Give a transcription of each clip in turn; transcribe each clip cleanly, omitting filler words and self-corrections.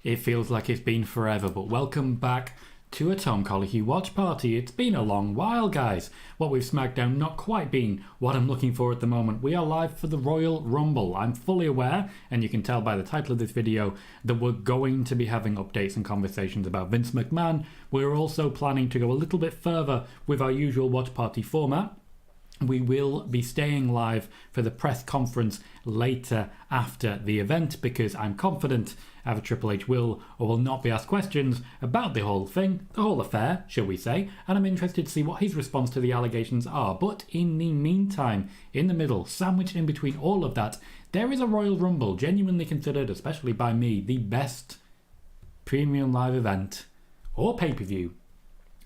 It feels like it's been forever, but welcome back to a Tom Colohue watch party. It's been a long while, guys. What with SmackDown not quite being what I'm looking for at the moment, we are live for the Royal Rumble. I'm fully aware, and you can tell by the title of this video, that we're going to be having updates and conversations about Vince McMahon. We're also planning to go a little bit further with our usual watch party format. We will be staying live for the press conference later after the event because I'm confident either Triple H will or will not be asked questions about the whole thing, the whole affair, shall we say, and I'm interested to see what his response to the allegations are. But in the meantime, in the middle, sandwiched in between all of that, there is a Royal Rumble, genuinely considered, especially by me, the best premium live event or pay-per-view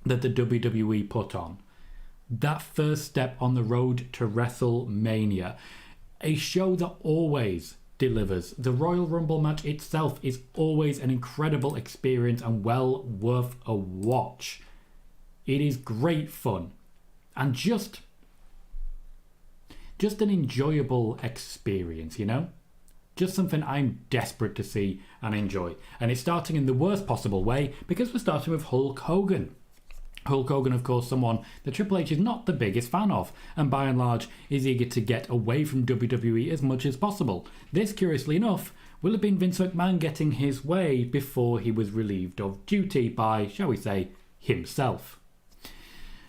that the WWE put on. That first step on the road to WrestleMania. A show that always delivers. The Royal Rumble match itself is always an incredible experience and well worth a watch. It is great fun and just an enjoyable experience, you know? Just something I'm desperate to see and enjoy. And it's starting in the worst possible way because we're starting with Hulk Hogan. Hulk Hogan, of course, someone that Triple H is not the biggest fan of, and by and large is eager to get away from WWE as much as possible. This, curiously enough, will have been Vince McMahon getting his way before he was relieved of duty by, shall we say, himself.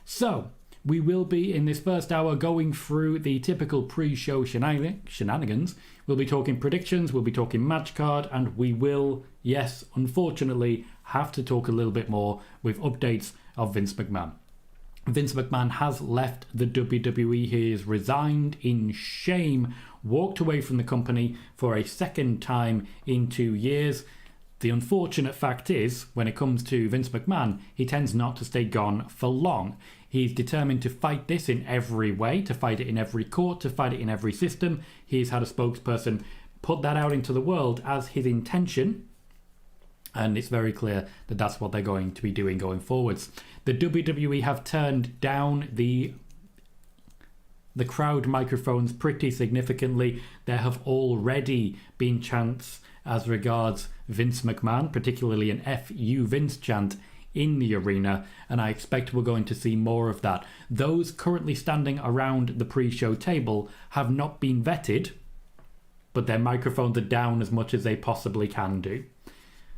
So, we will be, in this first hour, going through the typical pre-show shenanigans. We'll be talking predictions, we'll be talking match card, and we will, yes, unfortunately, have to talk a little bit more with updates of Vince McMahon. Vince McMahon has left the WWE. He has resigned in shame, walked away from the company for a second time in 2 years. The unfortunate fact is, when it comes to Vince McMahon, he tends not to stay gone for long. He's determined to fight this in every way, to fight it in every court, to fight it in every system. He's had a spokesperson put that out into the world as his intention, and it's very clear that that's what they're going to be doing going forwards. The WWE have turned down the crowd microphones pretty significantly. There have already been chants as regards Vince McMahon, particularly an "F-U Vince" chant in the arena, and I expect we're going to see more of that. Those currently standing around the pre-show table have not been vetted, but their microphones are down as much as they possibly can do.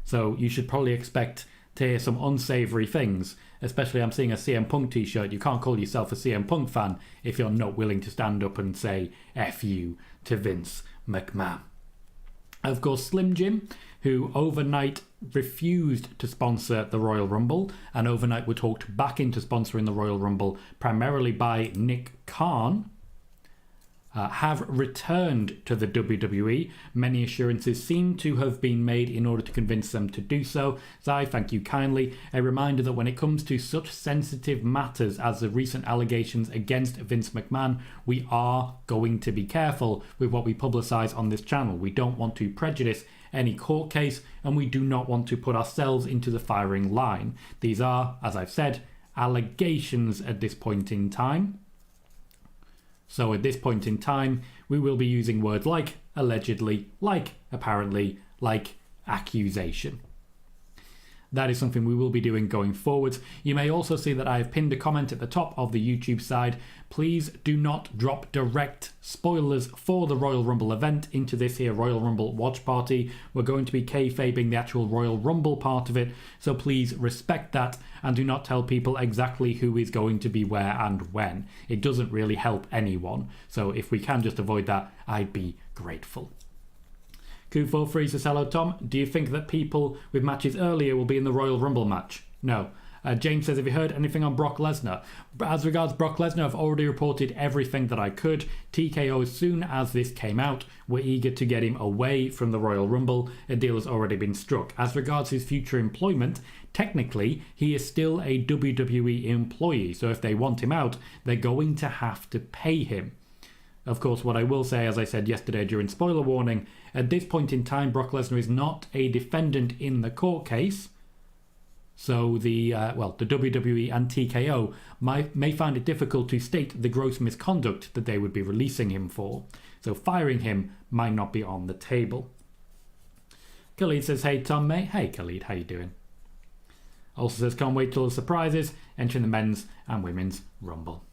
So you should probably expect to hear some unsavoury things, especially I'm seeing a CM Punk t-shirt. You can't call yourself a CM Punk fan if you're not willing to stand up and say F you to Vince McMahon. Of course, Slim Jim, who overnight refused to sponsor the Royal Rumble, and overnight were talked back into sponsoring the Royal Rumble primarily by Nick Khan, have returned to the WWE. Many assurances seem to have been made in order to convince them to do so. Zai, thank you kindly. A reminder that when it comes to such sensitive matters as the recent allegations against Vince McMahon, we are going to be careful with what we publicise on this channel. We don't want to prejudice any court case, and we do not want to put ourselves into the firing line. These are, as I've said, allegations at this point in time. So at this point in time, we will be using words like allegedly, like apparently, like accusation. That is something we will be doing going forward. You may also see that I have pinned a comment at the top of the YouTube side. Please do not drop direct spoilers for the Royal Rumble event into this here Royal Rumble watch party. We're going to be kayfabing the actual Royal Rumble part of it, so please respect that and do not tell people exactly who is going to be where and when. It doesn't really help anyone, so if we can just avoid that, I'd be grateful. Q43 says, hello Tom, do you think that people with matches earlier will be in the Royal Rumble match? No. James says, have you heard anything on Brock Lesnar? As regards Brock Lesnar, I've already reported everything that I could. TKO, as soon as this came out, we're eager to get him away from the Royal Rumble. A deal has already been struck. As regards his future employment, technically, he is still a WWE employee, so if they want him out, they're going to have to pay him. Of course, what I will say, as I said yesterday during spoiler warning, at this point in time, Brock Lesnar is not a defendant in the court case. So the WWE and TKO may find it difficult to state the gross misconduct that they would be releasing him for. So firing him might not be on the table. Khalid says, hey Tom, mate. Hey Khalid, how you doing? Also says, can't wait till the surprises entering the men's and women's Rumble.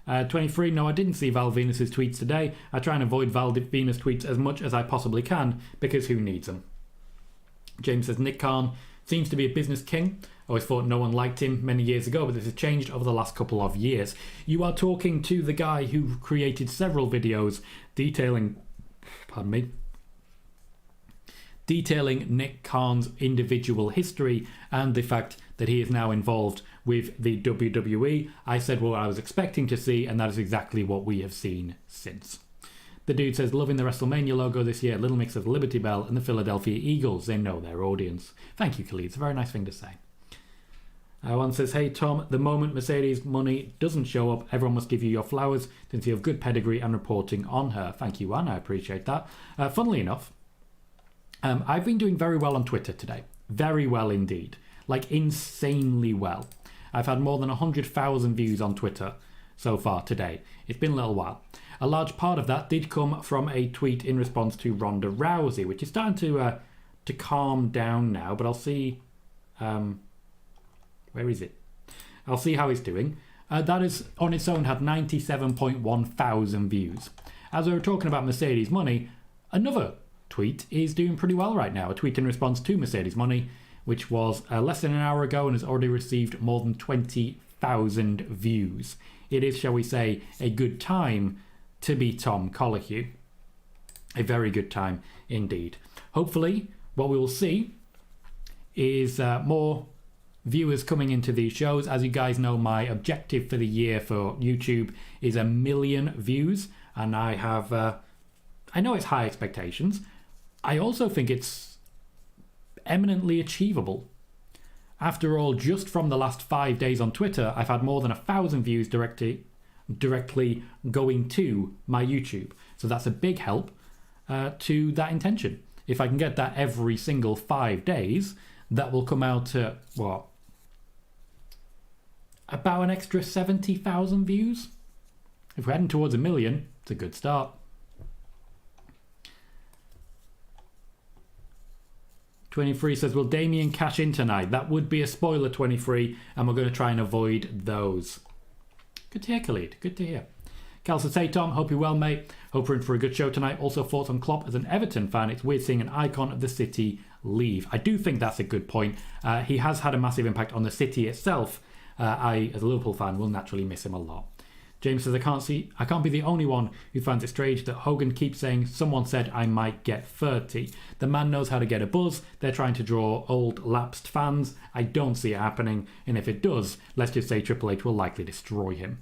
23, no, I didn't see Val Venus's tweets today. I try and avoid Val Venus tweets as much as I possibly can because who needs them? James says, Nick Khan seems to be a business king. I always thought no one liked him many years ago, but this has changed over the last couple of years. You are talking to the guy who created several videos detailing Nick Khan's individual history and the fact that he is now involved with the WWE. I said what I was expecting to see, and that is exactly what we have seen since. The dude says, loving the WrestleMania logo this year, a little mix of the Liberty Bell and the Philadelphia Eagles. They know their audience. Thank you, Khalid. It's a very nice thing to say. One says, hey Tom, the moment Mercedes money doesn't show up, everyone must give you your flowers since you have good pedigree and reporting on her. Thank you, Juan. I appreciate that. Funnily enough, I've been doing very well on Twitter today. Very well indeed. Like insanely well. I've had more than 100,000 views on Twitter so far today. It's been a little while. A large part of that did come from a tweet in response to Ronda Rousey, which is starting to calm down now, but I'll see... where is it? I'll see how it's doing. That is, on its own, had 97.1 thousand views. As we were talking about Mercedes money, another tweet is doing pretty well right now. A tweet in response to Mercedes money, which was less than an hour ago and has already received more than 20,000 views. It is, shall we say, a good time to be Tom Colohue. A very good time indeed. Hopefully, what we will see is more viewers coming into these shows. As you guys know, my objective for the year for YouTube is 1 million views, and I have I know it's high expectations. I also think it's eminently achievable. After all, just from the last 5 days on Twitter, I've had more than 1,000 views directly going to my YouTube. So that's a big help to that intention. If I can get that every single 5 days, that will come out to, what? About an extra 70,000 views? If we're heading towards 1 million, it's a good start. 23 says, will Damien cash in tonight? That would be a spoiler, 23, and we're going to try and avoid those. Good to hear, Khalid. Good to hear. Cal says, hey Tom, hope you're well, mate. Hope we're in for a good show tonight. Also thoughts on Klopp as an Everton fan. It's weird seeing an icon of the city leave. I do think that's a good point. He has had a massive impact on the city itself. I, as a Liverpool fan, will naturally miss him a lot. James says, I can't be the only one who finds it strange that Hogan keeps saying, someone said I might get 30. The man knows how to get a buzz. They're trying to draw old lapsed fans. I don't see it happening. And if it does, let's just say Triple H will likely destroy him.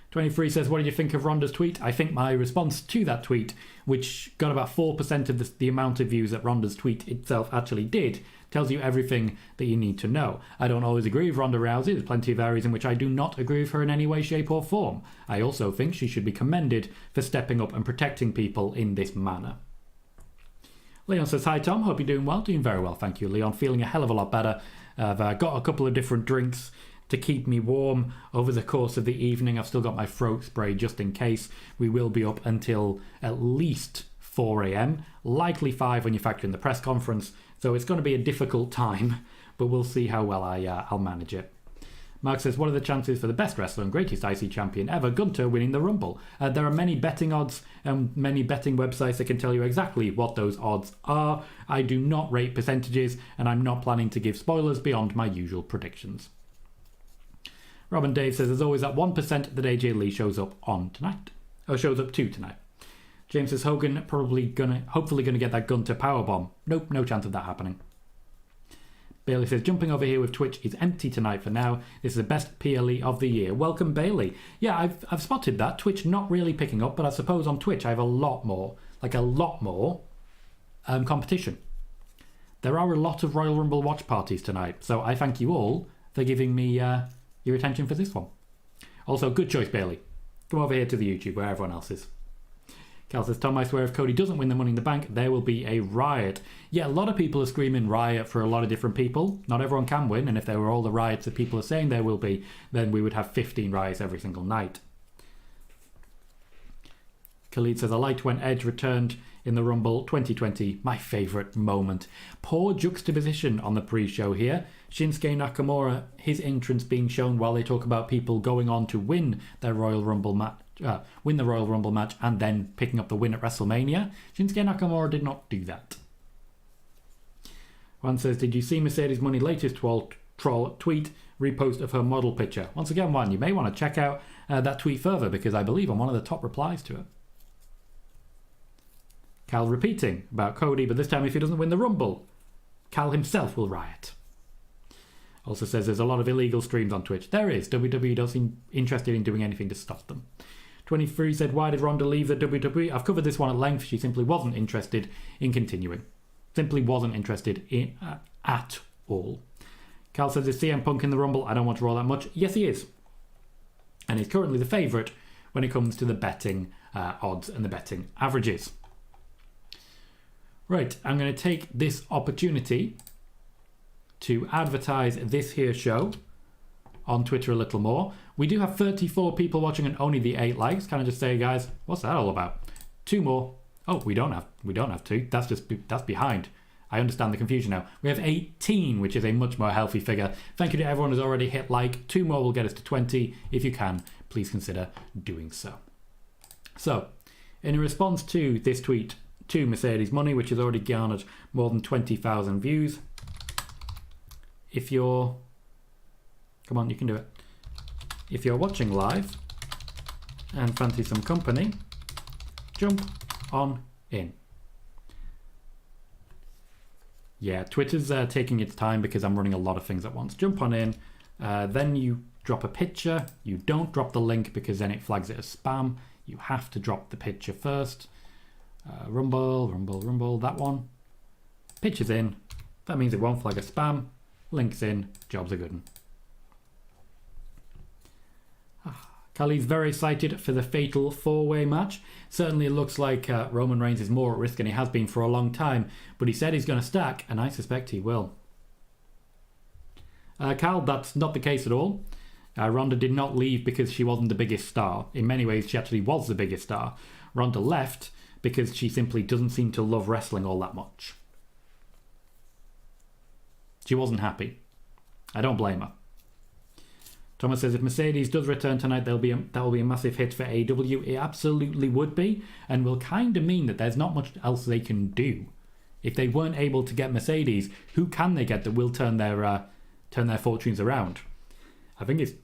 23 says, what did you think of Ronda's tweet? I think my response to that tweet, which got about 4% of the amount of views that Ronda's tweet itself actually did, tells you everything that you need to know. I don't always agree with Ronda Rousey. There's plenty of areas in which I do not agree with her in any way, shape or form. I also think she should be commended for stepping up and protecting people in this manner. Leon says, hi Tom, hope you're doing well. Doing very well, thank you, Leon. Feeling a hell of a lot better. I've got a couple of different drinks to keep me warm over the course of the evening. I've still got my throat spray just in case. We will be up until at least 4 a.m, likely 5 when you factor in the press conference. So it's going to be a difficult time, but we'll see how well I'll manage it. Mark says, what are the chances for the best wrestler and greatest IC champion ever, Gunther, winning the Rumble? There are many betting odds and many betting websites that can tell you exactly what those odds are. I do not rate percentages, and I'm not planning to give spoilers beyond my usual predictions. Robin Dave says, there's always that 1% that AJ Lee shows up to tonight. James says, Hogan hopefully gonna get that Gunter powerbomb. Nope, no chance of that happening. Bailey says, jumping over here with Twitch is empty tonight for now. This is the best PLE of the year. Welcome, Bailey. Yeah, I've spotted that. Twitch not really picking up, but I suppose on Twitch I have a lot more competition. There are a lot of Royal Rumble watch parties tonight, so I thank you all for giving me your attention for this one. Also, good choice, Bailey. Come over here to the YouTube where everyone else is. Cal says, Tom, I swear if Cody doesn't win the Money in the Bank, there will be a riot. Yeah, a lot of people are screaming riot for a lot of different people. Not everyone can win, and if there were all the riots that people are saying there will be, then we would have 15 riots every single night. Khalid says, I liked when Edge returned in the Rumble 2020, my favourite moment. Poor juxtaposition on the pre-show here. Shinsuke Nakamura, his entrance being shown while they talk about people going on to win their Royal Rumble match, win the Royal Rumble match and then picking up the win at WrestleMania. Shinsuke Nakamura did not do that. One says, did you see Mercedes Money latest troll tweet repost of her model picture? Once again, Juan, you may want to check out that tweet further because I believe I'm one of the top replies to it. Cal repeating about Cody, but this time if he doesn't win the Rumble, Cal himself will riot. Also says there's a lot of illegal streams on Twitch. There is. WWE doesn't seem interested in doing anything to stop them. 23 said, why did Ronda leave the WWE? I've covered this one at length. She simply wasn't interested in continuing. Simply wasn't interested in at all. Cal says, is CM Punk in the Rumble? I don't want to roll that much. Yes, he is. And he's currently the favourite when it comes to the betting odds and the betting averages. Right, I'm going to take this opportunity to advertise this here show on Twitter a little more. We do have 34 people watching and only the 8 likes. Can I just say, guys, what's that all about? 2 more. Oh, we don't have 2. That's behind. I understand the confusion now. We have 18, which is a much more healthy figure. Thank you to everyone who's already hit like. 2 more will get us to 20. If you can, please consider doing so. So, in response to this tweet to Mercedes Money, which has already garnered more than 20,000 views, if you're... Come on, you can do it. If you're watching live and fancy some company, jump on in. Yeah, Twitter's taking its time because I'm running a lot of things at once. Jump on in, then you drop a picture. You don't drop the link because then it flags it as spam. You have to drop the picture first. Rumble, that one. Picture's in. That means it won't flag as spam. Link's in. Job's a good one. Kali's very excited for the fatal 4-way match. Certainly it looks like Roman Reigns is more at risk than he has been for a long time, but he said he's going to stack, and I suspect he will. Cal, that's not the case at all. Ronda did not leave because she wasn't the biggest star. In many ways, she actually was the biggest star. Ronda left because she simply doesn't seem to love wrestling all that much. She wasn't happy. I don't blame her. Thomas says, if Mercedes does return tonight, that will be a massive hit for AEW. It absolutely would be, and will kind of mean that there's not much else they can do. If they weren't able to get Mercedes, who can they get that will turn their fortunes around? I think it's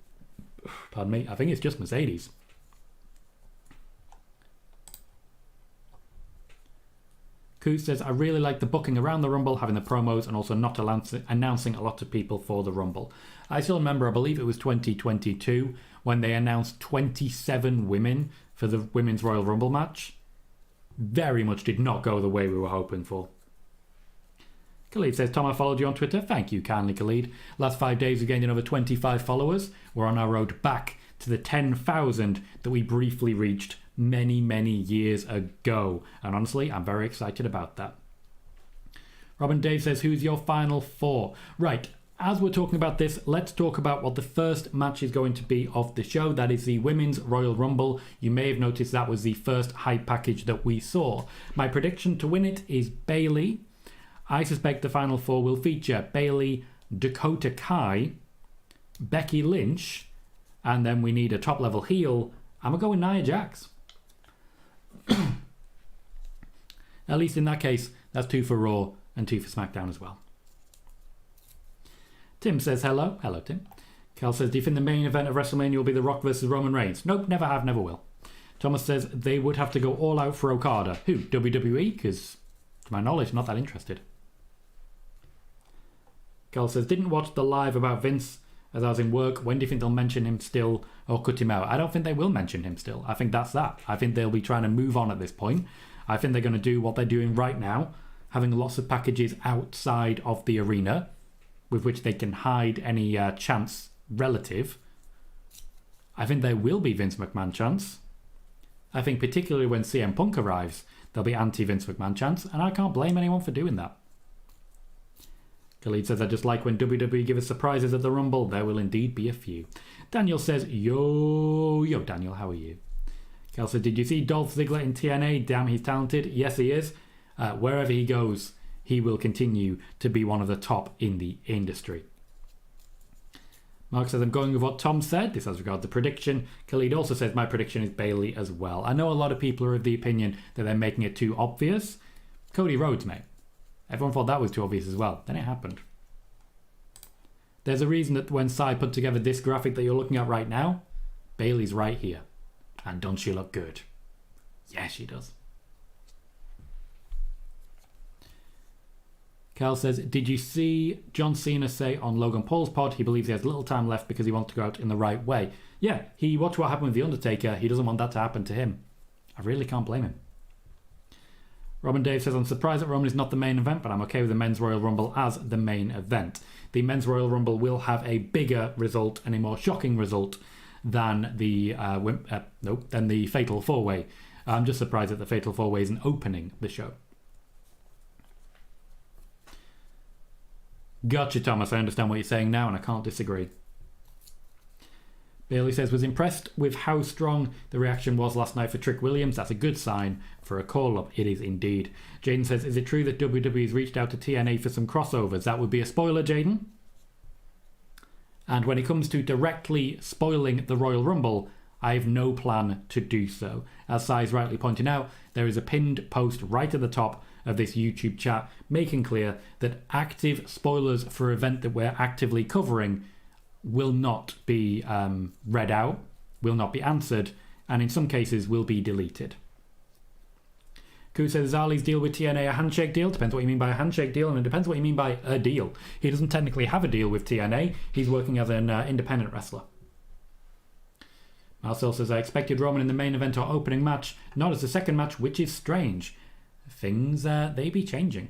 just Mercedes. Koo says, I really like the booking around the Rumble, having the promos and also not announcing a lot of people for the Rumble. I still remember, I believe it was 2022, when they announced 27 women for the Women's Royal Rumble match. Very much did not go the way we were hoping for. Khalid says, Tom, I followed you on Twitter. Thank you kindly, Khalid. Last 5 days we gained another 25 followers. We're on our road back to the 10,000 that we briefly reached many, many years ago. And honestly, I'm very excited about that. Robin Dave says, who's your final 4? Right, as we're talking about this, let's talk about what the first match is going to be of the show. That is the Women's Royal Rumble. You may have noticed that was the first hype package that we saw. My prediction to win it is Bayley. I suspect the final 4 will feature Bayley, Dakota Kai, Becky Lynch, and then we need a top-level heel. I'm going to go with Nia Jax. At least in that case, that's 2 for Raw and 2 for SmackDown as well. Tim says hello. Hello, Tim. Cal says, do you think the main event of WrestleMania will be The Rock versus Roman Reigns? Nope, never have, never will. Thomas says they would have to go all out for Okada. Who? WWE? Because, to my knowledge, not that interested. Cal says, didn't watch the live about Vince as I was in work. When do you think they'll mention him still or cut him out? I don't think they will mention him still. I think that's that. I think they'll be trying to move on at this point. I think they're going to do what they're doing right now, having lots of packages outside of the arena with which they can hide any chance relative. I think there will be Vince McMahon chance. I think particularly when CM Punk arrives, there'll be anti-Vince McMahon chance, and I can't blame anyone for doing that. Khalid says, I just like when WWE give us surprises at the Rumble. There will indeed be a few. Daniel says, yo, Daniel, how are you? Cal said, did you see Dolph Ziggler in TNA? Damn, he's talented. Yes, he is. Wherever he goes, he will continue to be one of the top in the industry. Mark says, I'm going with what Tom said. This has regard to prediction. Khalid also says, my prediction is Bayley as well. I know a lot of people are of the opinion that they're making it too obvious. Cody Rhodes, mate. Everyone thought that was too obvious as well. Then it happened. There's a reason that when Sai put together this graphic that you're looking at right now, Bayley's right here. And don't she look good? Yeah, she does. Cal says, did you see John Cena say on Logan Paul's pod he believes he has little time left because he wants to go out in the right way? Yeah, he watched what happened with The Undertaker. He doesn't want that to happen to him. I really can't blame him. Robin Dave says, I'm surprised that Roman is not the main event, but I'm okay with the Men's Royal Rumble as the main event. The Men's Royal Rumble will have a bigger result and a more shocking result than the Fatal 4-Way. I'm just surprised that the Fatal 4-Way isn't opening the show. Gotcha, Thomas. I understand what you're saying now, and I can't disagree. Bayley says, was impressed with how strong the reaction was last night for Trick Williams. That's a good sign for a call-up. It is indeed. Jaden says, is it true that WWE's reached out to TNA for some crossovers? That would be a spoiler, Jaden. And when it comes to directly spoiling the Royal Rumble, I have no plan to do so. As Sai's rightly pointing out, there is a pinned post right at the top of this YouTube chat making clear that active spoilers for an event that we're actively covering will not be read out, will not be answered, and in some cases will be deleted. Koo says, is Ali's deal with TNA a handshake deal? Depends what you mean by a handshake deal, and it depends what you mean by a deal. He doesn't technically have a deal with TNA. He's working as an independent wrestler. Marcel says, I expected Roman in the main event or opening match, not as the second match, which is strange. Things, they be changing.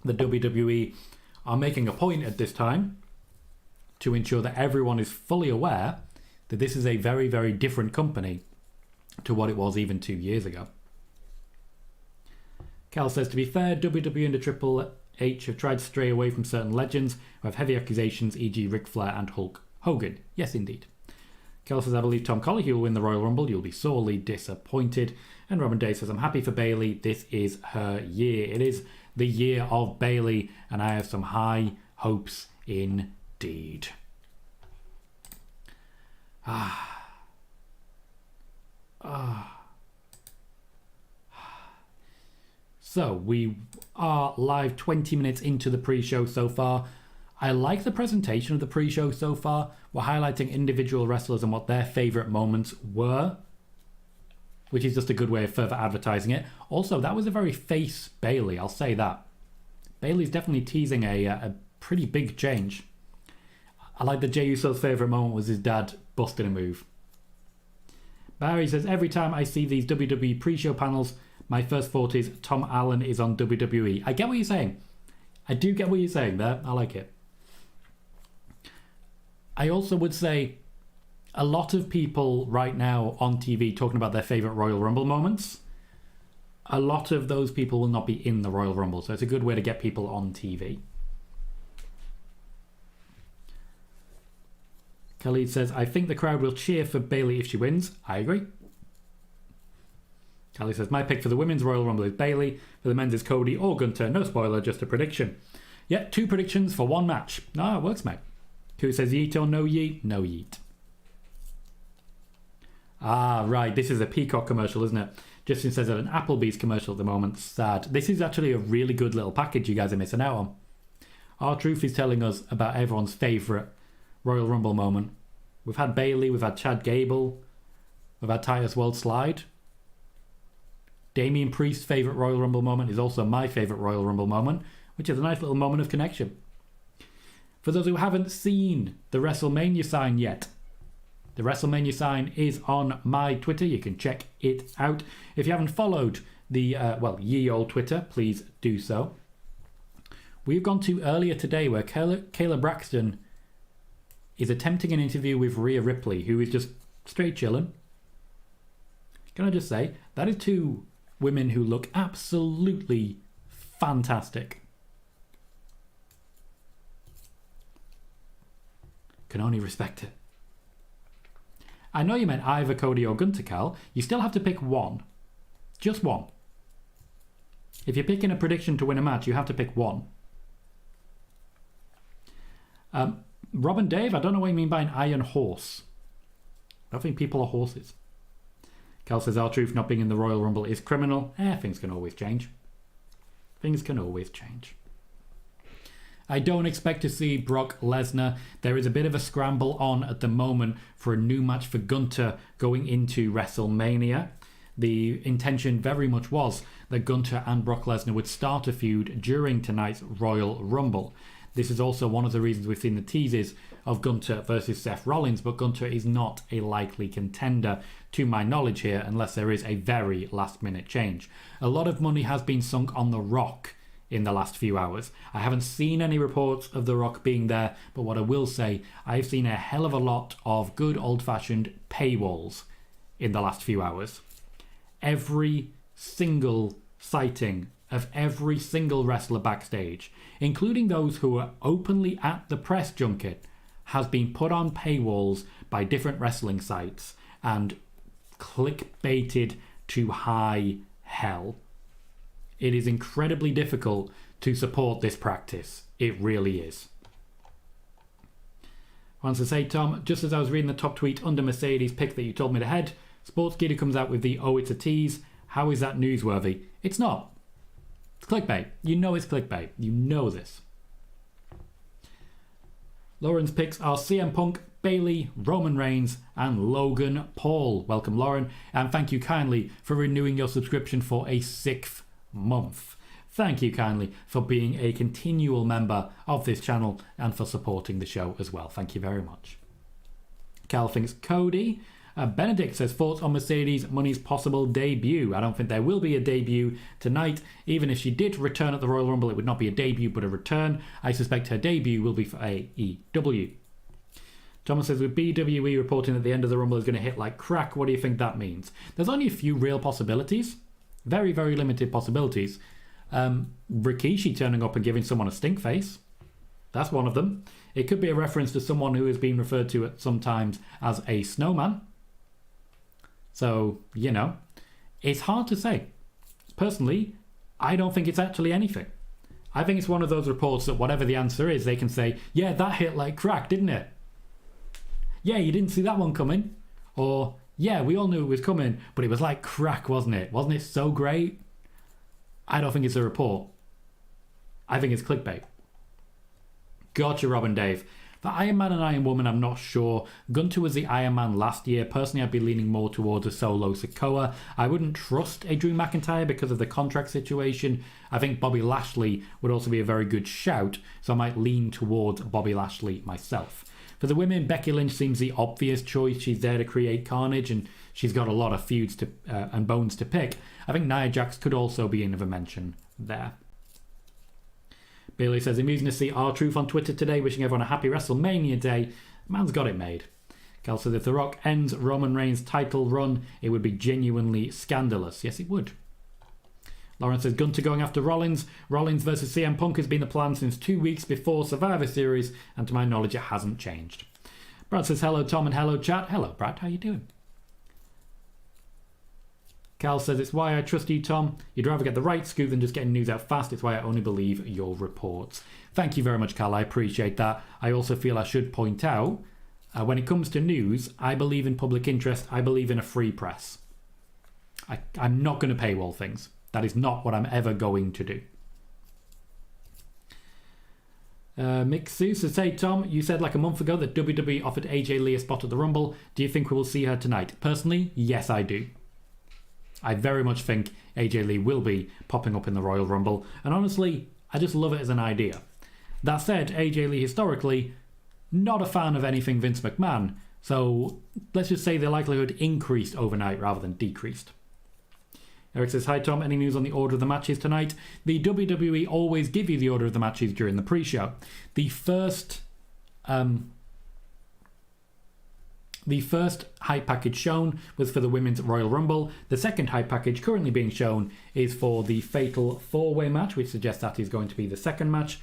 The WWE are making a point at this time to ensure that everyone is fully aware that this is a very, very different company to what it was even 2 years ago. Cal says, to be fair, WWE and the Triple H have tried to stray away from certain legends who have heavy accusations, e.g. Ric Flair and Hulk Hogan. Yes, indeed. Cal says, I believe Tom Colohue will win the Royal Rumble. You'll be sorely disappointed. And Robin Day says, I'm happy for Bayley. This is her year. It is the year of Bayley, and I have some high hopes indeed. So we are live 20 minutes into the pre-show so far. I like the presentation of the pre-show so far. We're highlighting individual wrestlers and what their favourite moments were, which is just a good way of further advertising it. Also, that was a very face Bayley, I'll say that. Bayley's definitely teasing a pretty big change. I like that Jey Uso's favourite moment was his dad busting a move. Barry says, every time I see these WWE pre-show panels, my first thought is Tom Allen is on WWE. I get what you're saying. I do get what you're saying there. I like it. I also would say a lot of people right now on TV talking about their favourite Royal Rumble moments, a lot of those people will not be in the Royal Rumble, so it's a good way to get people on TV. Khalid says, I think the crowd will cheer for Bayley if she wins. I agree. Khalid says, my pick for the Women's Royal Rumble is Bayley. For the men's is Cody or Gunter. No spoiler, just a prediction. Yeah, 2 predictions for 1 match. No, it works, mate. Who says yeet or no yeet? No yeet. Ah, right. This is a Peacock commercial, isn't it? Justin says that an Applebee's commercial at the moment. Sad. This is actually a really good little package you guys are missing out on. R-Truth is telling us about everyone's favourite Royal Rumble moment. We've had Bayley, we've had Chad Gable, we've had Titus World Slide. Damian Priest's favourite Royal Rumble moment is also my favourite Royal Rumble moment, which is a nice little moment of connection. For those who haven't seen the WrestleMania sign yet, the WrestleMania sign is on my Twitter. You can check it out. If you haven't followed the, ye old Twitter, please do so. We've gone to earlier today where Kayla Braxton is attempting an interview with Rhea Ripley, who is just straight chilling. Can I just say, that is 2 women who look absolutely fantastic. Can only respect it. I know you meant either Cody or Gunther, Cal. You still have to pick one. Just one. If you're picking a prediction to win a match, you have to pick one. Rob and Dave, I don't know what you mean by an iron horse. I don't think people are horses. Cal says R-Truth not being in the Royal Rumble is criminal. Things can always change. Things can always change. I don't expect to see Brock Lesnar. There is a bit of a scramble on at the moment for a new match for Gunther going into WrestleMania. The intention very much was that Gunther and Brock Lesnar would start a feud during tonight's Royal Rumble. This is also one of the reasons we've seen the teases of Gunther versus Seth Rollins, but Gunther is not a likely contender to my knowledge here unless there is a very last minute change. A lot of money has been sunk on The Rock in the last few hours. I haven't seen any reports of The Rock being there, but what I will say, I've seen a hell of a lot of good old-fashioned paywalls in the last few hours. Every single sighting of every single wrestler backstage, including those who are openly at the press junket, has been put on paywalls by different wrestling sites and clickbaited to high hell. It is incredibly difficult to support this practice. It really is. Wants to say, Tom, just as I was reading the top tweet under Mercedes' pick that you told me to head, Sportskeeda comes out with the "oh, it's a tease." How is that newsworthy? It's not. It's clickbait. You know it's clickbait. You know this. Lauren's picks are CM Punk, Bayley, Roman Reigns, and Logan Paul. Welcome, Lauren, and thank you kindly for renewing your subscription for a 6th month. Thank you kindly for being a continual member of this channel and for supporting the show as well. Thank you very much. Cal thinks Cody. Benedict says, thoughts on Mercedes Money's possible debut? I don't think there will be a debut tonight. Even if she did return at the Royal Rumble, it would not be a debut but a return. I suspect her debut will be for AEW. Thomas says, with BWE reporting that the end of the Rumble is going to hit like crack, what do you think that means? There's only a few real possibilities. Very, very limited possibilities. Rikishi turning up and giving someone a stink face. That's one of them. It could be a reference to someone who has been referred to at some times as a snowman. So, you know, it's hard to say. Personally, I don't think it's actually anything. I think it's one of those reports that whatever the answer is, they can say, yeah, that hit like crack, didn't it? Yeah, you didn't see that one coming. Or, yeah, we all knew it was coming, but it was like crack, wasn't it? Wasn't it so great? I don't think it's a report. I think it's clickbait. Gotcha, Robin Dave. For Iron Man and Iron Woman, I'm not sure. Gunther was the Iron Man last year. Personally, I'd be leaning more towards a solo Sikoa. I wouldn't trust a Drew McIntyre because of the contract situation. I think Bobby Lashley would also be a very good shout, so I might lean towards Bobby Lashley myself. For the women, Becky Lynch seems the obvious choice. She's there to create carnage, and she's got a lot of feuds to and bones to pick. I think Nia Jax could also be in of a mention there. Bailey says, amusing to see R-Truth on Twitter today, wishing everyone a happy WrestleMania day. Man's got it made. Cal says, if The Rock ends Roman Reigns' title run, it would be genuinely scandalous. Yes, it would. Lauren says, Gunther going after Rollins. Rollins versus CM Punk has been the plan since 2 weeks before Survivor Series, and to my knowledge, it hasn't changed. Brad says, hello, Tom, and hello, chat. Hello, Brad. How you doing? Cal says, it's why I trust you, Tom. You'd rather get the right scoop than just getting news out fast. It's why I only believe your reports. Thank you very much, Cal. I appreciate that. I also feel I should point out, when it comes to news, I believe in public interest. I believe in a free press. I'm not going to paywall things. That is not what I'm ever going to do. Mick Sue says, hey, Tom, you said like a month ago that WWE offered AJ Lee a spot at the Rumble. Do you think we will see her tonight? Personally, yes, I do. I very much think AJ Lee will be popping up in the Royal Rumble. And honestly, I just love it as an idea. That said, AJ Lee historically, not a fan of anything Vince McMahon. So let's just say the likelihood increased overnight rather than decreased. Eric says, hi Tom, any news on the order of the matches tonight? The WWE always give you the order of the matches during the pre-show. The first hype package shown was for the Women's Royal Rumble. The second hype package currently being shown is for the Fatal 4-Way match, which suggests that is going to be the second match.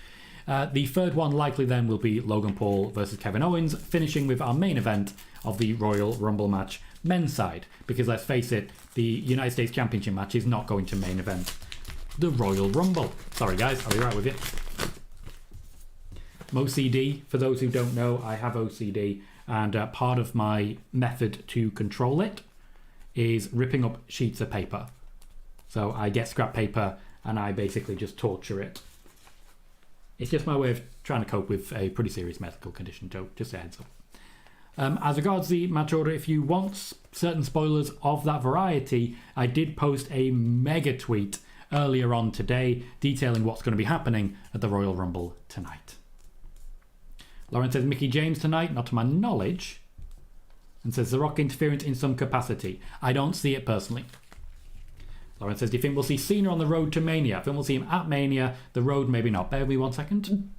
The third one likely then will be Logan Paul versus Kevin Owens, finishing with our main event of the Royal Rumble match, men's side. Because let's face it, the United States Championship match is not going to main event the Royal Rumble. Sorry guys, I'll be right with you. I'm OCD. For those who don't know, I have OCD, and part of my method to control it is ripping up sheets of paper. So I get scrap paper and I basically just torture it. It's just my way of trying to cope with a pretty serious medical condition, Joe. Just a heads up. As regards the match order, if you want certain spoilers of that variety, I did post a mega tweet earlier on today detailing what's going to be happening at the Royal Rumble tonight. Lauren says Mickey James tonight, not to my knowledge, and says The Rock interference in some capacity. I don't see it personally. Lauren says, do you think we'll see Cena on the road to Mania? I think we'll see him at Mania. The road, maybe not. Bear with me 1 second.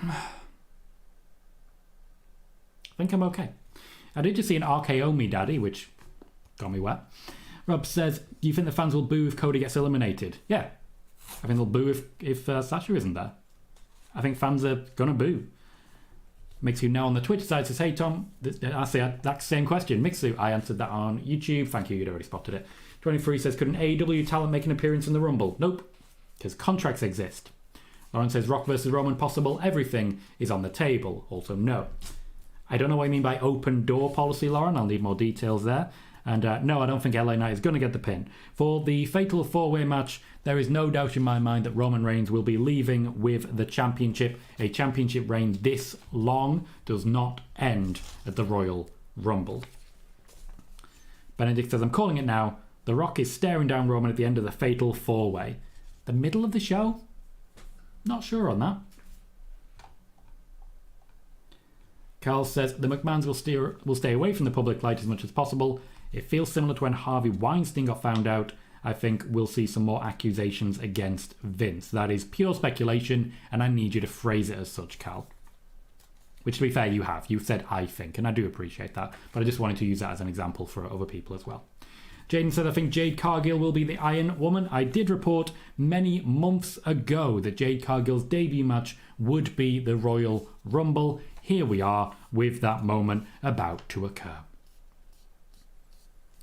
I think I'm okay. I did just see an RKO me daddy, which got me wet. Rob says, do you think the fans will boo if Cody gets eliminated? Yeah. I think they'll boo if Sasha isn't there. I think fans are going to boo. Mixu now on the Twitch side says, hey Tom, I say that same question. Mixu, I answered that on YouTube. Thank you, you'd already spotted it. 23 says, could an AEW talent make an appearance in the Rumble? Nope, because contracts exist. Lauren says, Rock versus Roman possible. Everything is on the table. Also no. I don't know what you mean by open door policy, Lauren. I'll need more details there. And no, I don't think LA Knight is going to get the pin. For the Fatal 4-Way match, there is no doubt in my mind that Roman Reigns will be leaving with the championship. A championship reign this long does not end at the Royal Rumble. Benedict says, I'm calling it now. The Rock is staring down Roman at the end of the Fatal 4-Way. The middle of the show? Not sure on that. Carl says, the McMahons will stay away from the public light as much as possible. It feels similar to when Harvey Weinstein got found out. I think we'll see some more accusations against Vince. That is pure speculation, and I need you to phrase it as such, Cal. Which, to be fair, you have. You've said, I think, and I do appreciate that. But I just wanted to use that as an example for other people as well. Jaden said, I think Jade Cargill will be the Iron Woman. I did report many months ago that Jade Cargill's debut match would be the Royal Rumble. Here we are with that moment about to occur.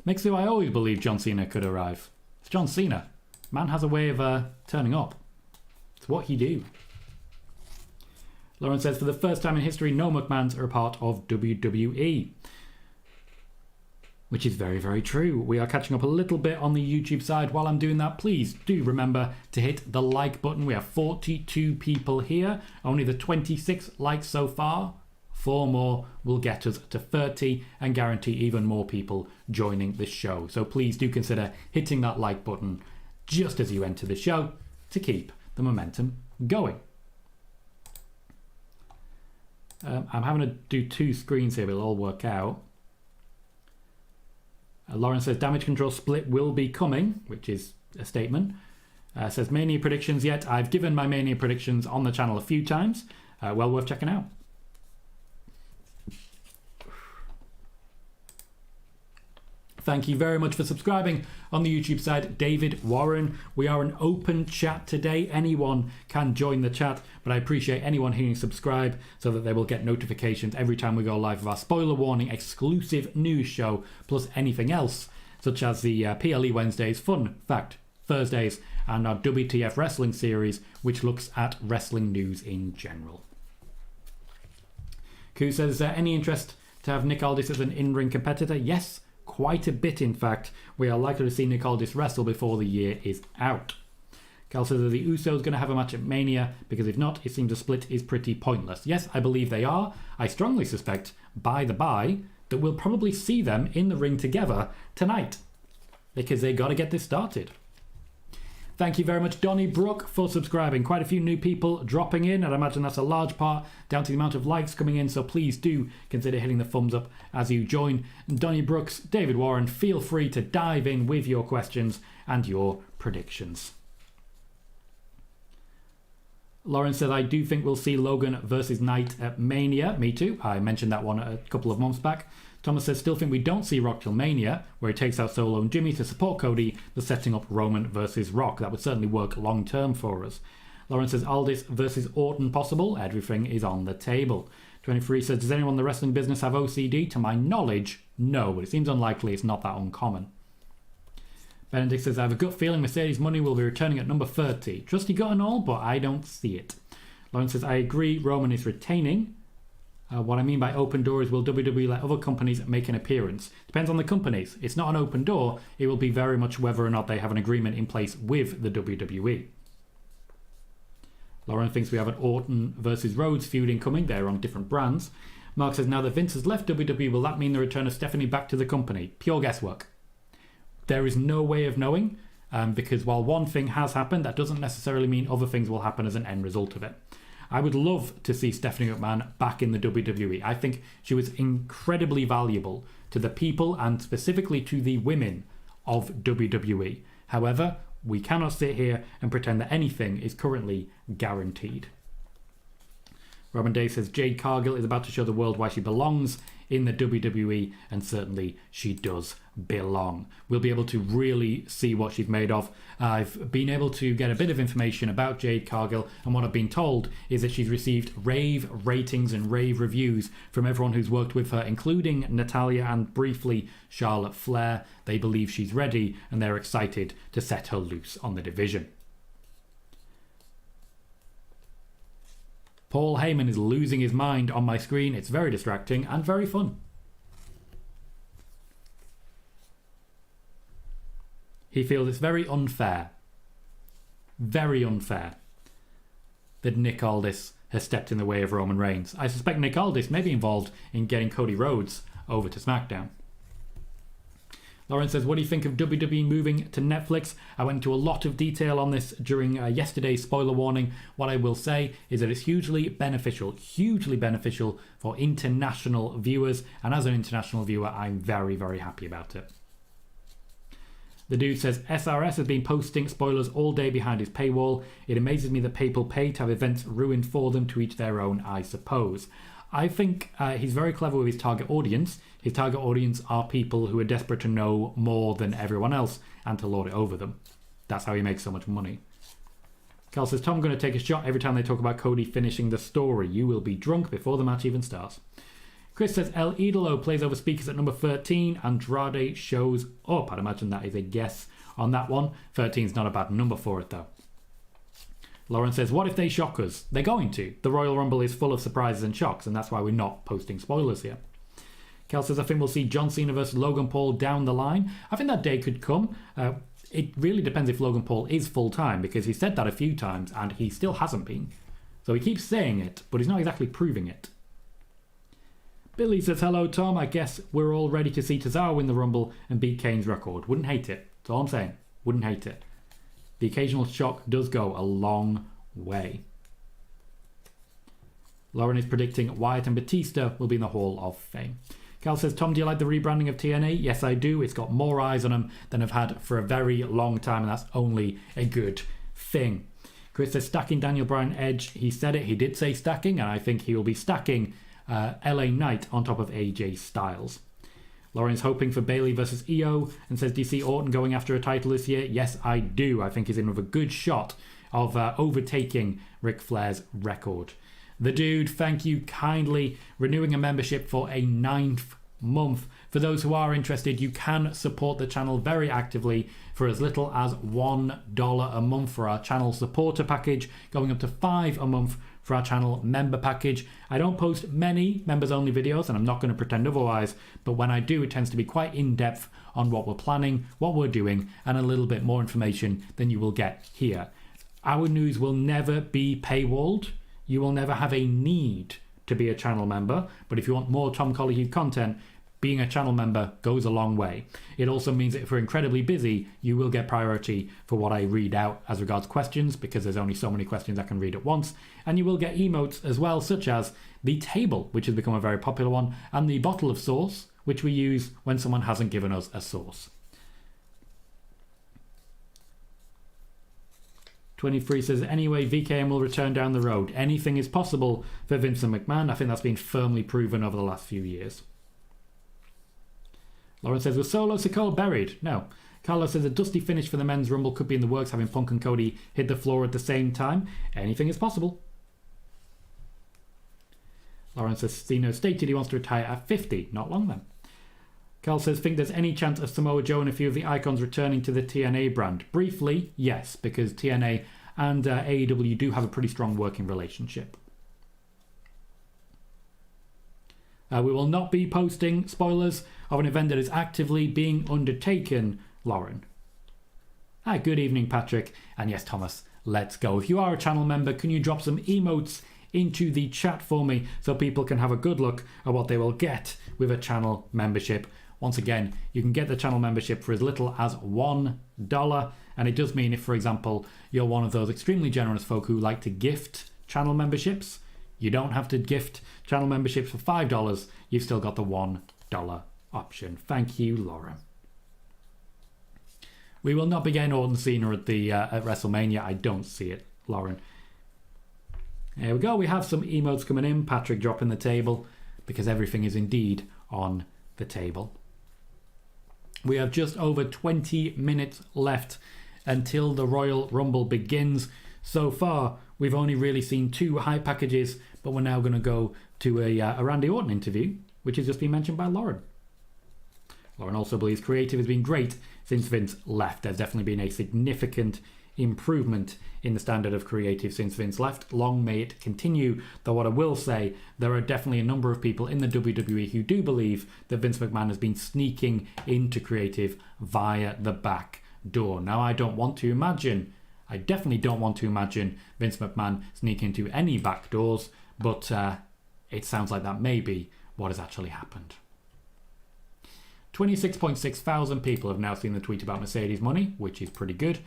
Mixu, I always believed John Cena could arrive. It's John Cena. Man has a way of turning up. It's what he do. Lauren says, for the first time in history, no McMahons are a part of WWE. Which is very, very true. We are catching up a little bit on the YouTube side. While I'm doing that, please do remember to hit the like button. We have 42 people here. Only the 26 likes so far. 4 more will get us to 30 and guarantee even more people joining the show. So please do consider hitting that like button just as you enter the show to keep the momentum going. I'm having to do 2 screens here, but it'll all work out. Lauren says Damage Control split will be coming, which is a statement. Says Mania predictions yet. I've given my Mania predictions on the channel a few times. Well worth checking out. Thank you very much for subscribing on the YouTube side, David Warren. We are an open chat today. Anyone can join the chat, but I appreciate anyone hitting subscribe so that they will get notifications every time we go live with our spoiler warning exclusive news show, plus anything else, such as the PLE Wednesdays, Fun Fact Thursdays, and our WTF Wrestling series, which looks at wrestling news in general. Koo says, is there any interest to have Nick Aldis as an in-ring competitor? Yes. Quite a bit, in fact. We are likely to see Nick Aldis wrestle before the year is out. Cal says that the Usos going to have a match at Mania, because if not, it seems a split is pretty pointless. Yes, I believe they are. I strongly suspect, by the by, that we'll probably see them in the ring together tonight, because they got to get this started. Thank you very much, Donny Brook, for subscribing. Quite a few new people dropping in, and I imagine that's a large part down to the amount of likes coming in, so please do consider hitting the thumbs up as you join. Donny Brooks, David Warren, feel free to dive in with your questions and your predictions. Lauren says, I do think we'll see Logan versus Knight at Mania. Me too. I mentioned that one a couple of months back. Thomas says, still think we don't see Rock till Mania, where he takes out Solo and Jimmy to support Cody, the setting up Roman versus Rock. That would certainly work long term for us. Lauren says, Aldis versus Orton possible. Everything is on the table. 23 says, does anyone in the wrestling business have OCD? To my knowledge, no, but it seems unlikely. It's not that uncommon. Benedict says, I have a gut feeling Mercedes Money will be returning at number 30. Trusty gut and all, but I don't see it. Lauren says, I agree Roman is retaining. What I mean by open door is will WWE let other companies make an appearance? Depends on the companies. It's not an open door. It will be very much whether or not they have an agreement in place with the WWE. Lauren thinks we have an Orton versus Rhodes feud incoming. They're on different brands. Mark says, now that Vince has left WWE, will that mean the return of Stephanie back to the company? Pure guesswork. There is no way of knowing, because while one thing has happened, that doesn't necessarily mean other things will happen as an end result of it. I would love to see Stephanie McMahon back in the WWE. I think she was incredibly valuable to the people and specifically to the women of WWE. However, we cannot sit here and pretend that anything is currently guaranteed. Robin Day says, Jade Cargill is about to show the world why she belongs in the WWE, and certainly she does belong. We'll be able to really see what she's made of. I've been able to get a bit of information about Jade Cargill, and what I've been told is that she's received rave ratings and rave reviews from everyone who's worked with her, including Natalya and briefly Charlotte Flair. They believe she's ready, and they're excited to set her loose on the division. Paul Heyman is losing his mind on my screen. It's very distracting and very fun. He feels it's very unfair that Nick Aldis has stepped in the way of Roman Reigns. I suspect Nick Aldis may be involved in getting Cody Rhodes over to SmackDown. Lauren says, what do you think of WWE moving to Netflix? I went into a lot of detail on this during yesterday's spoiler warning. What I will say is that it's hugely beneficial for international viewers. And as an international viewer, I'm very, very happy about it. The dude says, SRS has been posting spoilers all day behind his paywall. It amazes me that people pay to have events ruined for them, to each their own, I suppose. I think he's very clever with his target audience. His target audience are people who are desperate to know more than everyone else and to lord it over them. That's how he makes so much money. Carl says, Tom, I'm going to take a shot every time they talk about Cody finishing the story. You will be drunk before the match even starts. Chris says, El Idolo plays over speakers at number 13. Andrade shows up. I'd imagine that is a guess on that one. 13 is not a bad number for it, though. Lauren says, what if they shock us? They're going to. The Royal Rumble is full of surprises and shocks, and that's why we're not posting spoilers here. Kel says, I think we'll see John Cena versus Logan Paul down the line. I think that day could come. It really depends if Logan Paul is full-time, because he said that a few times, and he still hasn't been. So he keeps saying it, but he's not exactly proving it. Billy says, hello, Tom. I guess we're all ready to see Cesaro win the Rumble and beat Kane's record. Wouldn't hate it. That's all I'm saying. Wouldn't hate it. The occasional shock does go a long way. Lauren is predicting Wyatt and Batista will be in the Hall of Fame. Cal says, Tom, do you like the rebranding of TNA? Yes, I do. It's got more eyes on them than I've had for a very long time, and that's only a good thing. Chris says, stacking Daniel Bryan Edge. He said it. He did say stacking, and I think he will be stacking LA Knight on top of AJ Styles. Lauren's hoping for Bayley versus Io and says, do you see Orton going after a title this year? Yes, I do. I think he's in with a good shot of overtaking Ric Flair's record. The dude, thank you kindly. Renewing a membership for a 9th month. For those who are interested, you can support the channel very actively for as little as $1 a month for our channel supporter package, going up to $5 a month for our channel member package. I don't post many members only videos, and I'm not going to pretend otherwise, but when I do, it tends to be quite in-depth on what we're planning, what we're doing, and a little bit more information than you will get here. Our news will never be paywalled. You will never have a need to be a channel member, but if you want more Tom Colohue content, being a channel member goes a long way. It also means that if we're incredibly busy, you will get priority for what I read out as regards questions, because there's only so many questions I can read at once, and you will get emotes as well, such as the table, which has become a very popular one, and the bottle of sauce, which we use when someone hasn't given us a sauce. 23 says, anyway, VKM will return down the road. Anything is possible for Vince and McMahon. I think that's been firmly proven over the last few years. Lauren says, was Solo Sikoa buried? No. Carlos says, a dusty finish for the men's rumble could be in the works, having Punk and Cody hit the floor at the same time. Anything is possible. Lauren says, Cena stated he wants to retire at 50. Not long then. Carl says, think there's any chance of Samoa Joe and a few of the icons returning to the TNA brand? Briefly, yes, because TNA and AEW do have a pretty strong working relationship. We will not be posting spoilers of an event that is actively being undertaken, Lauren. Hi, good evening, Patrick. And yes, Thomas, let's go. If you are a channel member, can you drop some emotes into the chat for me so people can have a good look at what they will get with a channel membership? Once again, you can get the channel membership for as little as $1. And it does mean if, for example, you're one of those extremely generous folk who like to gift channel memberships, you don't have to gift channel memberships for $5. You've still got the $1 option. Thank you, Laura. We will not be getting Orton Cena at WrestleMania. I don't see it, Lauren. There we go. We have some emotes coming in. Patrick dropping the table because everything is indeed on the table. We have just over 20 minutes left until the Royal Rumble begins. So far, we've only really seen 2 hype packages, but we're now going to go to a Randy Orton interview, which has just been mentioned by Lauren. Lauren also believes creative has been great since Vince left. There's definitely been a significant improvement in the standard of creative since Vince left. Long may it continue, though what I will say, there are definitely a number of people in the WWE who do believe that Vince McMahon has been sneaking into creative via the back door. Now, I definitely don't want to imagine Vince McMahon sneaking into any back doors, but it sounds like that may be what has actually happened. 26.6 thousand people have now seen the tweet about Mercedes money, which is pretty good.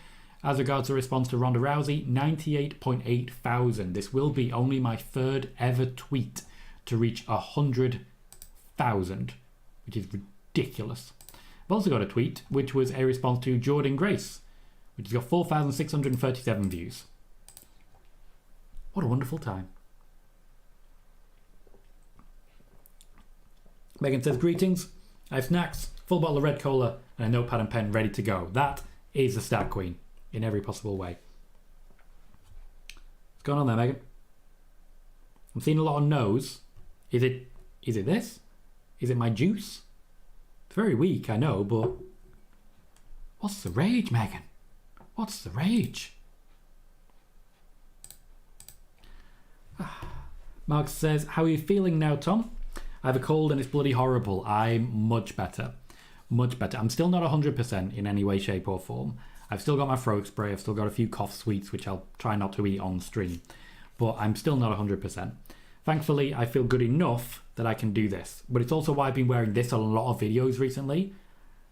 As regards the response to Ronda Rousey, 98.8 thousand. This will be only my 3rd ever tweet to reach 100,000, which is ridiculous. I've also got a tweet which was a response to Jordan Grace, which has got 4,637 views. What a wonderful time. Megan says, greetings. I have snacks, full bottle of red cola, and a notepad and pen ready to go. That is the Stat Queen in every possible way. What's going on there, Megan? I'm seeing a lot of no's. Is it this? Is it my juice? It's very weak, I know, but what's the rage, Megan? What's the rage? Mark says, how are you feeling now, Tom? I have a cold and it's bloody horrible. I'm much better. Much better. I'm still not 100% in any way, shape or form. I've still got my throat spray. I've still got a few cough sweets, which I'll try not to eat on stream. But I'm still not 100%. Thankfully, I feel good enough that I can do this. But it's also why I've been wearing this on a lot of videos recently.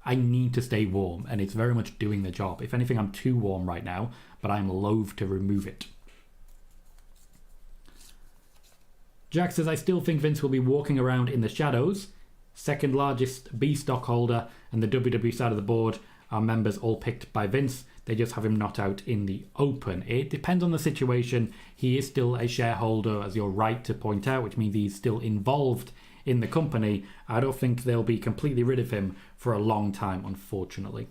I need to stay warm, and it's very much doing the job. If anything, I'm too warm right now, but I'm loath to remove it. Jack says, I still think Vince will be walking around in the shadows. Second largest B stockholder, and the WWE side of the board are members all picked by Vince. They just have him not out in the open. It depends on the situation. He is still a shareholder, as you're right to point out, which means he's still involved in the company. I don't think they'll be completely rid of him for a long time, unfortunately.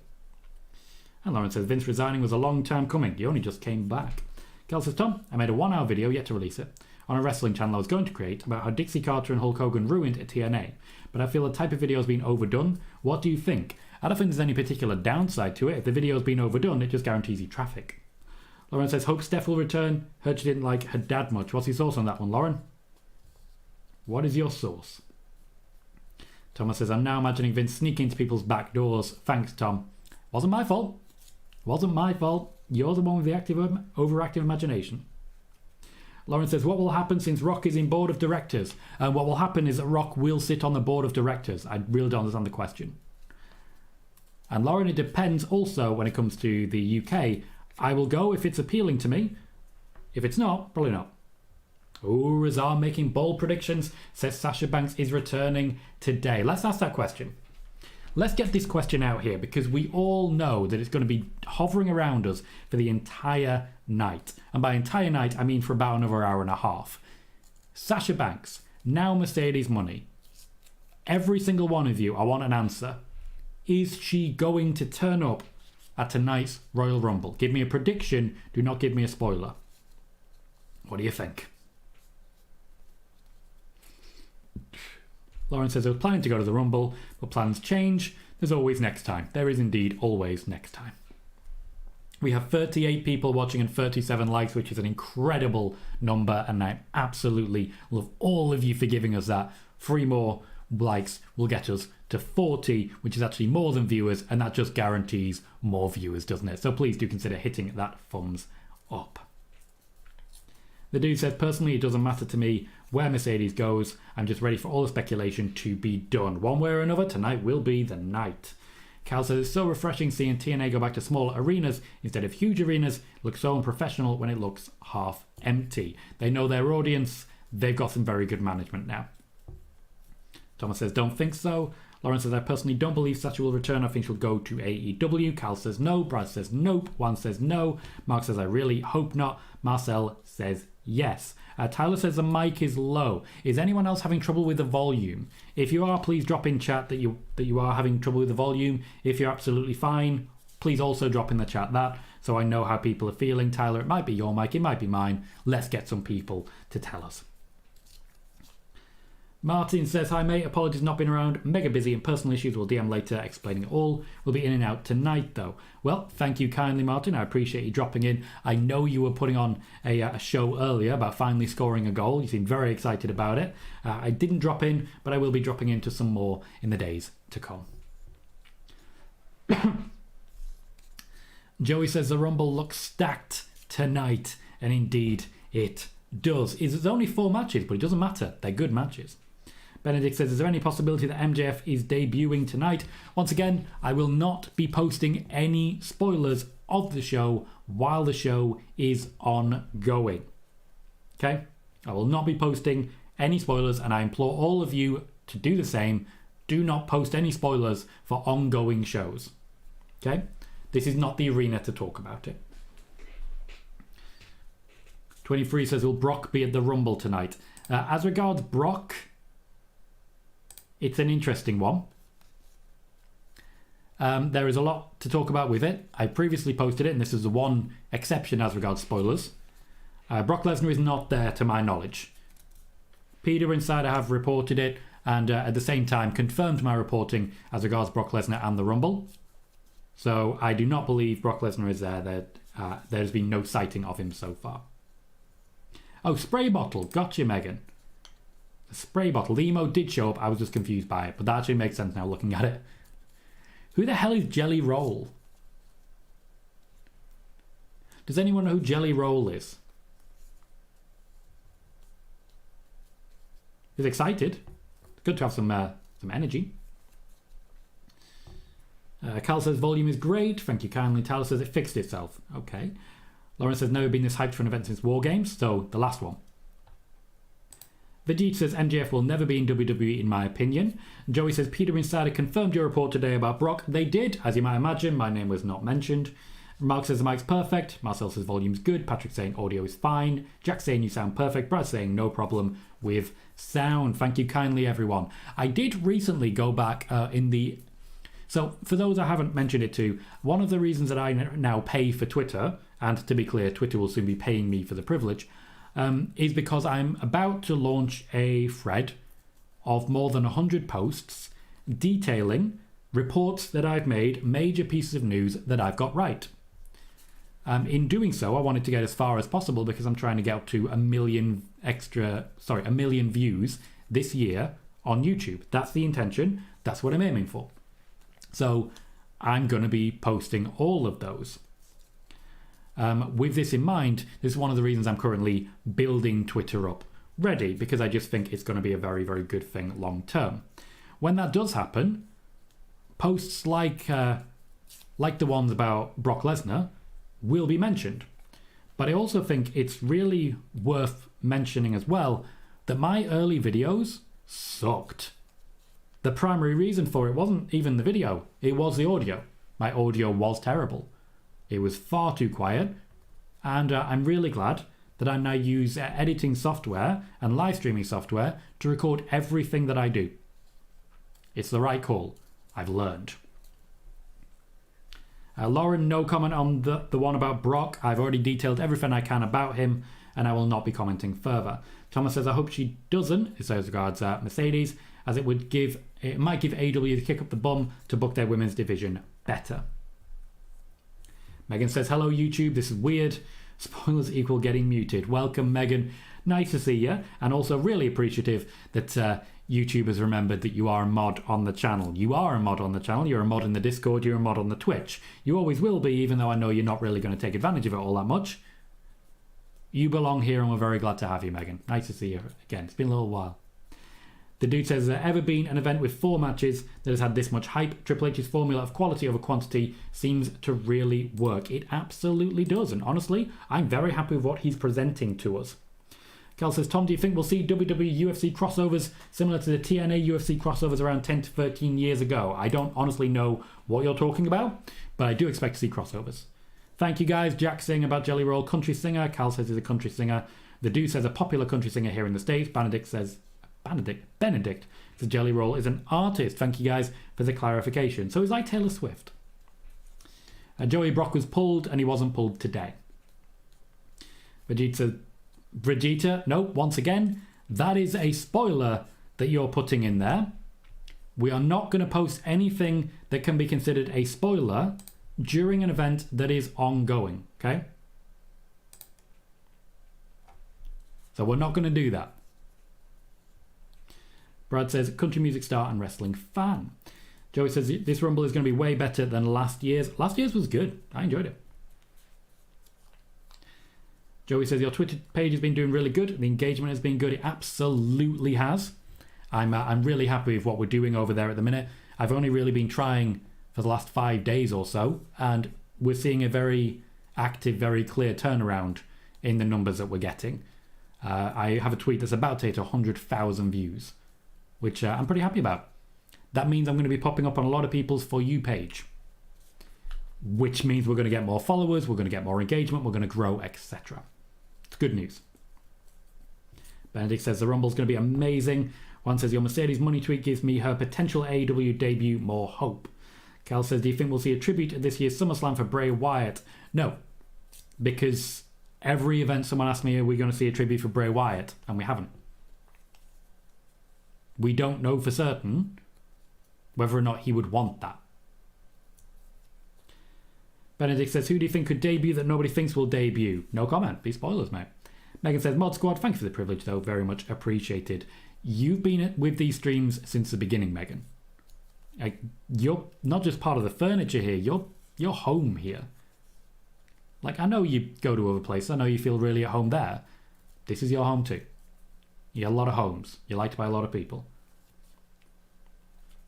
And Lauren says, Vince resigning was a long time coming. He only just came back. Kel says, Tom, I made a 1-hour video, yet to release it, on a wrestling channel I was going to create about how Dixie Carter and Hulk Hogan ruined at TNA. But I feel the type of video has been overdone. What do you think? I don't think there's any particular downside to it. If the video's been overdone, it just guarantees you traffic. Lauren says, hope Steph will return. Heard she didn't like her dad much. What's your source on that one, Lauren? What is your source? Thomas says, I'm now imagining Vince sneaking into people's back doors. Thanks, Tom. Wasn't my fault. Wasn't my fault. You're the one with the overactive imagination. Lauren says, what will happen since Rock is in board of directors? And what will happen is that Rock will sit on the board of directors. I really don't understand the question. And Lauren, it depends also when it comes to the UK. I will go if it's appealing to me. If it's not, probably not. Oh, Razar making bold predictions. Says Sasha Banks is returning today. Let's ask that question. let's get this question out here because we all know that it's going to be hovering around us for the entire night. And by entire night, I mean for about another hour and a half. Sasha Banks, now Mercedes money. Every single one of you, I want an answer. Is she going to turn up at tonight's Royal Rumble? Give me a prediction. Do not give me a spoiler. What do you think? Lauren says, I was planning to go to the Rumble, but plans change. There's always next time. There is indeed always next time. We have 38 people watching and 37 likes, which is an incredible number, and I absolutely love all of you for giving us that. 3 more likes will get us to 40, which is actually more than viewers, and that just guarantees more viewers, doesn't it? So please do consider hitting that thumbs up. The dude says, personally, it doesn't matter to me where Mercedes goes. I'm just ready for all the speculation to be done. One way or another, tonight will be the night. Cal says, it's so refreshing seeing TNA go back to small arenas instead of huge arenas. It looks so unprofessional when it looks half empty. They know their audience. They've got some very good management now. Thomas says, don't think so. Lauren says, I personally don't believe Sasha will return. I think she'll go to AEW. Cal says no. Brad says nope. Juan says no. Mark says, I really hope not. Marcel says yes. Tyler says the mic is low. Is anyone else having trouble with the volume? If you are, please drop in chat that you are having trouble with the volume. If you're absolutely fine, please also drop in the chat that, so I know how people are feeling. Tyler, it might be your mic, it might be mine. Let's get some people to tell us. Martin says, hi mate, apologies not been around, mega busy and personal issues, will DM later explaining it all. We'll be in and out tonight though. Well, thank you kindly Martin, I appreciate you dropping in. I know you were putting on a show earlier about finally scoring a goal. You seemed very excited about it. I didn't drop in, but I will be dropping into some more in the days to come. Joey says the Rumble looks stacked tonight, and indeed it does. It's only 4 matches, but it doesn't matter, they're good matches. Benedict says, is there any possibility that MJF is debuting tonight? Once again, I will not be posting any spoilers of the show while the show is ongoing. Okay? I will not be posting any spoilers, and I implore all of you to do the same. Do not post any spoilers for ongoing shows. Okay? This is not the arena to talk about it. 23 says, will Brock be at the Rumble tonight? As regards Brock, it's an interesting one. There is a lot to talk about with it. I previously posted it, and this is the one exception as regards spoilers. Brock Lesnar is not there to my knowledge. Peter Insider have reported it, and at the same time confirmed my reporting as regards Brock Lesnar and the Rumble. So I do not believe Brock Lesnar is there. There's been no sighting of him so far. Oh, spray bottle. Gotcha, Megan. The spray bottle. The emo did show up. I was just confused by it, but that actually makes sense now looking at it. Who the hell is Jelly Roll? Does anyone know who Jelly Roll is? He's excited. It's good to have some energy. Cal says volume is great. Thank you kindly. Tyler says it fixed itself. Okay. Lauren says never been this hyped for an event since War Games. So the last one. Vegeta says MJF will never be in WWE in my opinion. Joey says Peter Insider confirmed your report today about Brock. They did, as you might imagine. My name was not mentioned. Mark says the mic's perfect. Marcel says volume's good. Patrick saying audio is fine. Jack saying you sound perfect. Brad saying no problem with sound. Thank you kindly, everyone. I did recently go back So for those I haven't mentioned it to, one of the reasons that I now pay for Twitter, and to be clear, Twitter will soon be paying me for the privilege, is because I'm about to launch a thread of more than 100 posts detailing reports that I've made, major pieces of news that I've got right. In doing so, I wanted to get as far as possible because I'm trying to get up to a million views this year on YouTube. That's the intention. That's what I'm aiming for. So I'm going to be posting all of those. With this in mind, this is one of the reasons I'm currently building Twitter up ready, because I just think it's going to be a very, very good thing long term. When that does happen, posts like the ones about Brock Lesnar will be mentioned. But I also think it's really worth mentioning as well that my early videos sucked. The primary reason for it wasn't even the video, it was the audio. My audio was terrible. It was far too quiet, and I'm really glad that I now use editing software and live streaming software to record everything that I do. It's the right call. I've learned. Lauren, no comment on the one about Brock. I've already detailed everything I can about him, and I will not be commenting further. Thomas says, I hope she doesn't, as regards Mercedes, as it might give AEW the kick up the bum to book their women's division better. Megan says, hello YouTube, this is weird. Spoilers equal getting muted. Welcome, Megan. Nice to see you, and also really appreciative that YouTube has remembered that you are a mod on the channel. You are a mod on the channel. You're a mod in the Discord. You're a mod on the Twitch. You always will be, even though I know you're not really going to take advantage of it all that much. You belong here, and we're very glad to have you, Megan. Nice to see you again. It's been a little while. The dude says, has there ever been an event with 4 matches that has had this much hype? Triple H's formula of quality over quantity seems to really work. It absolutely does. And honestly, I'm very happy with what he's presenting to us. Cal says, Tom, do you think we'll see WWE UFC crossovers similar to the TNA UFC crossovers around 10 to 13 years ago? I don't honestly know what you're talking about, but I do expect to see crossovers. Thank you, guys. Jack saying about Jelly Roll, country singer. Cal says he's a country singer. The dude says a popular country singer here in the States. Benedict says Jelly Roll is an artist. Thank you, guys, for the clarification. So he's like Taylor Swift. Joey Brock was pulled, and he wasn't pulled today. Vegeta, no, once again, that is a spoiler that you're putting in there. We are not going to post anything that can be considered a spoiler during an event that is ongoing, okay? So we're not going to do that. Brad says, country music star and wrestling fan. Joey says, this Rumble is going to be way better than last year's. Last year's was good. I enjoyed it. Joey says, your Twitter page has been doing really good. The engagement has been good. It absolutely has. I'm really happy with what we're doing over there at the minute. I've only really been trying for the last 5 days or so, and we're seeing a very active, very clear turnaround in the numbers that we're getting. I have a tweet that's about to hit 100,000 views, which I'm pretty happy about. That means I'm going to be popping up on a lot of people's For You page, which means we're going to get more followers, we're going to get more engagement, we're going to grow, etc. It's good news. Benedict says the Rumble's going to be amazing. One says your Mercedes money tweet gives me her potential AEW debut more hope. Cal says, do you think we'll see a tribute at this year's SummerSlam for Bray Wyatt? No, because every event someone asks me, are we going to see a tribute for Bray Wyatt? And we haven't. We don't know for certain whether or not he would want that. Benedict says, who do you think could debut that nobody thinks will debut? No comment. Be spoilers, mate. Megan says, Mod Squad, thank you for the privilege, though. Very much appreciated. You've been with these streams since the beginning, Megan. You're not just part of the furniture here. You're home here. Like, I know you go to other places. I know you feel really at home there. This is your home too. You have a lot of homes. You're liked by a lot of people.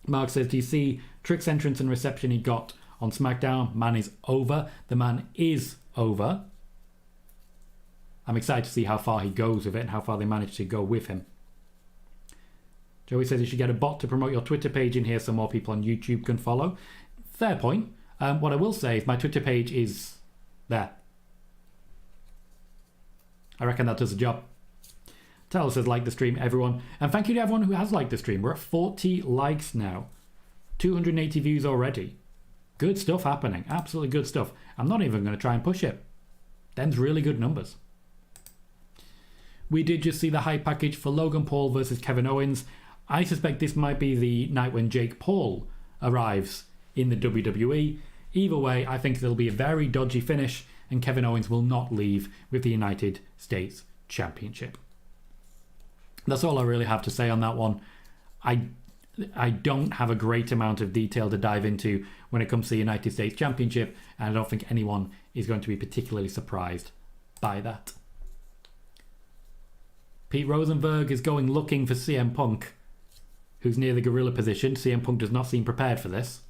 Mark says, do you see Trick's entrance and reception he got on SmackDown? Man is over. The man is over. I'm excited to see how far he goes with it and how far they manage to go with him. Joey says you should get a bot to promote your Twitter page in here so more people on YouTube can follow. Fair point. What I will say is my Twitter page is there. I reckon that does the job. Taylor says, like the stream, everyone. And thank you to everyone who has liked the stream. We're at 40 likes now. 280 views already. Good stuff happening. Absolutely good stuff. I'm not even going to try and push it. Them's really good numbers. We did just see the hype package for Logan Paul versus Kevin Owens. I suspect this might be the night when Jake Paul arrives in the WWE. Either way, I think there'll be a very dodgy finish and Kevin Owens will not leave with the United States Championship. That's all I really have to say on that one. I don't have a great amount of detail to dive into when it comes to the United States Championship, and I don't think anyone is going to be particularly surprised by that. Pete Rosenberg is going looking for CM Punk, who's near the gorilla position. CM Punk does not seem prepared for this.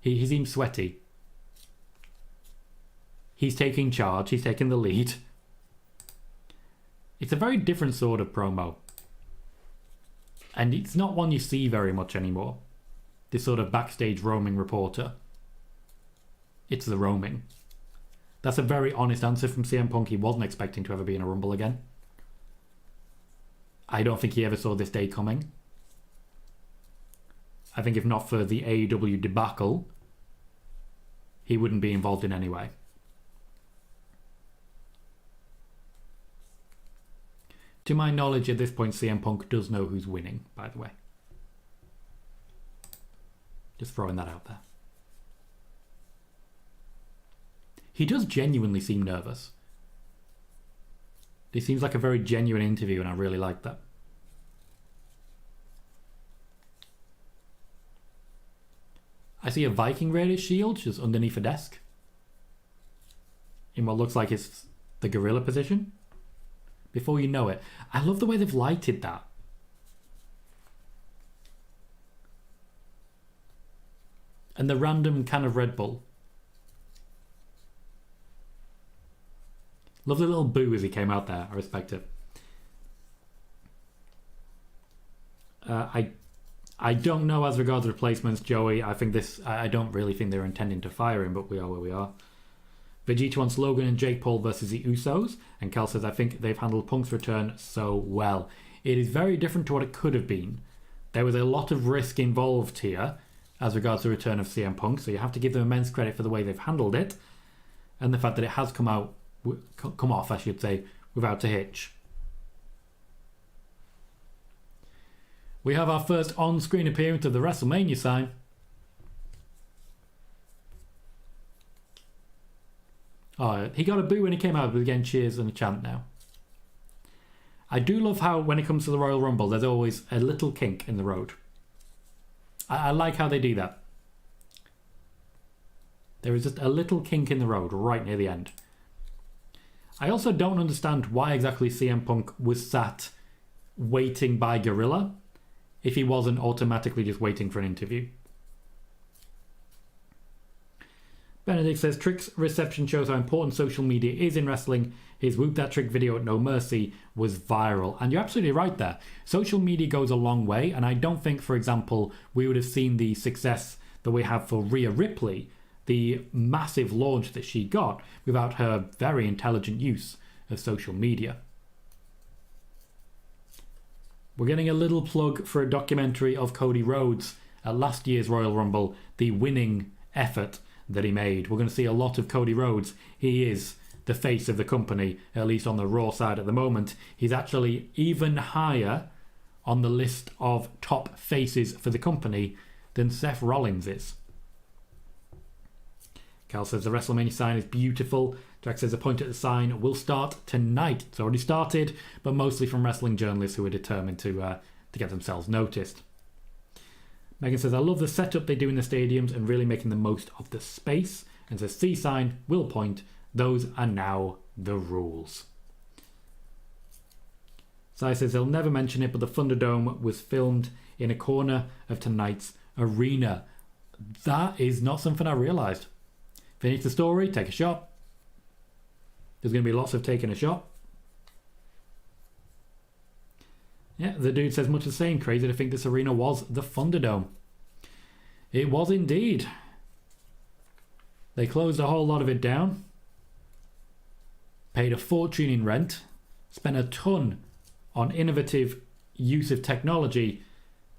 He seems sweaty. He's taking charge. He's taking the lead. It's a very different sort of promo. And it's not one you see very much anymore. This sort of backstage roaming reporter. It's the roaming. That's a very honest answer from CM Punk. He wasn't expecting to ever be in a Rumble again. I don't think he ever saw this day coming. I think if not for the AEW debacle, he wouldn't be involved in any way. To my knowledge, at this point, CM Punk does know who's winning, by the way. Just throwing that out there. He does genuinely seem nervous. This seems like a very genuine interview, and I really like that. I see a Viking Raiders shield just underneath a desk. In what looks like it's the gorilla position. Before you know it. I love the way they've lighted that. And the random can of Red Bull. Love the little boo as he came out there. I respect it. I don't know as regards replacements, Joey. I don't really think they're intending to fire him, but we are where we are. Vegeta wants Logan and Jake Paul versus the Usos. And Cal says, I think they've handled Punk's return so well. It is very different to what it could have been. There was a lot of risk involved here as regards the return of CM Punk. So you have to give them immense credit for the way they've handled it. And the fact that it has come off, I should say, without a hitch. We have our first on-screen appearance of the WrestleMania sign. Oh, he got a boo when he came out, but again, cheers and a chant now. I do love how, when it comes to the Royal Rumble, there's always a little kink in the road. I like how they do that. There is just a little kink in the road right near the end. I also don't understand why exactly CM Punk was sat waiting by Gorilla if he wasn't automatically just waiting for an interview. Benedict says, Trick's reception shows how important social media is in wrestling. His Whoop That Trick video at No Mercy was viral. And you're absolutely right there. Social media goes a long way, and I don't think, for example, we would have seen the success that we have for Rhea Ripley, the massive launch that she got, without her very intelligent use of social media. We're getting a little plug for a documentary of Cody Rhodes at last year's Royal Rumble, the winning effort that he made. We're going to see a lot of Cody Rhodes. He is the face of the company, at least on the Raw side at the moment. He's actually even higher on the list of top faces for the company than Seth Rollins is. Cal says the WrestleMania sign is beautiful. Jack says the point at the sign will start tonight. It's already started, but mostly from wrestling journalists who are determined to get themselves noticed. Megan says, I love the setup they do in the stadiums and really making the most of the space. And says, C sign will point. Those are now the rules. Sai says they'll never mention it, but the Thunderdome was filmed in a corner of tonight's arena. That is not something I realised. Finish the story, take a shot. There's going to be lots of taking a shot. Yeah, the dude says much the same. Crazy to think this arena was the Thunderdome. It was indeed. They closed a whole lot of it down. Paid a fortune in rent. Spent a ton on innovative use of technology.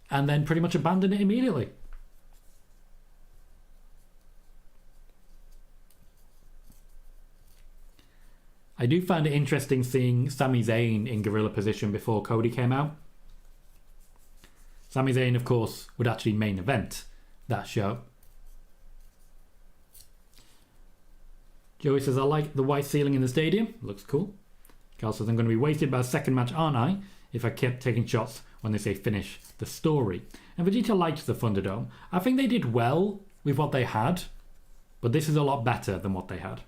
And then pretty much abandoned it immediately. I do find it interesting seeing Sami Zayn in gorilla position before Cody came out. Sami Zayn, of course, would actually main event that show. Joey says, I like the white ceiling in the stadium. Looks cool. Carl says, I'm going to be wasted by a second match, aren't I? If I kept taking shots when they say finish the story. And Vegeta liked the Thunderdome. I think they did well with what they had, but this is a lot better than what they had.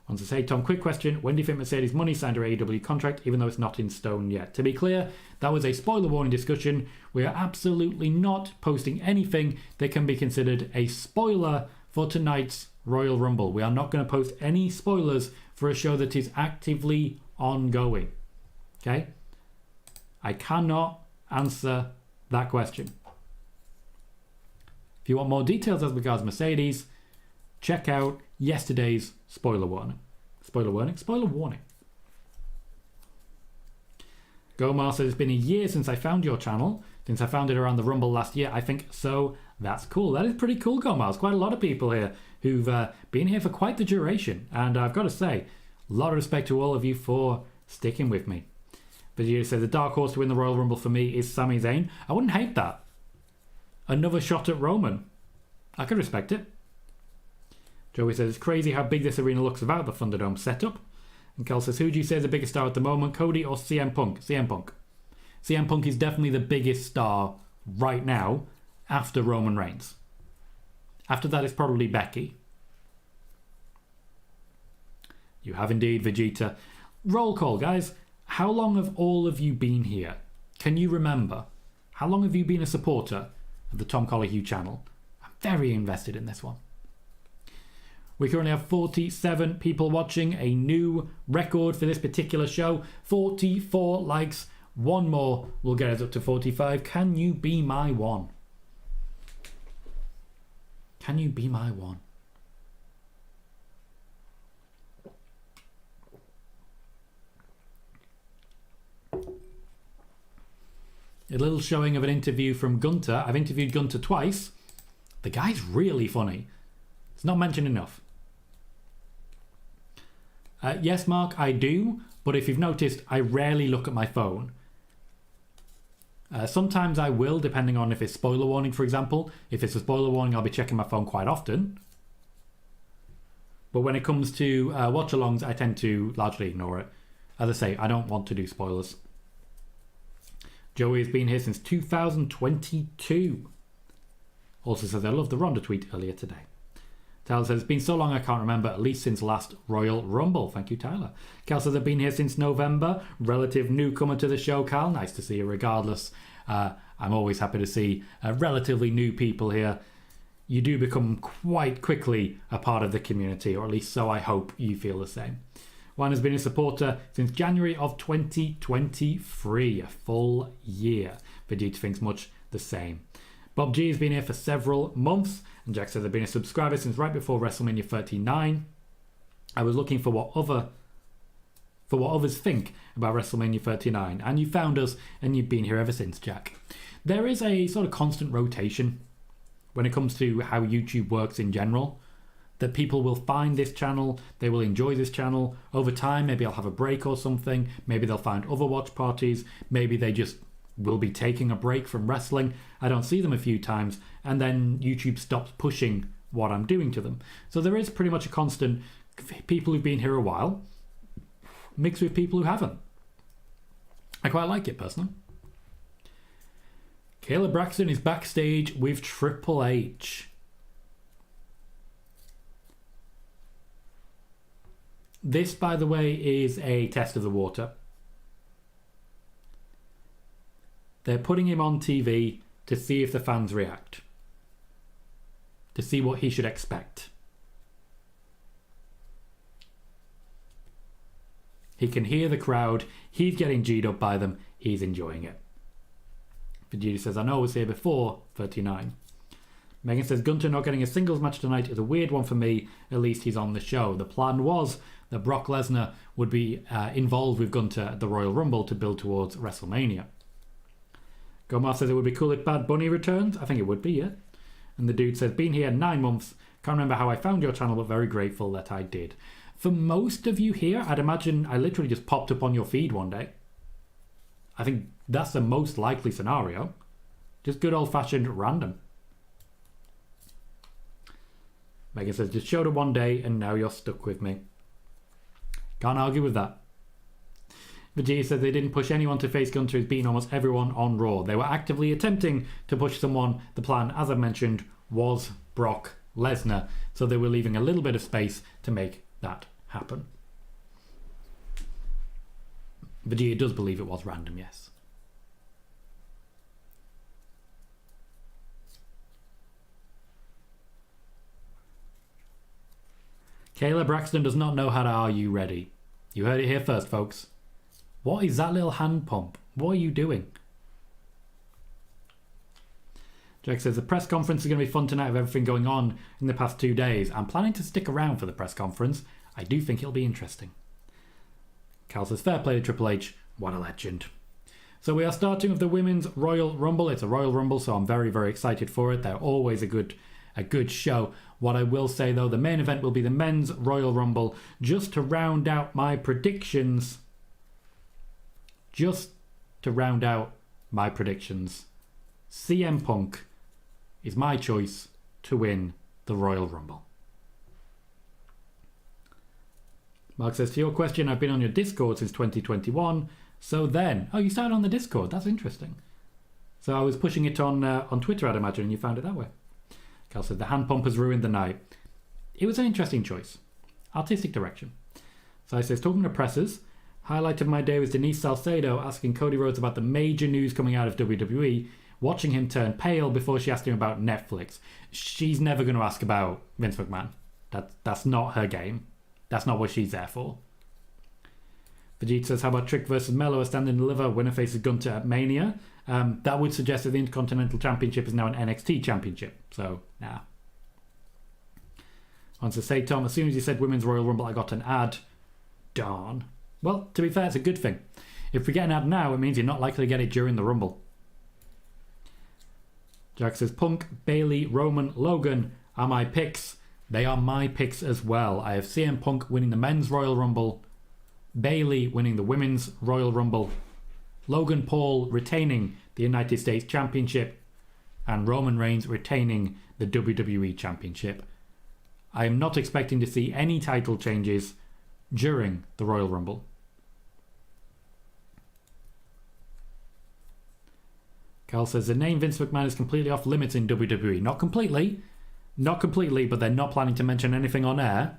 Want to say, Tom, quick question. When do you think Mercedes Money signed her AEW contract, even though it's not in stone yet? To be clear, that was a spoiler warning discussion. We are absolutely not posting anything that can be considered a spoiler for tonight's Royal Rumble. We are not going to post any spoilers for a show that is actively ongoing. Okay? I cannot answer that question. If you want more details as regards Mercedes, check out yesterday's spoiler warning. Spoiler warning? Spoiler warning. Gomar says, it's been a year since I found your channel. Since I found it around the Rumble last year, I think so. That's cool. That is pretty cool, Gomar. There's quite a lot of people here who've been here for quite the duration. And I've got to say, a lot of respect to all of you for sticking with me. Vegeta says, the dark horse to win the Royal Rumble for me is Sami Zayn. I wouldn't hate that. Another shot at Roman. I could respect it. Joey says, it's crazy how big this arena looks without the Thunderdome setup. And Kel says, who do you say is the biggest star at the moment, Cody or CM Punk? CM Punk. CM Punk is definitely the biggest star right now after Roman Reigns. After that, it's probably Becky. You have indeed, Vegeta. Roll call, guys. How long have all of you been here? Can you remember? How long have you been a supporter of the Tom Colohue channel? I'm very invested in this one. We currently have 47 people watching, a new record for this particular show. 44 likes. One more will get us up to 45. Can you be my one? Can you be my one? A little showing of an interview from Gunter. I've interviewed Gunter twice. The guy's really funny. It's not mentioned enough. Yes, Mark, I do. But if you've noticed, I rarely look at my phone. Sometimes I will, depending on if it's spoiler warning, for example. If it's a spoiler warning, I'll be checking my phone quite often. But when it comes to watch-alongs, I tend to largely ignore it. As I say, I don't want to do spoilers. Joey has been here since 2022. Also says, I love the Ronda tweet earlier today. Tyler says, it's been so long I can't remember, at least since last Royal Rumble. Thank you, Tyler. Cal says, I've been here since November. Relative newcomer to the show, Cal. Nice to see you regardless. I'm always happy to see relatively new people here. You do become quite quickly a part of the community, or at least so I hope you feel the same. One has been a supporter since January of 2023, a full year. Vegeta thinks much the same. Bob G has been here for several months, and Jack says I've been a subscriber since right before WrestleMania 39. I was looking for what others think about WrestleMania 39, and you found us, and you've been here ever since, Jack. There is a sort of constant rotation when it comes to how YouTube works in general. That people will find this channel, they will enjoy this channel. Over time, maybe I'll have a break or something. Maybe they'll find other watch parties. Maybe they just will be taking a break from wrestling. I don't see them a few times, and then YouTube stops pushing what I'm doing to them. So there is pretty much a constant people who've been here a while mixed with people who haven't. I quite like it personally. Kayla Braxton is backstage with Triple H. This, by the way, is a test of the water. They're putting him on TV to see if the fans react. To see what he should expect. He can hear the crowd. He's getting G'd up by them. He's enjoying it. Vegeta says, I know I was here before 39. Megan says, Gunter not getting a singles match tonight is a weird one for me. At least he's on the show. The plan was that Brock Lesnar would be involved with Gunter at the Royal Rumble to build towards WrestleMania. Gomar says it would be cool if Bad Bunny returns. I think it would be, yeah. And the dude says, been here 9 months. Can't remember how I found your channel, but very grateful that I did. For most of you here, I'd imagine I literally just popped up on your feed one day. I think that's the most likely scenario. Just good old-fashioned random. Megan says, just showed up one day and now you're stuck with me. Can't argue with that. Vegeta said they didn't push anyone to face Gunter as beating almost everyone on Raw. They were actively attempting to push someone. The plan, as I mentioned, was Brock Lesnar. So they were leaving a little bit of space to make that happen. Vegeta does believe it was random, yes. Kayla Braxton does not know how to Are You Ready? You heard it here first, folks. What is that little hand pump? What are you doing? Jack says, the press conference is going to be fun tonight with everything going on in the past 2 days. I'm planning to stick around for the press conference. I do think it'll be interesting. Cal says, fair play to Triple H. What a legend. So we are starting with the Women's Royal Rumble. It's a Royal Rumble, so I'm very, very excited for it. They're always a good show. What I will say, though, the main event will be the Men's Royal Rumble. Just to round out my predictions. CM Punk is my choice to win the Royal Rumble. Mark says, to your question, I've been on your Discord since 2021. So then, oh, you started on the Discord. That's interesting. So I was pushing it on Twitter, I'd imagine, and you found it that way. Cal said, the hand pump has ruined the night. It was an interesting choice. Artistic direction. So I says, talking to pressers, highlight of my day was Denise Salcedo asking Cody Rhodes about the major news coming out of WWE, watching him turn pale before she asked him about Netflix. She's never going to ask about Vince McMahon. That's not her game. That's not what she's there for. Vegeta says, how about Trick versus Mello, a stand and deliver, winner faces Gunter at Mania? That would suggest that the Intercontinental Championship is now an NXT Championship. So, nah. Wants to say, Tom, as soon as you said Women's Royal Rumble, I got an ad. Darn. Well, to be fair, it's a good thing. If we get an ad now, it means you're not likely to get it during the Rumble. Jack says, Punk, Bayley, Roman, Logan are my picks. They are my picks as well. I have CM Punk winning the Men's Royal Rumble, Bayley winning the Women's Royal Rumble, Logan Paul retaining the United States Championship, and Roman Reigns retaining the WWE Championship. I am not expecting to see any title changes during the Royal Rumble. Carl says, the name Vince McMahon is completely off limits in WWE. Not completely, but they're not planning to mention anything on air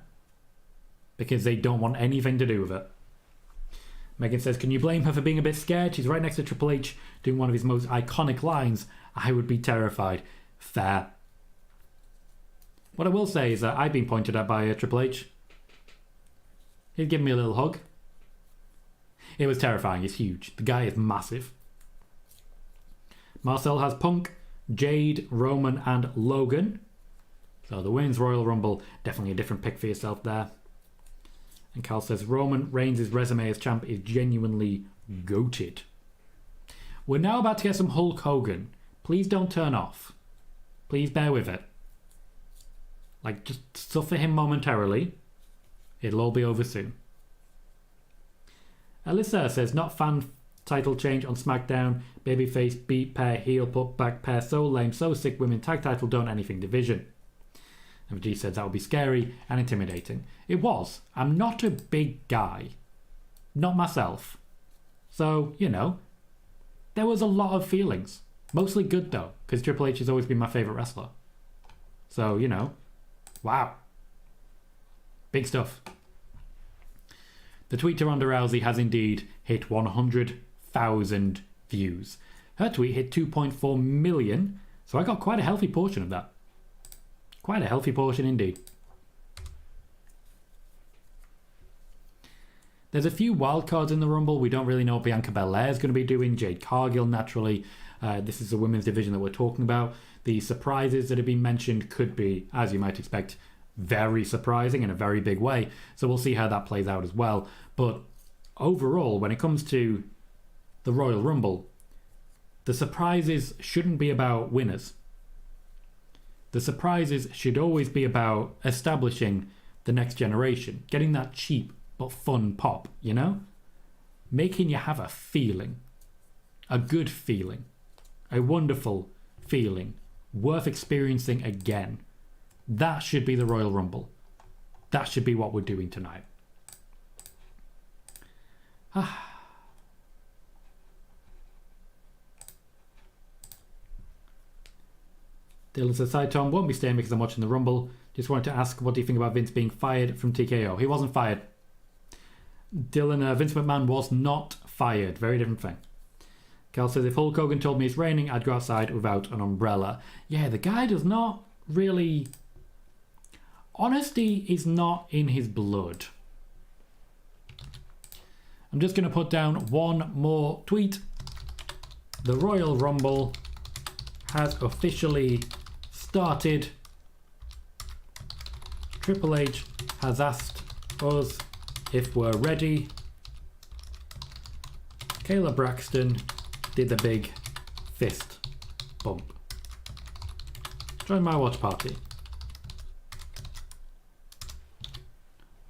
because they don't want anything to do with it. Megan says, can you blame her for being a bit scared? She's right next to Triple H doing one of his most iconic lines. I would be terrified. Fair. What I will say is that I've been pointed at by Triple H. He'd give me a little hug. It was terrifying. It's huge. The guy is massive. Marcel has Punk, Jade, Roman and Logan. So the Women's Royal Rumble, definitely a different pick for yourself there. And Cal says, Roman Reigns' resume as champ is genuinely goated. We're now about to get some Hulk Hogan. Please don't turn off. Please bear with it. Like, just suffer him momentarily. It'll all be over soon. Alyssa says, not fan title change on SmackDown. Babyface beat pair, heel put back pair. So lame, so sick. Women tag title don't anything division. And G says that would be scary and intimidating. It was. I'm not a big guy. Not myself. So, you know, there was a lot of feelings. Mostly good though, because Triple H has always been my favourite wrestler. So, you know, wow. Big stuff. The tweet to Ronda Rousey has indeed hit 100,000 views. Her tweet hit 2.4 million, so I got quite a healthy portion of that. Quite a healthy portion indeed. There's a few wild cards in the Rumble. We don't really know what Bianca Belair is going to be doing. Jade Cargill, naturally. This is the women's division that we're talking about. The surprises that have been mentioned could be, as you might expect, very surprising in a very big way. So we'll see how that plays out as well. But overall, when it comes to the Royal Rumble, the surprises shouldn't be about winners. The surprises should always be about establishing the next generation. Getting that cheap but fun pop, you know? Making you have a feeling. A good feeling. A wonderful feeling. Worth experiencing again. That should be the Royal Rumble. That should be what we're doing tonight. Dylan says, hi Tom, won't be staying because I'm watching the Rumble. Just wanted to ask, what do you think about Vince being fired from TKO? He wasn't fired. Dylan, Vince McMahon was not fired. Very different thing. Cal says, if Hulk Hogan told me it's raining, I'd go outside without an umbrella. Yeah, the guy does not really... Honesty is not in his blood. I'm just going to put down one more tweet. The Royal Rumble has officially started. Triple H has asked us if we're ready. Kayla Braxton did the big fist bump. Join my watch party.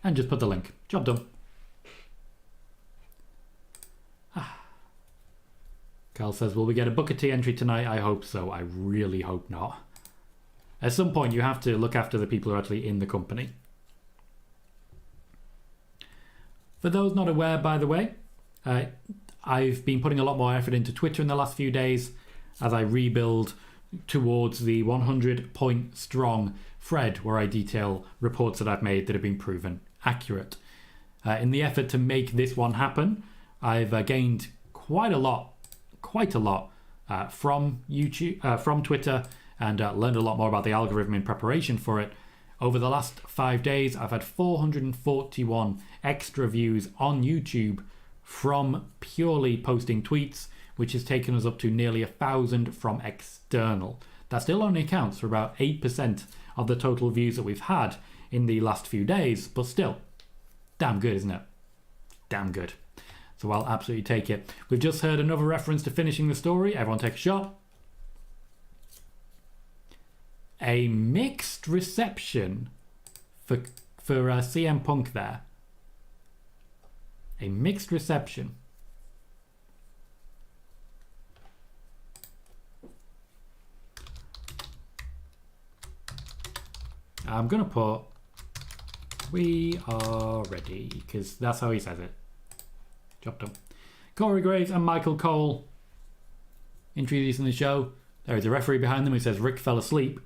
And just put the link. Job done. Carl says, will we get a Booker T entry tonight? I hope so. I really hope not. At some point, you have to look after the people who are actually in the company. For those not aware, by the way, I've been putting a lot more effort into Twitter in the last few days as I rebuild towards the 100-point strong thread where I detail reports that I've made that have been proven accurate. In the effort to make this one happen, I've gained quite a lot from YouTube, from Twitter, and learned a lot more about the algorithm in preparation for it. Over the last 5 days, I've had 441 extra views on YouTube from purely posting tweets, which has taken us up to nearly 1,000 from external. That still only accounts for about 8% of the total views that we've had in the last few days, but still, damn good, isn't it? Damn good. So I'll absolutely take it. We've just heard another reference to finishing the story. Everyone take a shot. A mixed reception for CM Punk there. A mixed reception. I'm going to put, we are ready, because that's how he says it. Job done. Corey Graves and Michael Cole introducing the show. There is a referee behind them who says Rick fell asleep.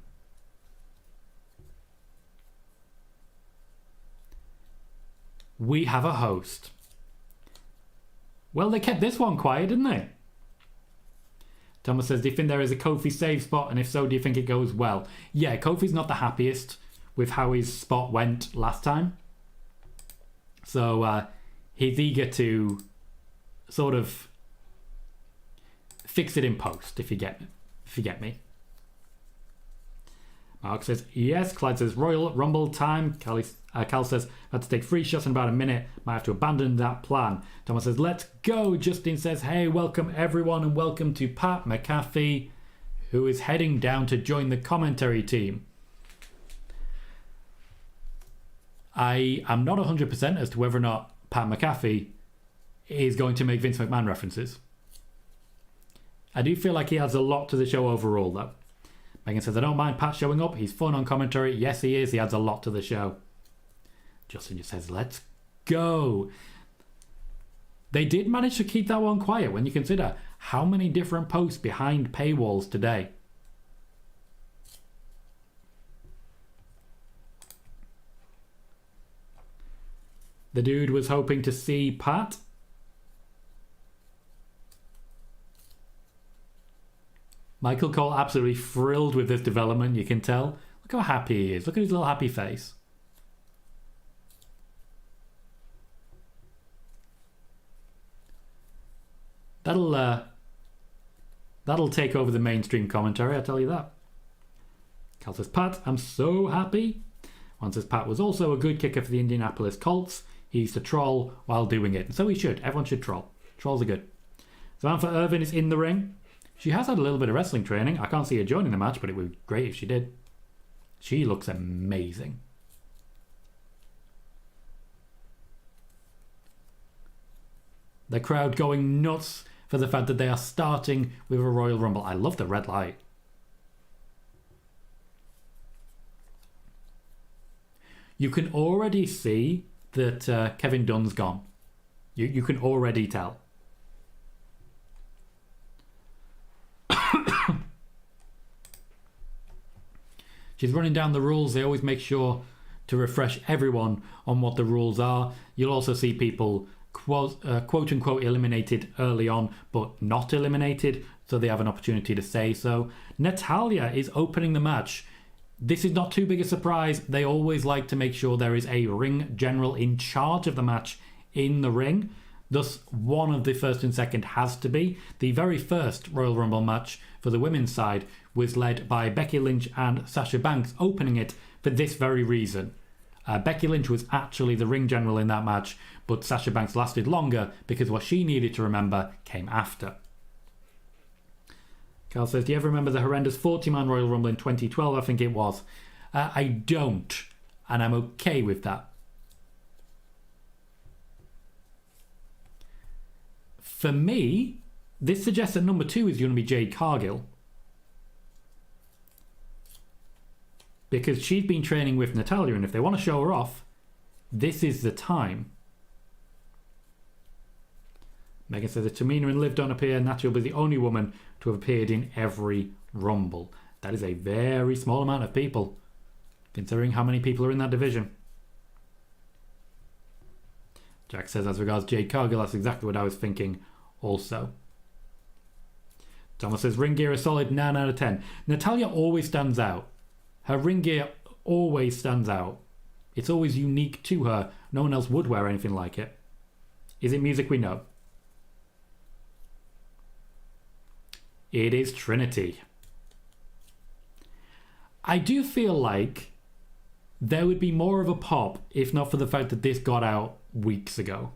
We have a host. Well, they kept this one quiet, didn't they? Thomas says, do you think there is a Kofi save spot? And if so, do you think it goes well? Yeah, Kofi's not the happiest with how his spot went last time. So he's eager to sort of fix it in post, if you get me. Mark says, yes. Clyde says, Royal Rumble time. Cal says, I had to take 3 shots in about a minute. Might have to abandon that plan. Thomas says, let's go. Justin says, hey, welcome everyone and welcome to Pat McAfee, who is heading down to join the commentary team. I am not 100% as to whether or not Pat McAfee is going to make Vince McMahon references. I do feel like he adds a lot to the show overall, though. Megan says, I don't mind Pat showing up. He's fun on commentary. Yes, he is. He adds a lot to the show. Justin just says, let's go. They did manage to keep that one quiet when you consider how many different posts behind paywalls today. The dude was hoping to see Pat. Michael Cole absolutely thrilled with this development, you can tell. Look how happy he is. Look at his little happy face. That'll take over the mainstream commentary, I tell you that. Cal says, Pat, I'm so happy. One says, Pat was also a good kicker for the Indianapolis Colts. He used to troll while doing it. And so he should. Everyone should troll. Trolls are good. Samantha Irvin is in the ring. She has had a little bit of wrestling training. I can't see her joining the match, but it would be great if she did. She looks amazing. The crowd going nuts for the fact that they are starting with a Royal Rumble. I love the red light. You can already see that Kevin Dunn's gone. You can already tell. She's running down the rules. They always make sure to refresh everyone on what the rules are. You'll also see people quote unquote eliminated early on, but not eliminated, so they have an opportunity to say so. Natalya is opening the match. This is not too big a surprise. They always like to make sure there is a ring general in charge of the match in the ring. Thus, one of the first and second has to be. The very first Royal Rumble match for the women's side was led by Becky Lynch and Sasha Banks, opening it for this very reason. Becky Lynch was actually the ring general in that match, but Sasha Banks lasted longer because what she needed to remember came after. Carl says, do you ever remember the horrendous 40-man Royal Rumble in 2012? I think it was. I don't, and I'm okay with that. For me, this suggests that number 2 is going to be Jade Cargill. Because she's been training with Natalya, and if they want to show her off, this is the time. Megan says, if Tamina and Liv don't appear, Natalya will be the only woman to have appeared in every Rumble. That is a very small amount of people, considering how many people are in that division. Jack says, as regards Jade Cargill, that's exactly what I was thinking also. Thomas says, ring gear is solid, 9 out of 10. Natalya always stands out. Her ring gear always stands out. It's always unique to her. No one else would wear anything like it. Is it music? We know. It is Trinity. I do feel like there would be more of a pop if not for the fact that this got out weeks ago.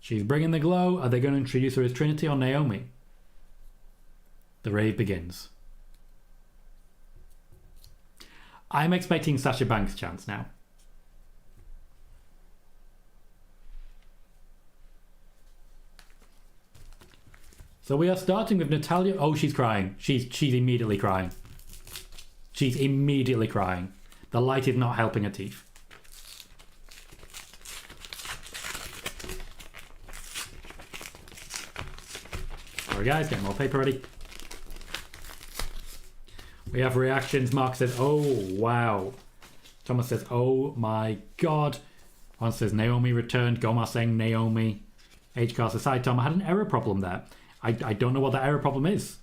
She's bringing the glow. Are they going to introduce her as Trinity or Naomi? The rave begins. I'm expecting Sasha Banks' chance now. So we are starting with Natalya. Oh, she's crying. She's immediately crying. She's immediately crying. The light is not helping her teeth. Sorry guys, get more paper ready. We have reactions. Mark says, oh wow. Thomas says, oh my god. One says, Naomi returned. Gomar saying Naomi. HCar says, hi Tom, I had an error problem there. I don't know what that error problem is.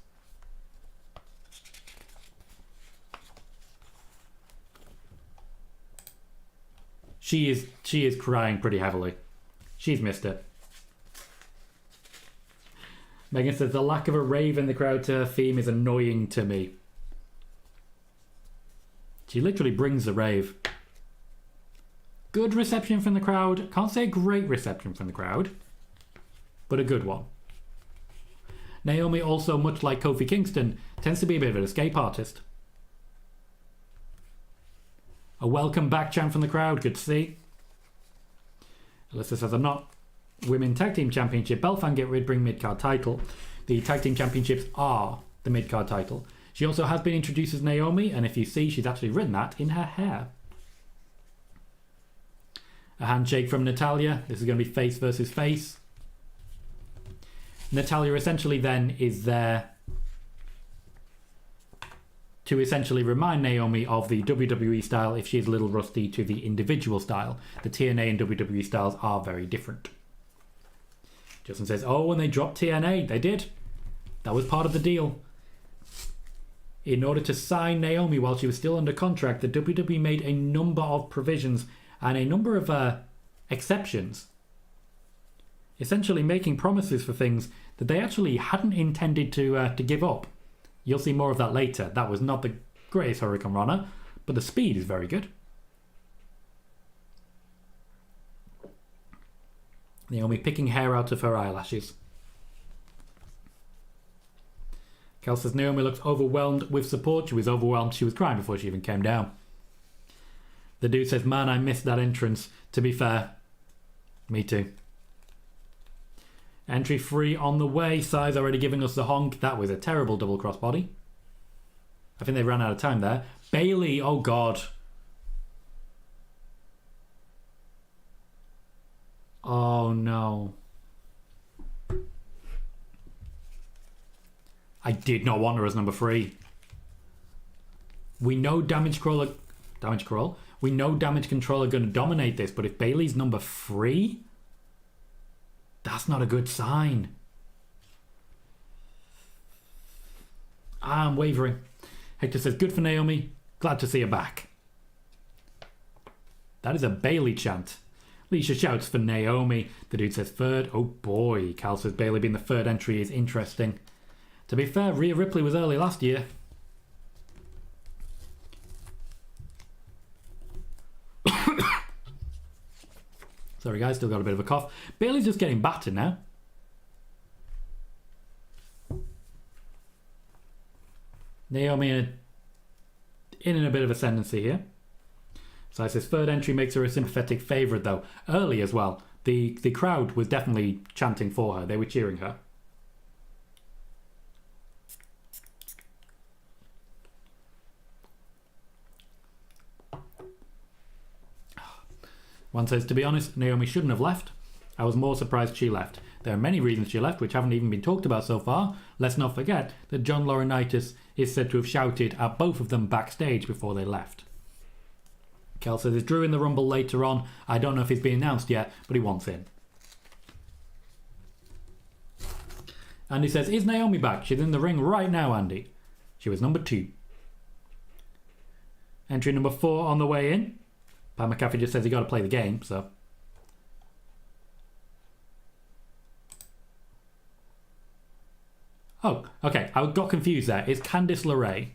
She is crying pretty heavily. She's missed it. Megan says, the lack of a rave in the crowd to her theme is annoying to me. She literally brings the rave. Good reception from the crowd. Can't say a great reception from the crowd, but a good one. Naomi also, much like Kofi Kingston, tends to be a bit of an escape artist. A welcome back chant from the crowd. Good to see. Alyssa says, I'm not Women Tag Team Championship. Belfan get rid, bring mid-card title. The Tag Team Championships are the mid-card title. She also has been introduced as Naomi, and if you see, she's actually written that in her hair. A handshake from Natalya. This is going to be face versus face. Natalya essentially then is there to essentially remind Naomi of the WWE style if she's a little rusty to the individual style. The TNA and WWE styles are very different. Justin says, oh, when they dropped TNA, they did. That was part of the deal. In order to sign Naomi while she was still under contract, the WWE made a number of provisions and a number of exceptions. Essentially making promises for things that they actually hadn't intended to give up. You'll see more of that later. That was not the greatest Hurricane Runner, but the speed is very good. Naomi picking hair out of her eyelashes. Kel says Naomi looks overwhelmed with support. She was overwhelmed. She was crying before she even came down. The dude says, man, I missed that entrance. To be fair, me too. Entry free on the way. Sai's already giving us the honk. That was a terrible double crossbody. I think they ran out of time there. Bailey, oh god. Oh no. I did not want her as number 3. We know Damage Control. We know Damage Control are going to dominate this, but if Bailey's number 3, that's not a good sign. I'm wavering. Hector says, good for Naomi. Glad to see her back. That is a Bayley chant. Alicia shouts for Naomi. The dude says third. Oh boy. Cal says Bayley being the third entry is interesting. To be fair, Rhea Ripley was early last year. Sorry guys, still got a bit of a cough. Bayley's just getting battered now. Naomi in a bit of ascendancy here. So says third entry makes her a sympathetic favourite though. Early as well. The crowd was definitely chanting for her. They were cheering her. One says, to be honest, Naomi shouldn't have left. I was more surprised she left. There are many reasons she left, which haven't even been talked about so far. Let's not forget that John Laurinaitis is said to have shouted at both of them backstage before they left. Kel says, is Drew in the Rumble later on? I don't know if he's been announced yet, but he wants in. Andy says, is Naomi back? She's in the ring right now, Andy. She was number 2. Entry number 4 on the way in. Pat McAfee just says he got to play the game, so. Oh, okay. I got confused there. It's Candice LeRae.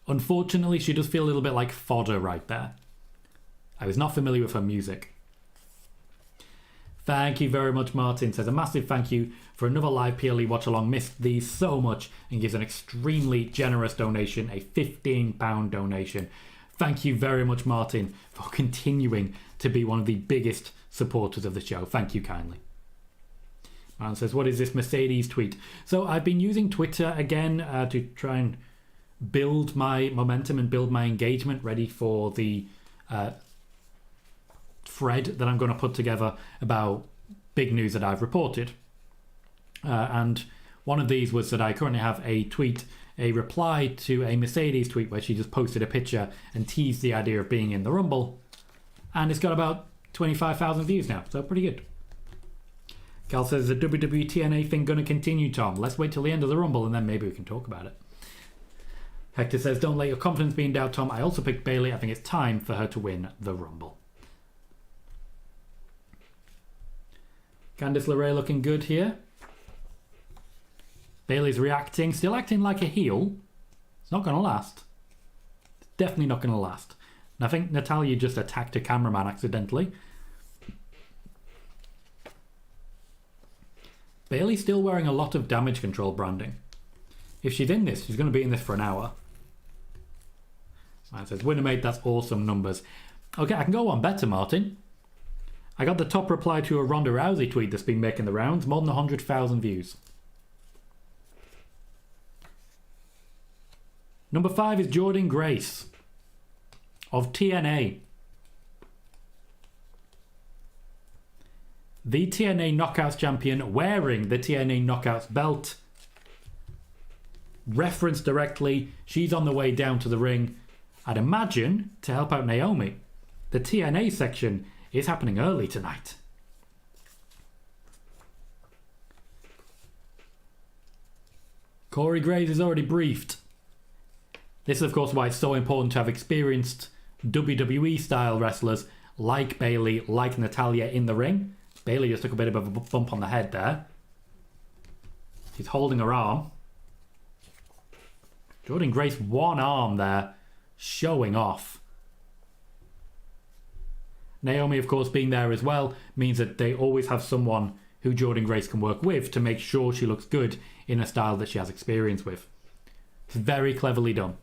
Unfortunately, she does feel a little bit like fodder right there. I was not familiar with her music. Thank you very much, Martin. Says a massive thank you for another live PLE watch along. Missed these so much and gives an extremely generous donation, a £15 donation. Thank you very much, Martin, for continuing to be one of the biggest supporters of the show. Thank you kindly. Man says, what is this Mercedes tweet? So I've been using Twitter again to try and build my momentum and build my engagement ready for the thread that I'm going to put together about big news that I've reported. And one of these was that I currently have a tweet, a reply to a Mercedes tweet where she just posted a picture and teased the idea of being in the Rumble. And it's got about 25,000 views now, so pretty good. Cal says, is the WWE TNA thing going to continue, Tom? Let's wait till the end of the Rumble and then maybe we can talk about it. Hector says, don't let your confidence be in doubt, Tom. I also picked Bayley. I think it's time for her to win the Rumble. Candice LeRae looking good here. Bayley's reacting, still acting like a heel. It's not going to last. It's definitely not going to last. And I think Natalya just attacked a cameraman accidentally. Bayley's still wearing a lot of damage control branding. If she's in this, she's going to be in this for an hour. Man says, winner mate, that's awesome numbers. Okay, I can go one better, Martin. I got the top reply to a Ronda Rousey tweet that's been making the rounds. More than 100,000 views. Number 5 is Jordynne Grace of TNA. The TNA Knockouts champion wearing the TNA Knockouts belt. Referenced directly, she's on the way down to the ring. I'd imagine to help out Naomi. The TNA section is happening early tonight. Corey Graves is already briefed. This is of course why it's so important to have experienced WWE style wrestlers like Bayley, like Natalya in the ring. Bayley just took a bit of a bump on the head there. She's holding her arm. Jordynne Grace, one arm there, showing off. Naomi, of course, being there as well, means that they always have someone who Jordynne Grace can work with to make sure she looks good in a style that she has experience with. It's very cleverly done.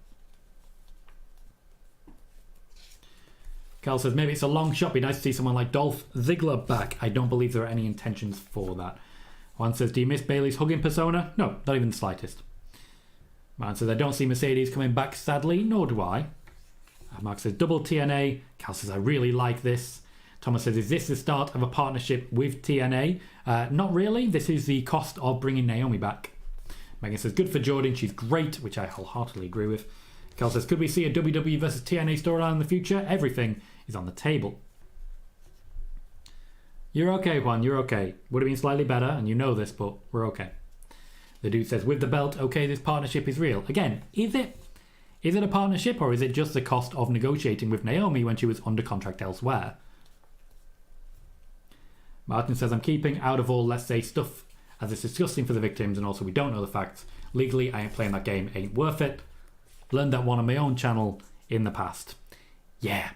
Carl says, maybe it's a long shot. Be nice to see someone like Dolph Ziggler back. I don't believe there are any intentions for that. One says, do you miss Bayley's hugging persona? No, not even the slightest. Man says, I don't see Mercedes coming back, sadly, nor do I. Mark says, double TNA. Cal says, I really like this. Thomas says, is this the start of a partnership with TNA? Not really. This is the cost of bringing Naomi back. Megan says, good for Jordynne. She's great, which I wholeheartedly agree with. Cal says, could we see a WWE versus TNA storyline in the future? Everything is on the table. You're okay, Juan. You're okay. Would have been slightly better, and you know this, but we're okay. The dude says, with the belt, okay, this partnership is real. Again, is it? Is it a partnership, or is it just the cost of negotiating with Naomi when she was under contract elsewhere? Martin says, I'm keeping out of all, let's say, stuff as it's disgusting for the victims, and also we don't know the facts. Legally, I ain't playing that game, ain't worth it. Learned that one on my own channel in the past. Yeah,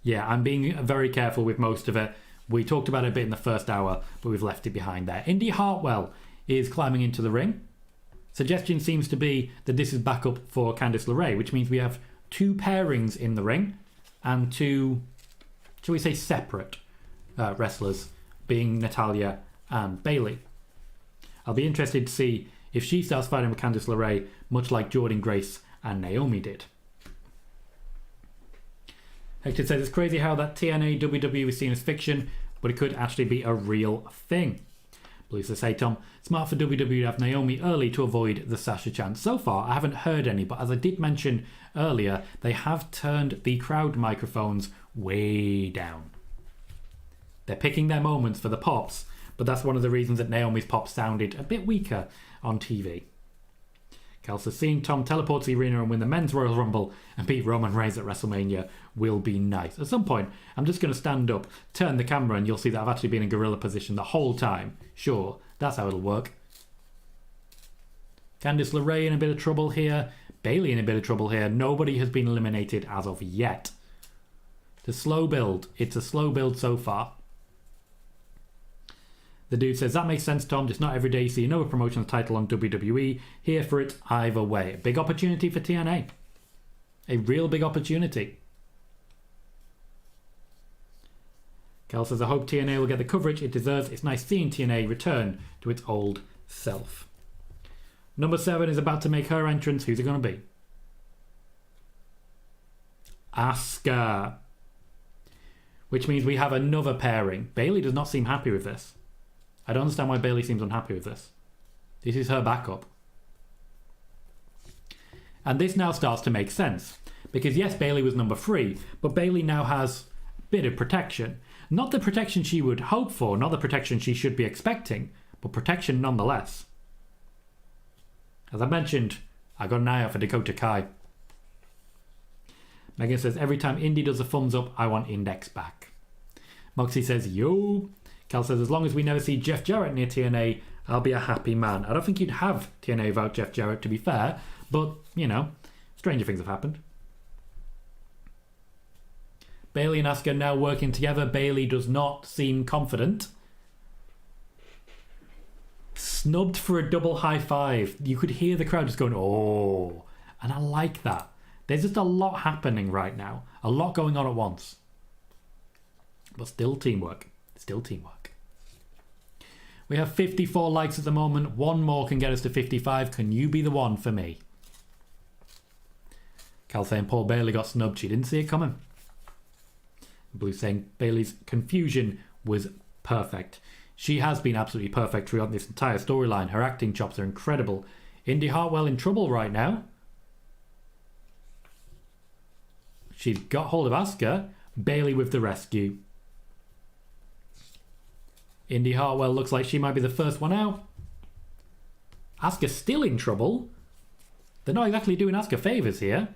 I'm being very careful with most of it. We talked about it a bit in the first hour, but we've left it behind there. Indy Hartwell is climbing into the ring. Suggestion seems to be that this is backup for Candice LeRae, which means we have 2 pairings in the ring and 2, shall we say, separate wrestlers, being Natalya and Bayley. I'll be interested to see if she starts fighting with Candice LeRae, much like Jordynne Grace and Naomi did. Hector says it's crazy how that TNA WWE is seen as fiction, but it could actually be a real thing. Blue says, hey Tom, smart for WWE to have Naomi early to avoid the Sasha chant. So far, I haven't heard any, but as I did mention earlier, they have turned the crowd microphones way down. They're picking their moments for the pops, but that's one of the reasons that Naomi's pop sounded a bit weaker on TV. Cal says, seeing Tom teleport to the arena and win the men's Royal Rumble and beat Roman Reigns at WrestleMania will be nice. At some point, I'm just going to stand up, turn the camera, and you'll see that I've actually been in gorilla position the whole time. Sure, that's how it'll work. Candice LeRae in a bit of trouble here. Bayley in a bit of trouble here. Nobody has been eliminated as of yet. The slow build. It's a slow build so far. The dude says, that makes sense, Tom. Just not every day you see another promotions title on WWE. Here for it either way. A big opportunity for TNA. A real big opportunity. Cal says, I hope TNA will get the coverage it deserves. It's nice seeing TNA return to its old self. Number 7 is about to make her entrance. Who's it going to be? Asuka. Which means we have another pairing. Bayley does not seem happy with this. I don't understand why Bayley seems unhappy with this. This is her backup. And this now starts to make sense. Because yes, Bayley was number 3, but Bayley now has a bit of protection. Not the protection she would hope for, not the protection she should be expecting, but protection nonetheless. As I mentioned, I got an eye out for Dakota Kai. Megan says, every time Indy does a thumbs up, I want Index back. Moxie says, yo. Cal says, as long as we never see Jeff Jarrett near TNA, I'll be a happy man. I don't think you'd have TNA without Jeff Jarrett, to be fair. But, you know, stranger things have happened. Bayley and Asuka now working together. Bayley does not seem confident. Snubbed for a double high five. You could hear the crowd just going, oh. And I like that. There's just a lot happening right now. A lot going on at once. But still teamwork. Still teamwork. We have 54 likes at the moment. One more can get us to 55. Can you be the one for me? Cal saying Paul Bayley got snubbed. She didn't see it coming. Blue saying Bayley's confusion was perfect. She has been absolutely perfect throughout this entire storyline. Her acting chops are incredible. Indy Hartwell in trouble right now. She's got hold of Asuka. Bayley with the rescue. Indy Hartwell looks like she might be the first one out. Asuka's still in trouble. They're not exactly doing Asuka favours here.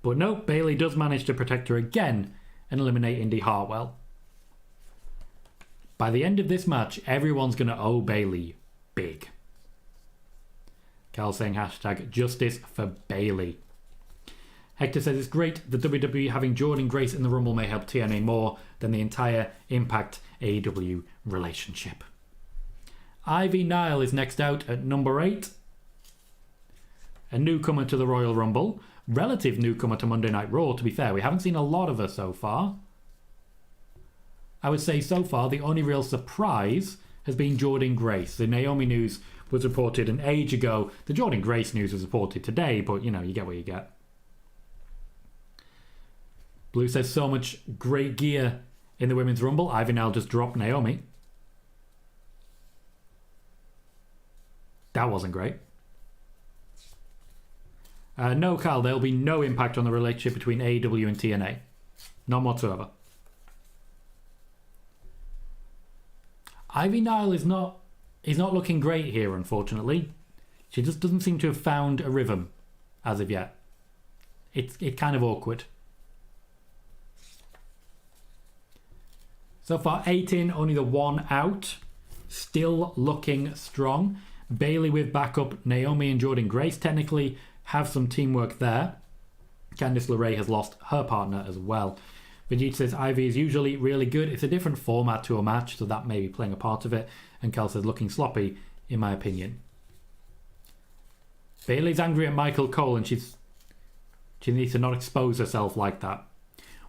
But no, Bayley does manage to protect her again and eliminate Indy Hartwell. By the end of this match, everyone's going to owe Bayley big. Cal saying hashtag justice for Bayley. Hector says it's great that WWE having Jordynne Grace in the Rumble may help TNA more than the entire Impact AEW relationship. Ivy Nile is next out at number 8. A newcomer to the Royal Rumble. Relative newcomer to Monday Night Raw, to be fair. We haven't seen a lot of her so far. I would say so far the only real surprise has been Jordynne Grace. The Naomi news was reported an age ago. The Jordynne Grace news was reported today, but you know, you get what you get. Blue says so much great gear in the Women's Rumble. Ivy Nile just dropped Naomi. That wasn't great. No, Carl, there'll be no impact on the relationship between AEW and TNA. None whatsoever. Ivy Nile is not He's not looking great here, unfortunately. She just doesn't seem to have found a rhythm as of yet. It's kind of awkward. So far, 8 in, only the 1 out. Still looking strong. Bayley with backup. Naomi and Jordynne Grace technically have some teamwork there. Candice LeRae has lost her partner as well. Vegeta says Ivy is usually really good. It's a different format to a match, so that may be playing a part of it. And Cal says looking sloppy, in my opinion. Bayley's angry at Michael Cole, and she needs to not expose herself like that.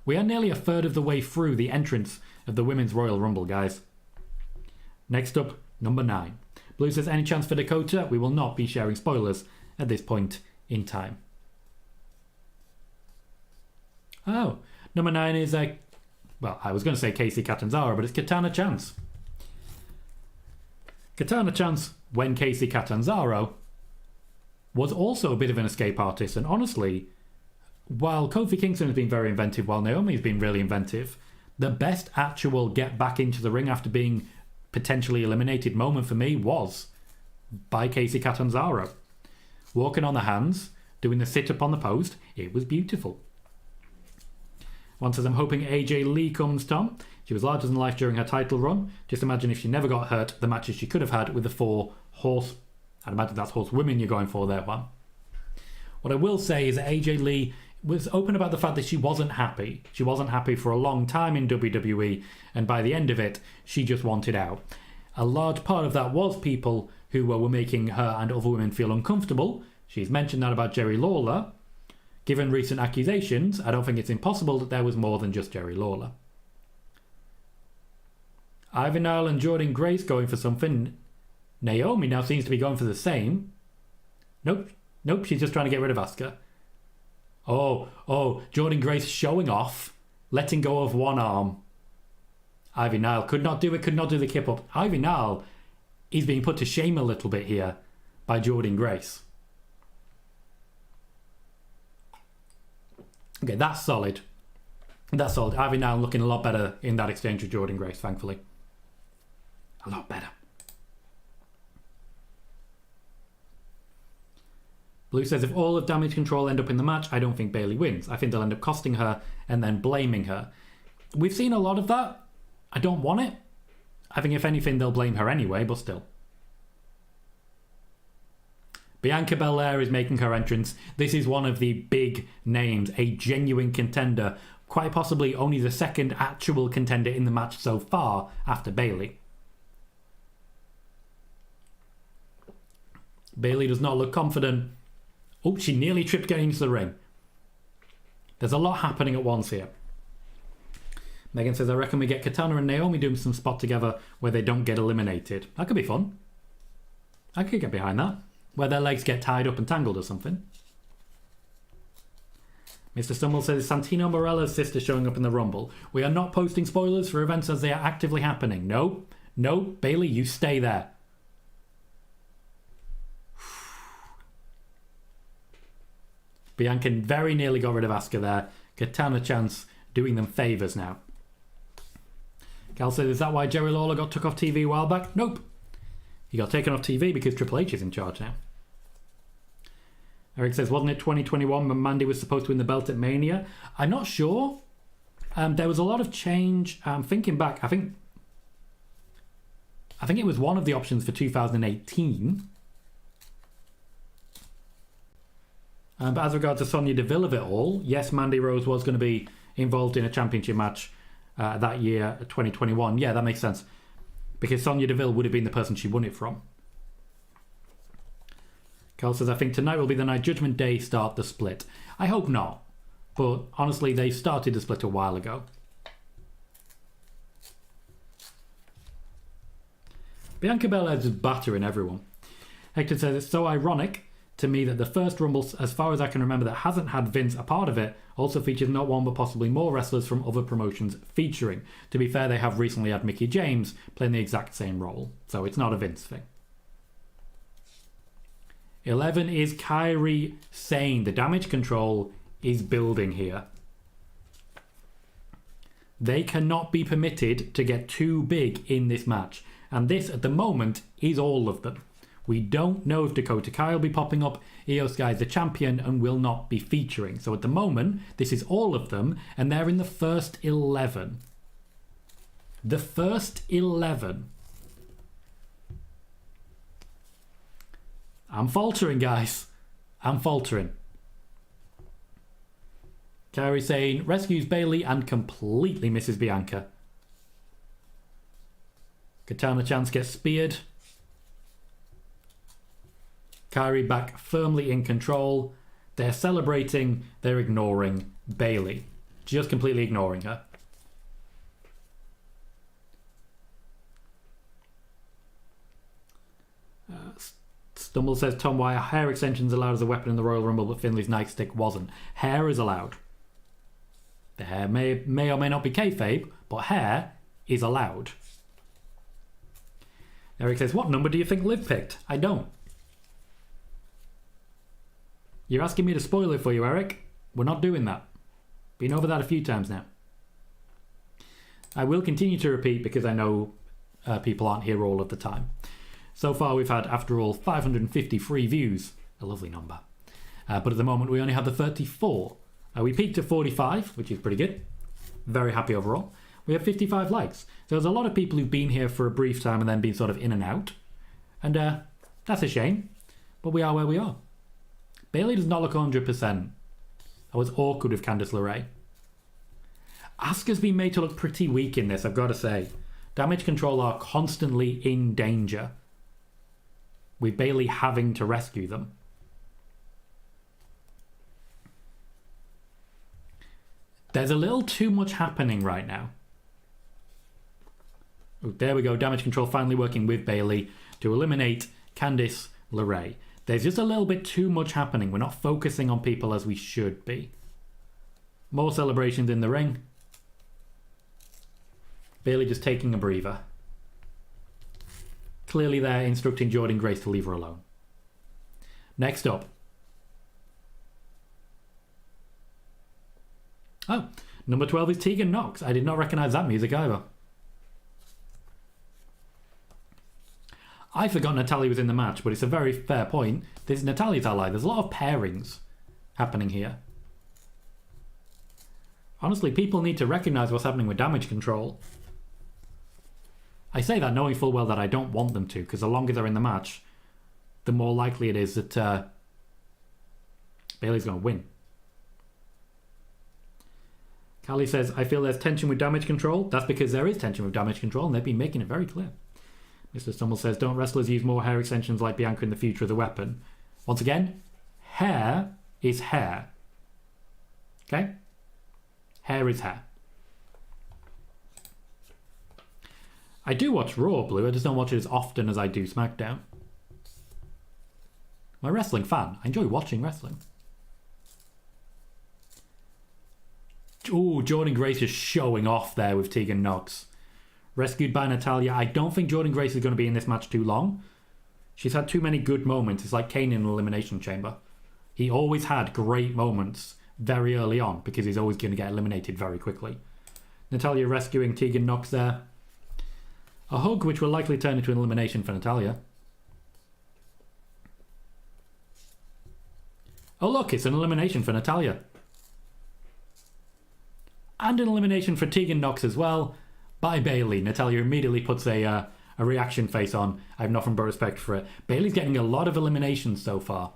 We are nearly a third of the way through the entrance of the Women's Royal Rumble, guys. Next up, number 9. Blue says, any chance for Dakota? We will not be sharing spoilers at this point in time. Oh, number 9 is, well, I was going to say Casey Catanzaro, but it's Katana Chance. Katana Chance, when Casey Catanzaro was also a bit of an escape artist, and honestly, while Kofi Kingston has been very inventive, while Naomi's been really inventive, the best actual get back into the ring after being potentially eliminated moment for me was by Casey Catanzaro. Walking on the hands, doing the sit-up on the post, it was beautiful. One says, I'm hoping AJ Lee comes, Tom. She was larger than life during her title run. Just imagine if she never got hurt, the matches she could have had with the 4 horse... I'd imagine that's horsewomen you're going for there, Juan. What I will say is that AJ Lee was open about the fact that she wasn't happy. She wasn't happy for a long time in WWE, and by the end of it, she just wanted out. A large part of that was people who were making her and other women feel uncomfortable. She's mentioned that about Jerry Lawler. Given recent accusations, I don't think it's impossible that there was more than just Jerry Lawler. Ivy Nile and Jordynne Grace going for something. Naomi now seems to be going for the same. Nope, she's just trying to get rid of Asuka. Oh, Jordynne Grace showing off, letting go of one arm. Ivy Nile could not do it, could not do the kip up. Ivy Nile is being put to shame a little bit here by Jordynne Grace. Okay, that's solid. That's solid. Ivy Nile looking a lot better in that exchange with Jordynne Grace, thankfully. A lot better. Blue says, if all of Damage Control end up in the match, I don't think Bayley wins. I think they'll end up costing her and then blaming her. We've seen a lot of that. I don't want it. I think if anything, they'll blame her anyway, but still. Bianca Belair is making her entrance. This is one of the big names, a genuine contender. Quite possibly only the second actual contender in the match so far after Bayley. Bayley does not look confident. Oh, she nearly tripped getting into the ring. There's a lot happening at once here. Megan says, I reckon we get Katana and Naomi doing some spot together where they don't get eliminated. That could be fun. I could get behind that. Where their legs get tied up and tangled or something. Mr. Stumble says, Santino Morella's sister showing up in the Rumble. We are not posting spoilers for events as they are actively happening. No, Bayley, you stay there. Bianca very nearly got rid of Asuka there. Katana Chance doing them favours now. Cal says, is that why Jerry Lawler got took off TV a while back? Nope. He got taken off TV because Triple H is in charge now. Eric says, wasn't it 2021 when Mandy was supposed to win the belt at Mania? I'm not sure. There was a lot of change. Thinking back, I think it was one of the options for 2018. But as regards to Sonya Deville of it all, yes, Mandy Rose was going to be involved in a championship match that year, 2021. Yeah, that makes sense. Because Sonya Deville would have been the person she won it from. Carl says, I think tonight will be the night Judgment Day start the split. I hope not. But honestly, they started the split a while ago. Bianca Belair is just battering everyone. Hector says, it's so ironic to me that the first Rumble, as far as I can remember, that hasn't had Vince a part of it, also features not one but possibly more wrestlers from other promotions featuring. To be fair, they have recently had Mickie James playing the exact same role, so it's not a Vince thing. 11 is Kairi Sane. The Damage Control is building here. They cannot be permitted to get too big in this match. And this, at the moment, is all of them. We don't know if Dakota Kai will be popping up. Io Sky is the champion and will not be featuring. So at the moment, this is all of them, and they're in the first 11. The first 11. I'm faltering, guys. I'm faltering. Kairi Sane rescues Bayley and completely misses Bianca. Katana Chance gets speared. Kairi back firmly in control. They're celebrating. They're ignoring Bayley. Just completely ignoring her. Stumble says, Tom, why are hair extensions allowed as a weapon in the Royal Rumble but Finley's nightstick wasn't? Hair is allowed. The hair may or may not be kayfabe, but hair is allowed. Eric says, what number do you think Liv picked? I don't. You're asking me to spoil it for you, Eric. We're not doing that. Been over that a few times now. I will continue to repeat because I know people aren't here all of the time. So far we've had, after all, 550 free views. A lovely number. But at the moment we only have the 34. We peaked at 45, which is pretty good. Very happy overall. We have 55 likes. So there's a lot of people who've been here for a brief time and then been sort of in and out. And that's a shame. But we are where we are. Bayley does not look 100%. I was awkward with Candice LeRae. Asuka's been made to look pretty weak in this, I've got to say. Damage Control are constantly in danger, with Bayley having to rescue them. There's a little too much happening right now. Oh, there we go. Damage Control finally working with Bayley to eliminate Candice LeRae. There's just a little bit too much happening. We're not focusing on people as we should be. More celebrations in the ring. Bayley just taking a breather. Clearly they're instructing Jordynne Grace to leave her alone. Next up. Oh, number 12 is Tegan Nox. I did not recognise that music either. I forgot Natalya was in the match, but it's a very fair point. This is Natalya's ally. There's a lot of pairings happening here. Honestly, people need to recognise what's happening with Damage Control. I say that knowing full well that I don't want them to, because the longer they're in the match, the more likely it is that Bayley's going to win. Callie says, I feel there's tension with Damage Control. That's because there is tension with Damage Control, and they've been making it very clear. Mr. Stumble says, don't wrestlers use more hair extensions like Bianca in the future as a weapon? Once again, hair is hair. Okay? Hair is hair. I do watch Raw, Blue. I just don't watch it as often as I do SmackDown. I'm a wrestling fan. I enjoy watching wrestling. Ooh, Jordynne Grace is showing off there with Tegan Nox. Rescued by Natalya. I don't think Jordynne Grace is going to be in this match too long. She's had too many good moments. It's like Kane in an Elimination Chamber. He always had great moments very early on because he's always going to get eliminated very quickly. Natalya rescuing Tegan Nox there. A hug which will likely turn into an elimination for Natalya. Oh look, it's an elimination for Natalya. And an elimination for Tegan Nox as well. By Bayley. Natalya immediately puts a reaction face on. I have nothing but respect for it. Bayley's getting a lot of eliminations so far.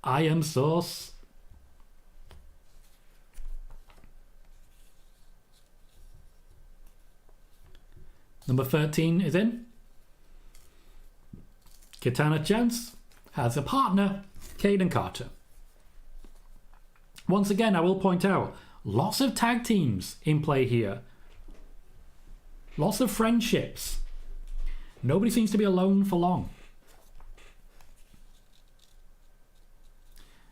I am sauce. Number 13 is in. Katana Chance has a partner, Caden Carter. Once again, I will point out, lots of tag teams in play here. Lots of friendships. Nobody seems to be alone for long.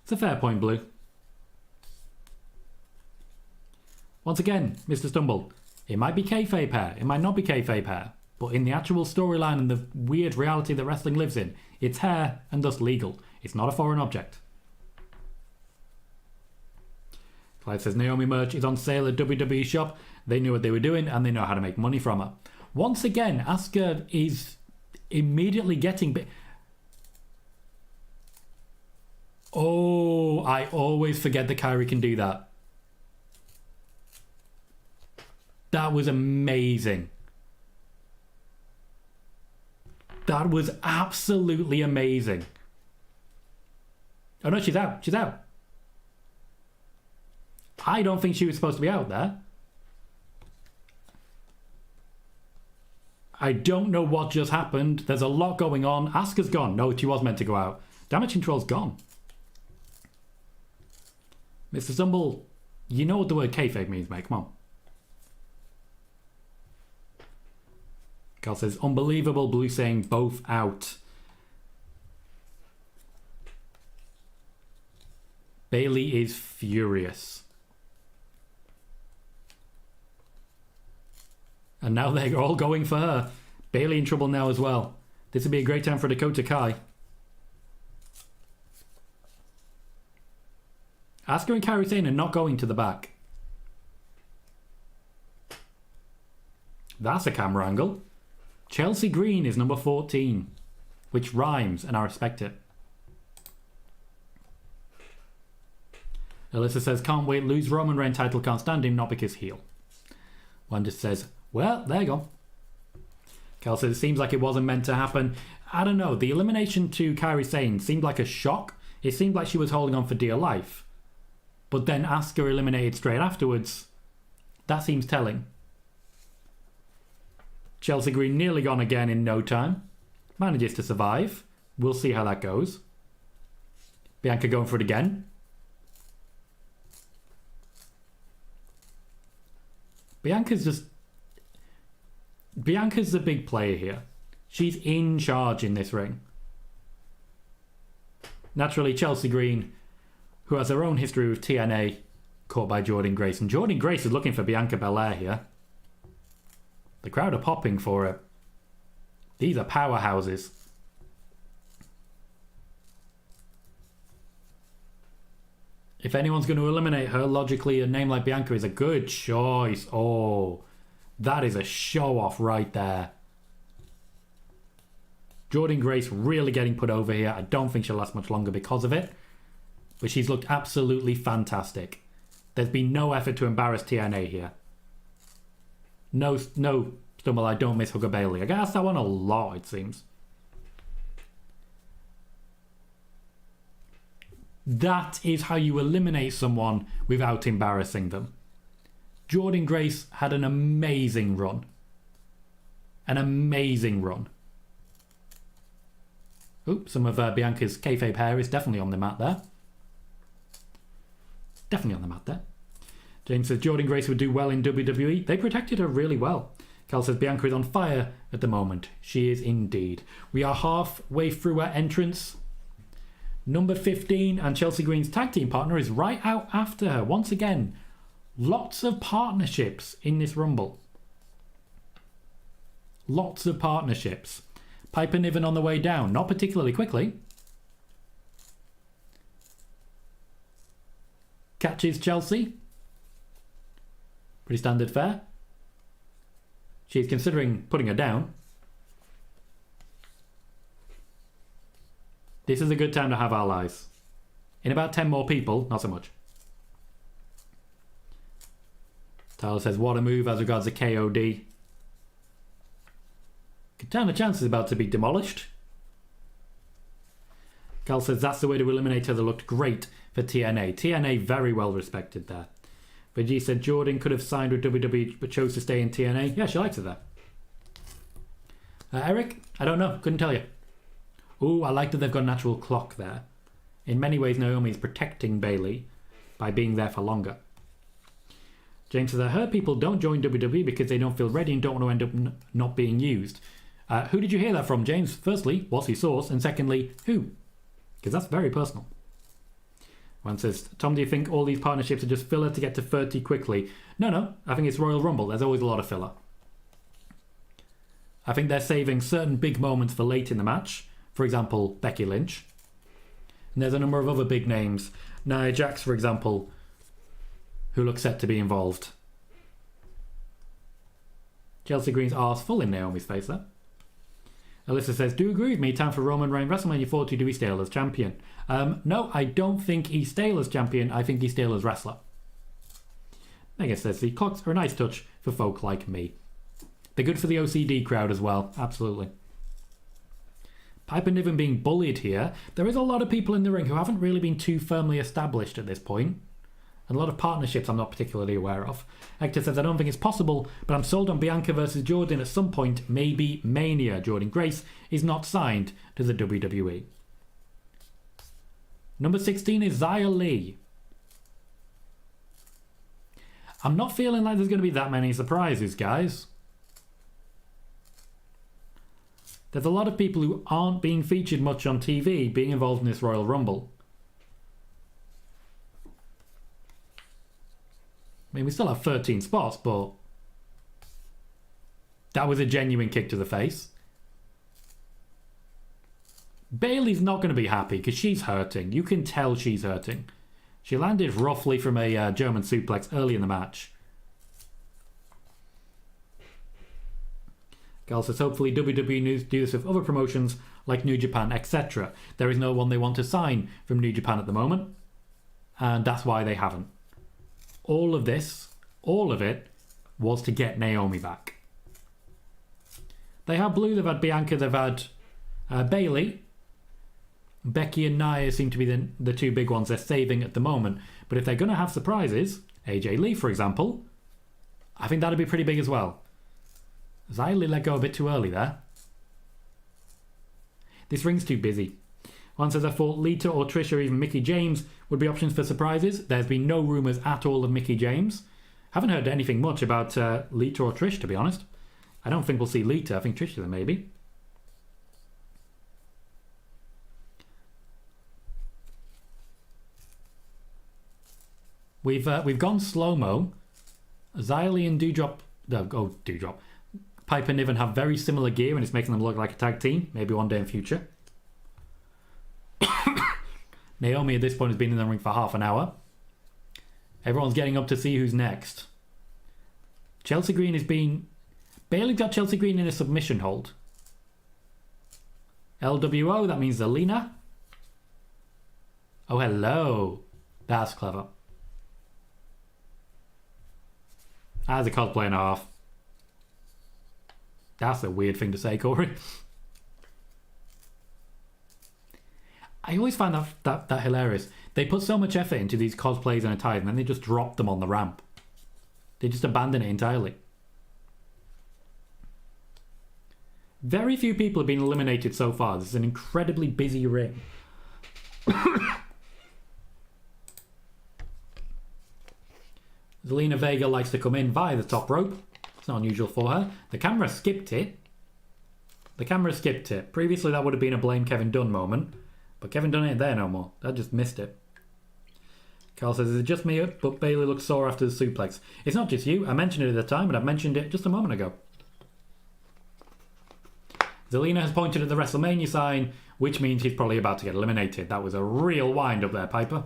It's a fair point, Blue. Once again, Mr. Stumble, it might be kayfabe hair, it might not be kayfabe hair, but in the actual storyline and the weird reality that wrestling lives in, it's hair and thus legal. It's not a foreign object. Clive says Naomi merch is on sale at WWE shop. They knew what they were doing and they know how to make money from her. Once again, Asuka is immediately getting... Oh, I always forget that Kairi can do that. That was amazing. That was absolutely amazing. Oh no, she's out. She's out. I don't think she was supposed to be out there. I don't know what just happened. There's a lot going on. Asuka's gone. No, she was meant to go out. Damage control's gone. Mr. Stumble, you know what the word kayfabe means, mate. Come on. Carl says, unbelievable. Blue saying both out. Bayley is furious. And now they're all going for her. Bayley in trouble now as well. This would be a great time for Dakota Kai. Asuka and Kairi Sane are not going to the back. That's a camera angle. Chelsea Green is number 14, which rhymes, and I respect it. Alyssa says, can't wait, lose Roman Reigns title, can't stand him, not because heel. Wanda says, well, there you go. Cal says, it seems like it wasn't meant to happen. I don't know, the elimination to Kairi Sane seemed like a shock. It seemed like she was holding on for dear life. But then Asuka eliminated straight afterwards. That seems telling. Chelsea Green nearly gone again in no time. Manages to survive. We'll see how that goes. Bianca going for it again. Bianca's the big player here. She's in charge in this ring. Naturally, Chelsea Green, who has her own history with TNA, caught by Jordynne Grace. And Jordynne Grace is looking for Bianca Belair here. The crowd are popping for it. These are powerhouses. If anyone's going to eliminate her, logically a name like Bianca is a good choice. Oh, that is a show-off right there. Jordynne Grace really getting put over here. I don't think she'll last much longer because of it. But she's looked absolutely fantastic. There's been no effort to embarrass TNA here. No stumble, I don't miss Hooker Bailey. I get asked that one a lot, it seems. That is how you eliminate someone without embarrassing them. Jordynne Grace had an amazing run. An amazing run. Oops, some of Bianca's kayfabe hair is definitely on the mat there. Definitely on the mat there. James says Jordynne Grace would do well in WWE. They protected her really well. Cal says Bianca is on fire at the moment. She is indeed. We are halfway through our entrance. Number 15 and Chelsea Green's tag team partner is right out after her. Once again, lots of partnerships in this Rumble. Lots of partnerships. Piper Niven on the way down. Not particularly quickly. Catches Chelsea. Pretty standard fare. She's considering putting her down. This is a good time to have allies. In about 10 more people, not so much. Tyler says, what a move as regards the KOD. Katana Chance is about to be demolished. Cal says that's the way to eliminate her. That looked great for TNA. TNA very well respected there. Vijay said Jordynne could have signed with WWE but chose to stay in TNA. Yeah, she likes it there. Eric? I don't know. Couldn't tell you. Ooh, I like that they've got a natural clock there. In many ways, Naomi is protecting Bayley by being there for longer. James says, I heard people don't join WWE because they don't feel ready and don't want to end up not being used. Who did you hear that from, James? Firstly, what's your source? And secondly, who? Because that's very personal. One says, Tom, do you think all these partnerships are just filler to get to 30 quickly? No. I think it's Royal Rumble. There's always a lot of filler. I think they're saving certain big moments for late in the match. For example, Becky Lynch. And there's a number of other big names. Nia Jax, for example, who look set to be involved. Chelsea Green's arse full in Naomi's face there. Alyssa says, do you agree with me? Time for Roman Reigns WrestleMania 40. Do we stale as champion? No, I don't think he's stale as champion. I think he's stale as wrestler. Megan says, the clocks are a nice touch for folk like me. They're good for the OCD crowd as well. Absolutely. Piper Niven being bullied here. There is a lot of people in the ring who haven't really been too firmly established at this point. And a lot of partnerships I'm not particularly aware of. Hector says, I don't think it's possible, but I'm sold on Bianca versus Jordan at some point, maybe Mania. Jordan Grace is not signed to the WWE. Number 16 is Xia Li. I'm not feeling like there's going to be that many surprises, guys. There's a lot of people who aren't being featured much on TV being involved in this Royal Rumble. I mean, we still have 13 spots, but that was a genuine kick to the face. Bayley's not going to be happy because she's hurting. You can tell she's hurting. She landed roughly from a German suplex early in the match. Gal says, hopefully WWE News do this with other promotions like New Japan, etc. There is no one they want to sign from New Japan at the moment. And that's why they haven't. All of this, all of it, was to get Naomi back. They have Blue, they've had Bianca, they've had Bayley. Becky and Nia seem to be the two big ones they're saving at the moment. But if they're going to have surprises, AJ Lee, for example, I think that'd be pretty big as well. Xia Li let go a bit too early there. This ring's too busy. One says, I thought Lita or Trish or even Mickie James would be options for surprises. There's been no rumours at all of Mickie James. Haven't heard anything much about Lita or Trish, to be honest. I don't think we'll see Lita. I think Trish then maybe. We've gone slow-mo. Xia Li and Doudrop. Piper Niven have very similar gear and it's making them look like a tag team. Maybe one day in future. Naomi at this point has been in the ring for half an hour. Everyone's getting up to see who's next. Chelsea Green has been... Bayley got Chelsea Green in a submission hold. LWO, that means Zelina. Oh, hello. That's clever. That's a cosplay and a half. That's a weird thing to say, Corey. I always find that hilarious. They put so much effort into these cosplays and attires and then they just drop them on the ramp. They just abandon it entirely. Very few people have been eliminated so far. This is an incredibly busy ring. Zelina Vega likes to come in via the top rope. It's not unusual for her. The camera skipped it. Previously that would have been a blame Kevin Dunn moment. But Kevin Dunn ain't there no more. I just missed it. Carl says, is it just me? But Bayley looks sore after the suplex. It's not just you. I mentioned it at the time, and I've mentioned it just a moment ago. Zelina has pointed at the WrestleMania sign, which means he's probably about to get eliminated. That was a real wind up there, Piper.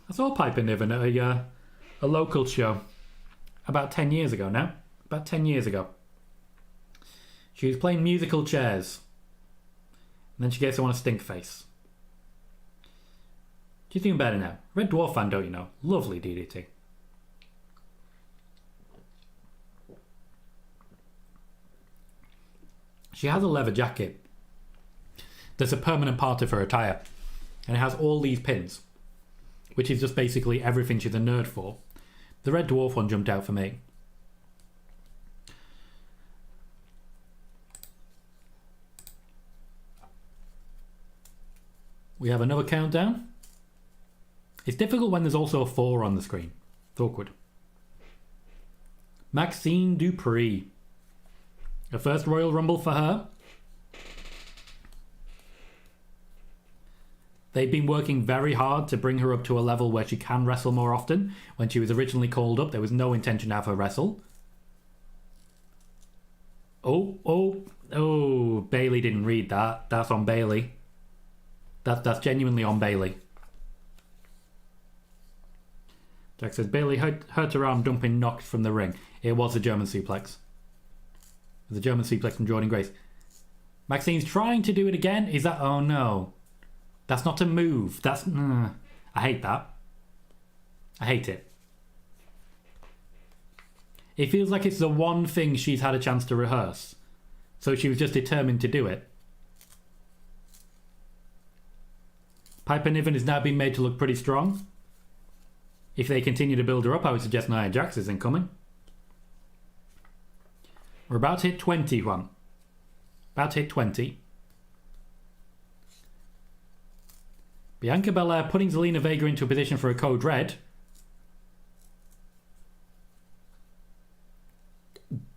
I saw Piper Niven at a local show about 10 years ago now. About 10 years ago. She was playing musical chairs. And then she gets on a stink face. She's doing better now. Red Dwarf fan, don't you know? Lovely DDT. She has a leather jacket. That's a permanent part of her attire. And it has all these pins. Which is just basically everything she's a nerd for. The Red Dwarf one jumped out for me. We have another countdown. It's difficult when there's also a 4 on the screen. It's awkward. Maxine Dupree. The first Royal Rumble for her. They've been working very hard to bring her up to a level where she can wrestle more often. When she was originally called up, there was no intention to have her wrestle. Oh, Bayley didn't read that. That's on Bayley. That's genuinely on Bayley. Jack says, Bailey hurt her arm dumping knocked from the ring. It was a German suplex. It was a German suplex from Jordan Grace. Maxine's trying to do it again. Is that... Oh, no. That's not a move. That's... I hate that. I hate it. It feels like it's the one thing she's had a chance to rehearse. So she was just determined to do it. Piper Niven is now being made to look pretty strong. If they continue to build her up, I would suggest Nia Jax is incoming. We're about to hit 20, Juan. About to hit 20. Bianca Belair putting Zelina Vega into a position for a code red.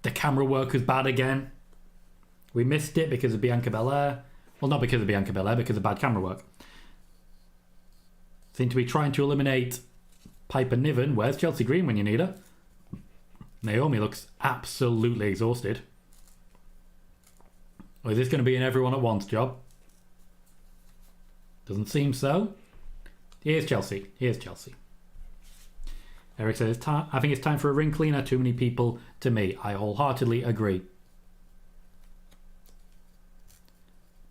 The camera work was bad again. We missed it because of Bianca Belair. Well, not because of Bianca Belair, because of bad camera work. Seem to be trying to eliminate Piper Niven. Where's Chelsea Green when you need her? Naomi looks absolutely exhausted. Or is this going to be an everyone at once job? Doesn't seem so. Here's Chelsea. Here's Chelsea. Eric says, I think it's time for a ring cleaner. Too many people to me. I wholeheartedly agree.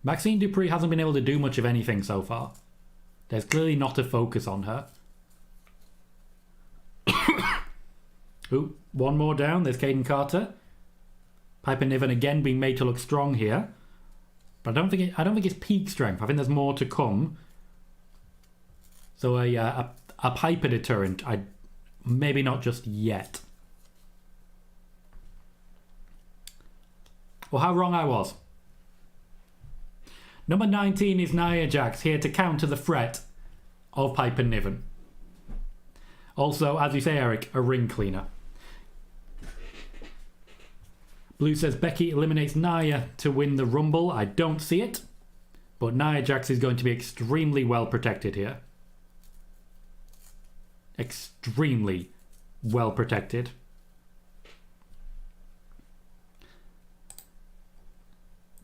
Maxine Dupree hasn't been able to do much of anything so far. There's clearly not a focus on her. Ooh, one more down. There's Caden Carter. Piper Niven again being made to look strong here. But I don't think it's peak strength. I think there's more to come. So a Piper deterrent, maybe not just yet. Well, how wrong I was. Number 19 is Nia Jax, here to counter the threat of Piper Niven. Also, as you say, Eric, a ring cleaner. Blue says Becky eliminates Nia to win the Rumble. I don't see it. But Nia Jax is going to be extremely well protected here. Extremely well protected.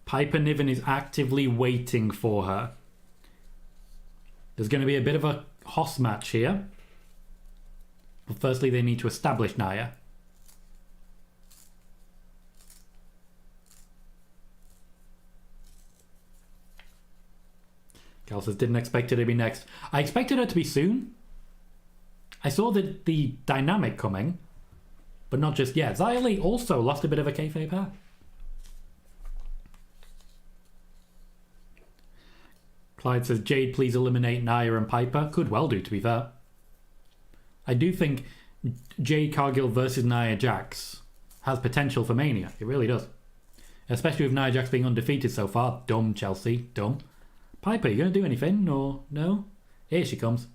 Piper Niven is actively waiting for her. There's going to be a bit of a hoss match here. But firstly, they need to establish Nia. Cal says, didn't expect her to be next. I expected her to be soon. I saw the dynamic coming, but not just yet. Xia Li also lost a bit of a kayfabe hair. Clyde says, Jade, please eliminate Nia and Piper. Could well do, to be fair. I do think Jade Cargill versus Nia Jax has potential for Mania. It really does. Especially with Nia Jax being undefeated so far. Dumb, Chelsea. Dumb. Piper, you going to do anything? Or no? Here she comes.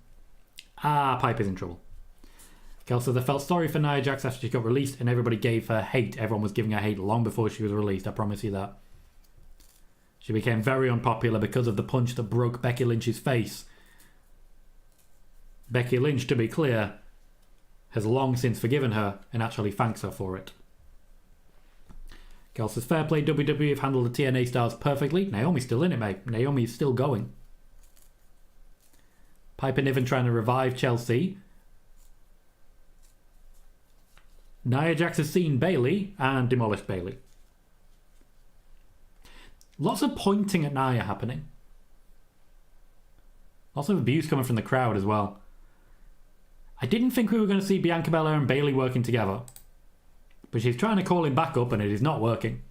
Ah, Piper's in trouble. Kel says, I felt sorry for Nia Jax after she got released and everybody gave her hate. Everyone was giving her hate long before she was released. I promise you that. She became very unpopular because of the punch that broke Becky Lynch's face. Becky Lynch, to be clear, has long since forgiven her and actually thanks her for it. Kel says, fair play, WWE have handled the TNA stars perfectly. Naomi's still in it, mate. Naomi's still going. Piper Niven trying to revive Chelsea. Nia Jax has seen Bailey and demolished Bailey. Lots of pointing at Nia happening. Lots of abuse coming from the crowd as well. I didn't think we were going to see Bianca Belair and Bailey working together. But she's trying to call him back up and it is not working.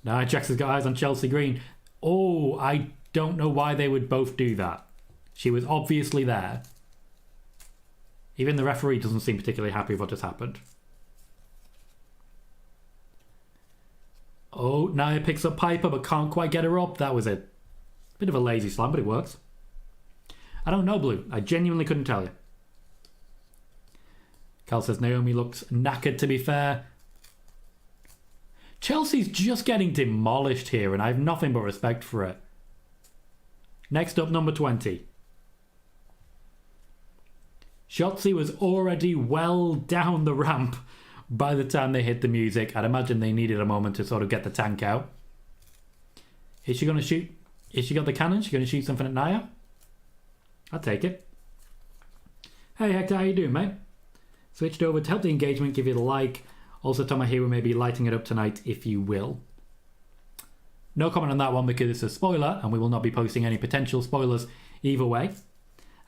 Nia Jax has got eyes on Chelsea Green. Oh, I don't know why they would both do that. She was obviously there. Even the referee doesn't seem particularly happy with what has happened. Oh, Nia picks up Piper but can't quite get her up. That was a bit of a lazy slam, but it works. I don't know, Blue. I genuinely couldn't tell you. Cal says Naomi looks knackered, to be fair. Chelsea's just getting demolished here and I have nothing but respect for it. Next up, number 20. Shotzi was already well down the ramp by the time they hit the music. I'd imagine they needed a moment to sort of get the tank out. Is she going to shoot? Is she got the cannon? Is she going to shoot something at Nia? I'll take it. Hey Hector, how you doing, mate? Switched over to help the engagement, give you the like. Also, Tom Colohue may be lighting it up tonight if you will. No comment on that one because it's a spoiler and we will not be posting any potential spoilers either way.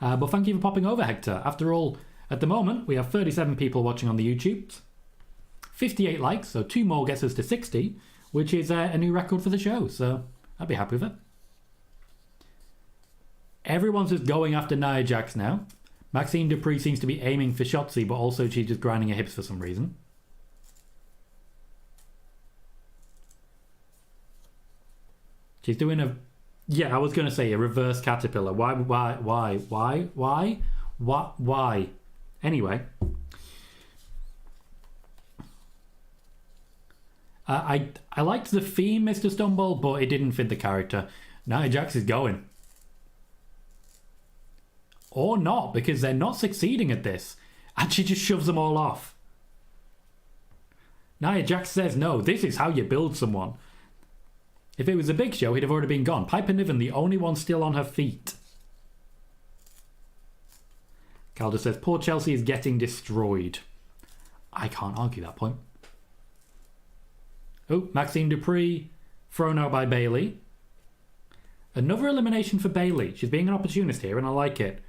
But thank you for popping over, Hector. After all, at the moment, we have 37 people watching on the YouTube. 58 likes, so 2 more gets us to 60, which is a new record for the show, so I'd be happy with it. Everyone's just going after Nia Jax now. Maxine Dupree seems to be aiming for Shotzi, but also she's just grinding her hips for some reason. She's doing a... Yeah, I was going to say a reverse caterpillar. Why? Anyway. I liked the theme, Mr. Stumble, but it didn't fit the character. Nia Jax is going. Or not, because they're not succeeding at this. And she just shoves them all off. Nia Jax says, no, this is how you build someone. If it was a big show, he'd have already been gone. Piper Niven, the only one still on her feet. Calder says, poor Chelsea is getting destroyed. I can't argue that point. Oh, Maxine Dupree thrown out by Bayley. Another elimination for Bayley. She's being an opportunist here, and I like it.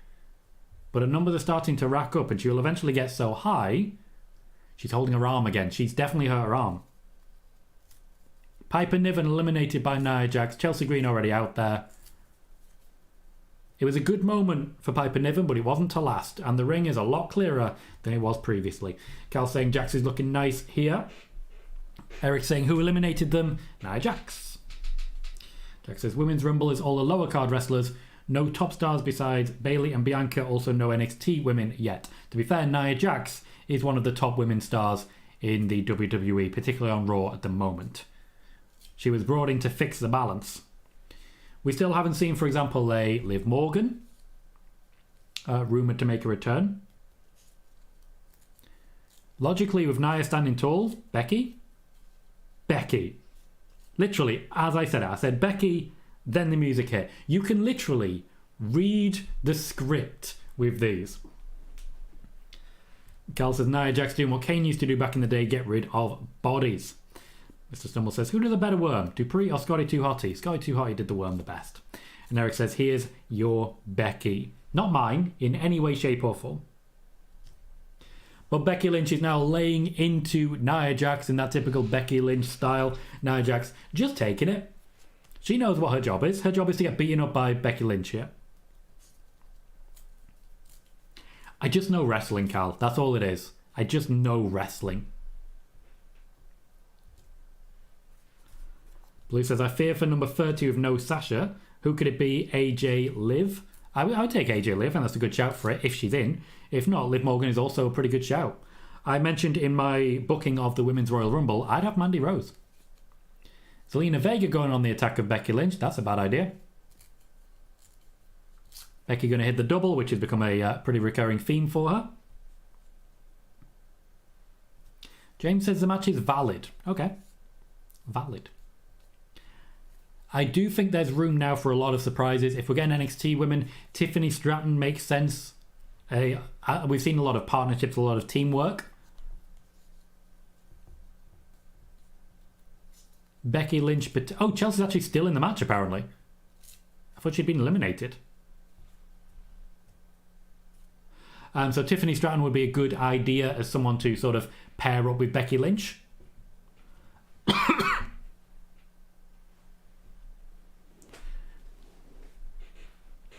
But her numbers are starting to rack up, and she will eventually get so high. She's holding her arm again. She's definitely hurt her arm. Piper Niven eliminated by Nia Jax. Chelsea Green already out there. It was a good moment for Piper Niven, but it wasn't to last. And the ring is a lot clearer than it was previously. Cal saying Jax is looking nice here. Eric saying who eliminated them? Nia Jax. Jax says Women's Rumble is all the lower card wrestlers. No top stars besides Bayley and Bianca. Also no NXT women yet. To be fair, Nia Jax is one of the top women stars in the WWE, particularly on Raw at the moment. She was brought in to fix the balance. We still haven't seen, for example, a Liv Morgan, rumoured to make a return. Logically, with Nia standing tall, Becky. Literally, as I said it, I said Becky, then the music hit. You can literally read the script with these. Cal says Nia Jax doing what Kane used to do back in the day, get rid of bodies. Mr. Stumble says, who did the better worm, Dupree or Scotty 2 Hotty? Scotty 2 Hotty did the worm the best. And Eric says, here's your Becky. Not mine, in any way, shape or form. But Becky Lynch is now laying into Nia Jax in that typical Becky Lynch style. Nia Jax just taking it. She knows what her job is. Her job is to get beaten up by Becky Lynch here. I just know wrestling, Cal. That's all it is. I just know wrestling. Blue says, I fear for number 30 with no Sasha. Who could it be? AJ Liv? I would take AJ Liv, and that's a good shout for it if she's in. If not, Liv Morgan is also a pretty good shout. I mentioned in my booking of the Women's Royal Rumble, I'd have Mandy Rose. Zelina Vega going on the attack of Becky Lynch. That's a bad idea. Becky going to hit the double, which has become a pretty recurring theme for her. James says the match is valid. Okay. Valid. I do think there's room now for a lot of surprises. If we're getting NXT women, Tiffany Stratton makes sense. We've seen a lot of partnerships, a lot of teamwork. Becky Lynch, but oh, Chelsea's actually still in the match apparently. I thought she'd been eliminated. So Tiffany Stratton would be a good idea as someone to sort of pair up with Becky Lynch.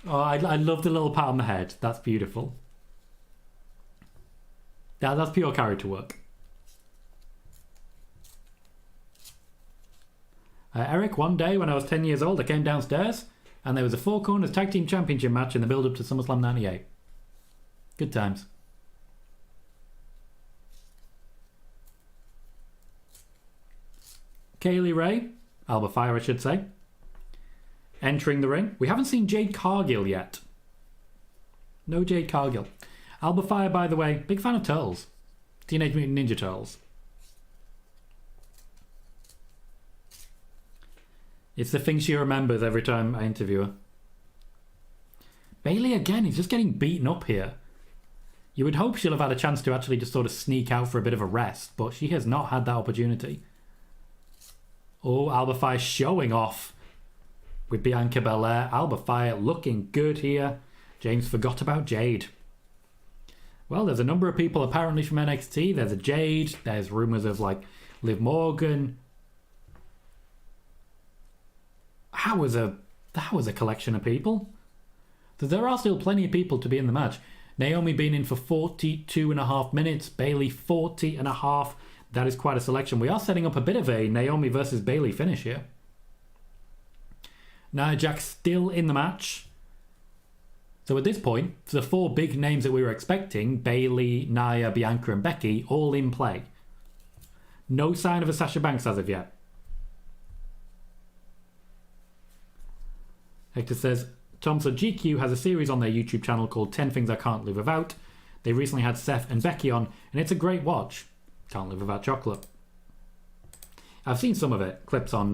Oh, I love the little pat on the head. That's beautiful. That's pure character work. Eric, one day when I was 10 years old, I came downstairs and there was a Four Corners Tag Team Championship match in the build-up to SummerSlam 98. Good times. Kaylee Ray, Alba Fire I should say, entering the ring. We haven't seen Jade Cargill yet. No Jade Cargill. Alba Fire, by the way, big fan of Turtles. Teenage Mutant Ninja Turtles. It's the thing she remembers every time I interview her. Bayley again is just getting beaten up here. You would hope she'll have had a chance to actually just sort of sneak out for a bit of a rest, but she has not had that opportunity. Oh, Alba Fire showing off with Bianca Belair. Alba Fire looking good here. James forgot about Jade. Well, there's a number of people apparently from NXT. There's a Jade. There's rumours of like Liv Morgan. That was a collection of people. So there are still plenty of people to be in the match. Naomi being in for 42.5 minutes. Bayley 40.5. That is quite a selection. We are setting up a bit of a Naomi versus Bayley finish here. Nia Jax still in the match. So at this point, the 4 big names that we were expecting, Bayley, Nia, Bianca and Becky, all in play. No sign of a Sasha Banks as of yet. Hector says, Tom, so GQ has a series on their YouTube channel called 10 Things I Can't Live Without. They recently had Seth and Becky on, and it's a great watch. Can't live without chocolate. I've seen some of it, clips on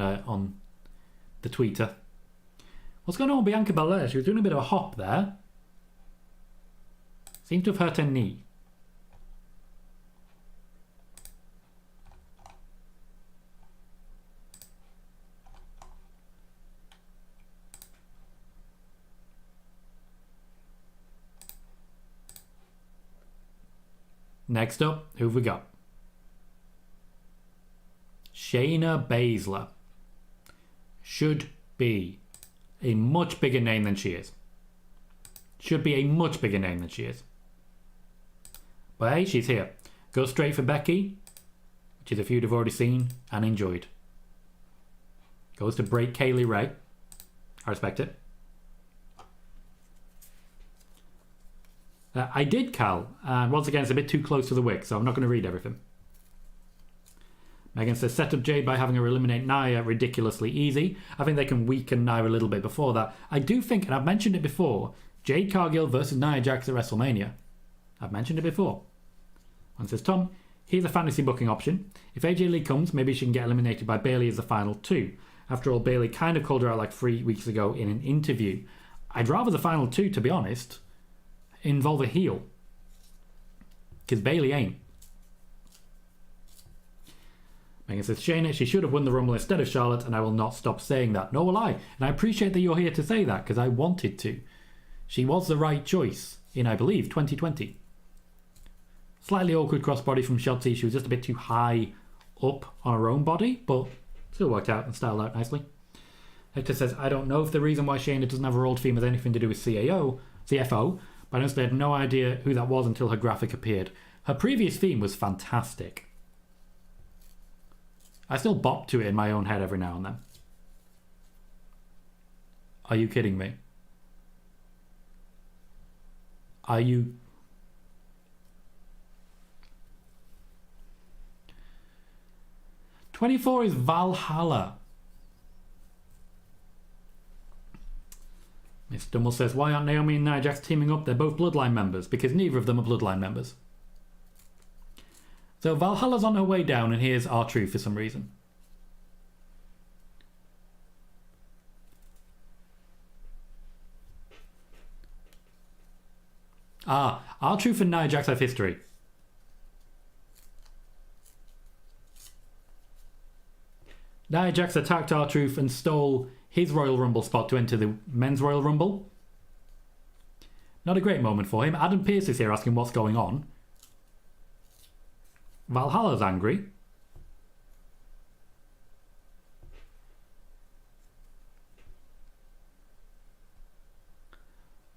the Twitter. What's going on with Bianca Belair? She was doing a bit of a hop there. Seems to have hurt her knee. Next up, who have we got? Shayna Baszler. Should be a much bigger name than she is. Should be a much bigger name than she is. But hey, she's here. Go straight for Becky, which is a feud I've already seen and enjoyed. Goes to break Kaylee Ray. I respect it. I did, Cal. And once again, it's a bit too close to the wick, so I'm not going to read everything. Megan says, set up Jade by having her eliminate Nia ridiculously easy. I think they can weaken Nia a little bit before that. I do think, and I've mentioned it before, Jade Cargill versus Nia Jax at WrestleMania. I've mentioned it before. One says, Tom, here's a fantasy booking option. If AJ Lee comes, maybe she can get eliminated by Bayley as the final 2. After all, Bayley kind of called her out like 3 weeks ago in an interview. I'd rather the final 2, to be honest, involve a heel. Because Bayley ain't. Megan says, Shayna, she should have won the Rumble instead of Charlotte, and I will not stop saying that. Nor will I. And I appreciate that you're here to say that, because I wanted to. She was the right choice in, I believe, 2020. Slightly awkward crossbody from Shotzi. She was just a bit too high up on her own body, but still worked out and styled out nicely. Hector says, I don't know if the reason why Shayna doesn't have a rolled theme has anything to do with CFO, but I honestly had no idea who that was until her graphic appeared. Her previous theme was fantastic. I still bop to it in my own head every now and then. Are you kidding me? Are you... "24 is Valhalla." Miss Dummel says, why aren't Naomi and Nia Jax teaming up? They're both Bloodline members, because neither of them are Bloodline members. So Valhalla's on her way down, and here's R-Truth for some reason. R-Truth and Nia Jax have history. Nia Jax attacked R-Truth and stole his Royal Rumble spot to enter the Men's Royal Rumble. Not a great moment for him. Adam Pearce is here asking what's going on. Valhalla's angry.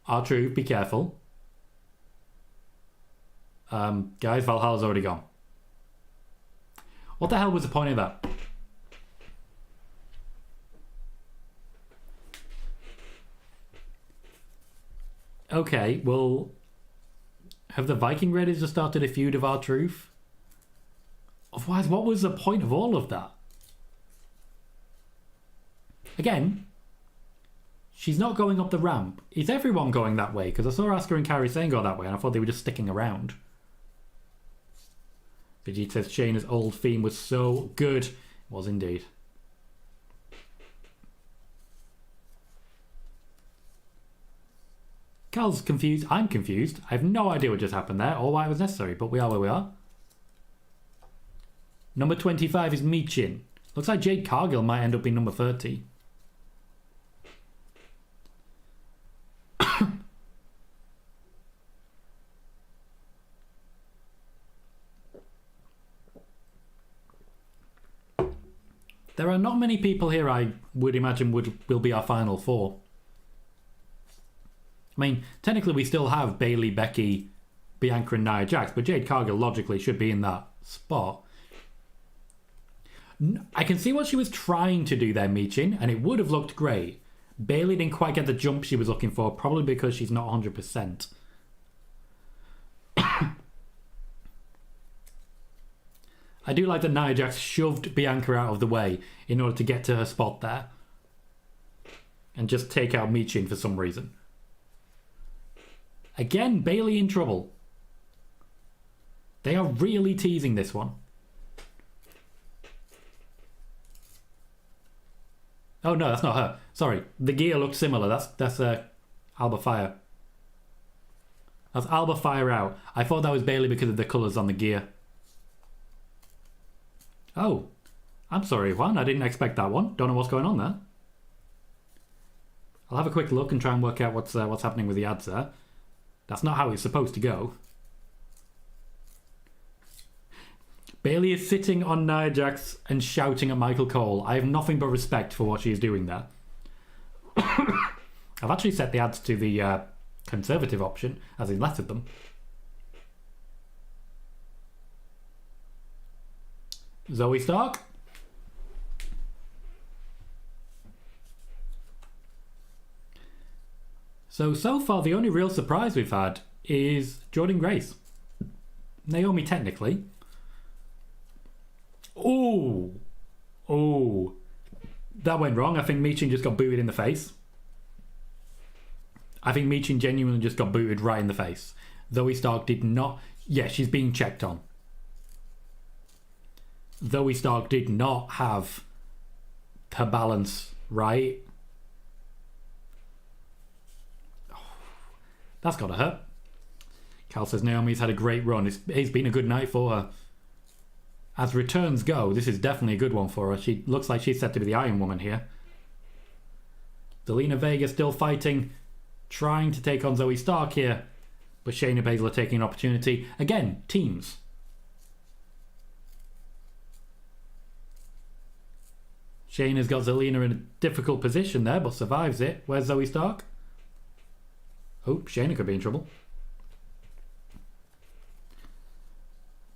R-Truth, be careful. Guys, Valhalla's already gone. What the hell was the point of that? Okay, well, have the Viking Raiders just started a feud of R-Truth? Otherwise, what was the point of all of that? Again, she's not going up the ramp. Is everyone going that way? Because I saw Asuka and Kairi Sane go that way, and I thought they were just sticking around. Vegeta says Shayna's old theme was so good. It was indeed. Cal's confused. I'm confused. I have no idea what just happened there or why it was necessary, but we are where we are. Number 25 is Michin. Looks like Jade Cargill might end up being number 30. There are not many people here I would imagine will be our final four. I mean, technically we still have Bayley, Becky, Bianca and Nia Jax, but Jade Cargill logically should be in that spot. I can see what she was trying to do there, Michin, and it would have looked great. Bayley didn't quite get the jump she was looking for, probably because she's not 100%. I do like that Nia Jax shoved Bianca out of the way in order to get to her spot there. And just take out Michin for some reason. Again, Bayley in trouble. They are really teasing this one. Oh no, that's not her. Sorry, the gear looks similar. That's Alba Fire. That's Alba Fire out. I thought that was Bayley because of the colours on the gear. Oh, I'm sorry, Juan. I didn't expect that one. Don't know what's going on there. I'll have a quick look and try and work out what's happening with the ads there. That's not how it's supposed to go. Bayley is sitting on Nia Jax and shouting at Michael Cole. I have nothing but respect for what she is doing there. I've actually set the ads to the conservative option, as in less of them. Zoe Stark. So far the only real surprise we've had is Jordynne Grace. Naomi technically. Oh, that went wrong. I think Michin just got booted in the face. I think Michin genuinely just got booted right in the face. Zoe Stark did not. Yeah, she's being checked on. Zoe Stark did not have her balance right. Oh, that's gotta hurt. Cal says Naomi's had a great run. It's been a good night for her. As returns go, this is definitely a good one for her. She looks like she's set to be the Iron Woman here. Zelina Vega still fighting, trying to take on Zoe Stark here, but Shayna Baszler taking an opportunity. Again, teams. Shayna's got Zelina in a difficult position there, but survives it. Where's Zoe Stark? Oh, Shayna could be in trouble.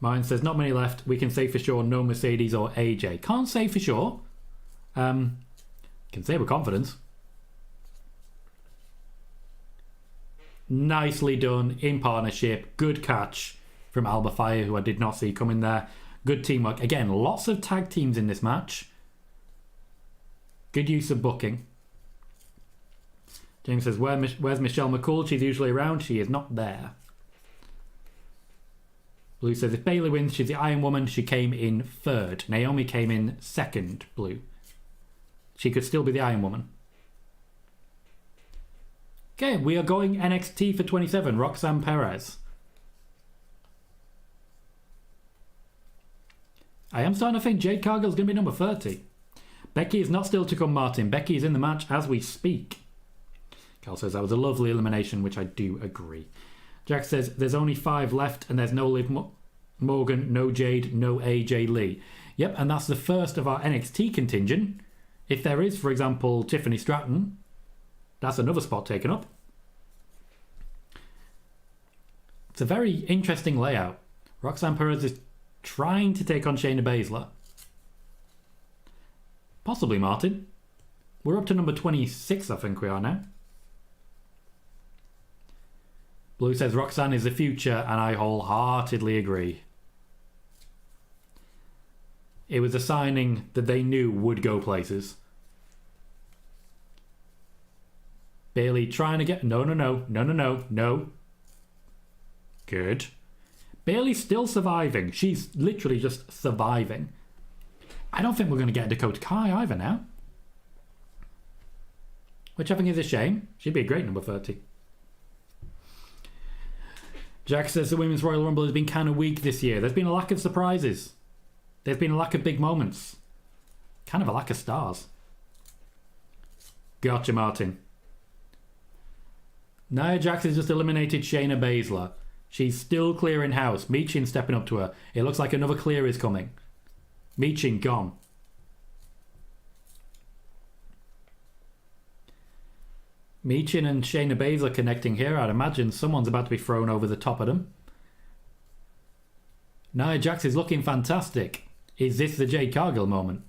Mine says, not many left. We can say for sure no Mercedes or AJ. Can't say for sure. Can say with confidence. Nicely done in partnership. Good catch from Alba Fire, who I did not see coming there. Good teamwork. Again, lots of tag teams in this match. Good use of booking. James says, where's Michelle McCool? She's usually around. She is not there. Blue says, if Bayley wins, she's the Iron Woman. She came in third. Naomi came in second, Blue. She could still be the Iron Woman. Okay, we are going NXT for 27. Roxanne Perez. I am starting to think Jade Cargill's going to be number 30. Becky is not still to come, Martin. Becky is in the match as we speak. Cal says that was a lovely elimination, which I do agree. Jack says there's only 5 left and there's no Liv Morgan, no Jade, no AJ Lee. Yep, and that's the first of our NXT contingent. If there is, for example, Tiffany Stratton, that's another spot taken up. It's a very interesting layout. Roxanne Perez is trying to take on Shayna Baszler. Possibly Martin. We're up to number 26, I think we are now. Blue says Roxanne is the future, and I wholeheartedly agree. It was a signing that they knew would go places. Bayley trying to get... No. Good. Bayley's still surviving. She's literally just surviving. I don't think we're going to get Dakota Kai either now. Which I think is a shame. She'd be a great number 30. Jack says the Women's Royal Rumble has been kind of weak this year. There's been a lack of surprises. There's been a lack of big moments. Kind of a lack of stars. Gotcha, Martin. Nia Jax has just eliminated Shayna Baszler. She's still clearing house. Michin stepping up to her. It looks like another clear is coming. Michin gone. Michin and Shayna Baszler connecting here. I'd imagine someone's about to be thrown over the top of them. Nia Jax is looking fantastic. Is this the Jade Cargill moment?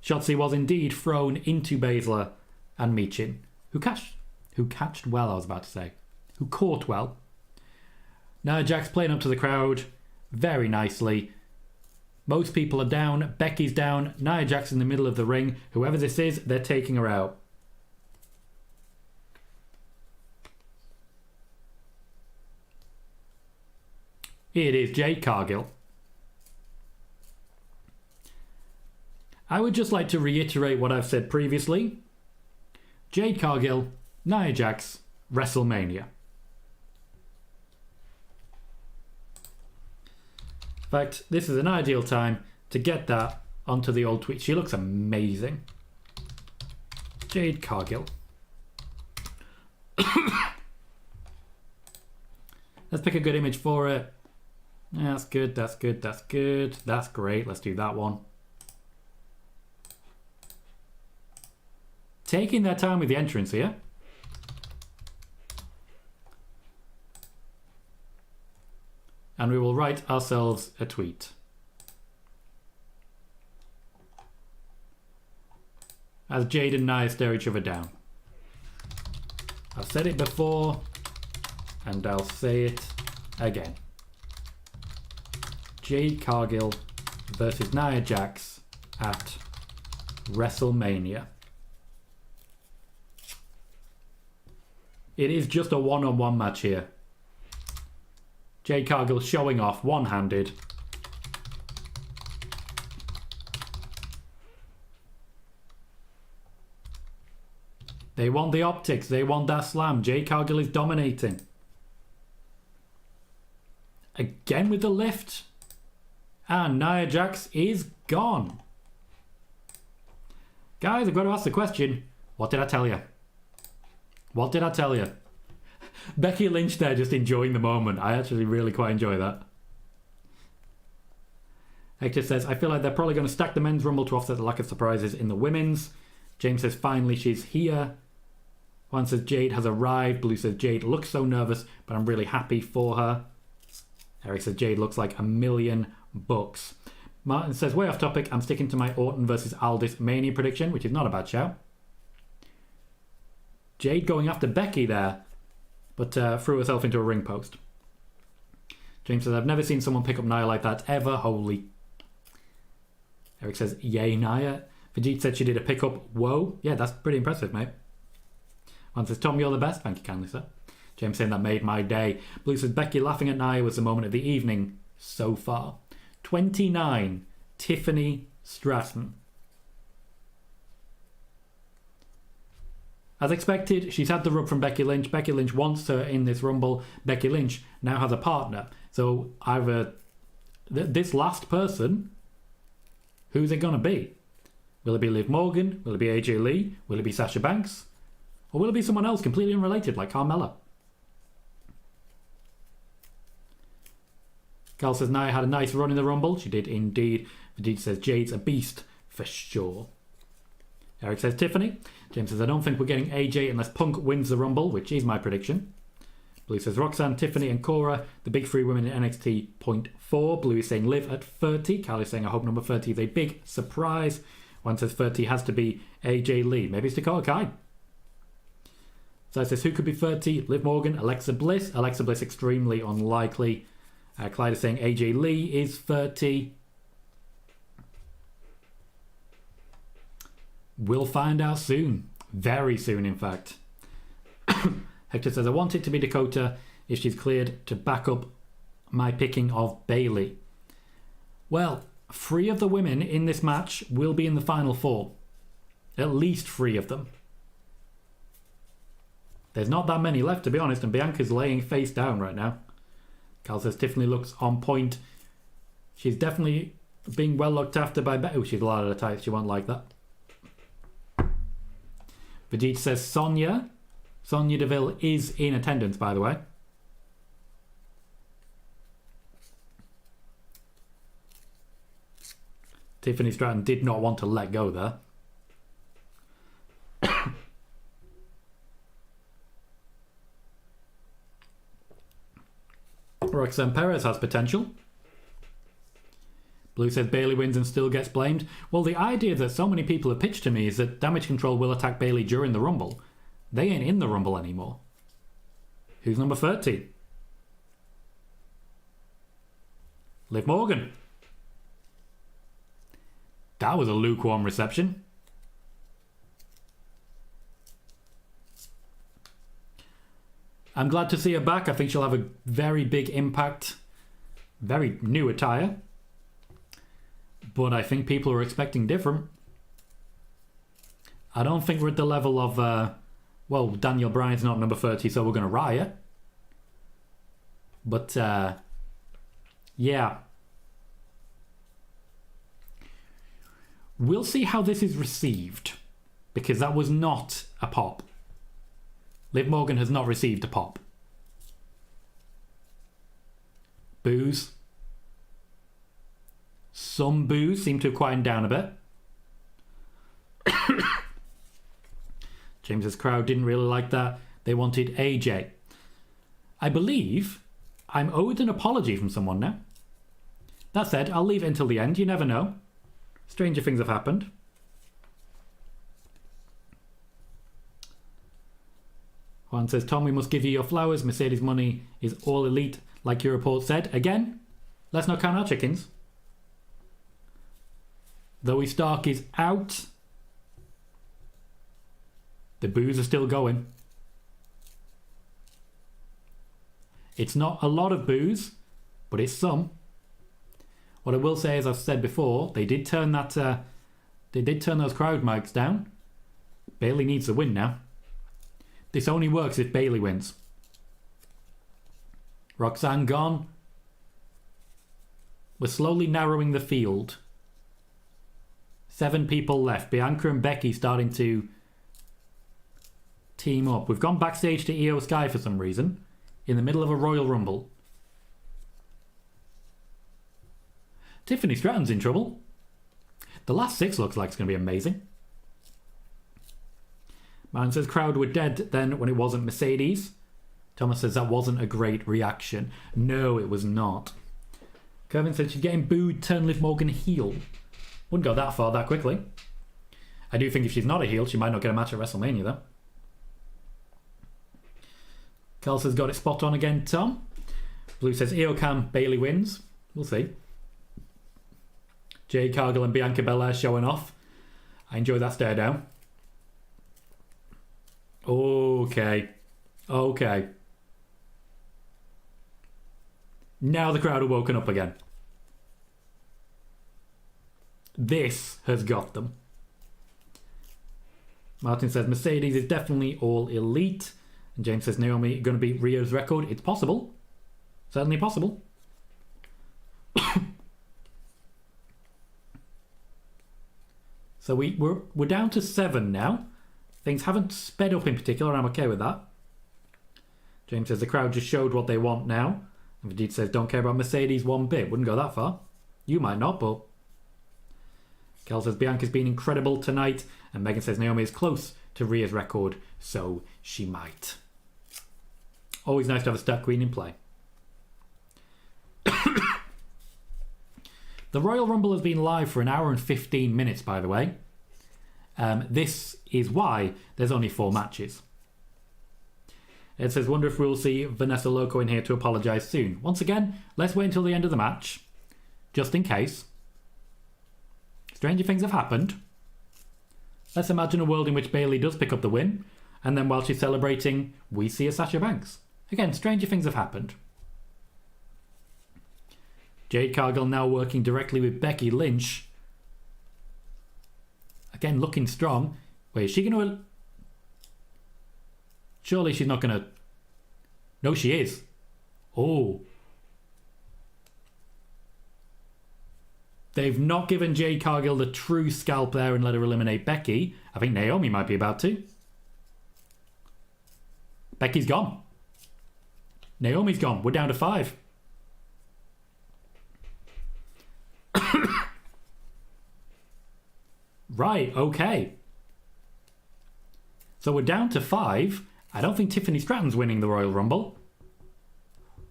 Shotzi was indeed thrown into Baszler and Michin, who catched well, I was about to say. Who caught well. Nia Jax playing up to the crowd very nicely. Most people are down. Becky's down. Nia Jax in the middle of the ring. Whoever this is, they're taking her out. It is Jade Cargill. I would just like to reiterate what I've said previously. Jade Cargill, Nia Jax, WrestleMania. In fact, this is an ideal time to get that onto the old tweet. She looks amazing. Jade Cargill. Let's pick a good image for it. Yeah, that's good, that's good, that's good. That's great, let's do that one. Taking their time with the entrance here. And we will write ourselves a tweet. As Jade and Nia stare each other down. I've said it before, and I'll say it again. Jade Cargill versus Nia Jax at WrestleMania. It is just a one-on-one match here. Jade Cargill showing off one-handed. They want the optics. They want that slam. Jade Cargill is dominating. Again with the lift. And Nia Jax is gone. Guys, I've got to ask the question. What did I tell you? What did I tell you? Becky Lynch there just enjoying the moment. I actually really quite enjoy that. Hector says, I feel like they're probably going to stack the men's rumble to offset the lack of surprises in the women's. James says, finally she's here. Juan says, Jade has arrived. Blue says, Jade looks so nervous, but I'm really happy for her. Eric says, Jade looks like $1,000,000. Martin says, way off topic, I'm sticking to my Orton versus Aldis Mania prediction, which is not a bad shout. Jade going after Becky there, but threw herself into a ring post. James says, I've never seen someone pick up Nia like that ever. Holy. Eric says, yay, Nia. Vijit said she did a pickup. Whoa. Yeah, that's pretty impressive, mate. One says, Tom, you're the best. Thank you kindly, sir. James saying that made my day. Blue says, Becky laughing at Nia was the moment of the evening so far. 29, Tiffany Stratton. As expected, she's had the rub from Becky Lynch. Becky Lynch wants her in this Rumble. Becky Lynch now has a partner. So either this last person, who's it going to be? Will it be Liv Morgan? Will it be AJ Lee? Will it be Sasha Banks? Or will it be someone else completely unrelated like Carmella? Carl says Nia had a nice run in the Rumble. She did indeed. Vijay says Jade's a beast for sure. Eric says Tiffany. James says I don't think we're getting AJ unless Punk wins the Rumble, which is my prediction. Blue says Roxanne, Tiffany and Cora, the big three women in NXT, 0.4. Blue is saying Liv at 30. Carl is saying I hope number 30 is a big surprise. One says 30 has to be AJ Lee. Maybe it's Dakota Kai. So it says who could be 30? Liv Morgan, Alexa Bliss. Alexa Bliss extremely unlikely. Clyde is saying AJ Lee is 30. We'll find out soon. Very soon, in fact. Hector says, I want it to be Dakota if she's cleared to back up my picking of Bayley. Well, 3 of the women in this match will be in the final 4. At least 3 of them. There's not that many left, to be honest, and Bianca's laying face down right now. Carl says Tiffany looks on point. She's definitely being well looked after by Becky. Oh, she's a lot of the tights. She won't like that. Vegeta says Sonya Deville is in attendance, by the way. Tiffany Stratton did not want to let go there. Roxanne Perez has potential. Blue says Bayley wins and still gets blamed. Well, the idea that so many people have pitched to me is that Damage Control will attack Bayley during the Rumble. They ain't in the Rumble anymore. Who's number 30? Liv Morgan. That was a lukewarm reception. I'm glad to see her back. I think she'll have a very big impact. Very new attire. But I think people are expecting different. I don't think we're at the level of, well, Daniel Bryan's not number 30, so we're going to riot. But, yeah. We'll see how this is received. Because that was not a pop. Liv Morgan has not received a pop. Boos. Some boos seem to have quieted down a bit. James's crowd didn't really like that. They wanted AJ. I believe I'm owed an apology from someone now. That said, I'll leave it until the end. You never know. Stranger things have happened. Juan says, Tom, we must give you your flowers. Mercedes money is all elite, like your report said. Again, let's not count our chickens. Though Stark is out, the boos are still going. It's not a lot of boos, but it's some. What I will say, as I've said before, they did turn that. They did turn those crowd mics down. Bayley needs the win now. This only works if Bayley wins. Roxanne gone. We're slowly narrowing the field. 7 people left. Bianca and Becky starting to team up. We've gone backstage to Io Sky for some reason. In the middle of a Royal Rumble. Tiffany Stratton's in trouble. The last 6 looks like it's going to be amazing. Man says crowd were dead then when it wasn't Mercedes. Thomas says that wasn't a great reaction. No, it was not. Kevin says she's getting booed, turn Liv Morgan heel. Wouldn't go that far that quickly. I do think if she's not a heel, she might not get a match at WrestleMania though. Carl says got it spot on again, Tom. Blue says Io Cam, Bayley wins. We'll see. Jade Cargill and Bianca Belair showing off. I enjoy that stare down. Okay. Now the crowd are woken up again. This has got them. Martin says Mercedes is definitely all elite. And James says Naomi going to beat Rio's record. It's possible. Certainly possible. So we're down to 7 now. Things haven't sped up in particular, and I'm okay with that. James says the crowd just showed what they want now. And Vegeta says don't care about Mercedes one bit. Wouldn't go that far. You might not, but... Kel says Bianca's been incredible tonight. And Megan says Naomi is close to Rhea's record, so she might. Always nice to have a stat queen in play. The Royal Rumble has been live for 1 hour and 15 minutes, by the way. This is why there's only 4 matches. It says, wonder if we'll see Vanessa Loco in here to apologise soon. Once again, let's wait until the end of the match. Just in case. Stranger things have happened. Let's imagine a world in which Bayley does pick up the win. And then while she's celebrating, we see a Sasha Banks. Again, stranger things have happened. Jade Cargill now working directly with Becky Lynch. Again, looking strong. Wait, is she going to... Surely she's not going to... No, she is. Oh. They've not given Jade Cargill the true scalp there and let her eliminate Becky. I think Naomi might be about to. Becky's gone. Naomi's gone. We're down to 5. Right, okay. So we're down to 5. I don't think Tiffany Stratton's winning the Royal Rumble.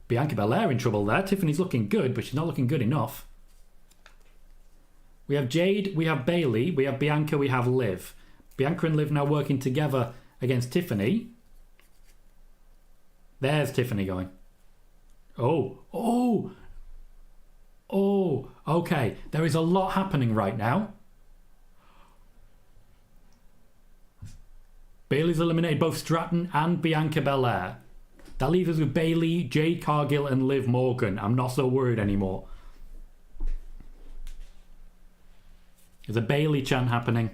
Bianca Belair in trouble there. Tiffany's looking good, but she's not looking good enough. We have Jade, we have Bayley, we have Bianca, we have Liv. Bianca and Liv now working together against Tiffany. There's Tiffany going. Oh, okay. There is a lot happening right now. Bayley's eliminated both Stratton and Bianca Belair. That leaves us with Bayley, Jade Cargill and Liv Morgan. I'm not so worried anymore. There's a Bayley chant happening.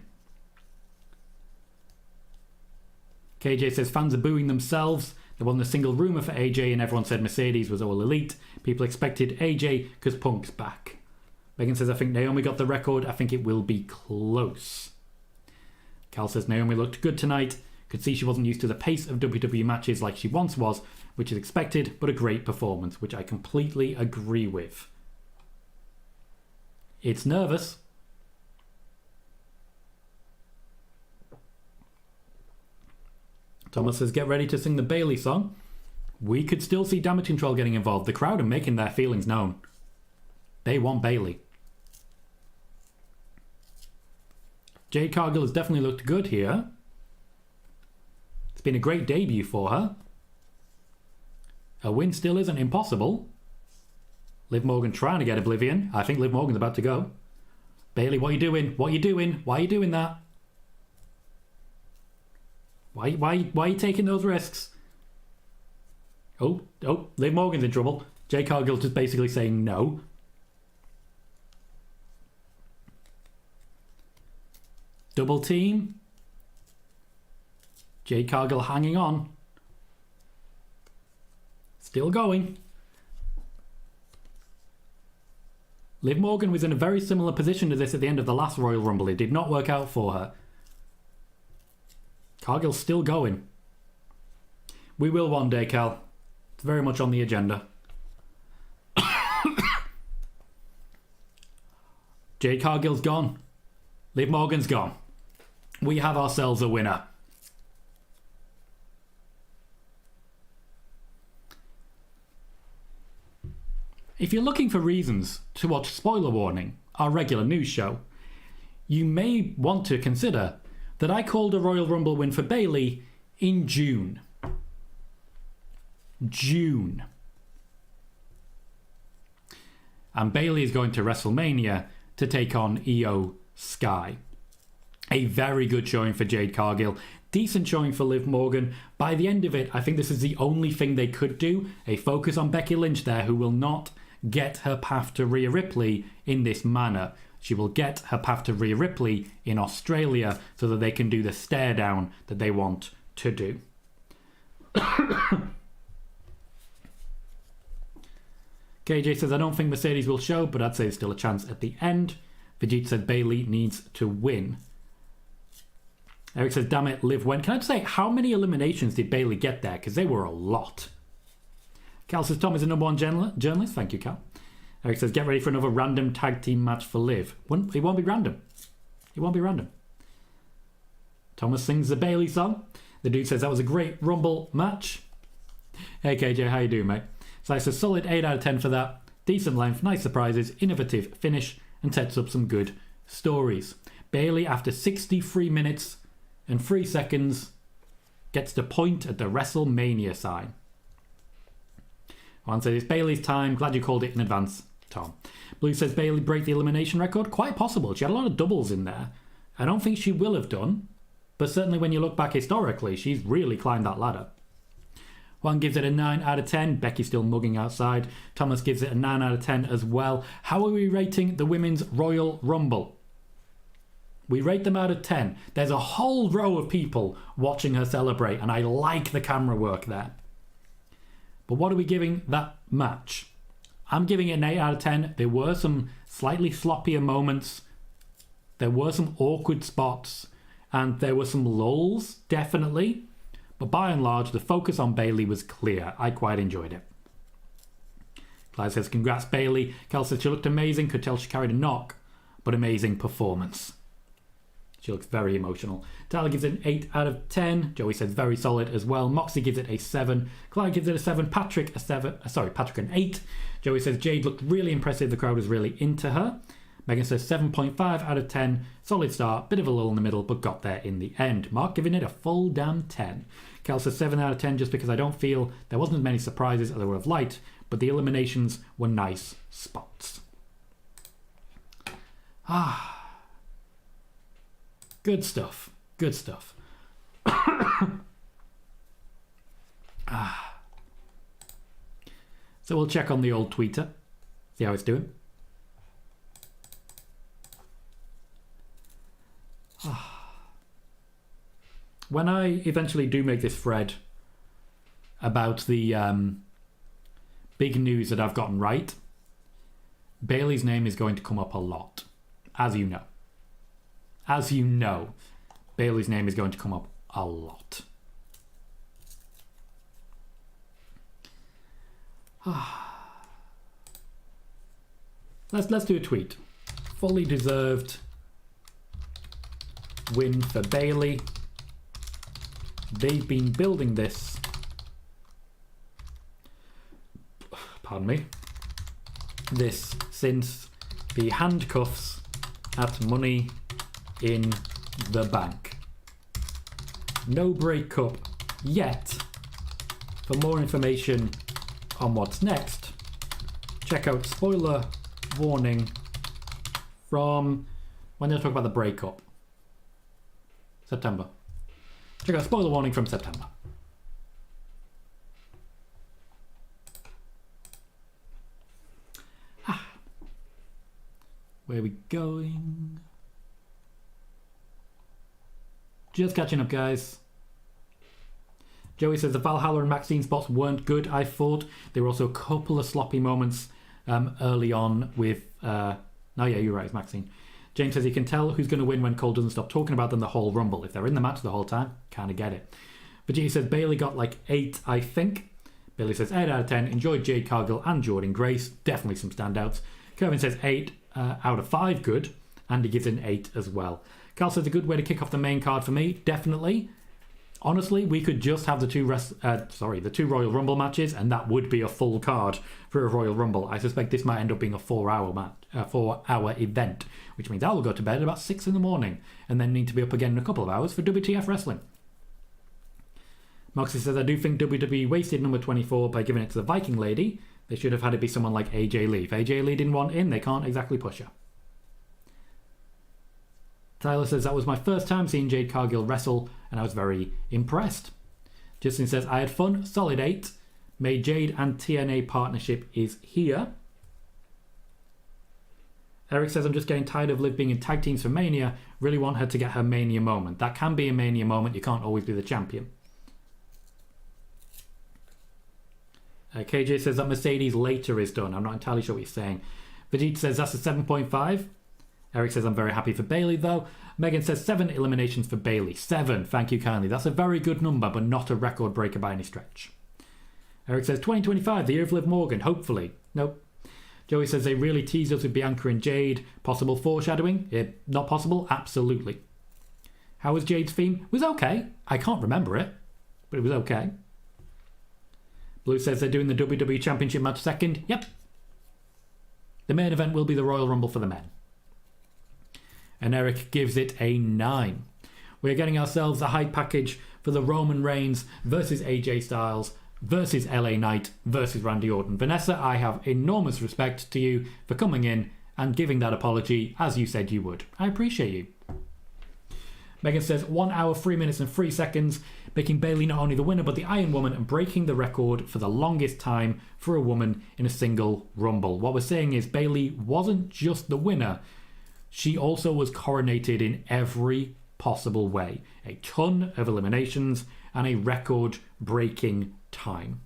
KJ says fans are booing themselves. There wasn't a single rumour for AJ and everyone said Mercedes was all elite. People expected AJ because Punk's back. Megan says I think Naomi got the record. I think it will be close. Cal says Naomi looked good tonight. Could see she wasn't used to the pace of WWE matches like she once was, which is expected, but a great performance, which I completely agree with. It's nervous. Thomas says, get ready to sing the Bayley song. We could still see Damage Control getting involved. The crowd are making their feelings known. They want Bayley. Jade Cargill has definitely looked good here. It's been a great debut for her. A win still isn't impossible. Liv Morgan trying to get Oblivion. I think Liv Morgan's about to go. Bayley, what are you doing? What are you doing? Why are you doing that? Why are you taking those risks? Oh, Liv Morgan's in trouble. Jade Cargill's just basically saying no. Double team. Jade Cargill hanging on. Still going. Liv Morgan was in a very similar position to this at the end of the last Royal Rumble. It did not work out for her. Cargill's still going. We will one day, Cal. It's very much on the agenda. Jade Cargill's gone. Liv Morgan's gone. We have ourselves a winner. If you're looking for reasons to watch Spoiler Warning, our regular news show, you may want to consider that I called a Royal Rumble win for Bayley in June. And Bayley is going to WrestleMania to take on Io Sky. A very good showing for Jade Cargill. Decent showing for Liv Morgan. By the end of it, I think this is the only thing they could do. A focus on Becky Lynch there, who will not get her path to Rhea Ripley in this manner. She will get her path to Rhea Ripley in Australia so that they can do the stare down that they want to do. KJ says, I don't think Mercedes will show, but I'd say there's still a chance at the end. Vijit said Bayley needs to win. Eric says, damn it, Liv went. Can I just say, how many eliminations did Bayley get there? Because they were a lot. Cal says, Tom is the #1 journalist. Thank you, Cal. Eric says, get ready for another random tag team match for Liv. It won't be random. It won't be random. Thomas sings the Bayley song. The dude says, that was a great Rumble match. Hey, KJ, how you doing, mate? So it's a solid 8 out of 10 for that. Decent length, nice surprises, innovative finish, and sets up some good stories. Bayley, after 63 minutes and 3 seconds, gets to point at the WrestleMania sign. One says, it's Bayley's time. Glad you called it in advance, Tom. Blue says, Bayley break the elimination record? Quite possible. She had a lot of doubles in there. I don't think she will have done, but certainly when you look back historically, she's really climbed that ladder. One gives it a 9 out of 10. Becky's still mugging outside. Thomas gives it a 9 out of 10 as well. How are we rating the Women's Royal Rumble? We rate them out of 10. There's a whole row of people watching her celebrate, and I like the camera work there. But what are we giving that match? I'm giving it an 8 out of 10. There were some slightly sloppier moments. There were some awkward spots. And there were some lulls, definitely. But by and large, the focus on Bayley was clear. I quite enjoyed it. Clive says, congrats, Bayley. Cal says, she looked amazing. Could tell she carried a knock. But amazing performance. She looks very emotional. Tyler gives it an 8 out of 10. Joey says very solid as well. Moxie gives it a 7. Clyde gives it a 7. Patrick an 8. Joey says Jade looked really impressive. The crowd was really into her. Megan says 7.5 out of 10. Solid start. Bit of a lull in the middle, but got there in the end. Mark giving it a full damn 10. Cal says 7 out of 10 just because I don't feel there wasn't as many surprises as I would have liked, but the eliminations were nice spots. Good stuff. Good stuff. So we'll check on the old tweeter. See how it's doing. When I eventually do make this thread about the big news that I've gotten right, Bayley's name is going to come up a lot, as you know. As you know, Bayley's name is going to come up a lot. Let's do a tweet. Fully deserved win for Bayley. They've been building this. Pardon me. This since the handcuffs at Money in the Bank. No breakup yet. For more information on what's next, check out spoiler warning from when they talk about the breakup. September. Check out spoiler warning from September. Where are we going? Just catching up, guys. Joey says the Valhalla and Maxine spots weren't good, I thought. There were also a couple of sloppy moments early on with... oh yeah, you're right, it's Maxine. James says he can tell who's going to win when Cole doesn't stop talking about them the whole Rumble. If they're in the match the whole time, kind of get it. Vegeta says Bayley got like 8, I think. Billy says 8 out of 10. Enjoyed Jade Cargill and Jordan Grace. Definitely some standouts. Kevin says 8 out of 5, good. And he gives it an 8 as well. Carl says a good way to kick off the main card for me. Definitely. Honestly, we could just have the two Royal Rumble matches, and that would be a full card for a Royal Rumble. I suspect this might end up being a 4-hour event, which means I will go to bed at about 6 in the morning, and then need to be up again in a couple of hours for WTF Wrestling. Moxie says, I do think WWE wasted number 24 by giving it to the Viking lady. They should have had it be someone like AJ Lee. If AJ Lee didn't want in, they can't exactly push her. Tyler says, that was my first time seeing Jade Cargill wrestle, and I was very impressed. Justin says, I had fun, solid 8. May Jade and TNA partnership is here. Eric says, I'm just getting tired of Liv being in tag teams for Mania. Really want her to get her Mania moment. That can be a Mania moment. You can't always be the champion. KJ says that Mercedes later is done. I'm not entirely sure what he's saying. Vegeta says that's a 7.5. Eric says, I'm very happy for Bayley, though. Megan says 7 eliminations for Bayley. 7, thank you kindly. That's a very good number, but not a record breaker by any stretch. Eric says 2025, the year of Liv Morgan, hopefully. Nope. Joey says they really teased us with Bianca and Jade. Possible foreshadowing? Not possible? Absolutely. How was Jade's theme? It was okay. I can't remember it, but it was okay. Blue says they're doing the WWE Championship match second. Yep. The main event will be the Royal Rumble for the men. And Eric gives it a 9. We're getting ourselves a hype package for the Roman Reigns versus AJ Styles versus LA Knight versus Randy Orton. Vanessa, I have enormous respect to you for coming in and giving that apology as you said you would. I appreciate you. Megan says 1 hour, 3 minutes and 3 seconds, making Bayley not only the winner but the Iron Woman and breaking the record for the longest time for a woman in a single Rumble. What we're saying is Bayley wasn't just the winner, she also was coronated in every possible way. A ton of eliminations and a record-breaking time.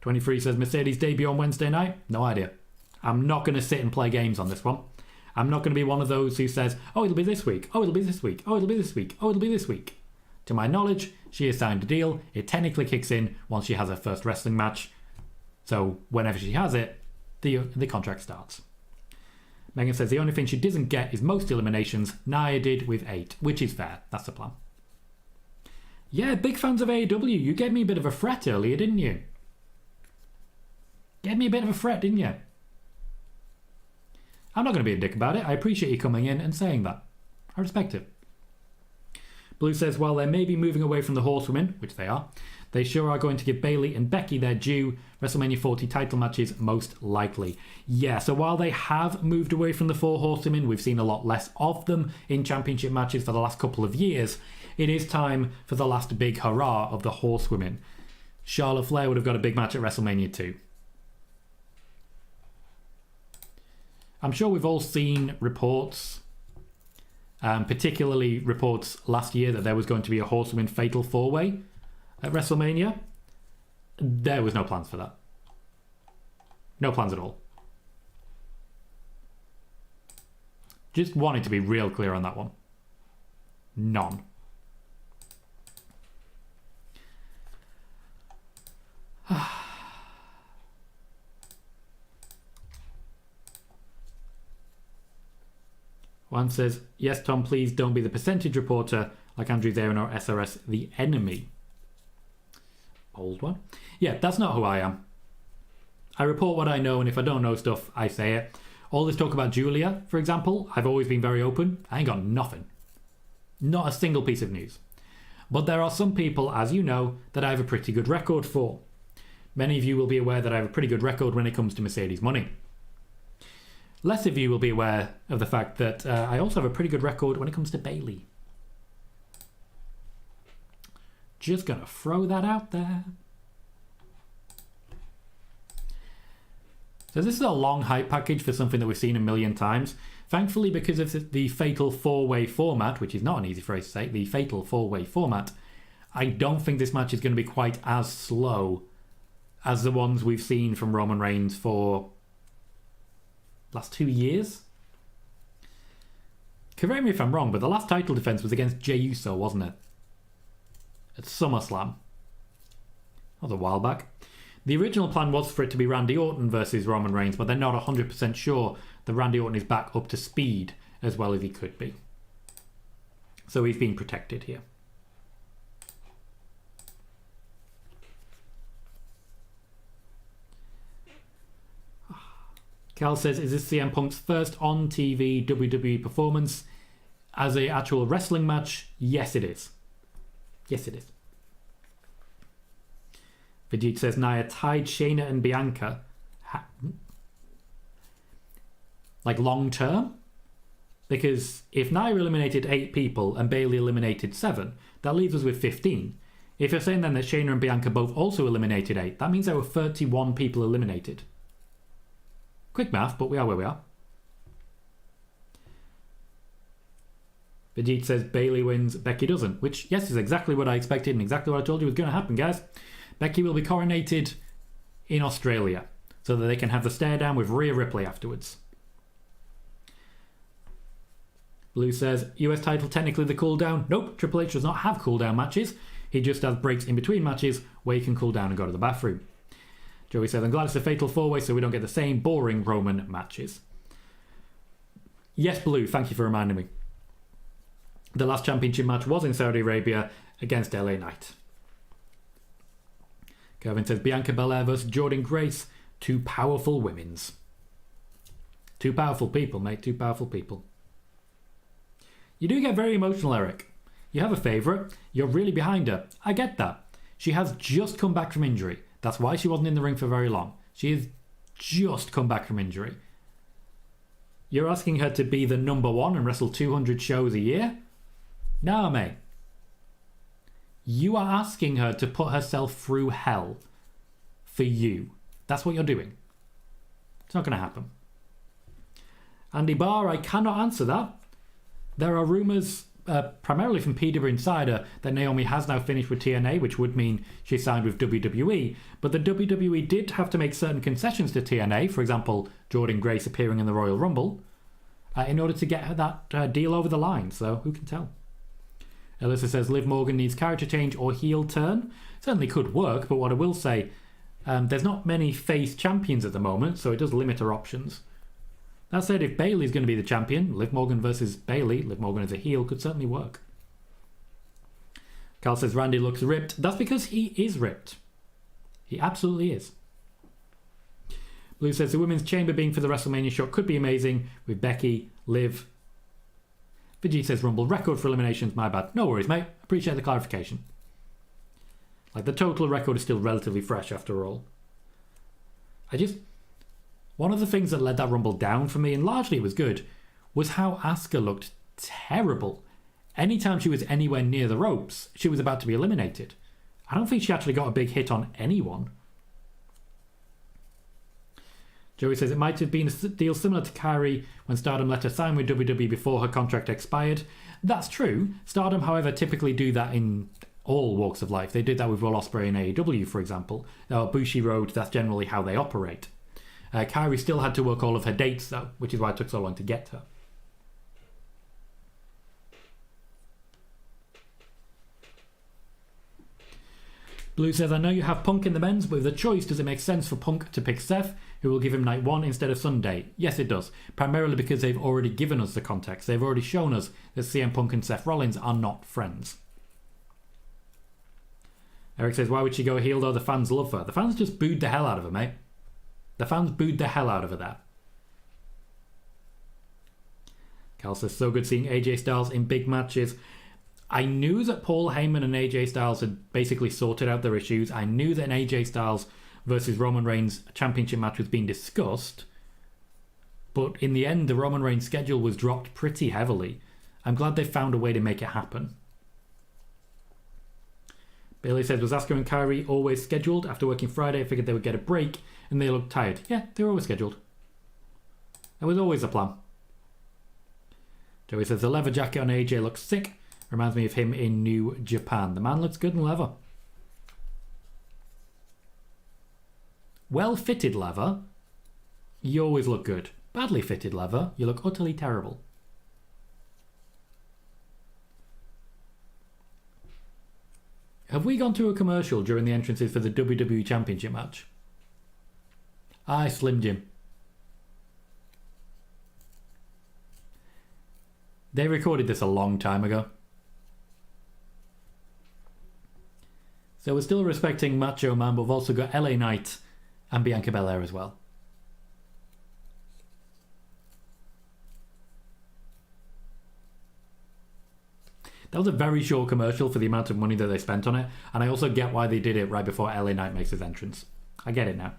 23 says, Mercedes debut on Wednesday night? No idea. I'm not going to sit and play games on this one. I'm not going to be one of those who says, oh, it'll be this week. Oh, it'll be this week. Oh, it'll be this week. Oh, it'll be this week. To my knowledge, she has signed a deal. It technically kicks in once she has her first wrestling match. So whenever she has it, the contract starts. Megan says the only thing she doesn't get is most eliminations. Nia did with 8, which is fair. That's the plan. Yeah, big fans of AEW. You gave me a bit of a fret earlier, didn't you? Gave me a bit of a fret, didn't you? I'm not going to be a dick about it. I appreciate you coming in and saying that. I respect it. Blue says, while they may be moving away from the horsewomen, which they are, they sure are going to give Bayley and Becky their due. WrestleMania 40 title matches, most likely. Yeah, so while they have moved away from the 4 horsewomen, we've seen a lot less of them in championship matches for the last couple of years. It is time for the last big hurrah of the horsewomen. Charlotte Flair would have got a big match at WrestleMania 2. I'm sure we've all seen reports, particularly reports last year that there was going to be a horsewomen fatal 4-way at WrestleMania. There was no plans for that. No plans at all. Just wanted to be real clear on that one. None. One says, yes, Tom, please don't be the percentage reporter like Andrew Zarin or SRS, the enemy. Old one. Yeah, that's not who I am. I report what I know, and if I don't know stuff, I say it. All this talk about Julia, for example, I've always been very open. I ain't got nothing. Not a single piece of news. But there are some people, as you know, that I have a pretty good record for. Many of you will be aware that I have a pretty good record when it comes to Mercedes money. Less of you will be aware of the fact that I also have a pretty good record when it comes to Bayley. Just gonna throw that out there. So this is a long hype package for something that we've seen a million times. Thankfully, because of the fatal 4-way format, which is not an easy phrase to say, the fatal 4-way format, I don't think this match is going to be quite as slow as the ones we've seen from Roman Reigns for last 2 years. Correct me if I'm wrong, but the last title defense was against Jey Uso, wasn't it? At SummerSlam. That was a while back. The original plan was for it to be Randy Orton versus Roman Reigns, but they're not 100% sure that Randy Orton is back up to speed as well as he could be. So he's being protected here. Cal says, is this CM Punk's first on-TV WWE performance as an actual wrestling match? Yes, it is. Yes, it is. Vijit says, Nia tied Shayna and Bianca. Like long term? Because if Nia eliminated 8 people and Bayley eliminated 7, that leaves us with 15. If you're saying then that Shayna and Bianca both also eliminated 8, that means there were 31 people eliminated. Quick math, but we are where we are. Vijit says Bayley wins, Becky doesn't, which, yes, is exactly what I expected and exactly what I told you was going to happen, guys. Becky will be coronated in Australia so that they can have the stare down with Rhea Ripley afterwards. Blue says, US title technically the cool down. Nope, Triple H does not have cool down matches. He just has breaks in between matches where you can cool down and go to the bathroom. Joey says, I'm glad it's a fatal 4-way so we don't get the same boring Roman matches. Yes, Blue, thank you for reminding me. The last championship match was in Saudi Arabia against LA Knight. Kevin says, Bianca Belair versus Jordynne Grace. 2 powerful women's. 2 powerful people, mate. 2 powerful people. You do get very emotional, Eric. You have a favourite. You're really behind her. I get that. She has just come back from injury. That's why she wasn't in the ring for very long. She has just come back from injury. You're asking her to be the number 1 and wrestle 200 shows a year? No, mate. You are asking her to put herself through hell for you. That's what you're doing. It's not going to happen. Andy Barr, I cannot answer that. There are rumours, primarily from PW Insider, that Naomi has now finished with TNA, which would mean she signed with WWE. But the WWE did have to make certain concessions to TNA, for example, Jordynne Grace appearing in the Royal Rumble, in order to get that deal over the line. So who can tell? Alyssa says Liv Morgan needs character change or heel turn. Certainly could work, but what I will say, there's not many face champions at the moment, so it does limit her options. That said, if Bayley's going to be the champion, Liv Morgan versus Bayley, Liv Morgan as a heel, could certainly work. Carl says Randy looks ripped. That's because he is ripped. He absolutely is. Blue says the Women's Chamber being for the WrestleMania shot could be amazing with Becky, Liv. Vijay says Rumble record for eliminations, my bad. No worries, mate. Appreciate the clarification. Like, the total record is still relatively fresh after all. One of the things that led that Rumble down for me, and largely it was good, was how Asuka looked terrible. Anytime she was anywhere near the ropes, she was about to be eliminated. I don't think she actually got a big hit on anyone. Joey says it might have been a deal similar to Kairi when Stardom let her sign with WWE before her contract expired. That's true. Stardom, however, typically do that in all walks of life. They did that with Will Ospreay and AEW, for example. Bushi Road, that's generally how they operate. Kairi still had to work all of her dates, though, which is why it took so long to get her. Blue says, I know you have Punk in the men's, but with the choice, does it make sense for Punk to pick Seth, who will give him night 1 instead of Sunday? Yes, it does. Primarily because they've already given us the context. They've already shown us that CM Punk and Seth Rollins are not friends. Eric says, why would she go heel though? The fans love her. The fans just booed the hell out of her, mate. The fans booed the hell out of her there. Cal says, so good seeing AJ Styles in big matches. I knew that Paul Heyman and AJ Styles had basically sorted out their issues. I knew that an AJ Styles versus Roman Reigns championship match was being discussed. But in the end, the Roman Reigns schedule was dropped pretty heavily. I'm glad they found a way to make it happen. Bailey says, was Asuka and Kairi always scheduled? After working Friday, I figured they would get a break, and they looked tired. Yeah, they were always scheduled. That was always the plan. Joey says, the leather jacket on AJ looks sick. Reminds me of him in New Japan. The man looks good in leather. Well-fitted leather, you always look good. Badly fitted leather, you look utterly terrible. Have we gone to a commercial during the entrances for the WWE Championship match? Aye, Slim Jim. They recorded this a long time ago. So we're still respecting Macho Man, but we've also got LA Knight and Bianca Belair as well. That was a very short commercial for the amount of money that they spent on it, and I also get why they did it right before LA Knight makes his entrance. I get it now.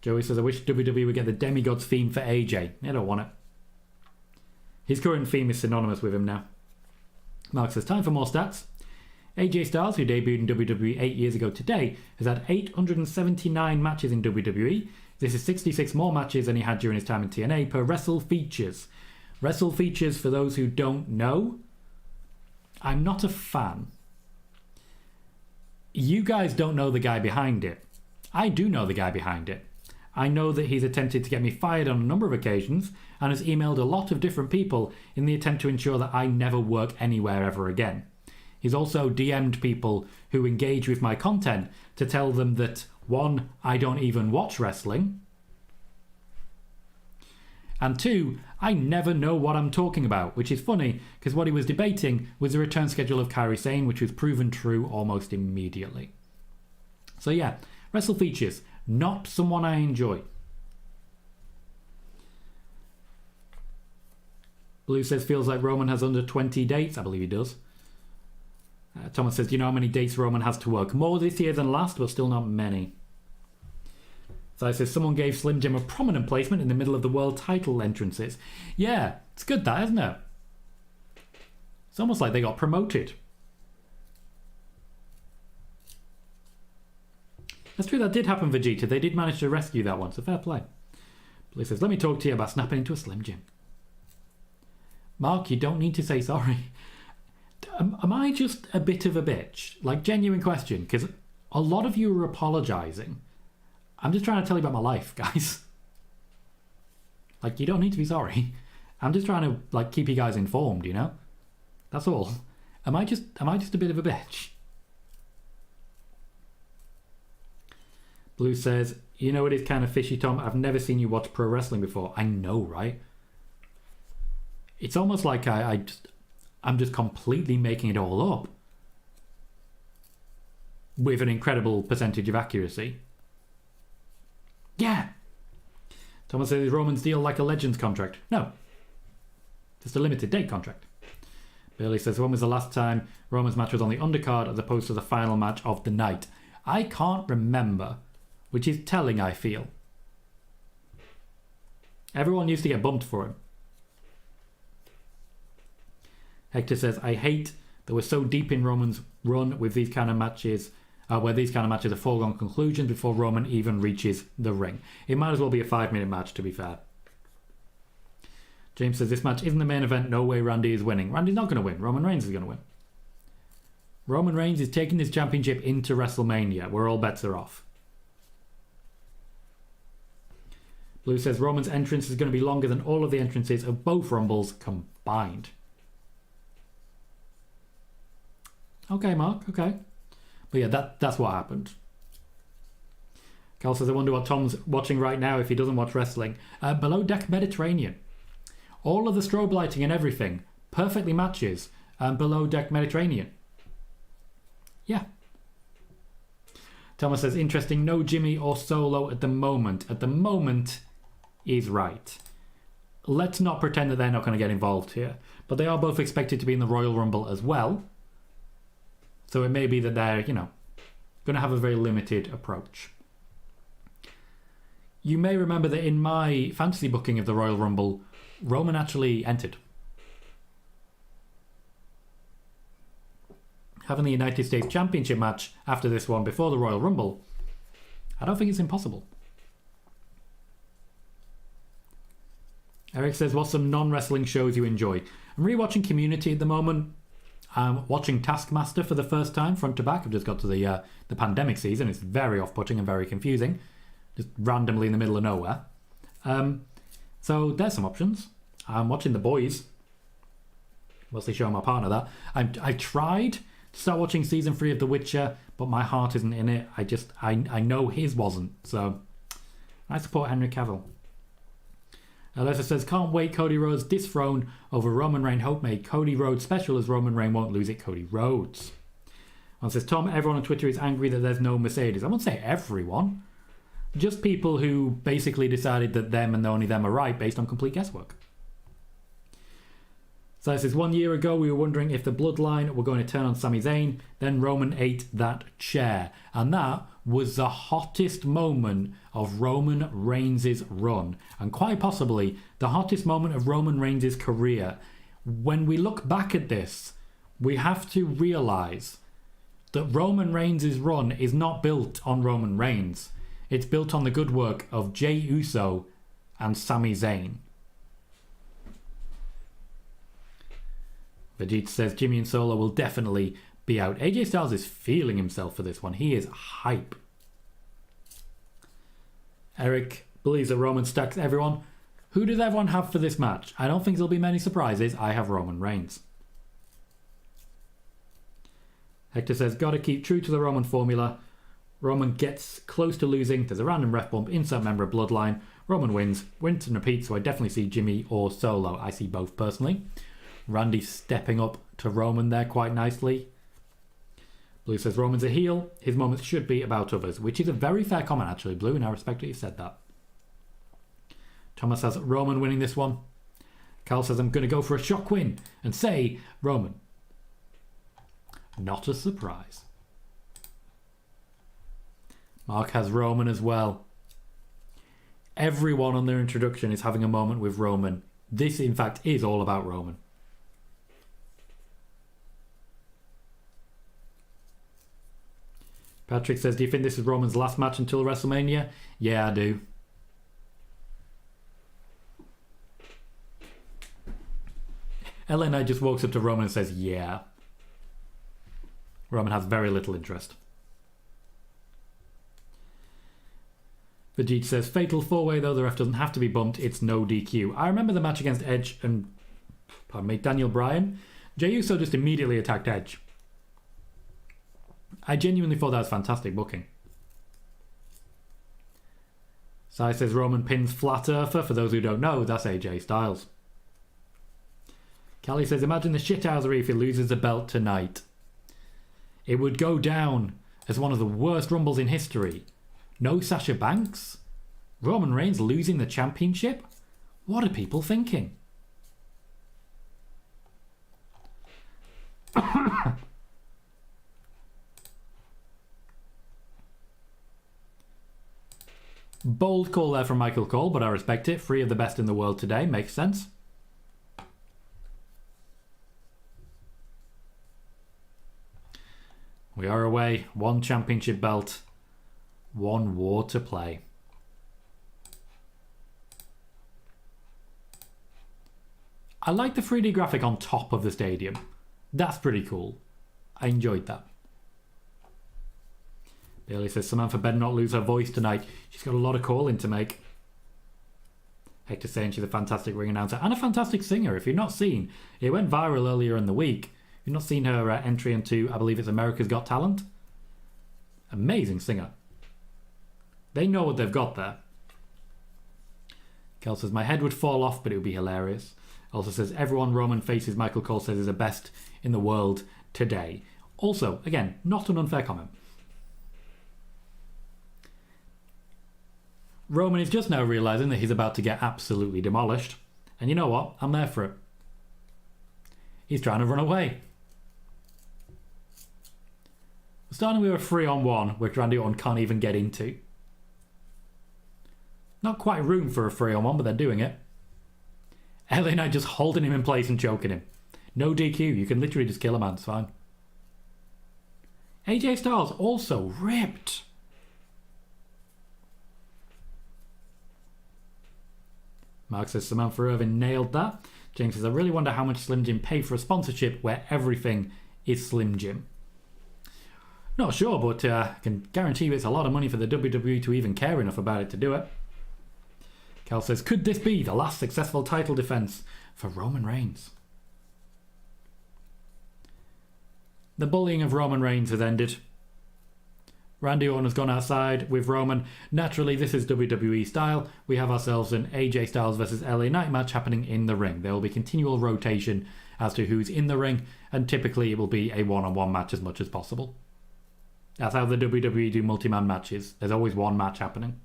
Joey says, I wish WWE would get the Demigod's theme for AJ. I don't want it. His current theme is synonymous with him now. Mark says, time for more stats. AJ Styles, who debuted in WWE 8 years ago today, has had 879 matches in WWE. This is 66 more matches than he had during his time in TNA per Wrestle Features. Wrestle Features, for those who don't know, I'm not a fan. You guys don't know the guy behind it. I do know the guy behind it. I know that he's attempted to get me fired on a number of occasions and has emailed a lot of different people in the attempt to ensure that I never work anywhere ever again. He's also DM'd people who engage with my content to tell them that, 1, I don't even watch wrestling, and 2, I never know what I'm talking about, which is funny because what he was debating was the return schedule of Kairi Sane, which was proven true almost immediately. So yeah, Wrestle Features, not someone I enjoy. Blue says, feels like Roman has under 20 dates. I believe he does. Thomas says, do you know how many dates Roman has to work? More this year than last, but still not many. So I says, someone gave Slim Jim a prominent placement in the middle of the world title entrances. Yeah, it's good that, isn't it? It's almost like they got promoted. That's true, that did happen, Vegeta. They did manage to rescue that one, so fair play. He says, let me talk to you about snapping into a Slim Jim. Mark, you don't need to say sorry. Am I just a bit of a bitch? Like, genuine question, because a lot of you are apologising. I'm just trying to tell you about my life, guys. Like, you don't need to be sorry. I'm just trying to, like, keep you guys informed, you know? That's all. Am I just a bit of a bitch? Blue says, you know it is kind of fishy, Tom. I've never seen you watch pro wrestling before. I know, right? It's almost like I'm just completely making it all up. With an incredible percentage of accuracy. Yeah. Thomas says, is Roman's deal like a Legends contract? No. Just a limited date contract. Billy says, when was the last time Roman's match was on the undercard as opposed to the final match of the night? I can't remember, which is telling, I feel. Everyone used to get bumped for him. Hector says, I hate that we're so deep in Roman's run with these kind of matches, where these kind of matches are foregone conclusions before Roman even reaches the ring. It might as well be a 5-minute match, to be fair. James says, this match isn't the main event. No way Randy is winning. Randy's not going to win. Roman Reigns is going to win. Roman Reigns is taking this championship into WrestleMania, where all bets are off. Blue says, Roman's entrance is going to be longer than all of the entrances of both Rumbles combined. Okay, Mark, okay. But yeah, that's what happened. Carl says, I wonder what Tom's watching right now if he doesn't watch wrestling. Below Deck Mediterranean. All of the strobe lighting and everything perfectly matches Below Deck Mediterranean. Yeah. Thomas says, interesting, no Jimmy or Solo at the moment. At the moment is right. Let's not pretend that they're not going to get involved here. But they are both expected to be in the Royal Rumble as well. So it may be that they're, going to have a very limited approach. You may remember that in my fantasy booking of the Royal Rumble, Roman actually entered. Having the United States Championship match after this one before the Royal Rumble, I don't think it's impossible. Eric says, what's some non-wrestling shows you enjoy? I'm rewatching Community at the moment. I'm watching Taskmaster for the first time, front to back. I've just got to the pandemic season. It's very off-putting and very confusing. Just randomly in the middle of nowhere. So there's some options. I'm watching The Boys. Mostly showing my partner that. I tried to start watching season 3 of The Witcher, but my heart isn't in it. I know his wasn't. So I support Henry Cavill. Alyssa says, can't wait Cody Rhodes dethrone over Roman Reigns. Hope made Cody Rhodes special as Roman Reigns won't lose it. Cody Rhodes. One says, Tom, everyone on Twitter is angry that there's no Mercedes. I won't say everyone. Just people who basically decided that them and only them are right based on complete guesswork. So this is 1 year ago, we were wondering if the Bloodline were going to turn on Sami Zayn. Then Roman ate that chair. And that was the hottest moment of Roman Reigns' run. And quite possibly the hottest moment of Roman Reigns' career. When we look back at this, we have to realise that Roman Reigns' run is not built on Roman Reigns. It's built on the good work of Jey Uso and Sami Zayn. Vegeta says Jimmy and Solo will definitely be out. AJ Styles is feeling himself for this one. He is hype. Eric believes that Roman stacks everyone. Who does everyone have for this match? I don't think there'll be many surprises. I have Roman Reigns. Hector says, gotta keep true to the Roman formula. Roman gets close to losing. There's a random ref bump, insert member of Bloodline. Roman wins. Wins and repeats, so I definitely see Jimmy or Solo. I see both personally. Randy stepping up to Roman there quite nicely. Blue says Roman's a heel. His moments should be about others, which is a very fair comment actually, Blue, and I respect that you said that. Thomas has Roman winning this one. Carl says I'm going to go for a shock win and say Roman. Not a surprise. Mark has Roman as well. Everyone on their introduction is having a moment with Roman. This, in fact, is all about Roman. Patrick says, do you think this is Roman's last match until WrestleMania? Yeah, I do. LA Knight just walks up to Roman and says, yeah. Roman has very little interest. Vegeta says, fatal four-way though, the ref doesn't have to be bumped, it's no DQ. I remember the match against Edge and, pardon me, Daniel Bryan. Jey Uso just immediately attacked Edge. I genuinely thought that was fantastic booking. Sai says Roman pins Flat Earther. For those who don't know, that's AJ Styles. Kelly says, imagine the shithousery if he loses the belt tonight. It would go down as one of the worst Rumbles in history. No Sasha Banks? Roman Reigns losing the championship? What are people thinking? Bold call there from Michael Cole, but I respect it. 3 of the best in the world today. Makes sense. We are away. 1 championship belt. 1 war to play. I like the 3D graphic on top of the stadium. That's pretty cool. I enjoyed that. Bailey says Samantha better not lose her voice tonight. She's got a lot of calling to make. Hector saying she's a fantastic ring announcer and a fantastic singer. If you've not seen, it went viral earlier in the week. If you've not seen her entry into, I believe it's America's Got Talent. Amazing singer. They know what they've got there. Kel says, my head would fall off, but it would be hilarious. Also says, everyone Roman faces Michael Cole says is the best in the world today. Also, again, not an unfair comment. Roman is just now realising that he's about to get absolutely demolished. And you know what? I'm there for it. He's trying to run away. We're starting with a 3-on-1, which Randy Orton can't even get into. Not quite room for a 3-on-1, but they're doing it. LA Knight just holding him in place and choking him. No DQ, you can literally just kill a man, it's fine. AJ Styles also ripped. Mark says Samantha Irvin nailed that. James says, I really wonder how much Slim Jim paid for a sponsorship where everything is Slim Jim. Not sure, but I can guarantee you it's a lot of money for the WWE to even care enough about it to do it. Cal says, could this be the last successful title defense for Roman Reigns? The bullying of Roman Reigns has ended. Randy Orton has gone outside with Roman. Naturally, this is WWE style. We have ourselves an AJ Styles versus LA Knight match happening in the ring. There will be continual rotation as to who's in the ring, and typically it will be a one-on-one match as much as possible. That's how the WWE do multi-man matches. There's always one match happening.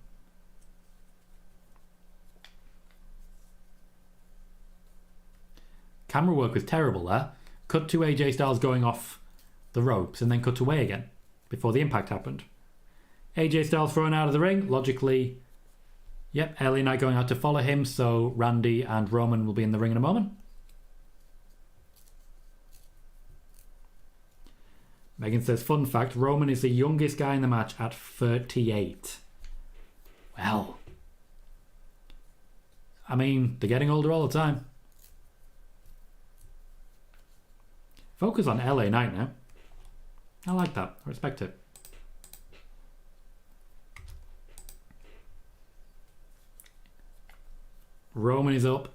Camera work was terrible there. Cut to AJ Styles going off the ropes and then cut away again before the impact happened. AJ Styles thrown out of the ring. Logically, yep, LA Knight going out to follow him, so Randy and Roman will be in the ring in a moment. Megan says, fun fact, Roman is the youngest guy in the match at 38. Well, I mean, they're getting older all the time. Focus on LA Knight now. I like that. I respect it. Roman is up.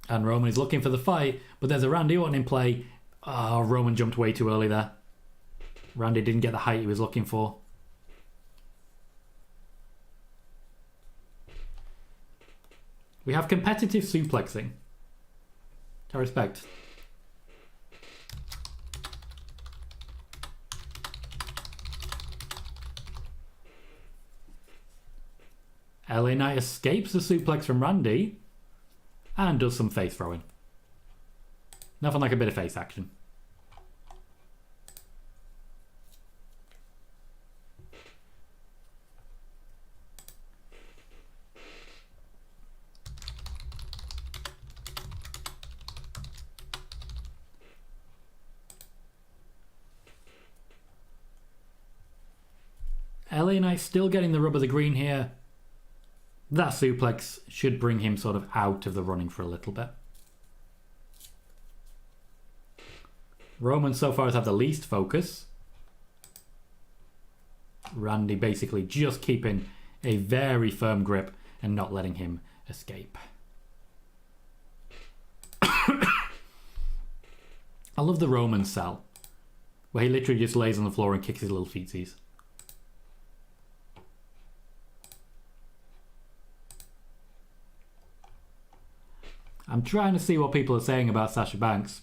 And Roman is looking for the fight, but there's a Randy Orton in play. Oh, Roman jumped way too early there. Randy didn't get the height he was looking for. We have competitive suplexing. I respect. LA Knight escapes the suplex from Randy and does some face throwing. Nothing like a bit of face action. LA Knight still getting the rub of the green here. That suplex should bring him sort of out of the running for a little bit. Roman so far has had the least focus. Randy basically just keeping a very firm grip and not letting him escape. I love the Roman sell, where he literally just lays on the floor and kicks his little feetsies. I'm trying to see what people are saying about Sasha Banks.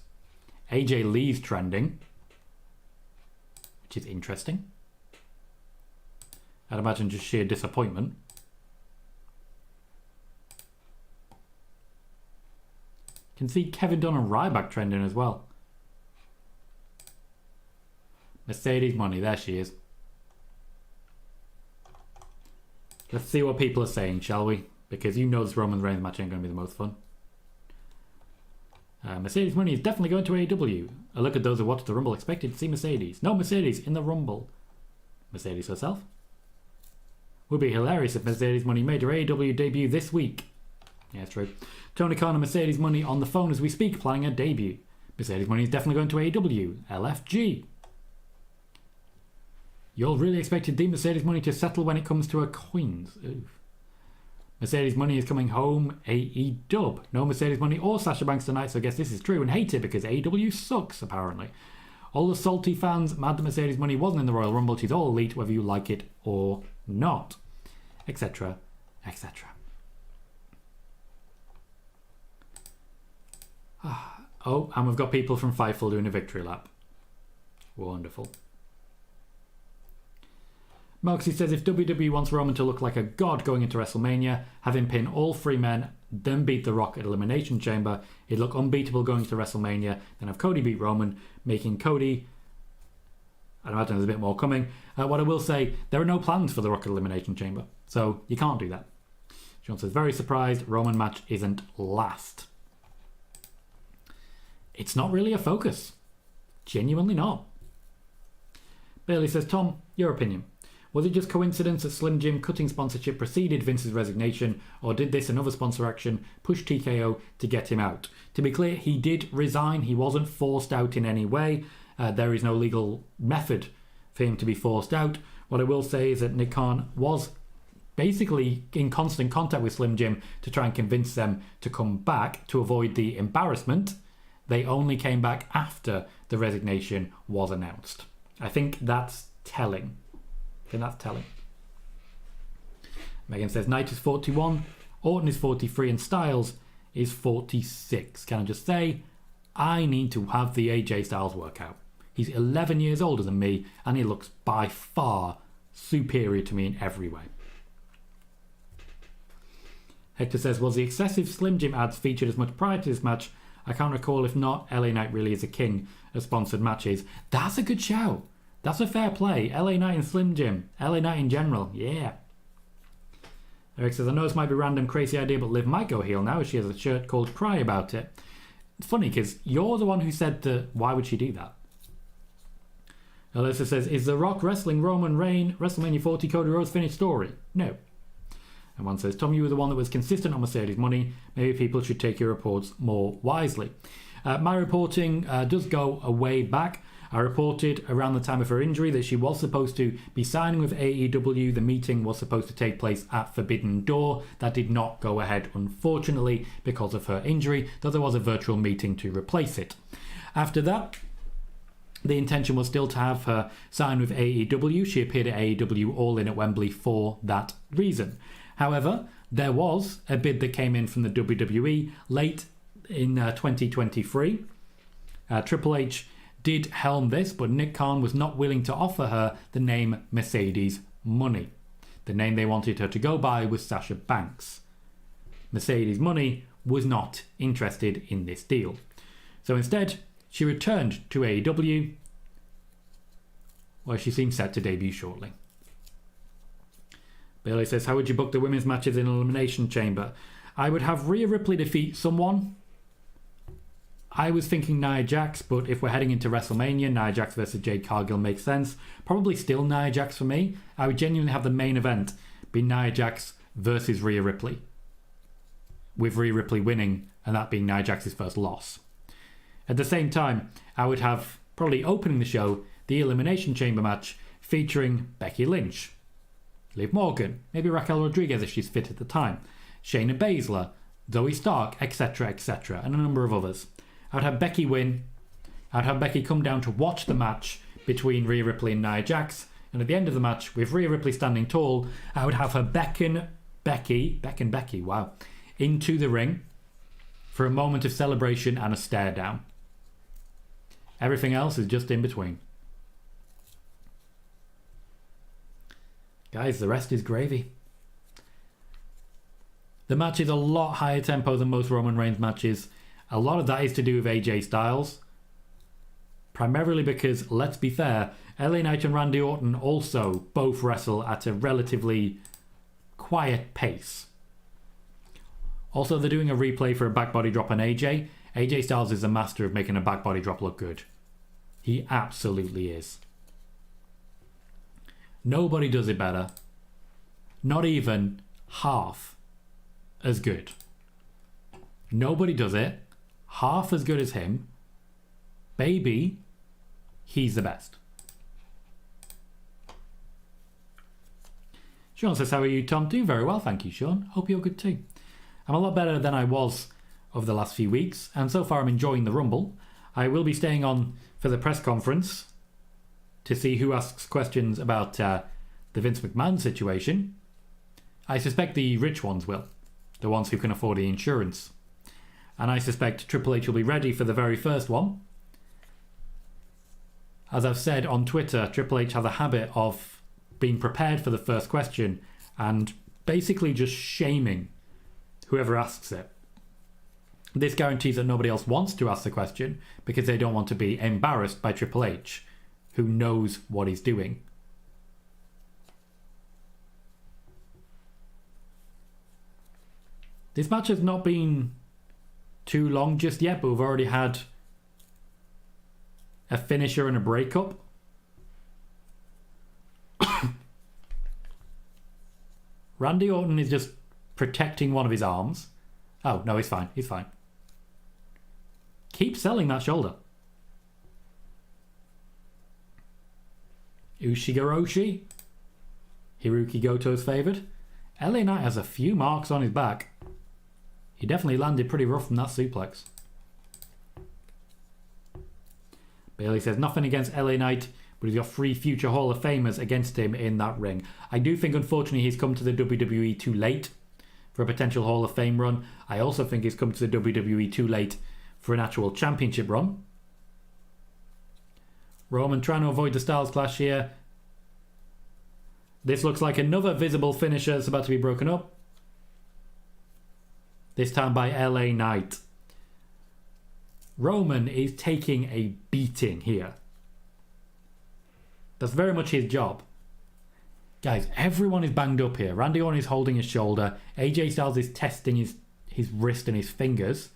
AJ Lee's trending, which is interesting. I'd imagine just sheer disappointment. Can see Kevin Dunn and Ryback trending as well. Mercedes Money, there she is. Let's see what people are saying, shall we? Because you know this Roman Reigns match ain't going to be the most fun. Mercedes Money is definitely going to AEW. A look at those who watched the Rumble expected to see Mercedes. No Mercedes in the Rumble. Mercedes herself. Would be hilarious if Mercedes Money made her AEW debut this week. Yeah, it's true. Tony Khan and Mercedes Money on the phone as we speak, planning a debut. Mercedes Money is definitely going to AEW. LFG. You all really expected the Mercedes Money to settle when it comes to her coins. Oof. Mercedes Money is coming home AEW. No Mercedes Money or Sasha Banks tonight, so I guess this is true and hate it because AEW sucks, apparently. All the salty fans mad that Mercedes Money wasn't in the Royal Rumble. She's all elite, whether you like it or not. Etc. Etc. Oh, and we've got people from Fightful doing a victory lap. Wonderful. Moxie says if WWE wants Roman to look like a god going into WrestleMania, have him pin all three men, then beat The Rock at Elimination Chamber, he'd look unbeatable going to WrestleMania, then have Cody beat Roman, making Cody... I imagine there's a bit more coming. What I will say, there are no plans for The Rock at Elimination Chamber, so you can't do that. Sean says, very surprised, Roman match isn't last. It's not really a focus. Genuinely not. Bailey says, Tom, your opinion. Was it just coincidence that Slim Jim cutting sponsorship preceded Vince's resignation, or did this another sponsor action push TKO to get him out? To be clear, he did resign. He wasn't forced out in any way. There is no legal method for him to be forced out. What I will say is that Nick Khan was basically in constant contact with Slim Jim to try and convince them to come back to avoid the embarrassment. They only came back after the resignation was announced. I think that's telling. Megan says Knight is 41, Orton is 43, and Styles is 46. Can I just say, I need to have the AJ Styles workout. He's 11 years older than me, and he looks by far superior to me in every way. Hector says, was the excessive Slim Jim ads featured as much prior to this match? I can't recall. If not, LA Knight really is a king of sponsored matches. That's a good shout. That's a fair play. LA Knight and Slim Jim. LA Knight in general. Yeah. Eric says, I know this might be a random crazy idea, but Liv might go heel now as she has a shirt called Cry About It. It's funny because you're the one who said that. Why would she do that? Alyssa says, is The Rock wrestling Roman Reigns WrestleMania 40 Cody Rhodes finished story? No. And one says, Tom, you were the one that was consistent on Mercedes Money. Maybe people should take your reports more wisely. My reporting does go a way back. I reported around the time of her injury that she was supposed to be signing with AEW. The meeting was supposed to take place at Forbidden Door. That did not go ahead, unfortunately, because of her injury, though there was a virtual meeting to replace it. After that, the intention was still to have her sign with AEW. She appeared at AEW All In at Wembley for that reason. However, there was a bid that came in from the WWE late in 2023. Triple H did helm this, but Nick Khan was not willing to offer her the name Mercedes Money. The name they wanted her to go by was Sasha Banks. Mercedes Money was not interested in this deal. So instead, she returned to AEW, where she seems set to debut shortly. Bailey says, how would you book the women's matches in Elimination Chamber? I would have Rhea Ripley defeat someone. I was thinking Nia Jax, but if we're heading into WrestleMania, Nia Jax versus Jade Cargill makes sense. Probably still Nia Jax for me. I would genuinely have the main event be Nia Jax versus Rhea Ripley, with Rhea Ripley winning and that being Nia Jax's first loss. At the same time, I would have probably opening the show, the Elimination Chamber match featuring Becky Lynch, Liv Morgan, maybe Raquel Rodriguez if she's fit at the time, Shayna Baszler, Zoe Stark, etc, etc, and a number of others. I'd have Becky win. I'd have Becky come down to watch the match between Rhea Ripley and Nia Jax, and at the end of the match, with Rhea Ripley standing tall, I would have her beckon Becky, wow, into the ring for a moment of celebration and a stare down. Everything else is just in between. Guys, the rest is gravy. The match is a lot higher tempo than most Roman Reigns matches. A lot of that is to do with AJ Styles. Primarily because, let's be fair, LA Knight and Randy Orton also both wrestle at a relatively quiet pace. Also, they're doing a replay for a back body drop on AJ. AJ Styles is a master of making a back body drop look good. He absolutely is. Nobody does it better. Not even half as good. Nobody does it half as good as him. Baby, he's the best. Sean says, how are you, Tom? Doing very well, thank you, Sean. Hope you're good too. I'm a lot better than I was over the last few weeks, and so far I'm enjoying the Rumble. I will be staying on for the press conference to see who asks questions about the Vince McMahon situation. I suspect the rich ones will, the ones who can afford the insurance. And I suspect Triple H will be ready for the very first one. As I've said on Twitter, Triple H has a habit of being prepared for the first question and basically just shaming whoever asks it. This guarantees that nobody else wants to ask the question because they don't want to be embarrassed by Triple H, who knows what he's doing. This match has not been too long just yet, but we've already had a finisher and a breakup. Randy Orton is just protecting one of his arms. Oh, no, he's fine. He's fine. Keep selling that shoulder. Ushigoroshi. Hiroki Goto's favoured. LA Knight has a few marks on his back. He definitely landed pretty rough from that suplex. Bailey says, nothing against LA Knight, but he's got 3 future Hall of Famers against him in that ring. I do think, unfortunately, he's come to the WWE too late for a potential Hall of Fame run. I also think he's come to the WWE too late for an actual championship run. Roman trying to avoid the Styles clash here. This looks like another visible finisher that's about to be broken up. This time by LA Knight. Roman is taking a beating here. That's very much his job. Guys, everyone is banged up here. Randy Orton is holding his shoulder. AJ Styles is testing his wrist and his fingers.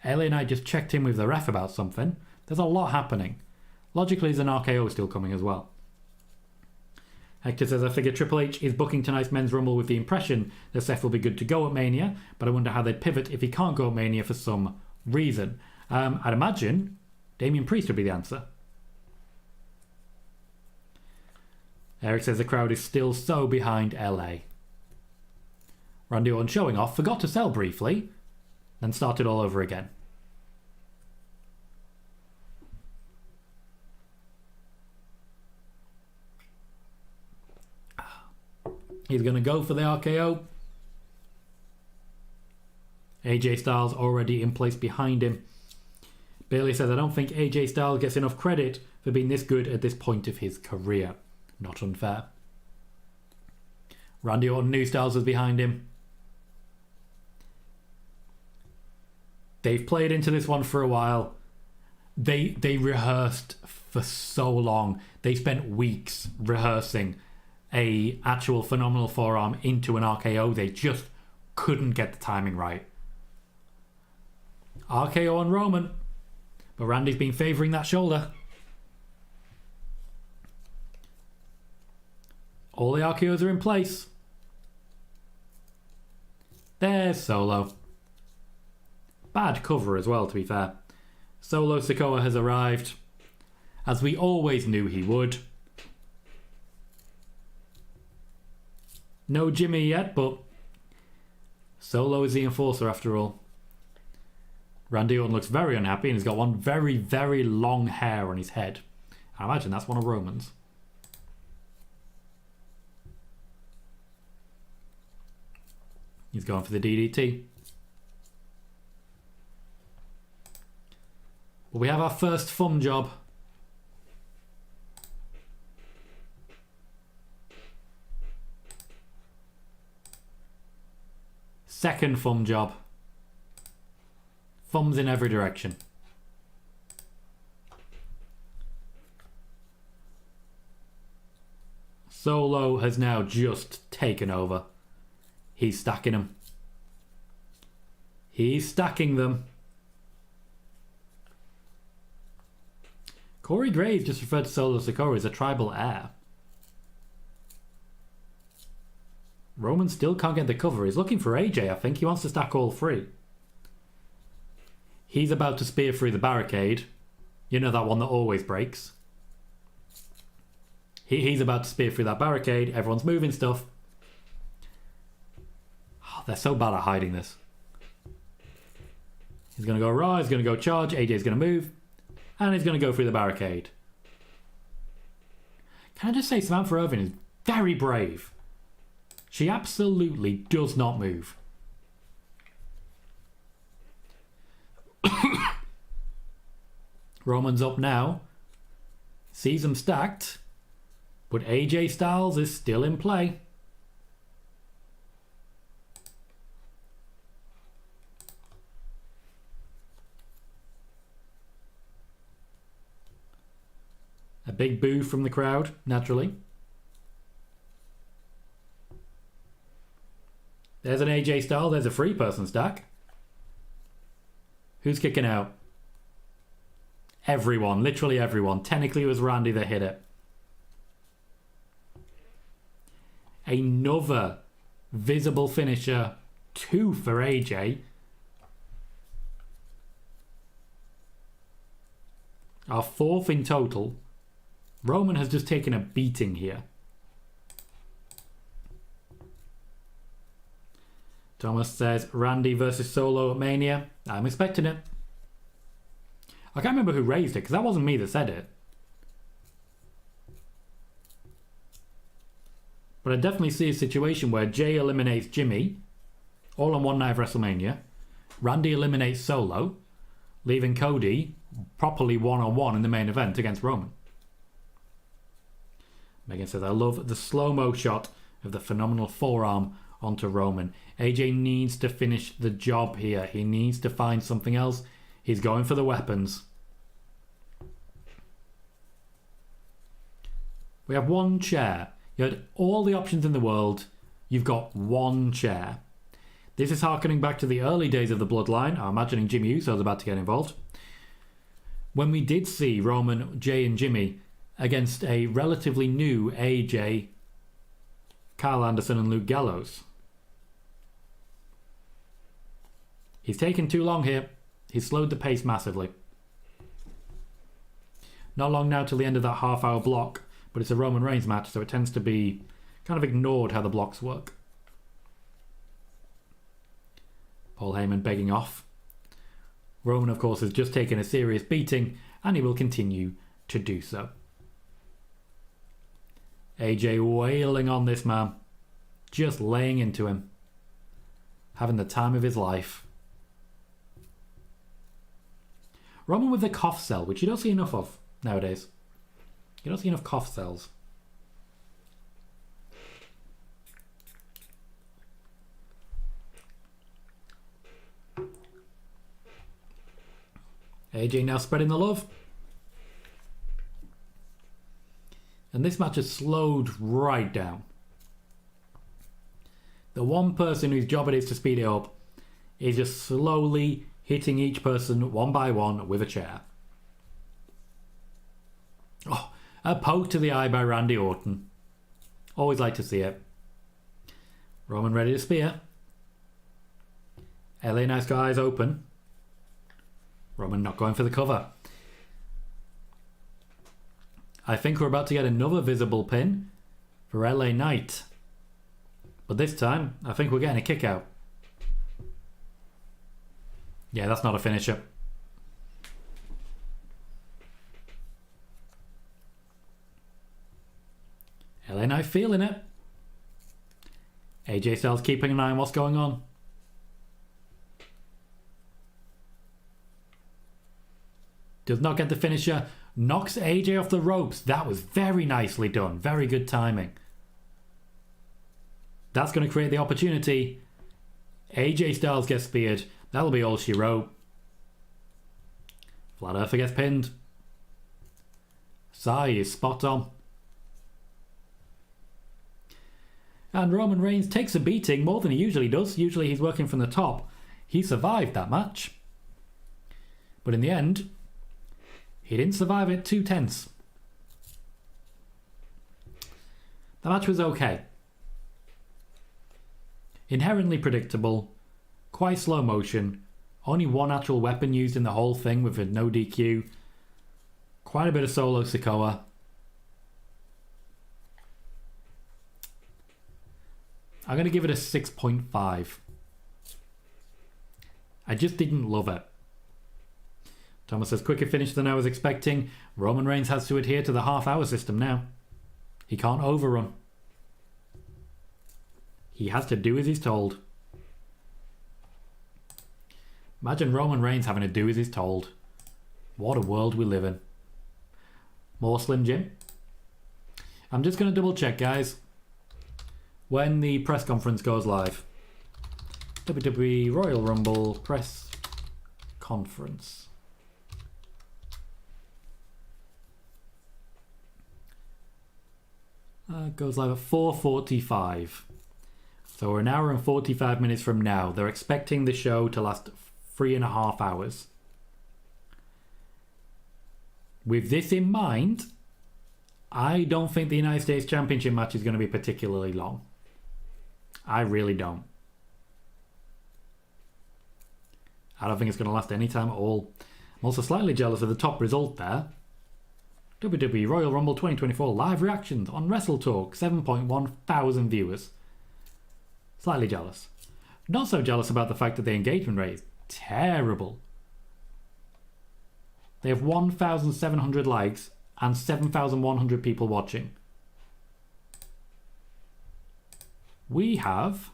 LA Knight just checked in with the ref about something. There's a lot happening. Logically, there's an RKO still coming as well. Hector says, I figure Triple H is booking tonight's Men's Rumble with the impression that Seth will be good to go at Mania, but I wonder how they'd pivot if he can't go at Mania for some reason. I'd imagine Damian Priest would be the answer. Eric says the crowd is still so behind LA. Randy Orton showing off, forgot to sell briefly, then started all over again. He's going to go for the RKO. AJ Styles already in place behind him. Bailey says, I don't think AJ Styles gets enough credit for being this good at this point of his career. Not unfair. Randy Orton knew Styles was behind him. They've played into this one for a while. They rehearsed for so long. They spent weeks rehearsing a actual phenomenal forearm into an RKO. They just couldn't get the timing right. RKO on Roman. But Randy's been favouring that shoulder. All the RKOs are in place. There's Solo. Bad cover as well, to be fair. Solo Sikoa has arrived. as we always knew he would. No Jimmy yet, but Solo is the enforcer after all. Randy Orton looks very unhappy and he's got one very, very long hair on his head. I imagine that's one of Roman's. He's going for the DDT. But we have our first thumb job. Second thumb job. Thumbs in every direction. Solo has now just taken over. He's stacking them. He's stacking them. Corey Graves just referred to Solo Sikoa as a tribal heir. Roman still can't get the cover. He's looking for AJ, I think. He wants to stack all three. He's about to spear through the barricade. You know, that one that always breaks. He's about to spear through that barricade. Everyone's moving stuff. Oh, they're so bad at hiding this. He's going to go raw. He's going to go charge. AJ's going to move. And he's going to go through the barricade. Can I just say Samantha Irvin is very brave. She absolutely does not move. Roman's up now. Sees them stacked. But AJ Styles is still in play. A big boo from the crowd, naturally. There's an AJ Styles. There's a three-person stack. Who's kicking out? Everyone. Literally everyone. Technically it was Randy that hit it. Another visible finisher. 2 for AJ. Our 4th in total. Roman has just taken a beating here. Thomas says Randy versus Solo at Mania. I'm expecting it. I can't remember who raised it because that wasn't me that said it. But I definitely see a situation where Jay eliminates Jimmy all on one night of WrestleMania. Randy eliminates Solo, leaving Cody properly one-on-one in the main event against Roman. Megan says, I love the slow-mo shot of the phenomenal forearm onto Roman. AJ needs to finish the job here. He needs to find something else. He's going for the weapons. We have one chair. You had all the options in the world. You've got one chair. This is harkening back to the early days of the Bloodline. I'm imagining Jimmy Uso is about to get involved. When we did see Roman, Jay and Jimmy against a relatively new AJ, Kyle Anderson and Luke Gallows. He's taken too long here. He's slowed the pace massively. Not long now till the end of that half-hour block, but it's a Roman Reigns match, so it tends to be kind of ignored how the blocks work. Paul Heyman begging off. Roman, of course, has just taken a serious beating, and he will continue to do so. AJ wailing on this man. Just laying into him. Having the time of his life. Roman with the cough cell, which you don't see enough of nowadays. You don't see enough cough cells. AJ now spreading the love. And this match has slowed right down. The one person whose job it is to speed it up is just slowly hitting each person one by one with a chair. Oh, a poke to the eye by Randy Orton. Always like to see it. Roman ready to spear. LA Nice guys open. Roman not going for the cover. I think we're about to get another visible pin for LA Knight. But this time, I think we're getting a kick out. Yeah, that's not a finisher. LA Knight feeling it. AJ Styles keeping an eye on what's going on. Does not get the finisher. Knocks AJ off the ropes. That was very nicely done. Very good timing. That's going to create the opportunity. AJ Styles gets speared. That'll be all she wrote. Flat Earther gets pinned. Sai is spot on. And Roman Reigns takes a beating more than he usually does. Usually he's working from the top. He survived that match. But in the end, he didn't survive it 2 tenths. The match was okay. Inherently predictable. Quite slow motion. Only one actual weapon used in the whole thing with a no DQ. Quite a bit of solo Sikoa. I'm going to give it a 6.5. I just didn't love it. Thomas says, quicker finish than I was expecting. Roman Reigns has to adhere to the half-hour system now. He can't overrun. He has to do as he's told. Imagine Roman Reigns having to do as he's told. What a world we live in. More Slim Jim. I'm just going to double check, guys. When the press conference goes live. WWE Royal Rumble press conference. Goes live at 4:45. So we're an hour and 45 minutes from now. They're expecting the show to last 3.5 hours. With this in mind, I don't think the United States Championship match is going to be particularly long. I really don't. I don't think it's going to last any time at all. I'm also slightly jealous of the top result there. WWE Royal Rumble 2024 live reactions on Wrestle Talk, 7.1 thousand viewers. Slightly jealous. Not so jealous about the fact that the engagement rate is terrible. They have 1,700 likes and 7,100 people watching. We have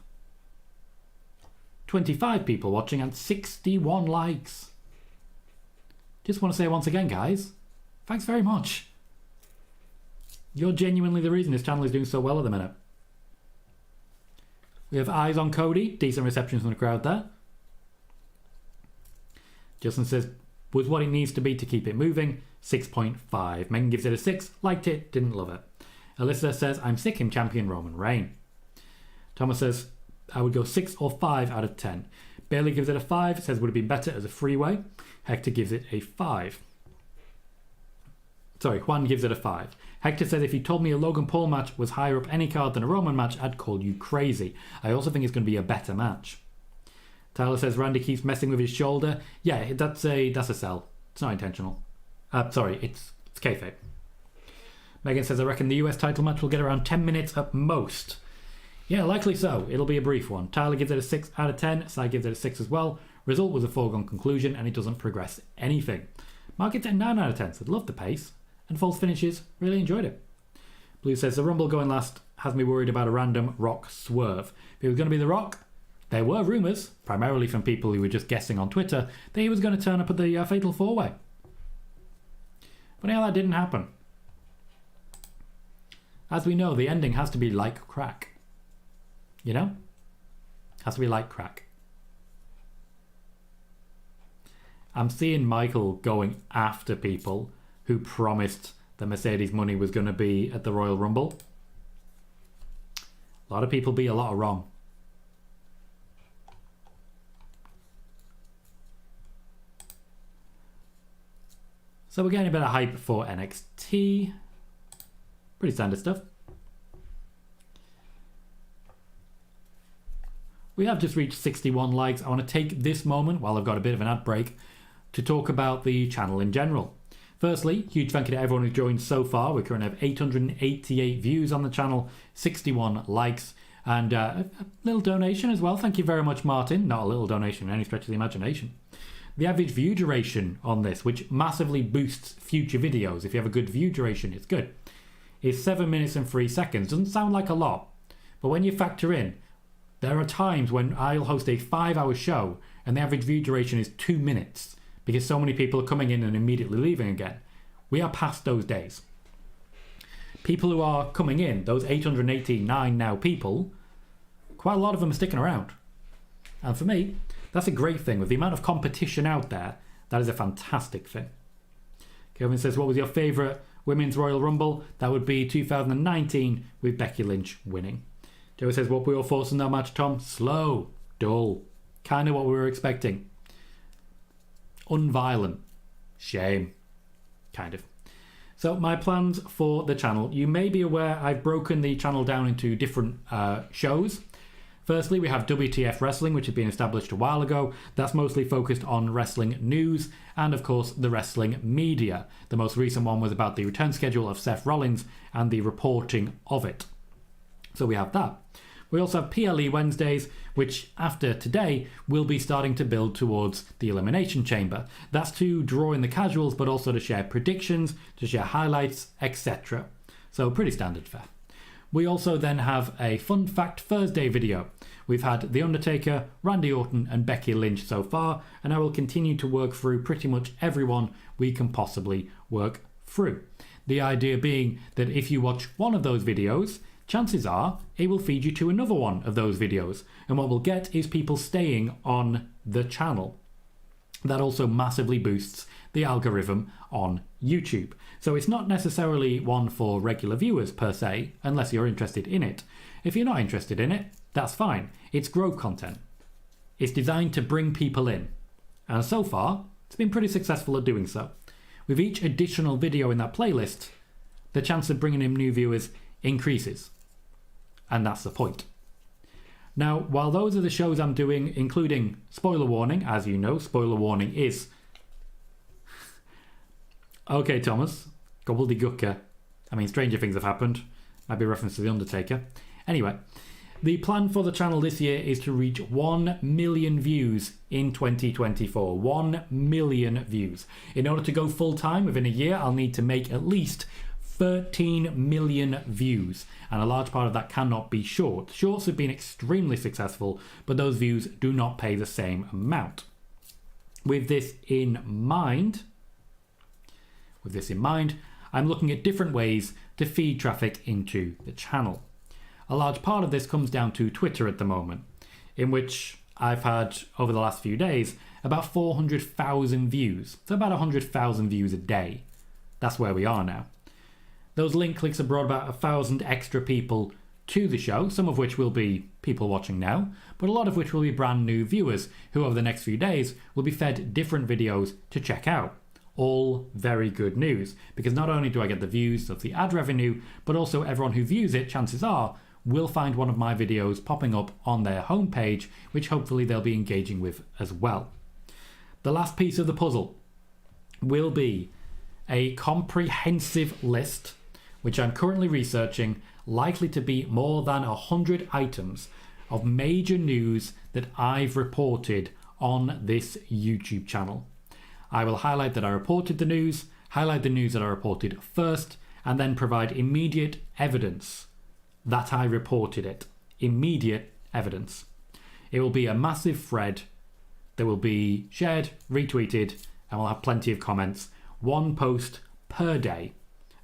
25 people watching and 61 likes. Just want to say once again, guys, thanks very much. You're genuinely the reason this channel is doing so well at the minute. We have eyes on Cody. Decent reception from the crowd there. Justin says, was what it needs to be to keep it moving. 6.5. Megan gives it a 6. Liked it. Didn't love it. Alyssa says, I'm sick in champion Roman Reigns. Thomas says, I would go 6 or 5 out of 10. Bailey gives it a 5. Says, would have been better as a freeway. Hector gives it a 5. Sorry, Juan gives it a 5. Hector says, if you told me a Logan Paul match was higher up any card than a Roman match, I'd call you crazy. I also think it's going to be a better match. Tyler says, Randy keeps messing with his shoulder. Yeah, that's a sell. It's not intentional. Sorry, it's kayfabe. Megan says, I reckon the US title match will get around 10 minutes at most. Yeah, likely so. It'll be a brief one. Tyler gives it a 6 out of 10. Sai gives it a 6 as well. Result was a foregone conclusion and it doesn't progress anything. Mark gets a 9 out of 10. So loved the pace. And false finishes. Really enjoyed it. Blue says, the Rumble going last has me worried about a random Rock swerve. If it was going to be The Rock, there were rumours, primarily from people who were just guessing on Twitter, that he was going to turn up at the Fatal 4-Way. But yeah, that didn't happen. As we know, the ending has to be like crack. You know? Has to be like crack. I'm seeing Michael going after people who promised that Mercedes money was going to be at the Royal Rumble. A lot of people be a lot of wrong. So we're getting a bit of hype for NXT. Pretty standard stuff. We have just reached 61 likes. I want to take this moment, while I've got a bit of an ad break, to talk about the channel in general. Firstly, huge thank you to everyone who's joined so far. We currently have 888 views on the channel, 61 likes, and a little donation as well. Thank you very much, Martin. Not a little donation in any stretch of the imagination. The average view duration on this, which massively boosts future videos, if you have a good view duration, it's good, is 7 minutes and 3 seconds. Doesn't sound like a lot, but when you factor in, there are times when I'll host a 5-hour show and the average view duration is 2 minutes because so many people are coming in and immediately leaving again. We are past those days. People who are coming in, those 889 now people, quite a lot of them are sticking around. And for me, that's a great thing. With the amount of competition out there, that is a fantastic thing. Kevin says, what was your favourite Women's Royal Rumble? That would be 2019 with Becky Lynch winning. Joe says, what were your thoughts on that match, Tom? Slow, dull, kind of what we were expecting. Unviolent. Shame. Kind of. So my plans for the channel. You may be aware I've broken the channel down into different shows. Firstly, we have WTF Wrestling, which had been established a while ago. That's mostly focused on wrestling news and, of course, the wrestling media. The most recent one was about the return schedule of Seth Rollins and the reporting of it. So we have that. We also have PLE Wednesdays, which after today will be starting to build towards the Elimination Chamber. That's to draw in the casuals, but also to share predictions, to share highlights, etc. So pretty standard fare. We also then have a Fun Fact Thursday video. We've had The Undertaker, Randy Orton and Becky Lynch so far, and I will continue to work through pretty much everyone we can possibly work through. The idea being that if you watch one of those videos, chances are it will feed you to another one of those videos, and what we'll get is people staying on the channel. That also massively boosts the algorithm on YouTube. So it's not necessarily one for regular viewers per se, unless you're interested in it. If you're not interested in it, that's fine. It's growth content. It's designed to bring people in. And so far, it's been pretty successful at doing so. With each additional video in that playlist, the chance of bringing in new viewers increases. And that's the point. Now, while those are the shows I'm doing, including spoiler warning, as you know, spoiler warning is... Okay, Thomas, gobbledygooker. I mean, stranger things have happened. Might be a reference to The Undertaker. Anyway, the plan for the channel this year is to reach 1 million views in 2024. 1 million views. In order to go full time within a year, I'll need to make at least 13 million views, and a large part of that cannot be short. Shorts have been extremely successful, but those views do not pay the same amount. With this in mind, I'm looking at different ways to feed traffic into the channel. A large part of this comes down to Twitter at the moment, in which I've had, over the last few days, about 400,000 views. So about 100,000 views a day. That's where we are now. Those link clicks have brought about 1,000 extra people to the show, some of which will be people watching now, but a lot of which will be brand new viewers who over the next few days will be fed different videos to check out. All very good news, because not only do I get the views of the ad revenue, but also everyone who views it, chances are, will find one of my videos popping up on their homepage, which hopefully they'll be engaging with as well. The last piece of the puzzle will be a comprehensive list, which I'm currently researching, likely to be more than 100 items of major news that I've reported on this YouTube channel. I will highlight that I reported the news, highlight the news that I reported first, and then provide immediate evidence that I reported it. Immediate evidence. It will be a massive thread that will be shared, retweeted, and will have plenty of comments. One post per day,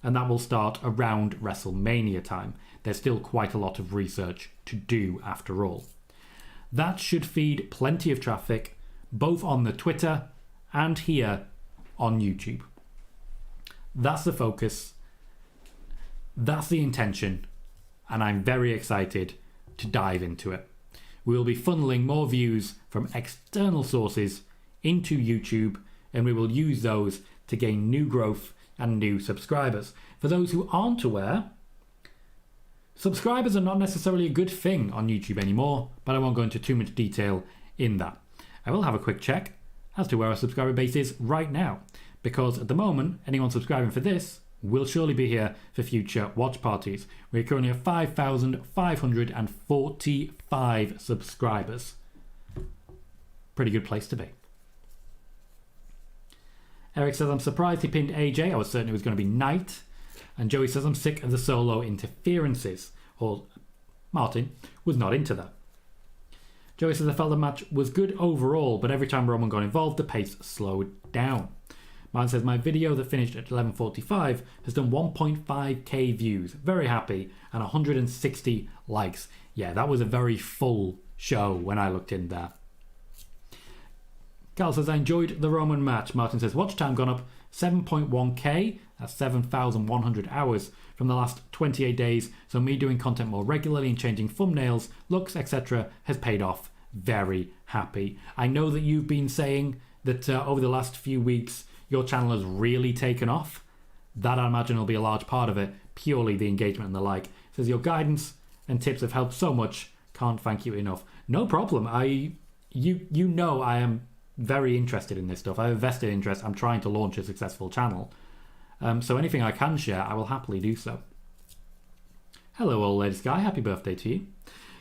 and that will start around WrestleMania time. There's still quite a lot of research to do after all. That should feed plenty of traffic, both on the Twitter and here on YouTube. That's the focus, that's the intention, and I'm very excited to dive into it. We will be funneling more views from external sources into YouTube, and we will use those to gain new growth and new subscribers. For those who aren't aware, subscribers are not necessarily a good thing on YouTube anymore, but I won't go into too much detail in that. I will have a quick check as to where our subscriber base is right now. because at the moment, anyone subscribing for this will surely be here for future watch parties. We're currently at 5,545 subscribers. Pretty good place to be. Eric says, I'm surprised he pinned AJ. I was certain it was going to be Knight. And Joey says, I'm sick of the solo interferences. Or Martin was not into that. Joey says, I felt the match was good overall, but every time Roman got involved, the pace slowed down. Martin says, my video that finished at 11:45 has done 1.5k views. Very happy. And 160 likes. Yeah, that was a very full show when I looked in there. Carl says, I enjoyed the Roman match. Martin says, watch time gone up 7.1k. That's 7,100 hours from the last 28 days. So me doing content more regularly and changing thumbnails, looks, etc. has paid off. Very happy. I know that you've been saying that over the last few weeks, your channel has really taken off. That, I imagine, will be a large part of it. Purely the engagement and the like. It says, your guidance and tips have helped so much. Can't thank you enough. No problem. You know I am very interested in this stuff. I have a vested interest. I'm trying to launch a successful channel. So anything I can share, I will happily do so. Hello, old ladies guy. Happy birthday to you.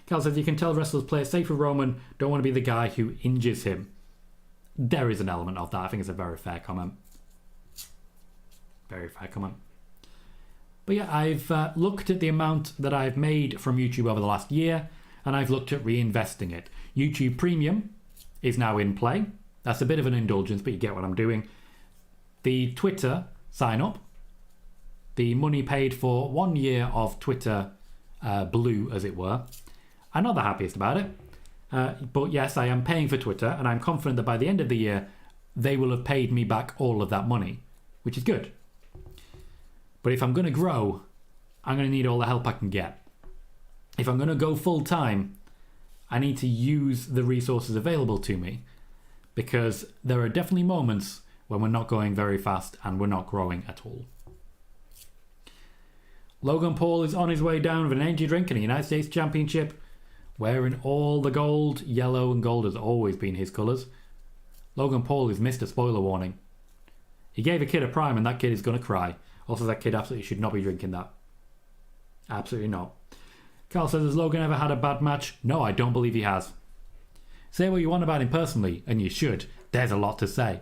Carl says, you can tell wrestlers play it safe with Roman. Don't want to be the guy who injures him. There is an element of that. I think it's a very fair comment. Very fair comment. But yeah, I've looked at the amount that I've made from YouTube over the last year, and I've looked at reinvesting it. YouTube Premium is now in play. That's a bit of an indulgence, but you get what I'm doing. The Twitter sign up. The money paid for 1 year of Twitter Blue, as it were. I'm not the happiest about it. But yes, I am paying for Twitter, and I'm confident that by the end of the year, they will have paid me back all of that money, which is good. But if I'm going to grow, I'm going to need all the help I can get. If I'm going to go full time, I need to use the resources available to me, because there are definitely moments when we're not going very fast and we're not growing at all. Logan Paul is on his way down with an energy drink and a United States Championship, wearing all the gold. Yellow and gold has always been his colours. Logan Paul has missed a spoiler warning. He gave a kid a prime and that kid is going to cry. Also, that kid absolutely should not be drinking that. Absolutely not. Carl says, has Logan ever had a bad match? No, I don't believe he has. Say what you want about him personally, and you should. There's a lot to say.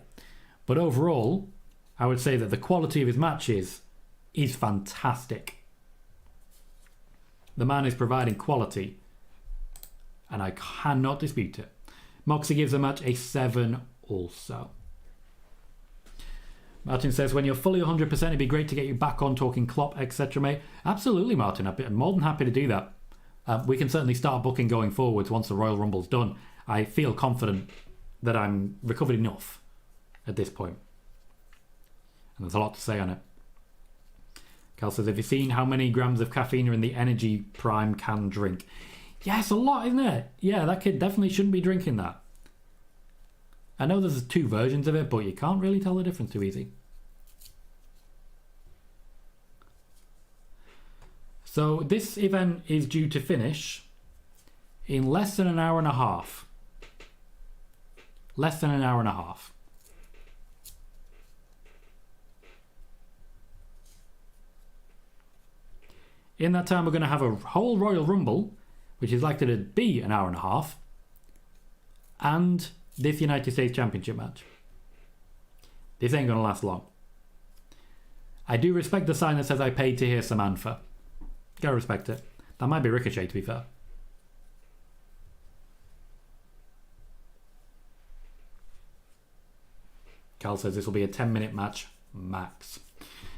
But overall, I would say that the quality of his matches is fantastic. The man is providing quality, and I cannot dispute it. Moxie gives the match a 7 also. Martin says, when you're fully 100%, it'd be great to get you back on talking Klopp, etc., mate. Absolutely, Martin. I'm more than happy to do that. We can certainly start booking going forwards once the Royal Rumble's done. I feel confident that I'm recovered enough at this point. And there's a lot to say on it. Cal says, have you seen how many grams of caffeine are in the Energy Prime can drink? Yeah, it's a lot, isn't it? Yeah, that kid definitely shouldn't be drinking that. I know there's 2 versions of it, but you can't really tell the difference too easy. So this event is due to finish in less than an hour and a half. Less than an hour and a half. In that time, we're going to have a whole Royal Rumble, which is likely to be an hour and a half, and this United States Championship match. This ain't going to last long. I do respect the sign that says I paid to hear Samantha. Gotta respect it. That might be Ricochet, to be fair. Carl says this will be a 10-minute match max.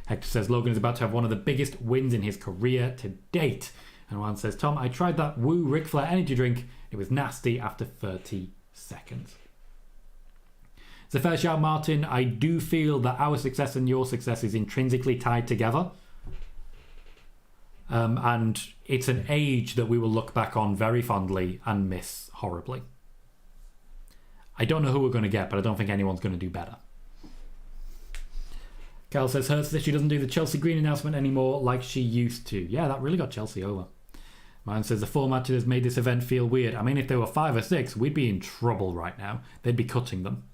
Hector says Logan is about to have one of the biggest wins in his career to date. And Juan says, Tom, I tried that Woo Ric Flair energy drink. It was nasty after 30 seconds. It's a fair shout, Martin. I do feel that our success and your success is intrinsically tied together. And it's an age that we will look back on very fondly and miss horribly. I don't know who we're going to get, but I don't think anyone's going to do better. Cal says, hurts that she doesn't do the Chelsea Green announcement anymore like she used to. Yeah, that really got Chelsea over. Mine says, the format has made this event feel weird. I mean, if there were 5 or 6, we'd be in trouble right now. They'd be cutting them.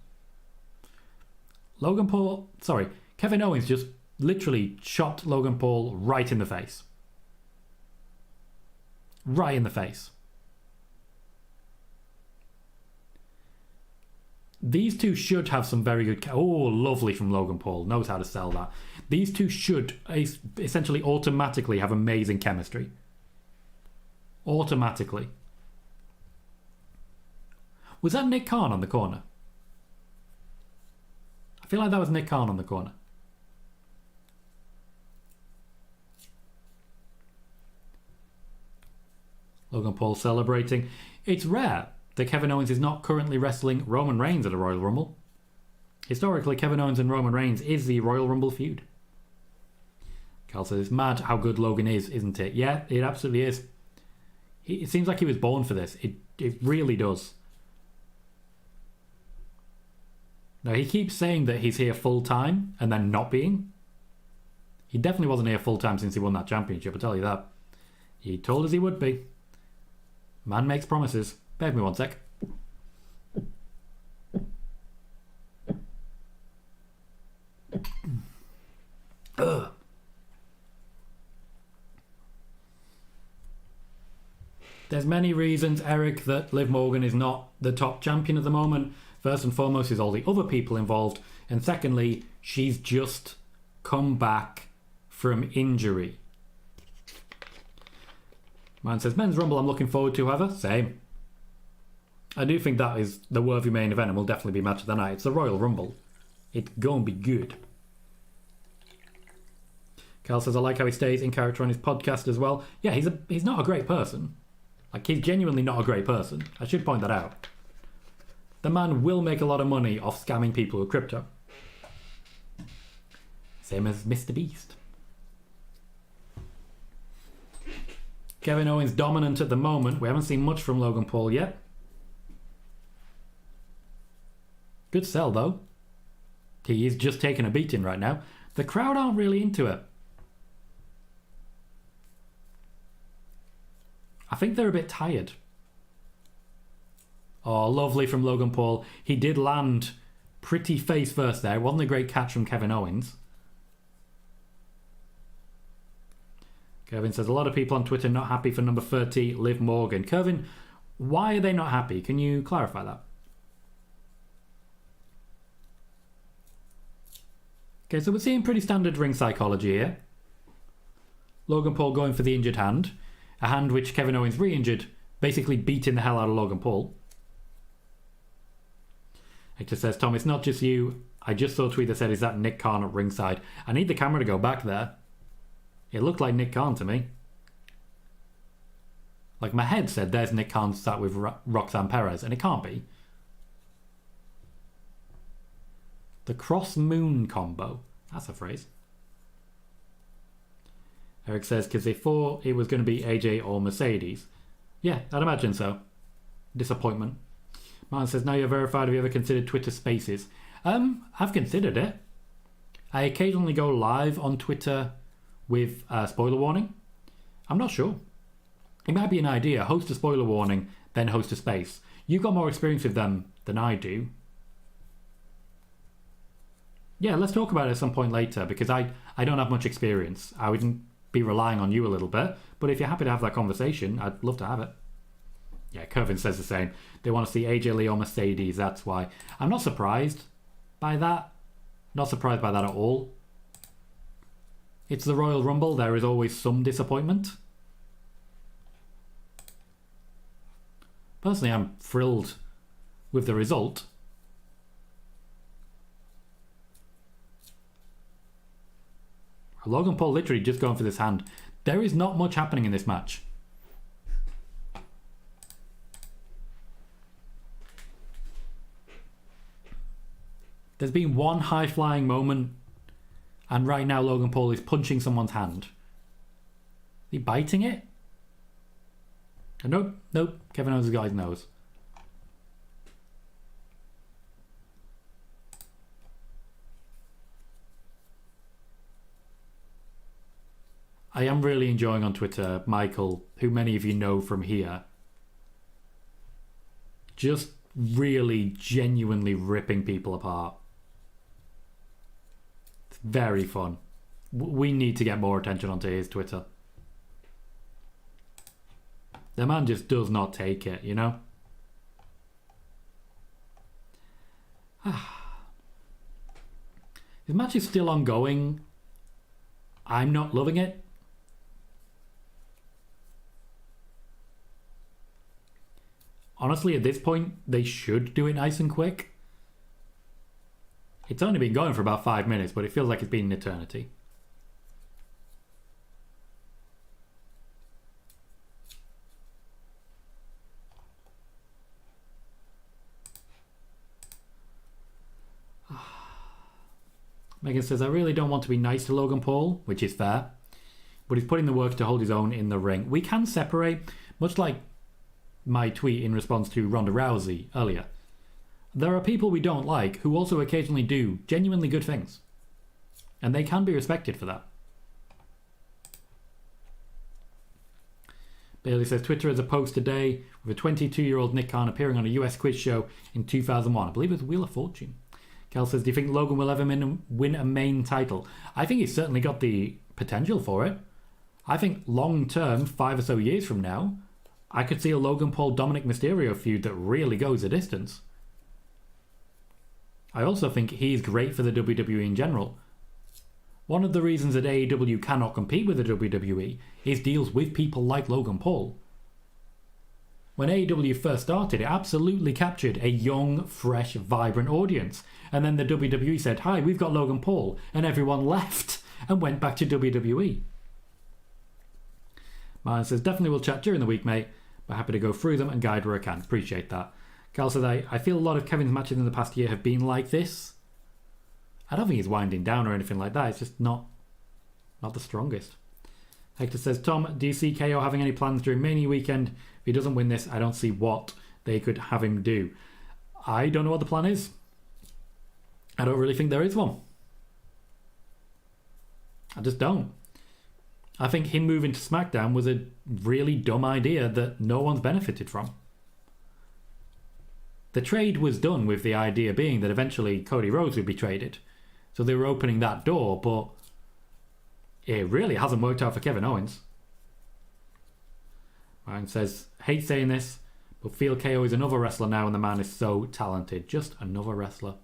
Kevin Owens just literally chopped Logan Paul right in the face. Right in the face. These two should have some very good... Oh, lovely from Logan Paul. Knows how to sell that. These two should essentially automatically have amazing chemistry. Automatically. Was that Nick Khan on the corner? I feel like that was Nick Khan on the corner. Logan Paul celebrating. It's rare that Kevin Owens is not currently wrestling Roman Reigns at a Royal Rumble. Historically, Kevin Owens and Roman Reigns is the Royal Rumble feud. Carl says, it's mad how good Logan is, isn't it? Yeah, it absolutely is. It seems like he was born for this. It really does. Now, he keeps saying that he's here full-time and then not being. He definitely wasn't here full-time since he won that championship, I'll tell you that. He told us he would be. Man makes promises. Bear with me one sec. Ugh. There's many reasons, Eric, that Liv Morgan is not the top champion at the moment. First and foremost is all the other people involved. And secondly, she's just come back from injury. Man says, Men's Rumble I'm looking forward to, however. Same. I do think that is the worthy main event and will definitely be match of the night. It's the Royal Rumble. It's gonna be good. Cal says, I like how he stays in character on his podcast as well. Yeah, he's not a great person. Like, he's genuinely not a great person. I should point that out. The man will make a lot of money off scamming people with crypto. Same as Mr. Beast. Kevin Owens dominant at the moment. We haven't seen much from Logan Paul yet. Good sell, though. He is just taking a beating right now. The crowd aren't really into it. I think they're a bit tired. Oh, lovely from Logan Paul. He did land pretty face first there. It wasn't a great catch from Kevin Owens. Kevin says, a lot of people on Twitter not happy for number 30, Liv Morgan. Kevin, why are they not happy? Can you clarify that? Okay, so we're seeing pretty standard ring psychology here. Logan Paul going for the injured hand. A hand which Kevin Owens re-injured, basically beating the hell out of Logan Paul. Hector says, Tom, it's not just you. I just saw a tweet that said, is that Nick Khan at ringside? I need the camera to go back there. It looked like Nick Khan to me. Like, my head said, there's Nick Khan sat with Roxanne Perez, and it can't be. The cross-moon combo. That's a phrase. Eric says, because they thought it was going to be AJ or Mercedes. Yeah, I'd imagine so. Disappointment. Martin says, now you're verified, have you ever considered Twitter Spaces? I've considered it. I occasionally go live on Twitter with a spoiler warning. I'm not sure. It might be an idea. Host a spoiler warning, then host a space. You've got more experience with them than I do. Yeah, let's talk about it at some point later, because I don't have much experience. I wouldn't be relying on you a little bit, but if you're happy to have that conversation, I'd love to have it. Yeah, Kevin says the same. They want to see AJ Lee or Mercedes, that's why. I'm not surprised by that. Not surprised by that at all. It's the Royal Rumble, there is always some disappointment. Personally, I'm thrilled with the result. Logan Paul literally just going for this hand. There is not much happening in this match. There's been one high-flying moment, and right now Logan Paul is punching someone's hand. Is he biting it? Nope. Kevin Owens' guy's nose. I am really enjoying on Twitter Michael, who many of you know from here, just really genuinely ripping people apart. Very fun. We need to get more attention onto his Twitter. The man just does not take it, you know? His match is still ongoing. I'm not loving it. Honestly, at this point, they should do it nice and quick. It's only been going for about 5 minutes, but it feels like it's been an eternity. Megan says, I really don't want to be nice to Logan Paul, which is fair, but he's putting the work to hold his own in the ring. We can separate, much like my tweet in response to Ronda Rousey earlier. There are people we don't like who also occasionally do genuinely good things, and they can be respected for that. Bailey says, Twitter has a post today with a 22-year-old Nick Khan appearing on a US quiz show in 2001. I believe it was Wheel of Fortune. Kel says, do you think Logan will ever win a main title? I think he's certainly got the potential for it. I think long-term, 5 or so years from now, I could see a Logan Paul-Dominic Mysterio feud that really goes a distance. I also think he's great for the WWE in general. One of the reasons that AEW cannot compete with the WWE is deals with people like Logan Paul. When AEW first started, it absolutely captured a young, fresh, vibrant audience. And then the WWE said, hi, we've got Logan Paul. And everyone left and went back to WWE. Martin says, definitely will chat during the week, mate. But happy to go through them and guide where I can. Appreciate that. Carl says, I feel a lot of Kevin's matches in the past year have been like this. I don't think he's winding down or anything like that. It's just not the strongest. Hector says, Tom, do you see KO having any plans during Mania weekend? If he doesn't win this, I don't see what they could have him do. I don't know what the plan is. I don't really think there is one. I just don't. I think him moving to SmackDown was a really dumb idea that no one's benefited from. The trade was done with the idea being that eventually Cody Rhodes would be traded. So they were opening that door, but it really hasn't worked out for Kevin Owens. Ryan says, hate saying this, but feel KO is another wrestler now and the man is so talented. Just another wrestler.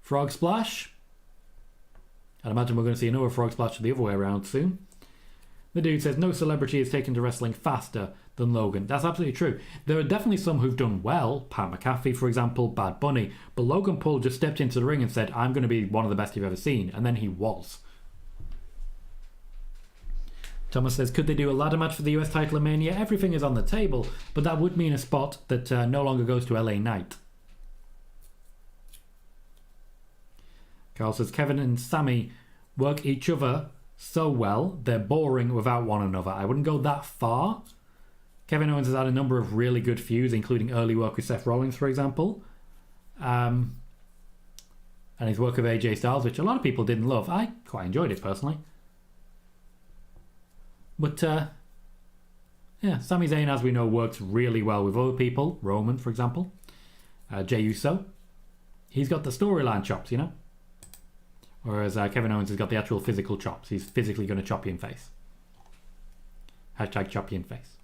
Frog Splash. I'd imagine we're going to see another Frog Splash the other way around soon. The dude says, no celebrity is taken to wrestling faster than Logan. That's absolutely true. There are definitely some who've done well. Pat McAfee, for example, Bad Bunny. But Logan Paul just stepped into the ring and said, I'm going to be one of the best you've ever seen. And then he was. Thomas says, could they do a ladder match for the US title in Mania? Everything is on the table, but that would mean a spot that no longer goes to LA Knight. Carl says, Kevin and Sammy work each other so well, they're boring without one another. I wouldn't go that far. Kevin Owens has had a number of really good feuds, including early work with Seth Rollins, for example. And his work with AJ Styles, which a lot of people didn't love. I quite enjoyed it, personally. But, yeah, Sami Zayn, as we know, works really well with other people. Roman, for example. Jey Uso. He's got the storyline chops, you know? Whereas Kevin Owens has got the actual physical chops. He's physically going to chop you in face. Hashtag chop you in face.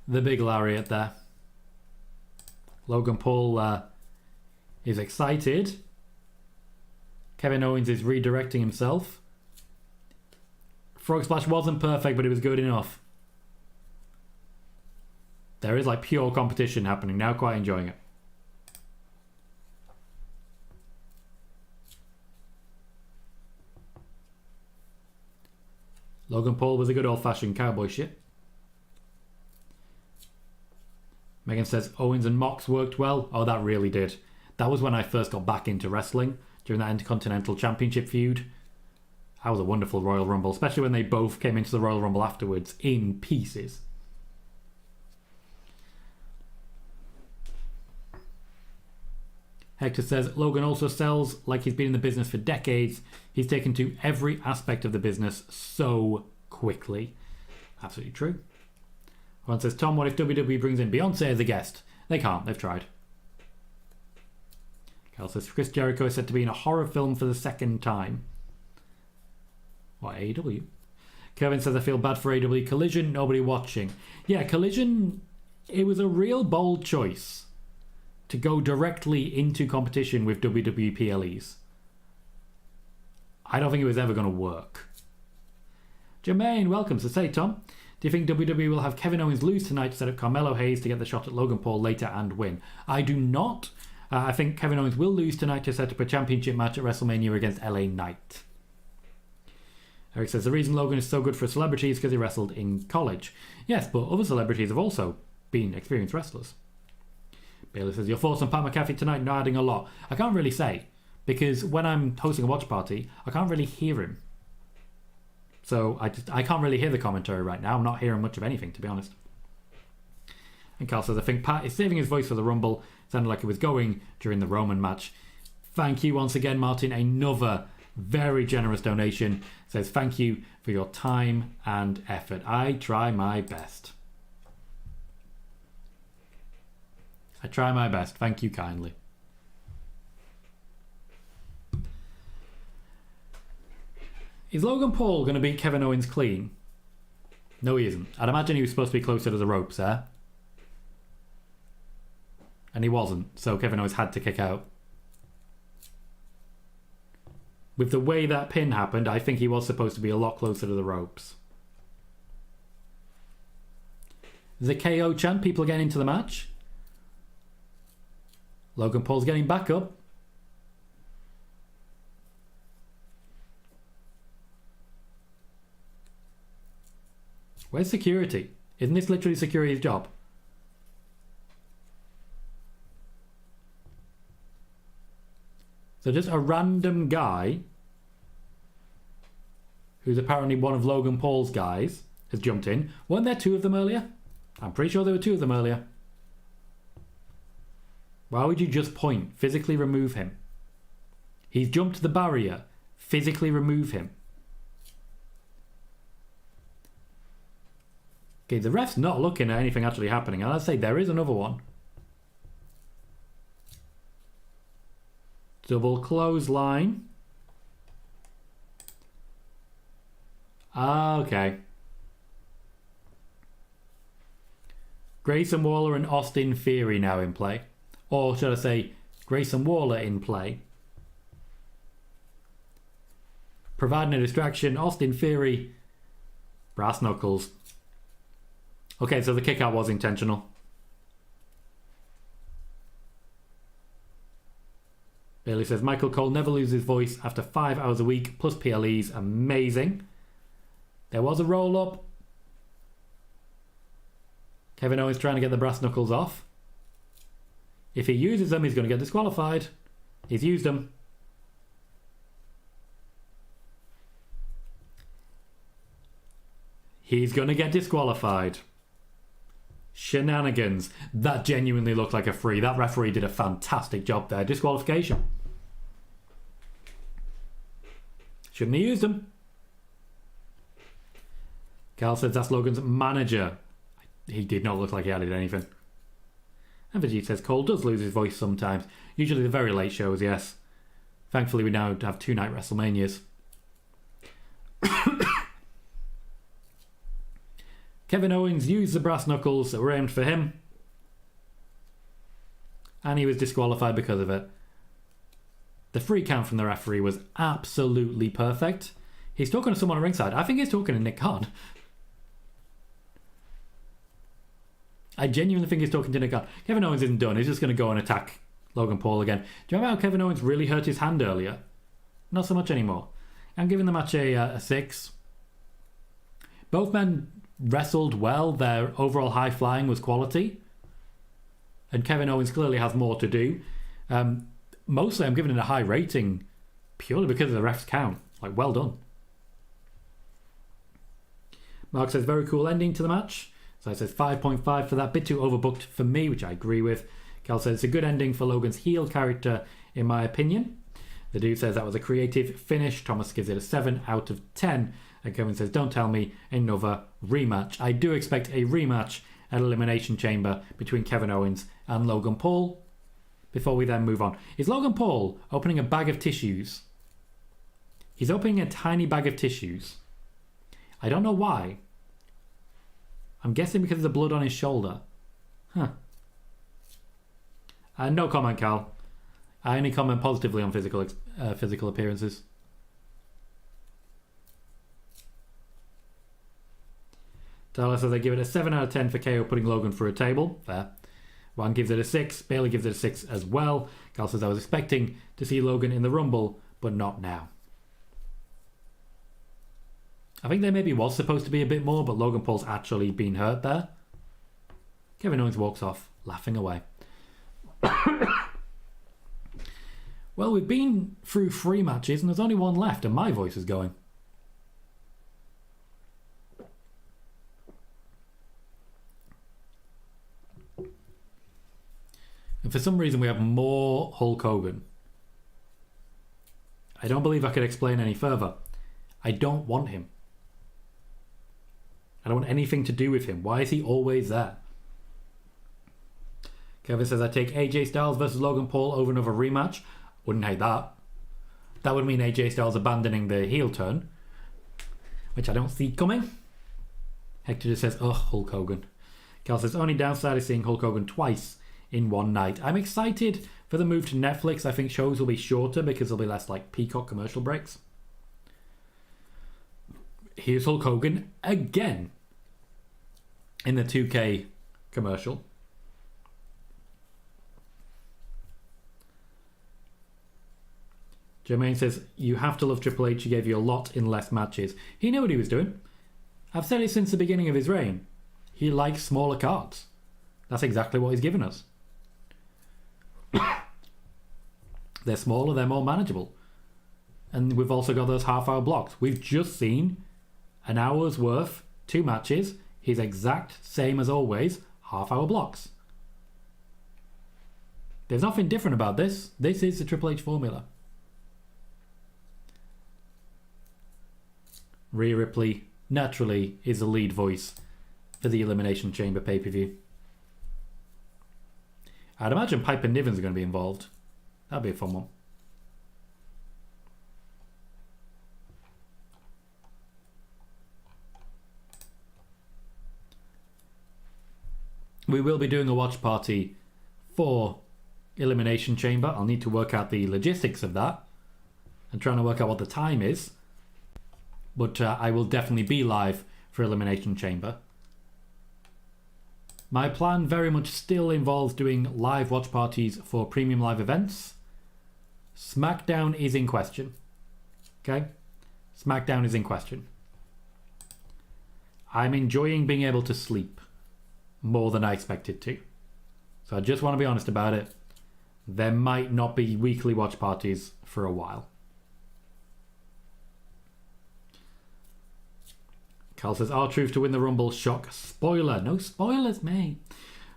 The big lariat there. Logan Paul is excited. Kevin Owens is redirecting himself. Frog Splash wasn't perfect, but it was good enough. There is like pure competition happening now. Quite enjoying it. Logan Paul was a good old-fashioned cowboy shit. Megan says, Owens and Mox worked well. Oh, that really did. That was when I first got back into wrestling, during that Intercontinental Championship feud. That was a wonderful Royal Rumble, especially when they both came into the Royal Rumble afterwards in pieces. Hector says, Logan also sells like he's been in the business for decades. He's taken to every aspect of the business so quickly. Absolutely true. One says, Tom, what if WWE brings in Beyonce as a guest? They can't. They've tried. Cal says, Chris Jericho is said to be in a horror film for the second time. What, AEW? Kevin says, I feel bad for AEW. Collision, nobody watching. Yeah, Collision, it was a real bold choice to go directly into competition with WWE PLEs. I don't think it was ever going to work. Jermaine, welcome. So say, Tom, do you think WWE will have Kevin Owens lose tonight to set up Carmelo Hayes to get the shot at Logan Paul later and win? I do not. I think Kevin Owens will lose tonight to set up a championship match at WrestleMania against LA Knight. Eric says, the reason Logan is so good for a celebrity is because he wrestled in college. Yes, but other celebrities have also been experienced wrestlers. Bailey says, your thoughts on Pat McAfee tonight? Not adding a lot. I can't really say, because when I'm hosting a watch party, I can't really hear him. So I can't really hear the commentary right now. I'm not hearing much of anything, to be honest. And Carl says, I think Pat is saving his voice for the Rumble. Sounded like it was going during the Roman match. Thank you once again, Martin. Another very generous donation. Says, thank you for your time and effort. I try my best. I try my best. Thank you kindly. Is Logan Paul going to beat Kevin Owens clean? No, he isn't. I'd imagine he was supposed to be closer to the ropes there. And he wasn't, so Kevin Owens had to kick out. With the way that pin happened, I think he was supposed to be a lot closer to the ropes. The KO chant, people are getting into the match. Logan Paul's getting back up. Where's security? Isn't this literally security's job? So just a random guy, who's apparently one of Logan Paul's guys, has jumped in. Weren't there two of them earlier? I'm pretty sure there were two of them earlier. Why would you just point? Physically remove him. He's jumped the barrier. Physically remove him. Okay, the ref's not looking at anything actually happening. And I'd say there is another one. Double clothesline. Okay. Grayson Waller and Austin Theory now in play. Or should I say, Grayson Waller in play. Providing a distraction, Austin Theory, brass knuckles. Okay, so the kick out was intentional. Bailey says, Michael Cole never loses his voice after 5 hours a week, plus PLEs. Amazing. There was a roll-up. Kevin Owens trying to get the brass knuckles off. If he uses them, he's going to get disqualified. He's used them. He's going to get disqualified. Shenanigans. That genuinely looked like a free. That referee did a fantastic job there. Disqualification. Shouldn't have used them. Carl says that's Logan's manager. He did not look like he added anything. And Vijay says Cole does lose his voice sometimes. Usually the very late shows, yes. Thankfully we now have 2 night WrestleManias. Kevin Owens used the brass knuckles that were aimed for him. And he was disqualified because of it. The free count from the referee was absolutely perfect. He's talking to someone on ringside. I think he's talking to Nick Khan. I genuinely think he's talking to Nick Khan. Kevin Owens isn't done. He's just going to go and attack Logan Paul again. Do you remember how Kevin Owens really hurt his hand earlier? Not so much anymore. I'm giving the match a 6. Both men wrestled well. Their overall high flying was quality. And Kevin Owens clearly has more to do. Mostly I'm giving it a high rating purely because of the ref's count. Like, well done. Mark says, very cool ending to the match. So I says 5.5 for that. Bit too overbooked for me, which I agree with. Cal says it's a good ending for Logan's heel character, in my opinion. The dude says that was a creative finish. Thomas gives it a 7 out of 10. And Kevin says, don't tell me another rematch. I do expect a rematch at Elimination Chamber between Kevin Owens and Logan Paul. Before we then move on. Is Logan Paul opening a bag of tissues? He's opening a tiny bag of tissues. I don't know why. I'm guessing because of the blood on his shoulder. Huh. No comment, Cal. I only comment positively on physical appearances. Tyler says they give it a 7 out of 10 for KO putting Logan through a table. Fair. Juan gives it a 6. Bailey gives it a 6 as well. Cal says I was expecting to see Logan in the Rumble, but not now. I think there maybe was supposed to be a bit more, but Logan Paul's actually been hurt there. Kevin Owens walks off, laughing away. Well, we've been through 3 matches and there's only one left and my voice is going. And for some reason we have more Hulk Hogan. I don't believe I could explain any further. I don't want him. I don't want anything to do with him. Why is he always there? Kevin says, I take AJ Styles versus Logan Paul over another rematch. Wouldn't hate that. That would mean AJ Styles abandoning the heel turn, which I don't see coming. Hector just says, Hulk Hogan. Cal says, only downside is seeing Hulk Hogan twice in one night. I'm excited for the move to Netflix. I think shows will be shorter because there'll be less like Peacock commercial breaks. Here's Hulk Hogan again in the 2K commercial. Jermaine says, you have to love Triple H. He gave you a lot in less matches. He knew what he was doing. I've said it since the beginning of his reign. He likes smaller cards. That's exactly what he's given us. They're smaller, they're more manageable. And we've also got those half-hour blocks. We've just seen an hour's worth, 2 matches, his exact same as always, half-hour blocks. There's nothing different about this. This is the Triple H formula. Rhea Ripley, naturally, is the lead voice for the Elimination Chamber pay-per-view. I'd imagine Piper Niven's are going to be involved. That'd be a fun one. We will be doing a watch party for Elimination Chamber. I'll need to work out the logistics of that. I'm trying to work out what the time is. But I will definitely be live for Elimination Chamber. My plan very much still involves doing live watch parties for premium live events. SmackDown is in question. Okay? SmackDown is in question. I'm enjoying being able to sleep more than I expected to. So I just want to be honest about it. There might not be weekly watch parties for a while. Cal says, R-Truth to win the Rumble. Shock. Spoiler. No spoilers, mate.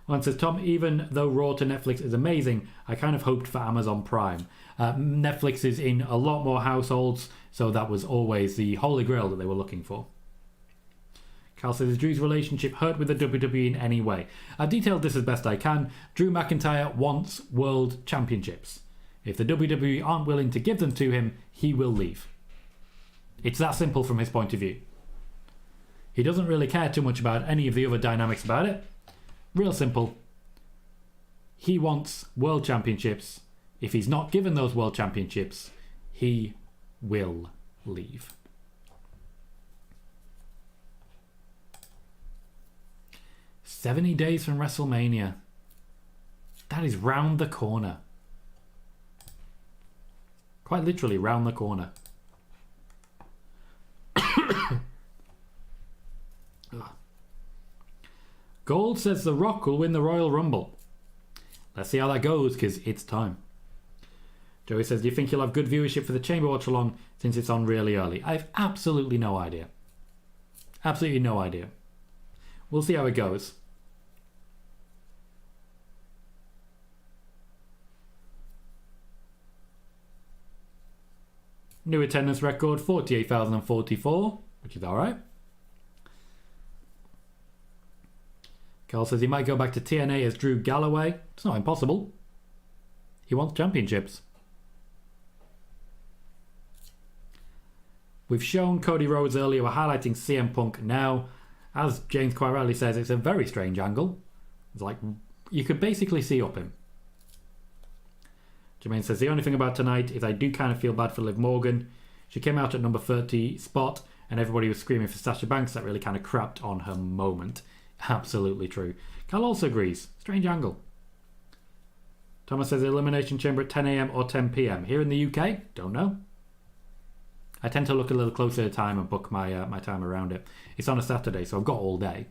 One says, Tom, even though Raw to Netflix is amazing, I kind of hoped for Amazon Prime. Netflix is in a lot more households, so that was always the holy grail that they were looking for. Cal says, is Drew's relationship hurt with the WWE in any way? I've detailed this as best I can. Drew McIntyre wants world championships. If the WWE aren't willing to give them to him, he will leave. It's that simple from his point of view. He doesn't really care too much about any of the other dynamics about it. Real simple. He wants world championships. If he's not given those world championships, he will leave. "70 days from WrestleMania. That is round the corner. Quite literally round the corner. Gold says The Rock will win the Royal Rumble. Let's see how that goes, because it's time. Joey says, do you think you'll have good viewership for the Chamber Watch Along since it's on really early? I have absolutely no idea. Absolutely no idea. We'll see how it goes. New attendance record, 48,044, which is alright. Carl says he might go back to TNA as Drew Galloway. It's not impossible. He wants championships. We've shown Cody Rhodes earlier. We're highlighting CM Punk now. As James quite rightly says, it's a very strange angle. It's like, you could basically see up him. Jermaine says, the only thing about tonight is I do kind of feel bad for Liv Morgan. She came out at number 30 spot and everybody was screaming for Sasha Banks. That really kind of crapped on her moment. Absolutely true. Cal also agrees. Strange angle. Thomas says Elimination Chamber at 10 a.m. or 10 p.m. Here in the UK? Don't know. I tend to look a little closer to time and book my my time around it. It's on a Saturday, so I've got all day.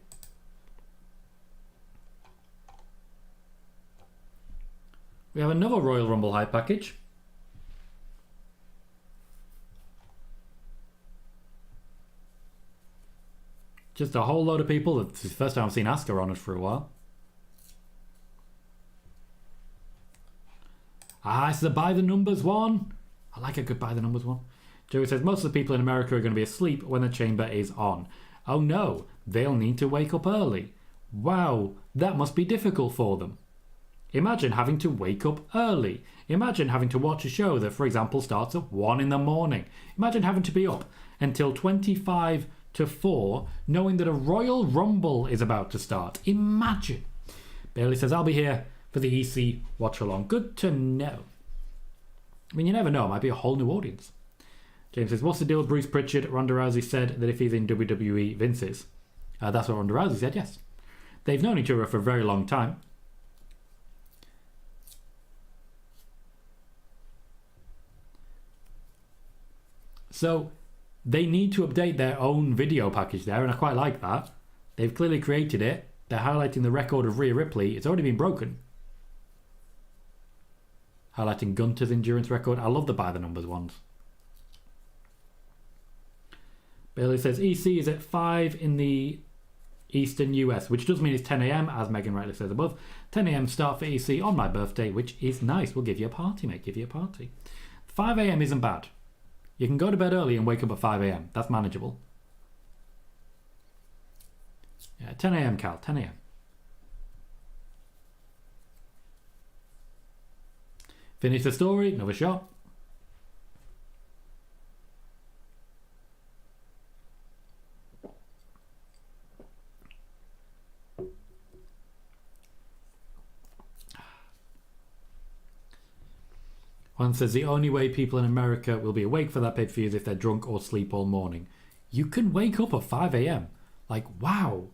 We have another Royal Rumble hype package. Just a whole load of people. It's the first time I've seen Asuka on it for a while. Ah, it's the by the numbers one. I like a good by the numbers one. Joey says most of the people in America are going to be asleep when the chamber is on. Oh no, they'll need to wake up early. Wow, that must be difficult for them. Imagine having to wake up early. Imagine having to watch a show that, for example, starts at 1 in the morning. Imagine having to be up until 25 to 4 knowing that a Royal Rumble is about to start. Imagine. Bailey says, I'll be here for the EC watch along. Good to know. I mean, you never know. It might be a whole new audience. James says, what's the deal with Bruce Pritchard? Ronda Rousey said that if he's in WWE, Vince is. That's what Ronda Rousey said, yes. They've known each other for a very long time. So they need to update their own video package there, and I quite like that. They've clearly created it. They're highlighting the record of Rhea Ripley. It's already been broken. Highlighting Gunter's endurance record. I love the by the numbers ones. Bailey says EC is at 5 in the Eastern US, which does mean it's 10 a.m, as Megan rightly says above. 10 a.m. start for EC on my birthday, which is nice. We'll give you a party, mate. Give you a party. 5 a.m. isn't bad. You can go to bed early and wake up at 5 a.m. That's manageable. Yeah, 10 a.m, Cal. 10 a.m. Finish the story. Another shot. One says the only way people in America will be awake for that pay-per-view is if they're drunk or sleep all morning. You can wake up at 5 a.m. Like, wow.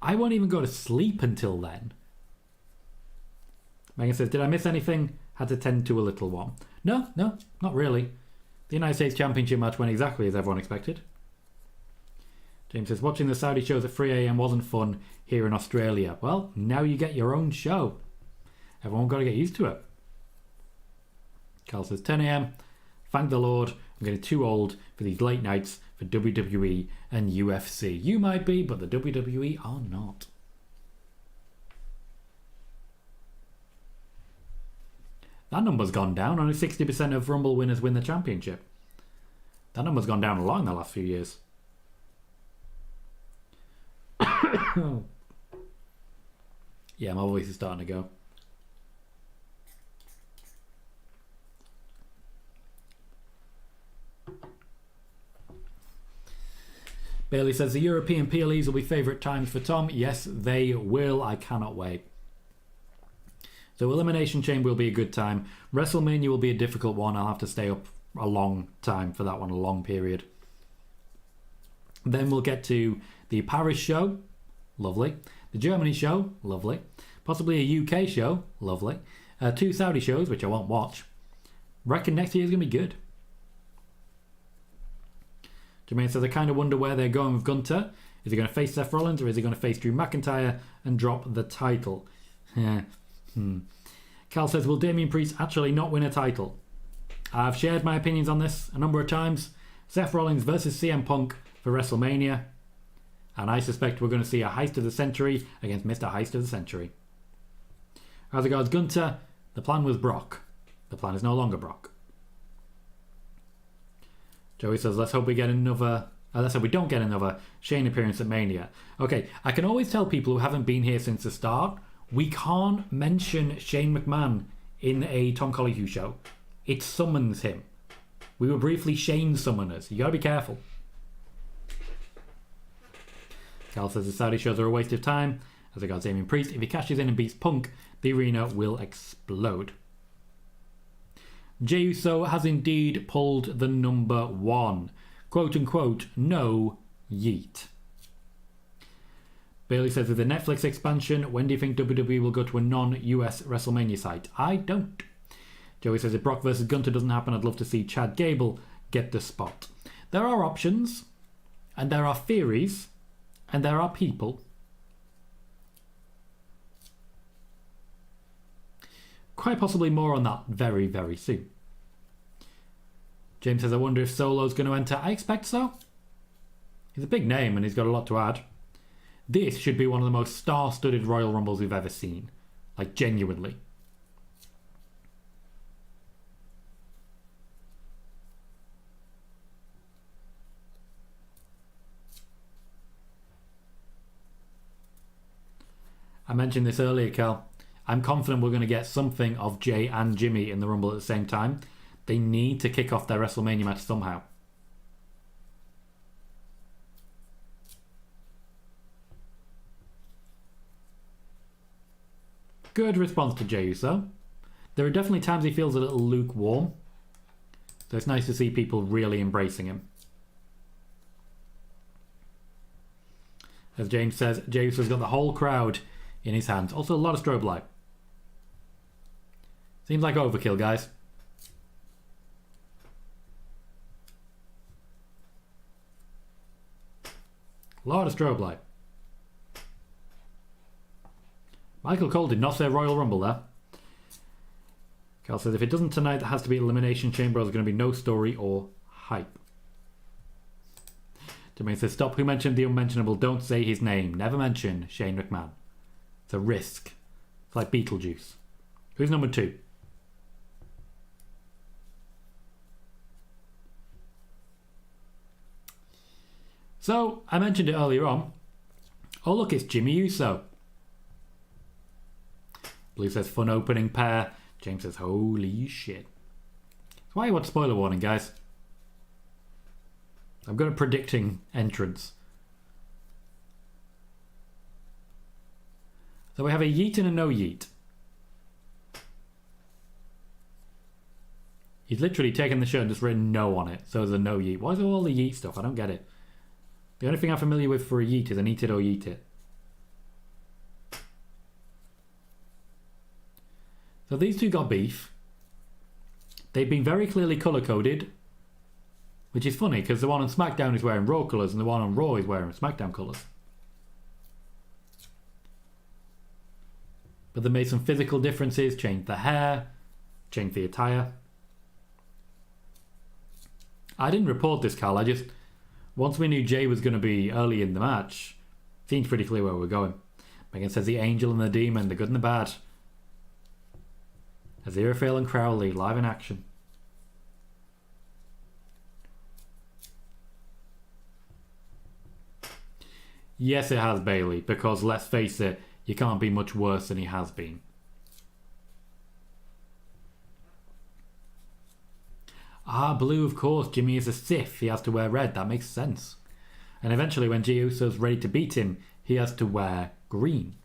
I won't even go to sleep until then. Megan says, did I miss anything? Had to tend to a little one. No, not really. The United States Championship match went exactly as everyone expected. James says, watching the Saudi shows at 3 a.m. wasn't fun here in Australia. Well, now you get your own show. Everyone got to get used to it. Carl says 10 a.m. Thank the Lord, I'm getting too old for these late nights for WWE and UFC. You might be, but the WWE are not. That number's gone down. Only 60% of Rumble winners win the championship. That number's gone down a lot in the last few years. Yeah, my voice is starting to go. Bailey says the European PLEs will be favourite times for Tom. Yes, they will. I cannot wait. So Elimination Chamber will be a good time. WrestleMania will be a difficult one. I'll have to stay up a long time for that one, a long period. Then we'll get to the Paris show. Lovely. The Germany show. Lovely. Possibly a UK show. Lovely. 2 Saudi shows, which I won't watch. Reckon next year is going to be good. Jermaine says, I kind of wonder where they're going with Gunter. Is he going to face Seth Rollins or is he going to face Drew McIntyre and drop the title? Cal says, will Damian Priest actually not win a title? I've shared my opinions on this a number of times. Seth Rollins versus CM Punk for WrestleMania. And I suspect we're going to see a heist of the century against Mr. Heist of the Century. As regards Gunter, the plan was Brock. The plan is no longer Brock. Joey says, let's hope we get another... let's hope we don't get another Shane appearance at Mania. Okay, I can always tell people who haven't been here since the start, we can't mention Shane McMahon in a Tom Colohue show. It summons him. We were briefly Shane summoners. You gotta be careful. Cal says the Saudi shows are a waste of time. As regards Damien Priest, if he cashes in and beats Punk, the arena will explode. Jey Uso has indeed pulled the number one. Quote unquote, no yeet. Bailey says with the Netflix expansion, when do you think WWE will go to a non-US WrestleMania site? I don't. Joey says if Brock vs Gunter doesn't happen, I'd love to see Chad Gable get the spot. There are options, and there are theories, and there are people. Quite possibly more on that very, very soon. James says, I wonder if Solo's going to enter. I expect so. He's a big name and he's got a lot to add. This should be one of the most star-studded Royal Rumbles we've ever seen. Like, genuinely. I mentioned this earlier, Cal. I'm confident we're going to get something of Jay and Jimmy in the Rumble at the same time. They need to kick off their WrestleMania match somehow. Good response to Jey Uso. There are definitely times he feels a little lukewarm. So it's nice to see people really embracing him. As James says, Jey Uso's got the whole crowd in his hands. Also a lot of strobe light. Seems like overkill, guys. A lot of strobe light. Michael Cole did not say Royal Rumble there. Cal says, if it doesn't tonight, there has to be Elimination Chamber or there's going to be no story or hype. Jermaine says, stop, who mentioned the unmentionable? Don't say his name. Never mention Shane McMahon. It's a risk. It's like Beetlejuice. Who's number 2? So, I mentioned it earlier on. Oh look, it's Jimmy Uso. Blue says fun opening pair. James says holy shit. That's why I want spoiler warning, guys. I'm good at predicting entrance. So we have a yeet and a no yeet. He's literally taken the shirt and just written no on it. So there's a no yeet. Why is there all the yeet stuff? I don't get it. The only thing I'm familiar with for a yeet is an eat it or yeet it. So these two got beef. They've been very clearly colour-coded. Which is funny, because the one on SmackDown is wearing Raw colours and the one on Raw is wearing SmackDown colours. But they made some physical differences, changed the hair, changed the attire. I didn't report this, Carl. I just... Once we knew Jay was going to be early in the match, seems pretty clear where we're going. Megan says the angel and the demon, the good and the bad. Aziraphale and Crowley, live in action. Yes, it has, Bailey, because let's face it, you can't be much worse than he has been. Ah, blue, of course. Jimmy is a Sith. He has to wear red. That makes sense. And eventually, when Jey Uso's ready to beat him, he has to wear green.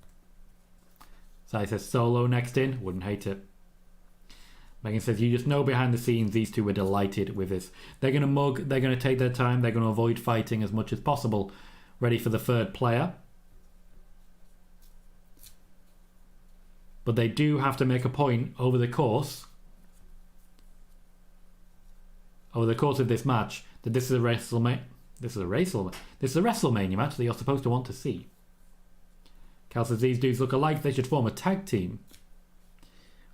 So he says Solo next in. Wouldn't hate it. Megan says, you just know behind the scenes these two were delighted with this. They're going to mug. They're going to take their time. They're going to avoid fighting as much as possible. Ready for the third player. But they do have to make a point over the course of this match that this is a WrestleMania. This is a WrestleMania match that you're supposed to want to see. Cal says these dudes look alike. They should form a tag team.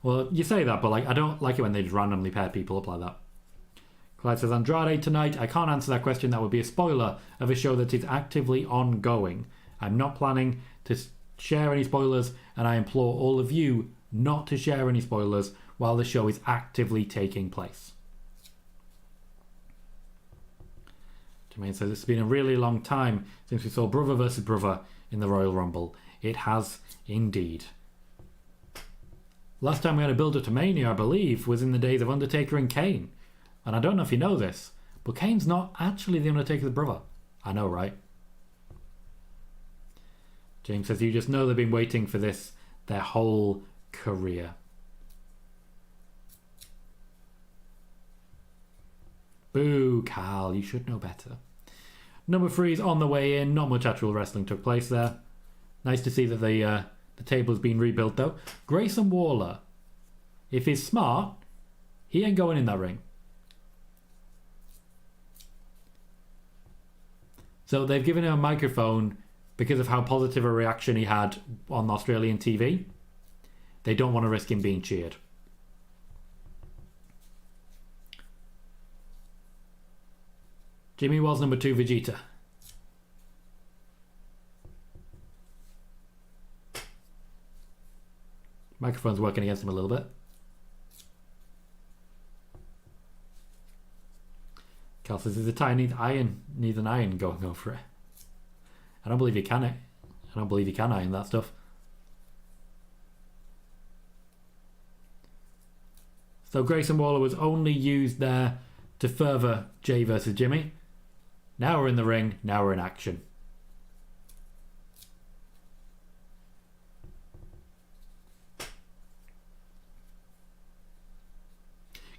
Well, you say that, but like I don't like it when they just randomly pair people up like that. Clyde says Andrade tonight. I can't answer that question. That would be a spoiler of a show that is actively ongoing. I'm not planning to share any spoilers, and I implore all of you not to share any spoilers while the show is actively taking place. Jermaine says it's been a really long time since we saw brother versus brother in the Royal Rumble. It has indeed. Last time we had a build-up to Mania, I believe, was in the days of Undertaker and Kane. And I don't know if you know this, but Kane's not actually the Undertaker's brother. I know, right? James says, you just know they've been waiting for this their whole career. Boo, Carl, you should know better. Number 3 is on the way in. Not much actual wrestling took place there. Nice to see that the table's been rebuilt, though. Grayson Waller, if he's smart, he ain't going in that ring. So they've given him a microphone because of how positive a reaction he had on Australian TV. They don't want to risk him being cheered. Jimmy was number 2, Vegeta. Microphone's working against him a little bit. Cal says there's a tiny iron, needs an iron going over it. I don't believe you can it. I don't believe you can iron that stuff. So Grayson Waller was only used there to further Jay versus Jimmy. Now we're in the ring. Now we're in action.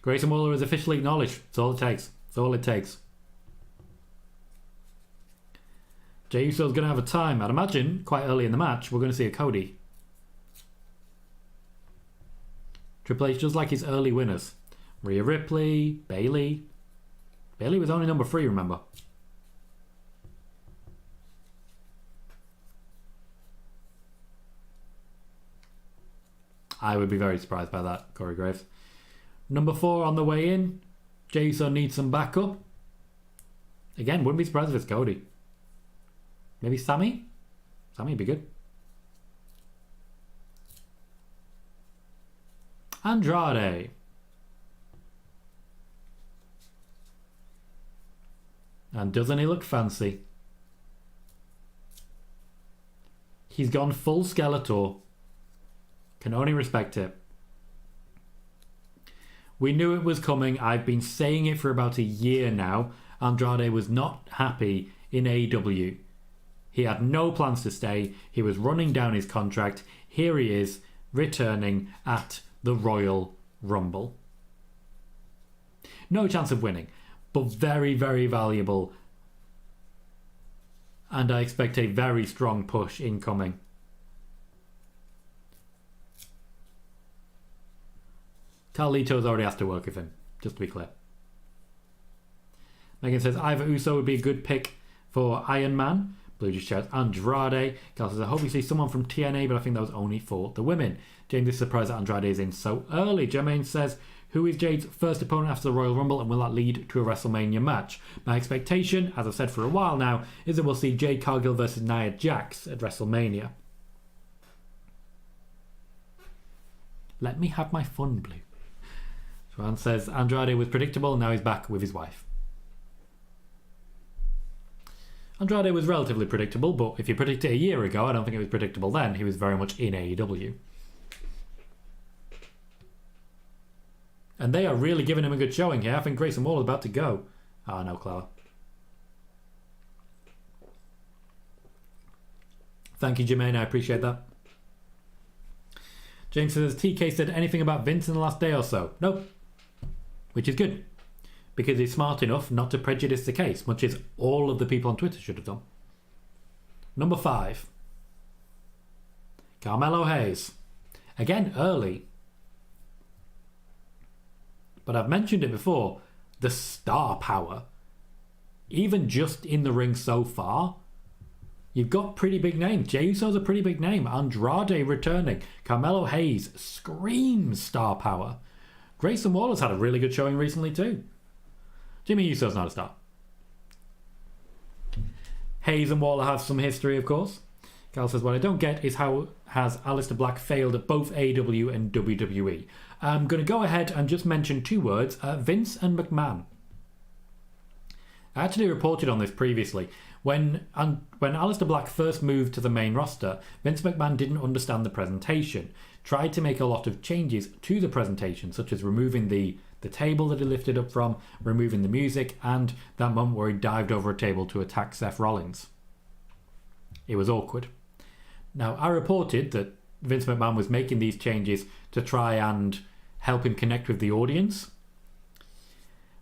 Grayson Waller is officially acknowledged. That's all it takes. That's all it takes. Jey Uso's going to have a time. I'd imagine quite early in the match we're going to see a Cody. Triple H does like his early winners. Rhea Ripley, Bayley. Bayley was only number 3, remember. I would be very surprised by that, Corey Graves. Number 4 on the way in. Jey Uso needs some backup. Again, wouldn't be surprised if it's Cody. Maybe Sammy? Sammy would be good. Andrade. And doesn't he look fancy? He's gone full Skeletor. Can only respect it. We knew it was coming. I've been saying it for about a year now. Andrade was not happy in AEW. He had no plans to stay. He was running down his contract. Here he is, returning at the Royal Rumble. No chance of winning, but very, very valuable. And I expect a very strong push incoming. Carlito's already has to work with him, just to be clear. Megan says, Ivor Uso would be a good pick for Iron Man. Blue just shouts Andrade. Cal says, I hope you see someone from TNA, but I think that was only for the women. James is surprised that Andrade is in so early. Jermaine says, who is Jade's first opponent after the Royal Rumble, and will that lead to a WrestleMania match? My expectation, as I've said for a while now, is that we'll see Jade Cargill versus Nia Jax at WrestleMania. Let me have my fun, Blue. Joanne says, Andrade was predictable, now he's back with his wife. Andrade was relatively predictable, but if you predict it a year ago, I don't think it was predictable then. He was very much in AEW. And they are really giving him a good showing here. I think Grayson Waller is about to go. Oh, no, Clara. Thank you, Jermaine. I appreciate that. James says, TK said anything about Vince in the last day or so? Nope. Which is good. Because he's smart enough not to prejudice the case, much as all of the people on Twitter should have done. Number 5. Carmelo Hayes. Again, early. But I've mentioned it before. The star power. Even just in the ring so far, you've got pretty big names. Jey Uso's a pretty big name. Andrade returning. Carmelo Hayes screams star power. Grayson Waller's had a really good showing recently too. Jimmy Uso's not a star. Hayes and Waller have some history, of course. Cal says, what I don't get is how has Aleister Black failed at both AEW and WWE. I'm going to go ahead and just mention 2 words. Vince and McMahon. I actually reported on this previously. When Aleister Black first moved to the main roster, Vince McMahon didn't understand the presentation, tried to make a lot of changes to the presentation, such as removing the table that he lifted up from, removing the music, and that moment where he dived over a table to attack Seth Rollins. It was awkward. Now, I reported that Vince McMahon was making these changes to try and help him connect with the audience.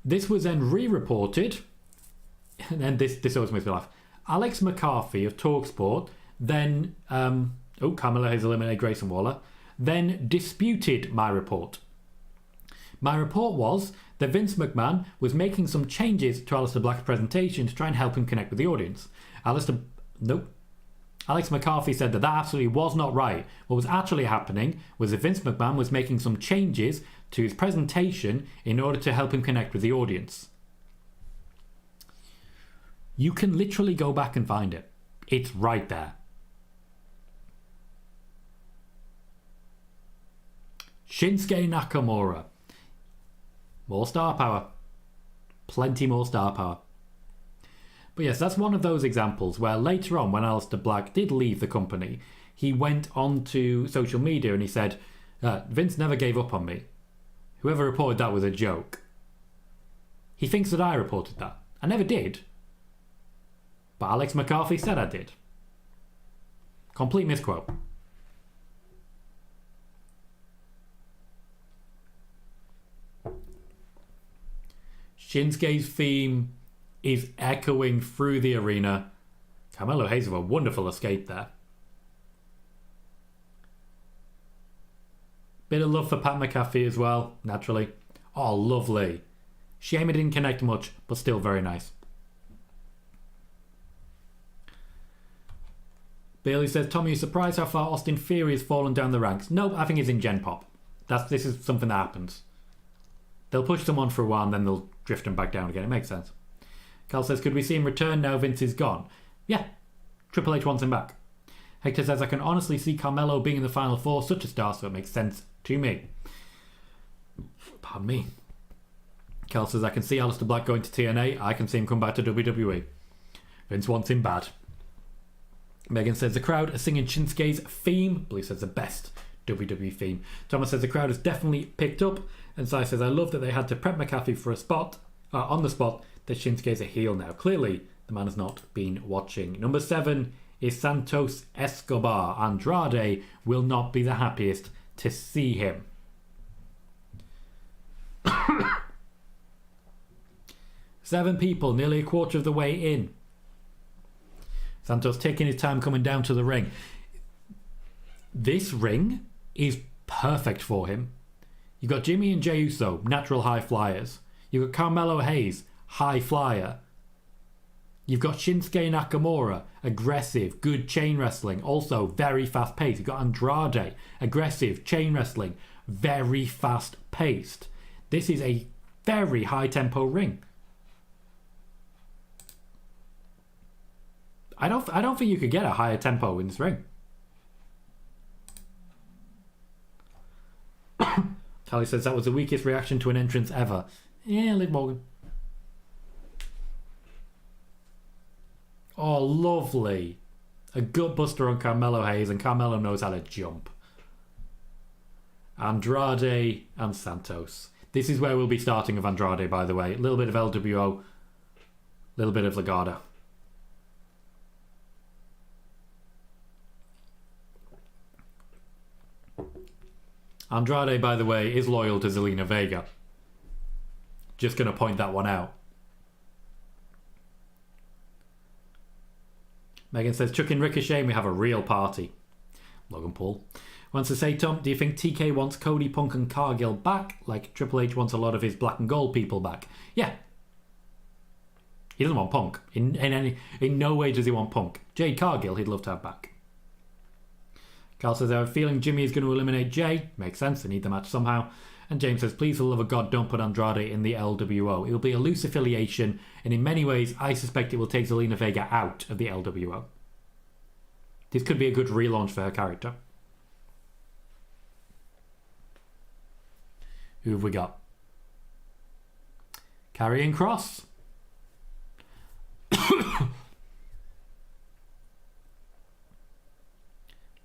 This was then re-reported, and this always makes me laugh. Alex McCarthy of TalkSport then, Carmella has eliminated Grayson Waller, then disputed my report. My report was that Vince McMahon was making some changes to Aleister Black's presentation to try and help him connect with the audience. Alex McCarthy said that absolutely was not right. What was actually happening was that Vince McMahon was making some changes to his presentation in order to help him connect with the audience. You can literally go back and find it. It's right there. Shinsuke Nakamura. More star power. Plenty more star power. But yes, that's one of those examples where later on, when Aleister Black did leave the company, he went onto social media and he said, Vince never gave up on me. Whoever reported that was a joke. He thinks that I reported that. I never did. But Alex McCarthy said I did. Complete misquote. Shinsuke's theme is echoing through the arena. Carmelo Hayes with a wonderful escape there. Bit of love for Pat McAfee as well, naturally. Oh, lovely. Shame it didn't connect much, but still very nice. Bailey says, Tommy, you surprised how far Austin Theory has fallen down the ranks? Nope, I think he's in Gen Pop. This is something that happens. They'll push someone for a while and then they'll drift them back down again. It makes sense. Carl says, could we see him return now Vince is gone? Yeah, Triple H wants him back. Hector says, I can honestly see Carmelo being in the Final Four, such a star, so it makes sense to me. Pardon me. Carl says, I can see Aleister Black going to TNA. I can see him come back to WWE. Vince wants him bad. Megan says, the crowd are singing Shinsuke's theme. Blue says, the best WWE theme. Thomas says, the crowd has definitely picked up. And Sai says, I love that they had to prep McAfee for a spot, on the spot, that Shinsuke's a heel now. Clearly, the man has not been watching. Number 7 is Santos Escobar. Andrade will not be the happiest to see him. 7 people, nearly a quarter of the way in. Santos taking his time coming down to the ring. This ring is perfect for him. You've got Jimmy and Jey Uso, natural high flyers. You've got Carmelo Hayes, high flyer. You've got Shinsuke Nakamura, aggressive, good chain wrestling, also very fast paced. You've got Andrade, aggressive, chain wrestling, very fast paced. This is a very high tempo ring. I don't think you could get a higher tempo in this ring. Callie says that was the weakest reaction to an entrance ever. Yeah, Liv Morgan. Oh, lovely. A gutbuster on Carmelo Hayes, and Carmelo knows how to jump. Andrade and Santos. This is where we'll be starting of Andrade, by the way. A little bit of LWO, a little bit of Legado. Andrade, by the way, is loyal to Zelina Vega. Just going to point that one out. Megan says, Chuck and Ricochet, we have a real party. Logan Paul wants to say, Tom, do you think TK wants Cody, Punk and Cargill back? Like Triple H wants a lot of his black and gold people back. Yeah. He doesn't want Punk. In no way does he want Punk. Jade Cargill, he'd love to have back. Carl says, I have a feeling Jimmy is going to eliminate Jay. Makes sense, they need the match somehow. And James says, please for the love of God, don't put Andrade in the LWO. It will be a loose affiliation, and in many ways, I suspect it will take Zelina Vega out of the LWO. This could be a good relaunch for her character. Who have we got? Karrion Kross.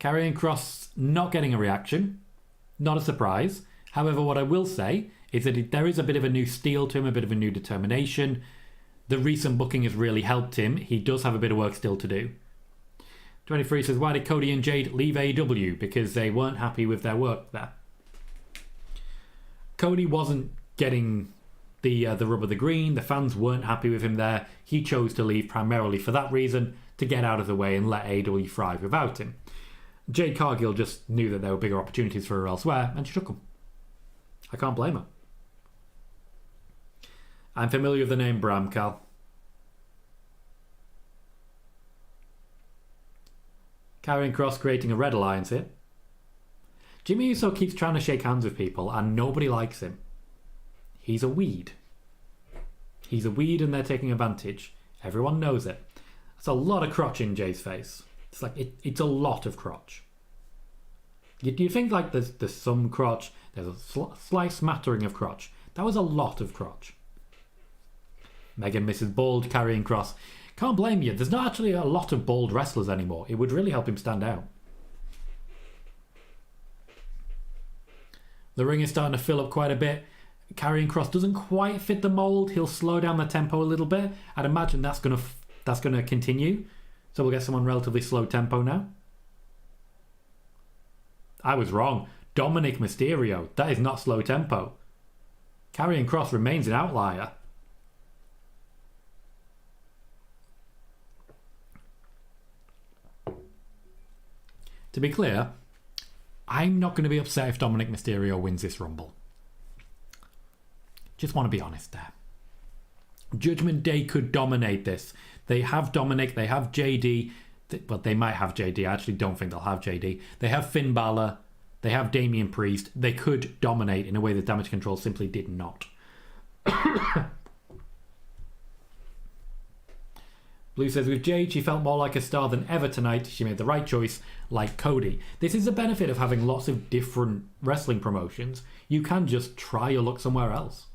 Karrion Kross not getting a reaction. Not a surprise. However, what I will say is that there is a bit of a new steel to him, a bit of a new determination. The recent booking has really helped him. He does have a bit of work still to do. 23 says, why did Cody and Jade leave AEW? Because they weren't happy with their work there. Cody wasn't getting the rub of the green. The fans weren't happy with him there. He chose to leave primarily for that reason, to get out of the way and let AEW thrive without him. Jade Cargill just knew that there were bigger opportunities for her elsewhere, and she took them. I can't blame her. I'm familiar with the name Bram, Cal. Karrion Kross creating a red alliance here. Jimmy Uso keeps trying to shake hands with people and nobody likes him. He's a weed. He's a weed and they're taking advantage. Everyone knows it. That's a lot of crotch in Jay's face. It's like, it's a lot of crotch. You think like there's some crotch, there's a slight smattering of crotch. That was a lot of crotch. Megan misses bald, Karrion Kross. Can't blame you. There's not actually a lot of bald wrestlers anymore. It would really help him stand out. The ring is starting to fill up quite a bit. Karrion Kross doesn't quite fit the mold. He'll slow down the tempo a little bit. I'd imagine that's gonna continue. So we'll get someone relatively slow tempo now. I was wrong. Dominic Mysterio. That is not slow tempo. Karrion Kross remains an outlier. To be clear, I'm not going to be upset if Dominic Mysterio wins this Rumble. Just want to be honest there. Judgment Day could dominate this. They have Dominic, they have JD, but they might have JD. I actually don't think they'll have JD. They have Finn Balor, they have Damian Priest. They could dominate in a way that Damage Control simply did not. Blue says, with Jade, she felt more like a star than ever tonight. She made the right choice, like Cody. This is the benefit of having lots of different wrestling promotions. You can just try your luck somewhere else.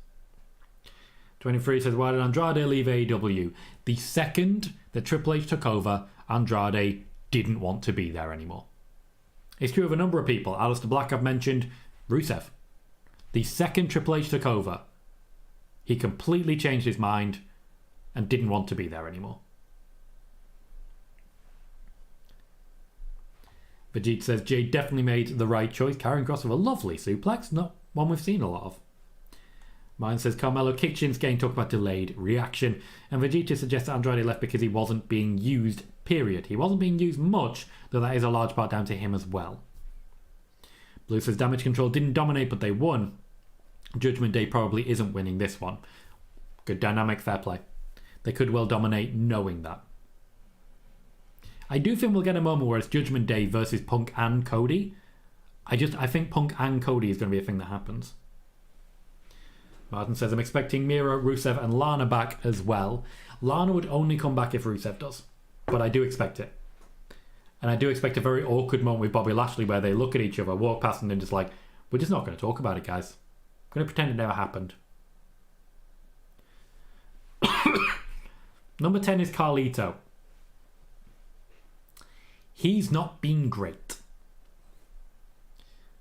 23 says, why did Andrade leave AEW? The second that Triple H took over, Andrade didn't want to be there anymore. It's true of a number of people. Aleister Black, I've mentioned. Rusev. The second Triple H took over, he completely changed his mind and didn't want to be there anymore. Vajit says, Jade definitely made the right choice. Karrion Kross with a lovely suplex, not one we've seen a lot of. Mine says, Carmelo kicked Shinsuke, talk about delayed reaction. And Vegeta suggests that Andrade left because he wasn't being used, period. He wasn't being used much, though that is a large part down to him as well. Blue says, Damage Control didn't dominate, but they won. Judgment Day probably isn't winning this one. Good dynamic, fair play. They could well dominate knowing that. I do think we'll get a moment where it's Judgment Day versus Punk and Cody. I think Punk and Cody is going to be a thing that happens. Martin says, I'm expecting Miro, Rusev and Lana back as well. Lana would only come back if Rusev does. But I do expect it. And I do expect a very awkward moment with Bobby Lashley where they look at each other, walk past and then just like, we're just not going to talk about it, guys. I'm going to pretend it never happened. Number 10 is Carlito. He's not been great.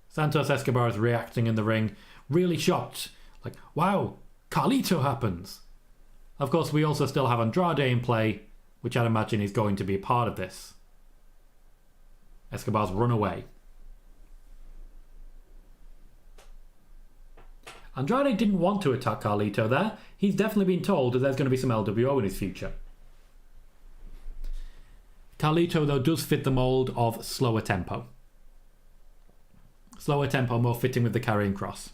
Santos Escobar is reacting in the ring, really shocked. Like, wow, Carlito happens. Of course, we also still have Andrade in play, which I'd imagine is going to be a part of this. Escobar's run away. Andrade didn't want to attack Carlito there. He's definitely been told that there's going to be some LWO in his future. Carlito, though, does fit the mold of slower tempo. Slower tempo, more fitting with the Karrion Kross.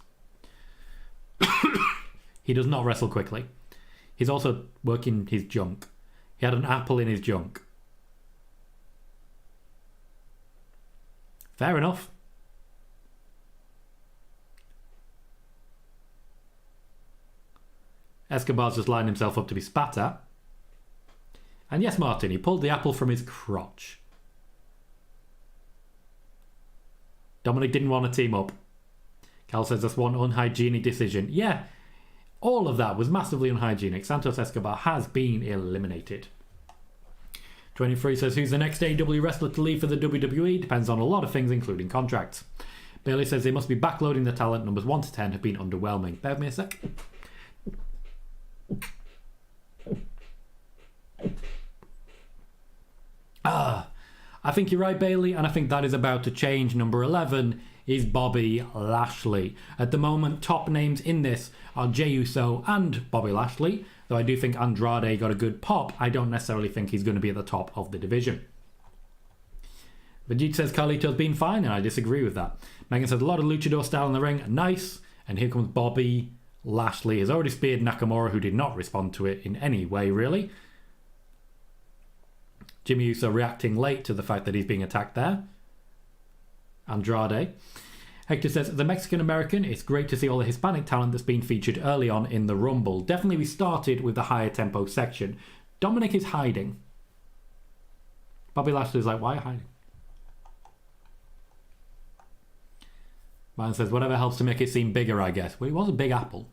He does not wrestle quickly. He's also working his junk. He had an apple in his junk. Fair enough. Escobar's just lined himself up to be spat at. And yes, Martin, he pulled the apple from his crotch. Dominic didn't want to team up. Cal says that's one unhygienic decision. Yeah, all of that was massively unhygienic. Santos Escobar has been eliminated. 23 says, who's the next AEW wrestler to leave for the WWE? Depends on a lot of things, including contracts. Bailey says they must be backloading the talent. Numbers 1 to 10 have been underwhelming. Bear with me a sec. I think you're right, Bailey, and I think that is about to change. Number 11 is Bobby Lashley. At the moment, top names in this are Jey Uso and Bobby Lashley, though I do think Andrade got a good pop. I don't necessarily think he's going to be at the top of the division. Vajit says Carlito's been fine, and I disagree with that. Megan says a lot of luchador style in the ring, nice, and here comes Bobby Lashley. Has already speared Nakamura, who did not respond to it in any way, really. Jimmy Uso reacting late to the fact that he's being attacked there. Andrade. Hector says, the Mexican-American, it's great to see all the Hispanic talent that's been featured early on in the Rumble. Definitely we started with the higher tempo section. Dominic is hiding. Bobby Lashley's like, why are you hiding? Man says, whatever helps to make it seem bigger, I guess. Well, he was a big apple.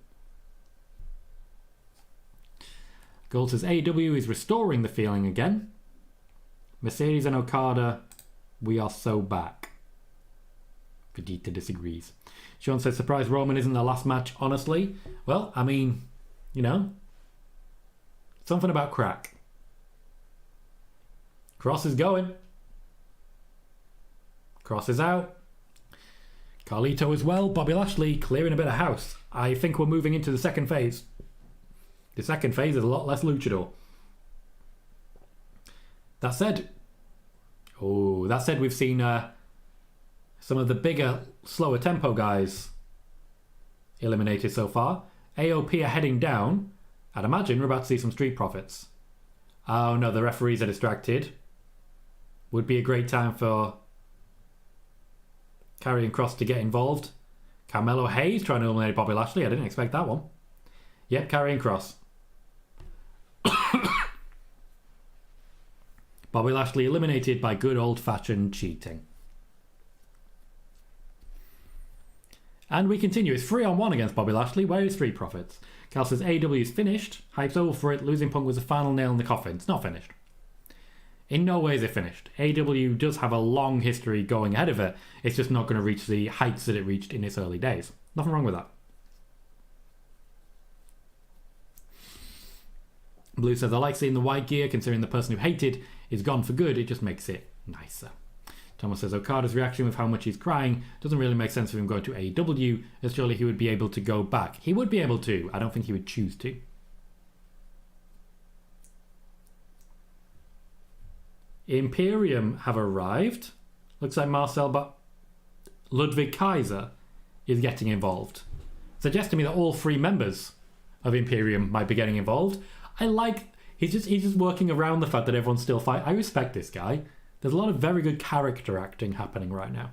Gold says, AEW is restoring the feeling again. Mercedes and Okada, we are so back. Vegeta disagrees. Sean says, surprise Roman isn't the last match, honestly. Well, I mean, you know, something about crack. Cross is going. Cross is out. Carlito as well. Bobby Lashley clearing a bit of house. I think we're moving into the second phase. The second phase is a lot less luchador. That said, we've seen some of the bigger, slower tempo guys eliminated so far. AOP are heading down. I'd imagine we're about to see some Street Profits. Oh no, the referees are distracted. Would be a great time for Karrion Kross to get involved. Carmelo Hayes trying to eliminate Bobby Lashley. I didn't expect that one. Yep, Karrion Kross. Bobby Lashley eliminated by good old-fashioned cheating. And we continue. It's 3-on-1 against Bobby Lashley. Where is Street Profits? Cal says AEW is finished. Hype's over for it. Losing Punk was the final nail in the coffin. It's not finished. In no way is it finished. AEW does have a long history going ahead of it. It's just not going to reach the heights that it reached in its early days. Nothing wrong with that. Blue says, I like seeing the white gear, considering the person who hated is gone for good. It just makes it nicer. Thomas says, Okada's reaction with how much he's crying doesn't really make sense of him going to AEW, as surely he would be able to go back. He would be able to. I don't think he would choose to. Imperium have arrived. Looks like Marcel, but Ludwig Kaiser is getting involved. Suggests to me that all three members of Imperium might be getting involved. I like he's just working around the fact that everyone's still fighting. I respect this guy. There's a lot of very good character acting happening right now.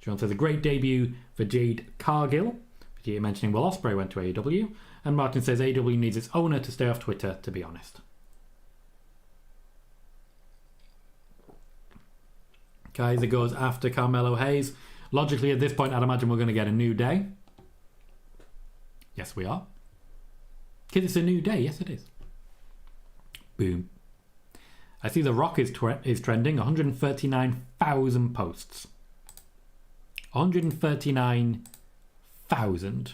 John says a great debut for Jade Cargill. Vegeta mentioning Will Ospreay went to AEW. And Martin says AEW needs its owner to stay off Twitter, to be honest. Kaiser goes after Carmelo Hayes. Logically, at this point, I'd imagine we're going to get a new day. Yes, we are. Because it's a new day. Yes, it is. Boom. I see The Rock is trending. 139,000 posts. 139,000.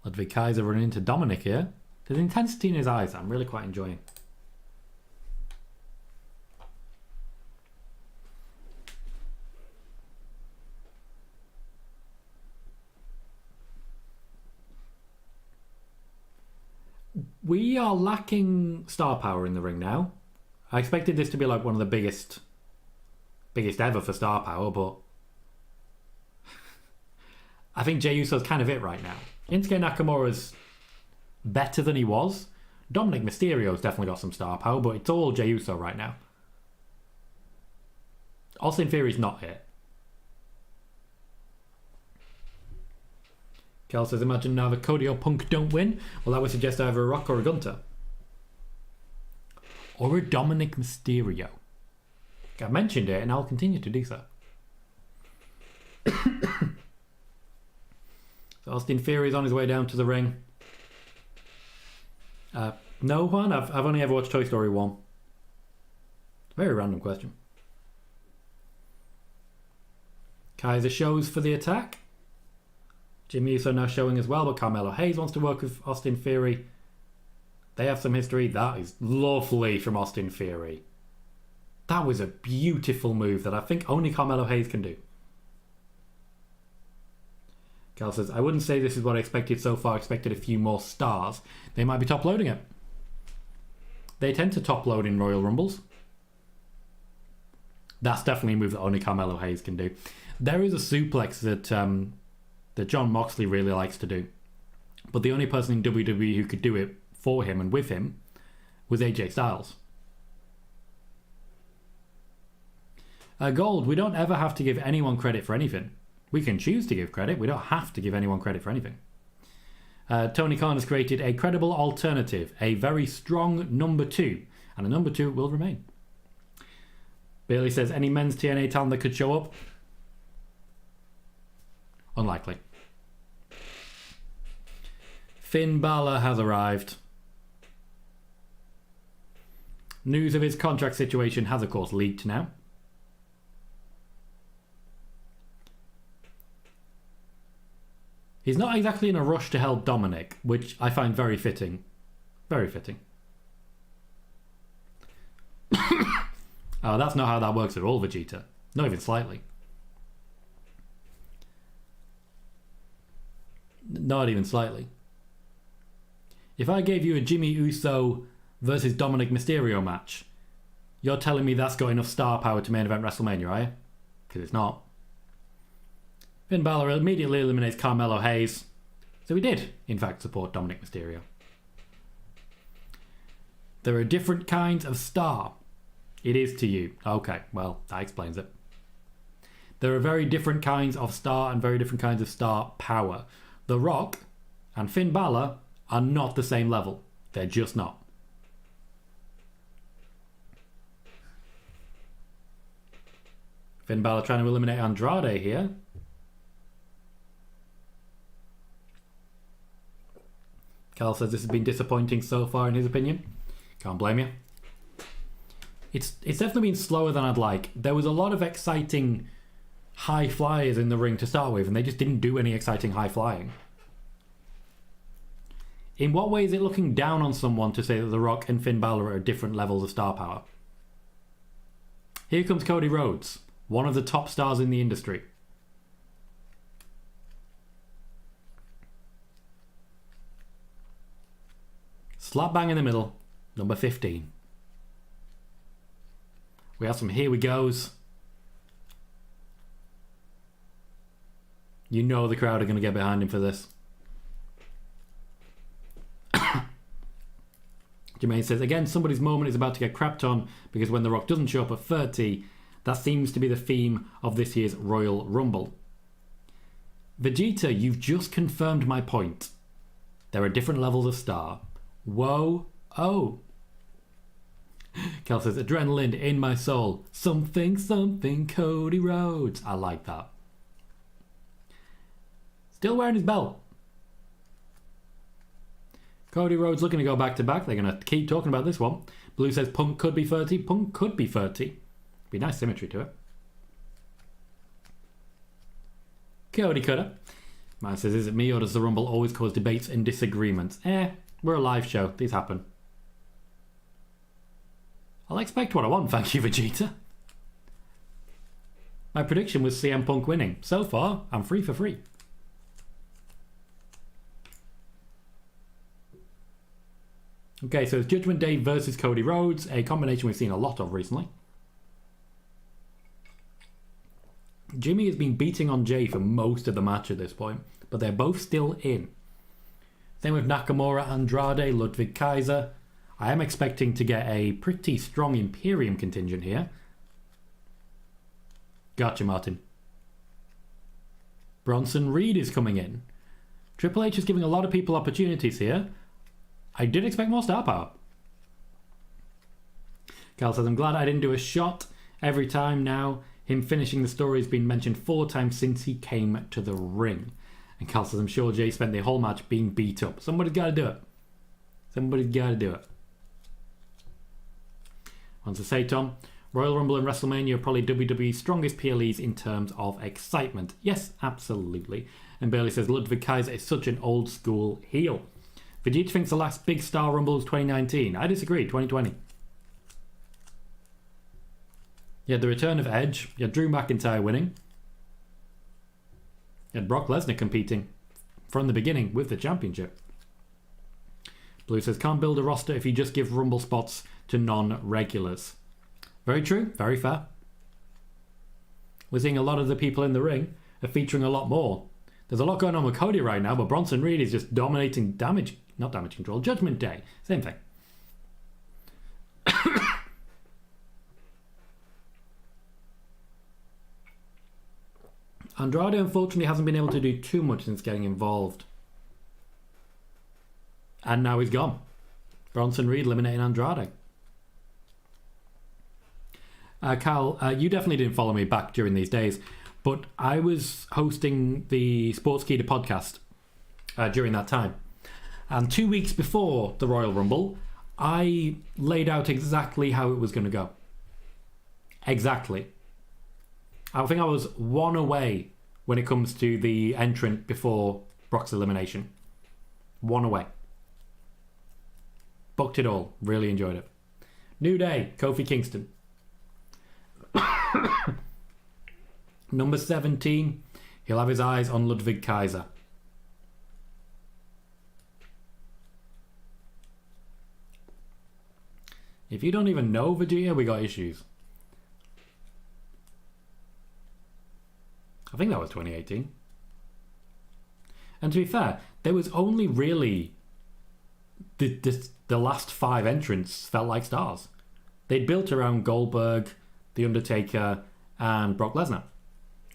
Ludwig Kaiser running into Dominic here. There's intensity in his eyes that I'm really quite enjoying. We are lacking star power in the ring now. I expected this to be like one of the biggest ever for star power, but I think Jey Uso's kind of it right now. Shinsuke Nakamura's better than he was. Dominic Mysterio's definitely got some star power, but it's all Jey Uso right now. Austin Theory's not it. Cal says, imagine now that Cody or Punk don't win. Well, that would suggest either a Rock or a Gunter. Or a Dominic Mysterio. I've mentioned it and I'll continue to do so. So Austin Theory's on his way down to the ring. No, Juan? I've only ever watched Toy Story 1. Very random question. Kaiser shows for the attack. Jimmy Uso now showing as well, but Carmelo Hayes wants to work with Austin Theory. They have some history. That is lovely from Austin Theory. That was a beautiful move that I think only Carmelo Hayes can do. Cal says, I wouldn't say this is what I expected so far. I expected a few more stars. They might be top loading it. They tend to top load in Royal Rumbles. That's definitely a move that only Carmelo Hayes can do. There is a suplex that Jon Moxley really likes to do. But the only person in WWE who could do it for him and with him was AJ Styles. Gold, we don't ever have to give anyone credit for anything. We can choose to give credit. We don't have to give anyone credit for anything. Tony Khan has created a credible alternative, a very strong number 2, and a number 2 will remain. Bailey says, any men's TNA talent that could show up? Unlikely. Finn Balor has arrived. News of his contract situation has, of course, leaked now. He's not exactly in a rush to help Dominic, which I find very fitting. Very fitting. Oh, that's not how that works at all, Vegeta. Not even slightly. Not even slightly. If I gave you a Jimmy Uso versus Dominic Mysterio match, you're telling me that's got enough star power to main event WrestleMania, are you? Because it's not. Finn Balor immediately eliminates Carmelo Hayes. So he did, in fact, support Dominic Mysterio. There are different kinds of star. It is to you. Okay, well, that explains it. There are very different kinds of star and very different kinds of star power. The Rock and Finn Balor are not the same level. They're just not. Finn Balor trying to eliminate Andrade here. Cal says this has been disappointing so far in his opinion. Can't blame you. It's definitely been slower than I'd like. There was a lot of exciting high flyers in the ring to start with, and they just didn't do any exciting high flying. In what way is it looking down on someone to say that The Rock and Finn Balor are at different levels of star power? Here comes Cody Rhodes, one of the top stars in the industry. Slap bang in the middle, number 15. We have some here we goes. You know the crowd are going to get behind him for this. Jermaine says, again, somebody's moment is about to get crapped on because when The Rock doesn't show up at 30, that seems to be the theme of this year's Royal Rumble. Vegeta, you've just confirmed my point. There are different levels of star. Whoa, oh. Cal says, adrenaline in my soul. Something, something, Cody Rhodes. I like that. Still wearing his belt. Cody Rhodes looking to go back to back. They're going to keep talking about this one. Blue says Punk could be 30. Punk could be 30. Be nice symmetry to it. Cody coulda. Man says, is it me or does the Rumble always cause debates and disagreements? We're a live show. These happen. I'll expect what I want, thank you, Vegeta. My prediction was CM Punk winning. So far, I'm free for free. Okay, so it's Judgment Day versus Cody Rhodes, a combination we've seen a lot of recently. Jimmy has been beating on Jay for most of the match at this point, but they're both still in. Same with Nakamura, Andrade, Ludwig Kaiser. I am expecting to get a pretty strong Imperium contingent here. Gotcha, Martin. Bronson Reed is coming in. Triple H is giving a lot of people opportunities here. I did expect more star power. Cal says, I'm glad I didn't do a shot every time now. Him finishing the story has been mentioned 4 times since he came to the ring. And Cal says, I'm sure Jay spent the whole match being beat up. Somebody's got to do it. Somebody's got to do it. Wants to say, Tom, Royal Rumble and WrestleMania are probably WWE's strongest PLEs in terms of excitement. Yes, absolutely. And Bailey says Ludwig Kaiser is such an old school heel. Vegeta thinks the last big Star Rumble was 2019. I disagree, 2020. You had the return of Edge. You had Drew McIntyre winning. You had Brock Lesnar competing from the beginning with the championship. Blue says, can't build a roster if you just give Rumble spots to non-regulars. Very true, very fair. We're seeing a lot of the people in the ring are featuring a lot more. There's a lot going on with Cody right now, but Bronson Reed is just dominating not damage control, Judgment Day. Same thing. Andrade unfortunately hasn't been able to do too much since getting involved. And now he's gone. Bronson Reed eliminating Andrade. Cal, you definitely didn't follow me back during these days, but I was hosting the Sportskeeda podcast during that time. And 2 weeks before the Royal Rumble, I laid out exactly how it was going to go. Exactly. I think I was one away when it comes to the entrant before Brock's elimination. One away. Booked it all. Really enjoyed it. New Day, Kofi Kingston. Number 17, he'll have his eyes on Ludwig Kaiser. If you don't even know Vegeta, we got issues. I think that was 2018. And to be fair, there was only really the last 5 entrants felt like stars. They'd built around Goldberg, The Undertaker, and Brock Lesnar.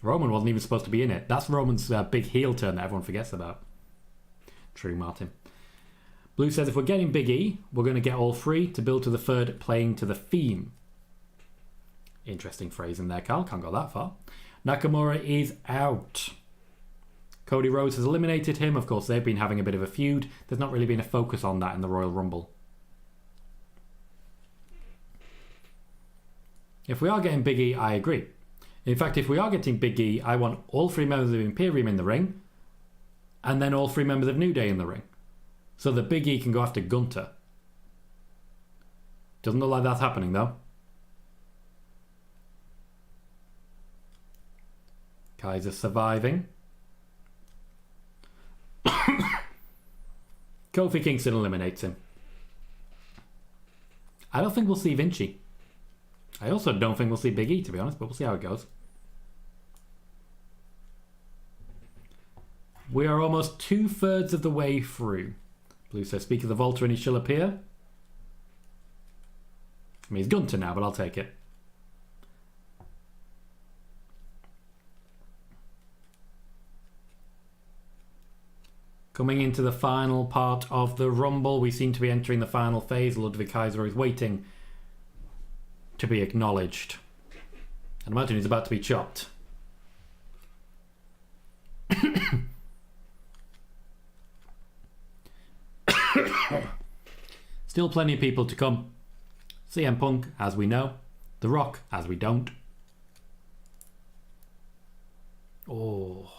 Roman wasn't even supposed to be in it. That's Roman's big heel turn that everyone forgets about. True, Martin. Blue says, if we're getting Big E, we're going to get all 3 to build to the 3rd, playing to the theme. Interesting phrase in there, Carl. Can't go that far. Nakamura is out. Cody Rhodes has eliminated him. Of course, they've been having a bit of a feud. There's not really been a focus on that in the Royal Rumble. If we are getting Big E, I agree. In fact, if we are getting Big E, I want all 3 members of Imperium in the ring, and then all 3 members of New Day in the ring, so that Big E can go after Gunter. Doesn't look like that's happening, though. Kaiser surviving. Kofi Kingston eliminates him. I don't think we'll see Vinci. I also don't think we'll see Big E, to be honest, but we'll see how it goes. We are almost 2/3 of the way through. Blue says, speak of the Volta and he shall appear. I mean, he's Gunter now, but I'll take it. Coming into the final part of the Rumble, we seem to be entering the final phase. Ludwig Kaiser is waiting to be acknowledged. I imagine he's about to be chopped. Still plenty of people to come. CM Punk, as we know. The Rock, as we don't. Oh.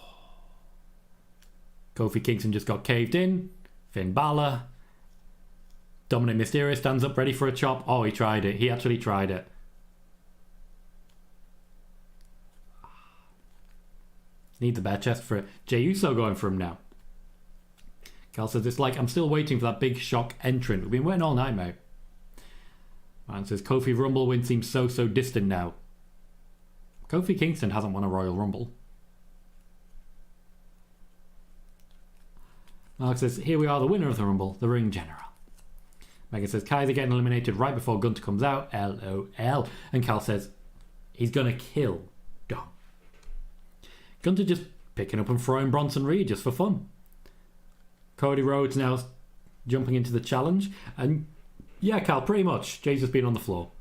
Kofi Kingston just got caved in. Finn Balor. Dominic Mysterio stands up ready for a chop. Oh, he tried it. He actually tried it. Need the bare chest for it. Jey Uso going for him now. Cal says, it's like I'm still waiting for that big shock entrant. We've been waiting all night, mate. Man says, Kofi Rumble win seems so distant now. Kofi Kingston hasn't won a Royal Rumble. Mark says, here we are, the winner of the Rumble, the Ring General. Megan says, Kaiser getting eliminated right before Gunter comes out. LOL. And Cal says, he's going to kill Dom. Gunter just picking up and throwing Bronson Reed just for fun. Cody Rhodes now jumping into the challenge. And yeah, Cal, pretty much. Jay's just been on the floor.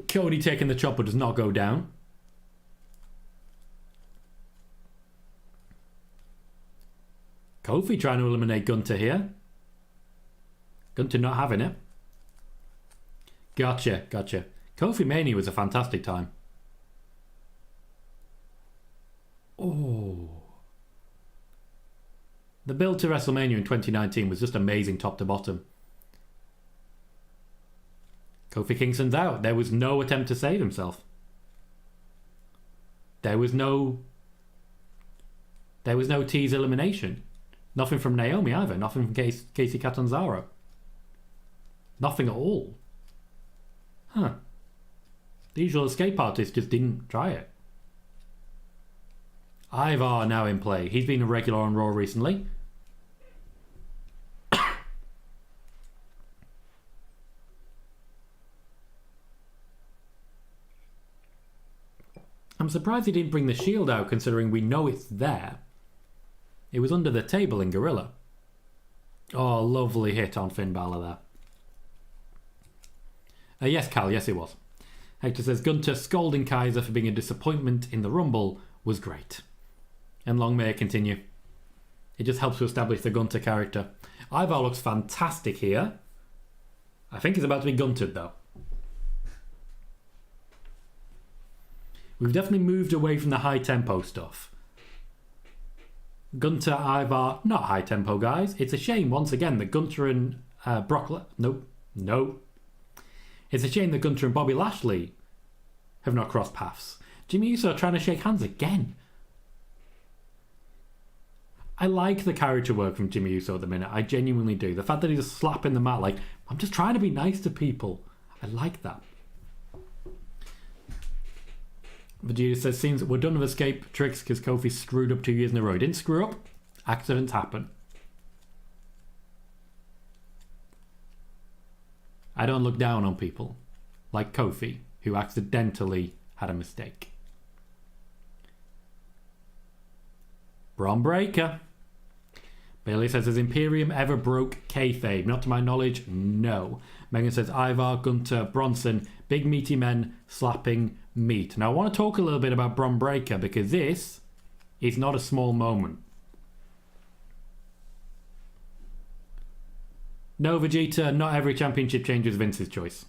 Cody taking the chopper does not go down. Kofi trying to eliminate Gunter here. Gunter not having it. Gotcha. Kofi Mania was a fantastic time. Oh. The build to WrestleMania in 2019 was just amazing top to bottom. Kofi Kingston's out. There was no attempt to save himself. There was no tease elimination. Nothing from Naomi either. Nothing from Casey Catanzaro. Nothing at all. Huh. The usual escape artist just didn't try it. Ivar now in play. He's been a regular on Raw recently. I'm surprised he didn't bring the shield out, considering we know it's there. It was under the table in Gorilla. Oh, lovely hit on Finn Balor there. Yes, Cal, yes it was. Hector says, Gunter scolding Kaiser for being a disappointment in the Rumble was great. And long may it continue. It just helps to establish the Gunter character. Ivar looks fantastic here. I think he's about to be gunted though. We've definitely moved away from the high tempo stuff. Gunter, Ivar, not high tempo guys. It's a shame once again that Gunter and Brock... No. It's a shame that Gunter and Bobby Lashley have not crossed paths. Jimmy Uso are trying to shake hands again. I like the character work from Jimmy Uso at the minute. I genuinely do. The fact that he's slapping the mat like, I'm just trying to be nice to people. I like that. Vegeta says, seems we're done with escape tricks because Kofi screwed up 2 years in a row. He didn't screw up. Accidents happen. I don't look down on people like Kofi, who accidentally had a mistake. Braun Breaker. Bailey says, has Imperium ever broke kayfabe? Not to my knowledge, no. Megan says, Ivar, Gunter, Bronson, big meaty men slapping meat. Now I want to talk a little bit about Braun Breaker because this is not a small moment. No, Vegeta, not every championship change was Vince's choice.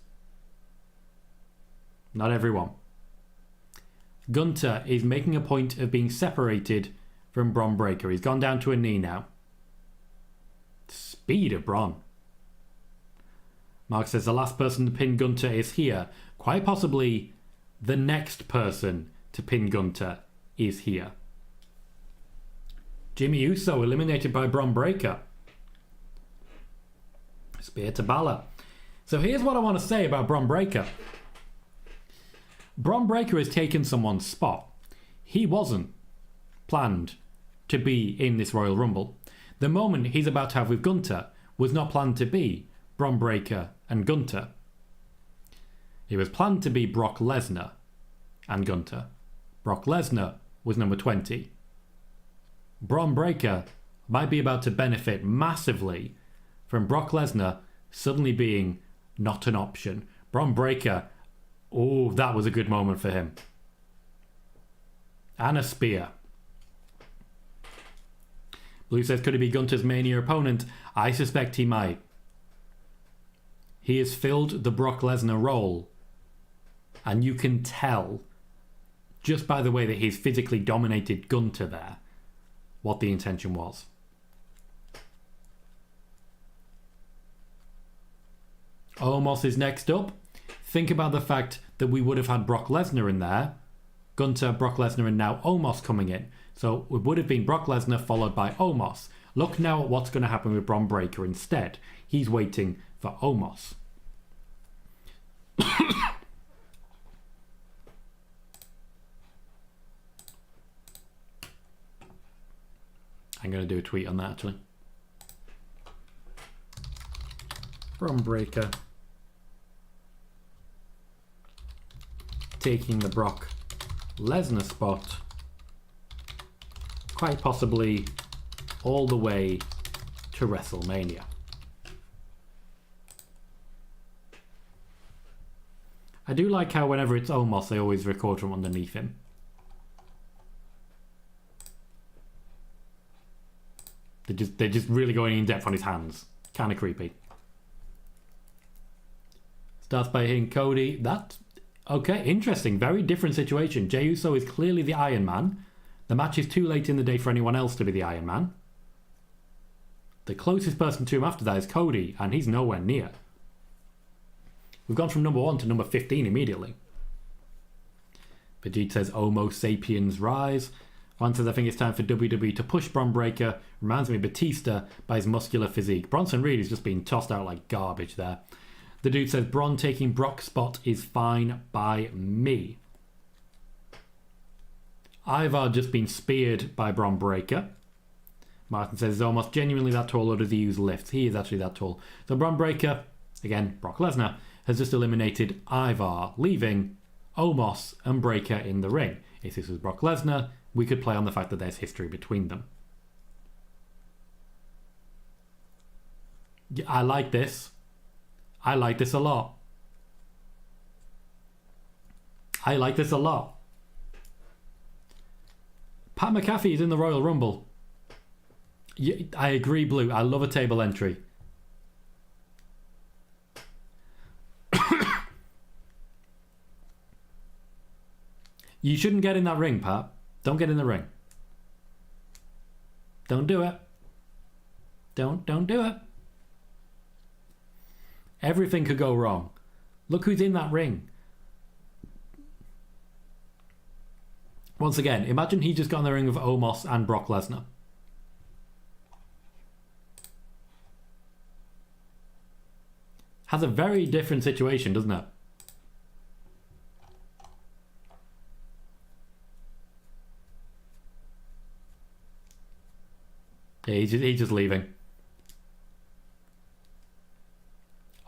Not everyone. Gunter is making a point of being separated from Braun Breaker. He's gone down to a knee now. Speed of Braun. Mark says the last person to pin Gunter is here. Quite possibly the next person to pin Gunter is here. Jimmy Uso eliminated by Braun Breaker. Spear to Balor. So here's what I want to say about Braun Breaker. Braun Breaker has taken someone's spot. He wasn't planned to be in this Royal Rumble. The moment he's about to have with Gunter was not planned to be Braun Breaker and Gunter. It was planned to be Brock Lesnar and Gunter. Brock Lesnar was number 20. Braun Breaker might be about to benefit massively from Brock Lesnar suddenly being not an option. Braun Breaker, oh, that was a good moment for him. And a spear. Blue says, could it be Gunter's Mania opponent? I suspect he might. He has filled the Brock Lesnar role. And you can tell, just by the way that he's physically dominated Gunter there, what the intention was. Omos is next up. Think about the fact that we would have had Brock Lesnar in there. Gunter, Brock Lesnar, and now Omos coming in. So it would have been Brock Lesnar followed by Omos. Look now at what's going to happen with Braun Breaker instead. He's waiting for Omos. I'm going to do a tweet on that actually. Braun Breaker taking the Brock Lesnar spot, quite possibly all the way to WrestleMania. I do like how whenever it's Omos they always record from underneath him. They're just really going in depth on his hands. Kind of creepy. Starts by hitting Cody. That's okay, interesting. Very different situation. Jey Uso is clearly the Iron Man. The match is too late in the day for anyone else to be the Iron Man. The closest person to him after that is Cody, and he's nowhere near. We've gone from number 1 to number 15 immediately. Vegeta says, Homo sapiens rise. Juan says, I think it's time for WWE to push Bron Breakker. Reminds me of Batista by his muscular physique. Bronson Reed is just being tossed out like garbage there. The dude says, Bron taking Brock's spot is fine by me. Ivar just been speared by Bron Breakker. Martin says, he's almost genuinely that tall, or does he use lifts? He is actually that tall. So Bron Breakker, again, Brock Lesnar, has just eliminated Ivar, leaving Omos and Breakker in the ring. If this was Brock Lesnar, we could play on the fact that there's history between them. I like this. I like this a lot. I like this a lot. Pat McAfee is in the Royal Rumble. Yeah, I agree, Blue. I love a table entry. You shouldn't get in that ring, Pat. Don't get in the ring. Don't do it. Don't do it. Everything could go wrong. Look who's in that ring. Once again, imagine he just got in the ring with Omos and Brock Lesnar. Has a very different situation, doesn't it? Yeah, he's just leaving.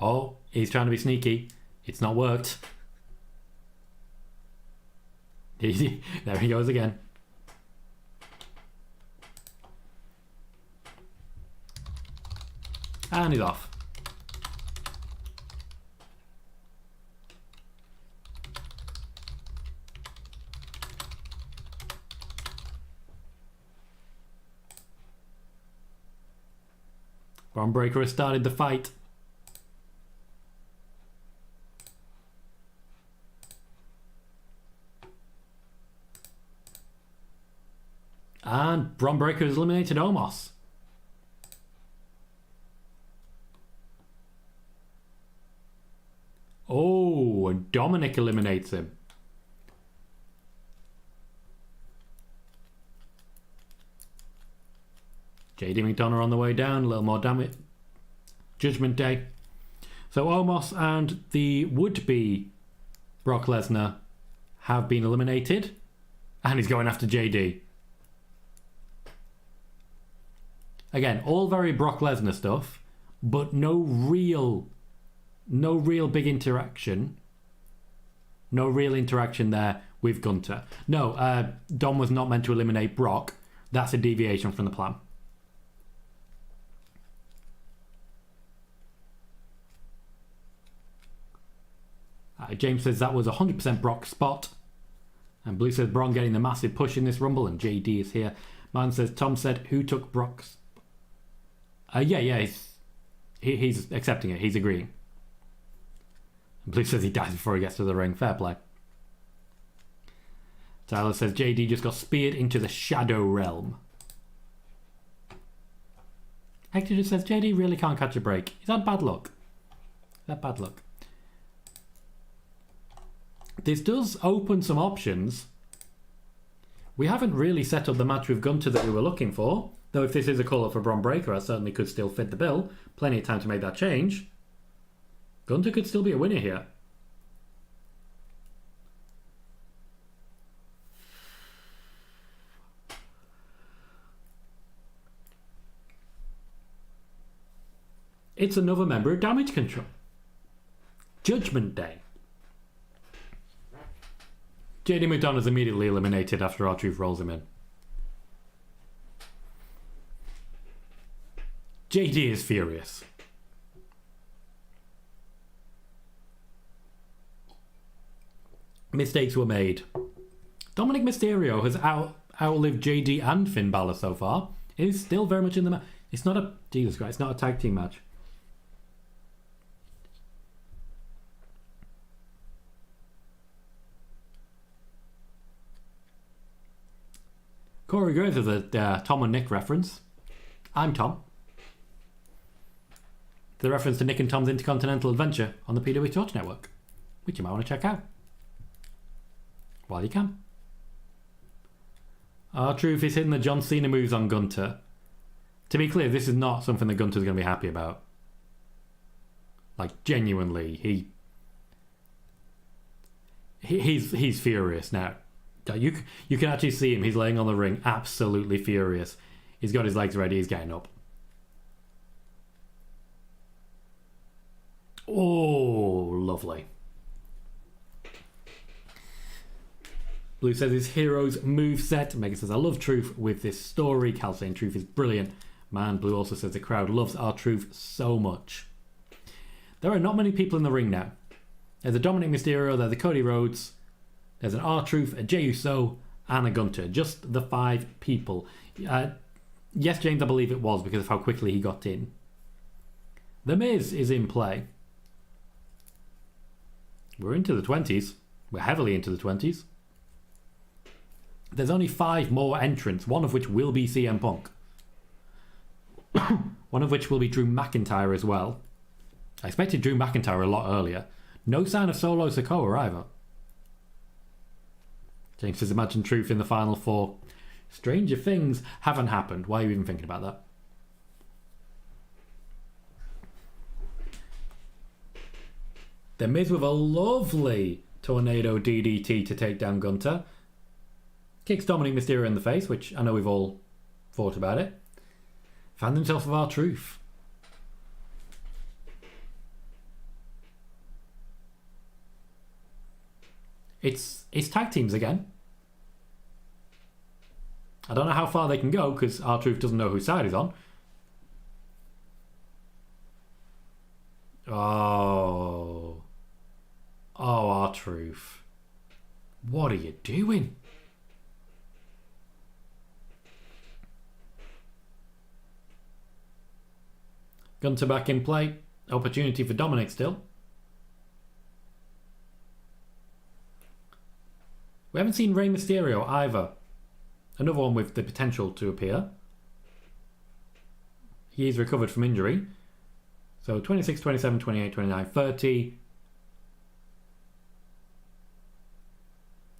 Oh, he's trying to be sneaky. It's not worked. There he goes again. And he's off. Bron Breakker has started the fight. And Bron Breakker has eliminated Omos. Oh, and Dominic eliminates him. JD McDonough on the way down, a little more damage. Judgment Day. So Omos and the would-be Brock Lesnar have been eliminated. And he's going after JD. Again, all very Brock Lesnar stuff, but no real big interaction. No real interaction there with Gunter. No, Dom was not meant to eliminate Brock. That's a deviation from the plan. James says that was 100% Brock's spot. And Blue says Bron getting the massive push in this Rumble, and JD is here. Man says Tom said who took Brock's. Yeah, he's accepting it. He's agreeing. And Blue says he dies before he gets to the ring. Fair play. Tyler says JD just got speared into the Shadow Realm. Hector just says JD really can't catch a break. Is that bad luck? Is that bad luck? This does open some options. We haven't really set up the match with Gunter that we were looking for. Though if this is a call-up for Bron Breakker, I certainly could still fit the bill. Plenty of time to make that change. Gunter could still be a winner here. It's another member of Damage Control. Judgment Day. JD McDonough's immediately eliminated after R-Truth rolls him in. JD is furious. Mistakes were made. Dominic Mysterio has outlived JD and Finn Balor so far. He's still very much in the match. It's not a... Jesus Christ, it's not a tag team match. Corey Graves with a Tom and Nick reference. I'm Tom. The reference to Nick and Tom's Intercontinental Adventure on the PW Torch Network, which you might want to check out while you can. R-Truth is hitting the John Cena moves on Gunter. To be clear, this is not something that Gunter's going to be happy about. Like, genuinely, he's furious now. You can actually see him. He's laying on the ring, absolutely furious. He's got his legs ready. He's getting up. Oh, lovely. Blue says his hero's moveset. Megan says, I love Truth with this story. Cal saying Truth is brilliant. Man, Blue also says the crowd loves our Truth so much. There are not many people in the ring now. There's a Dominic Mysterio, there's a Cody Rhodes, there's an R-Truth, a Jey Uso, and a Gunter. Just the 5 people. Yes, James, I believe it was because of how quickly he got in. The Miz is in play. We're into the 20s. We're heavily into the 20s. There's only 5 more entrants, one of which will be CM Punk. One of which will be Drew McIntyre as well. I expected Drew McIntyre a lot earlier. No sign of Solo Sikoa either. James says, imagine Truth in the final 4. Stranger things haven't happened. Why are you even thinking about that? The Miz with a lovely tornado DDT to take down Gunter. Kicks Dominic Mysterio in the face, which I know we've all thought about it. Found himself with R-Truth. It's tag teams again. I don't know how far they can go because R-Truth doesn't know whose side he's on. Oh, R-Truth. What are you doing? Gunter back in play. Opportunity for Dominic still. We haven't seen Rey Mysterio either. Another one with the potential to appear. He is recovered from injury. So 26, 27, 28, 29, 30.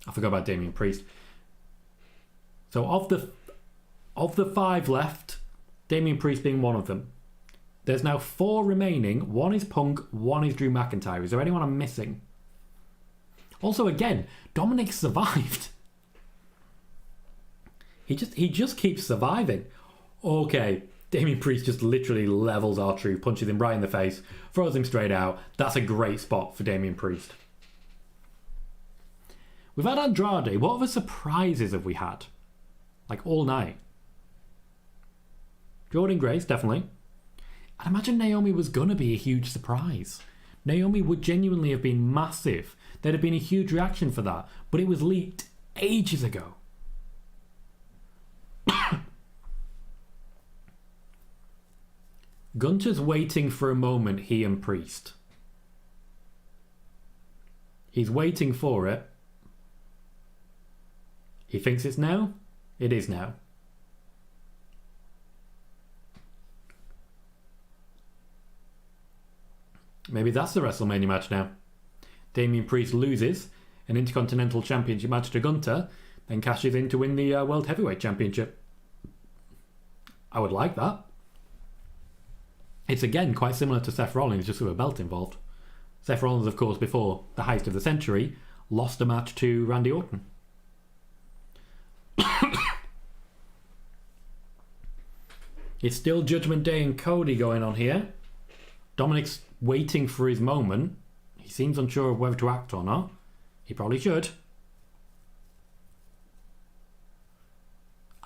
I forgot about Damian Priest. So of the 5 left, Damian Priest being one of them. There's now 4 remaining. 1 is Punk, 1 is Drew McIntyre. Is there anyone I'm missing? Also, again, Dominic survived. He just keeps surviving. Okay, Damian Priest just literally levels R-Truth, punches him right in the face, throws him straight out. That's a great spot for Damian Priest. We've had Andrade. What other surprises have we had? Like all night. Jordan Grace, definitely. I'd imagine Naomi was going to be a huge surprise. Naomi would genuinely have been massive. There'd have been a huge reaction for that. But it was leaked ages ago. Gunter's waiting for a moment, he and Priest. He's waiting for it. He thinks it's now. It is now. Maybe that's the WrestleMania match now. Damian Priest loses an Intercontinental Championship match to Gunter, then cashes in to win the World Heavyweight Championship. I would like that. It's again quite similar to Seth Rollins, just with a belt involved. Seth Rollins, of course, before the heist of the century, lost a match to Randy Orton. It's still Judgment Day and Cody going on here. Dominic's waiting for his moment. He seems unsure of whether to act or not. He probably should.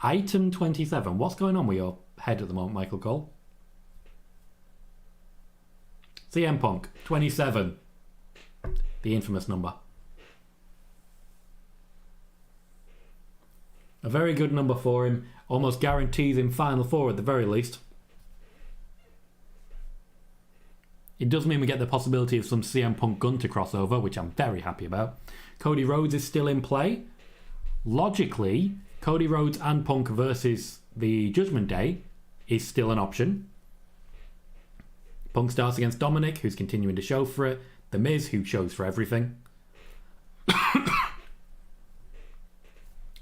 Item 27. What's going on with your head at the moment, Michael Cole? CM Punk, 27. The infamous number. A very good number for him. Almost guarantees him Final Four at the very least. It does mean we get the possibility of some CM Punk Gunter crossover, which I'm very happy about. Cody Rhodes is still in play. Logically, Cody Rhodes and Punk versus the Judgment Day is still an option. Punk starts against Dominic, who's continuing to show for it. The Miz, who shows for everything.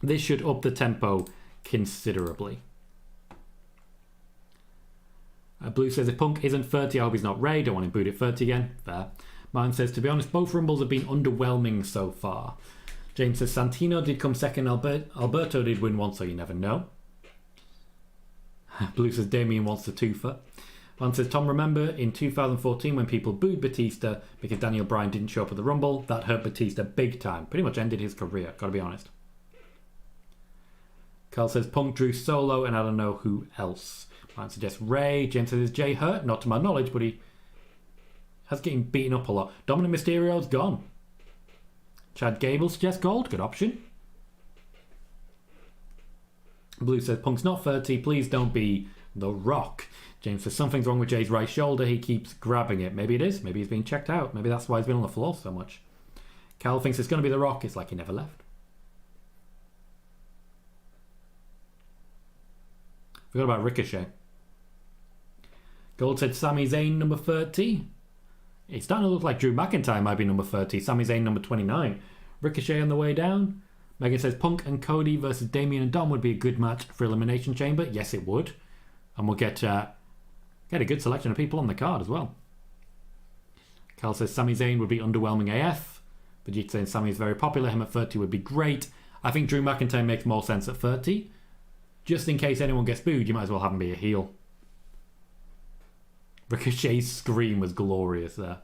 This should up the tempo considerably. Blue says, if Punk isn't 30, I hope he's not Ray. Don't want him booed at 30 again. Fair. Mine says, to be honest, both Rumbles have been underwhelming so far. James says, Santino did come second. Alberto did win one, so you never know. Blue says, Damien wants the twofer. Mine says, Tom, remember in 2014 when people booed Batista because Daniel Bryan didn't show up at the Rumble? That hurt Batista big time. Pretty much ended his career, gotta be honest. Carl says, Punk drew Solo and I don't know who else. Mine suggests Ray. James says, is Jay hurt? Not to my knowledge, but he has getting beaten up a lot. Dominic Mysterio's gone. Chad Gable suggests Gold. Good option. Blue says, Punk's not 30. Please don't be The Rock. James says, something's wrong with Jay's right shoulder. He keeps grabbing it. Maybe it is. Maybe he's being checked out. Maybe that's why he's been on the floor so much. Cal thinks it's going to be The Rock. It's like he never left. Forgot about Ricochet. Gold said Sami Zayn number 30. It's starting to look like Drew McIntyre might be number 30. Sami Zayn number 29. Ricochet on the way down. Megan says Punk and Cody versus Damien and Dom would be a good match for Elimination Chamber. Yes, it would. And we'll get a good selection of people on the card as well. Cal says Sami Zayn would be underwhelming AF. Vegeta saying Sami is very popular. Him at 30 would be great. I think Drew McIntyre makes more sense at 30. Just in case anyone gets booed, you might as well have him be a heel. Ricochet's scream was glorious there.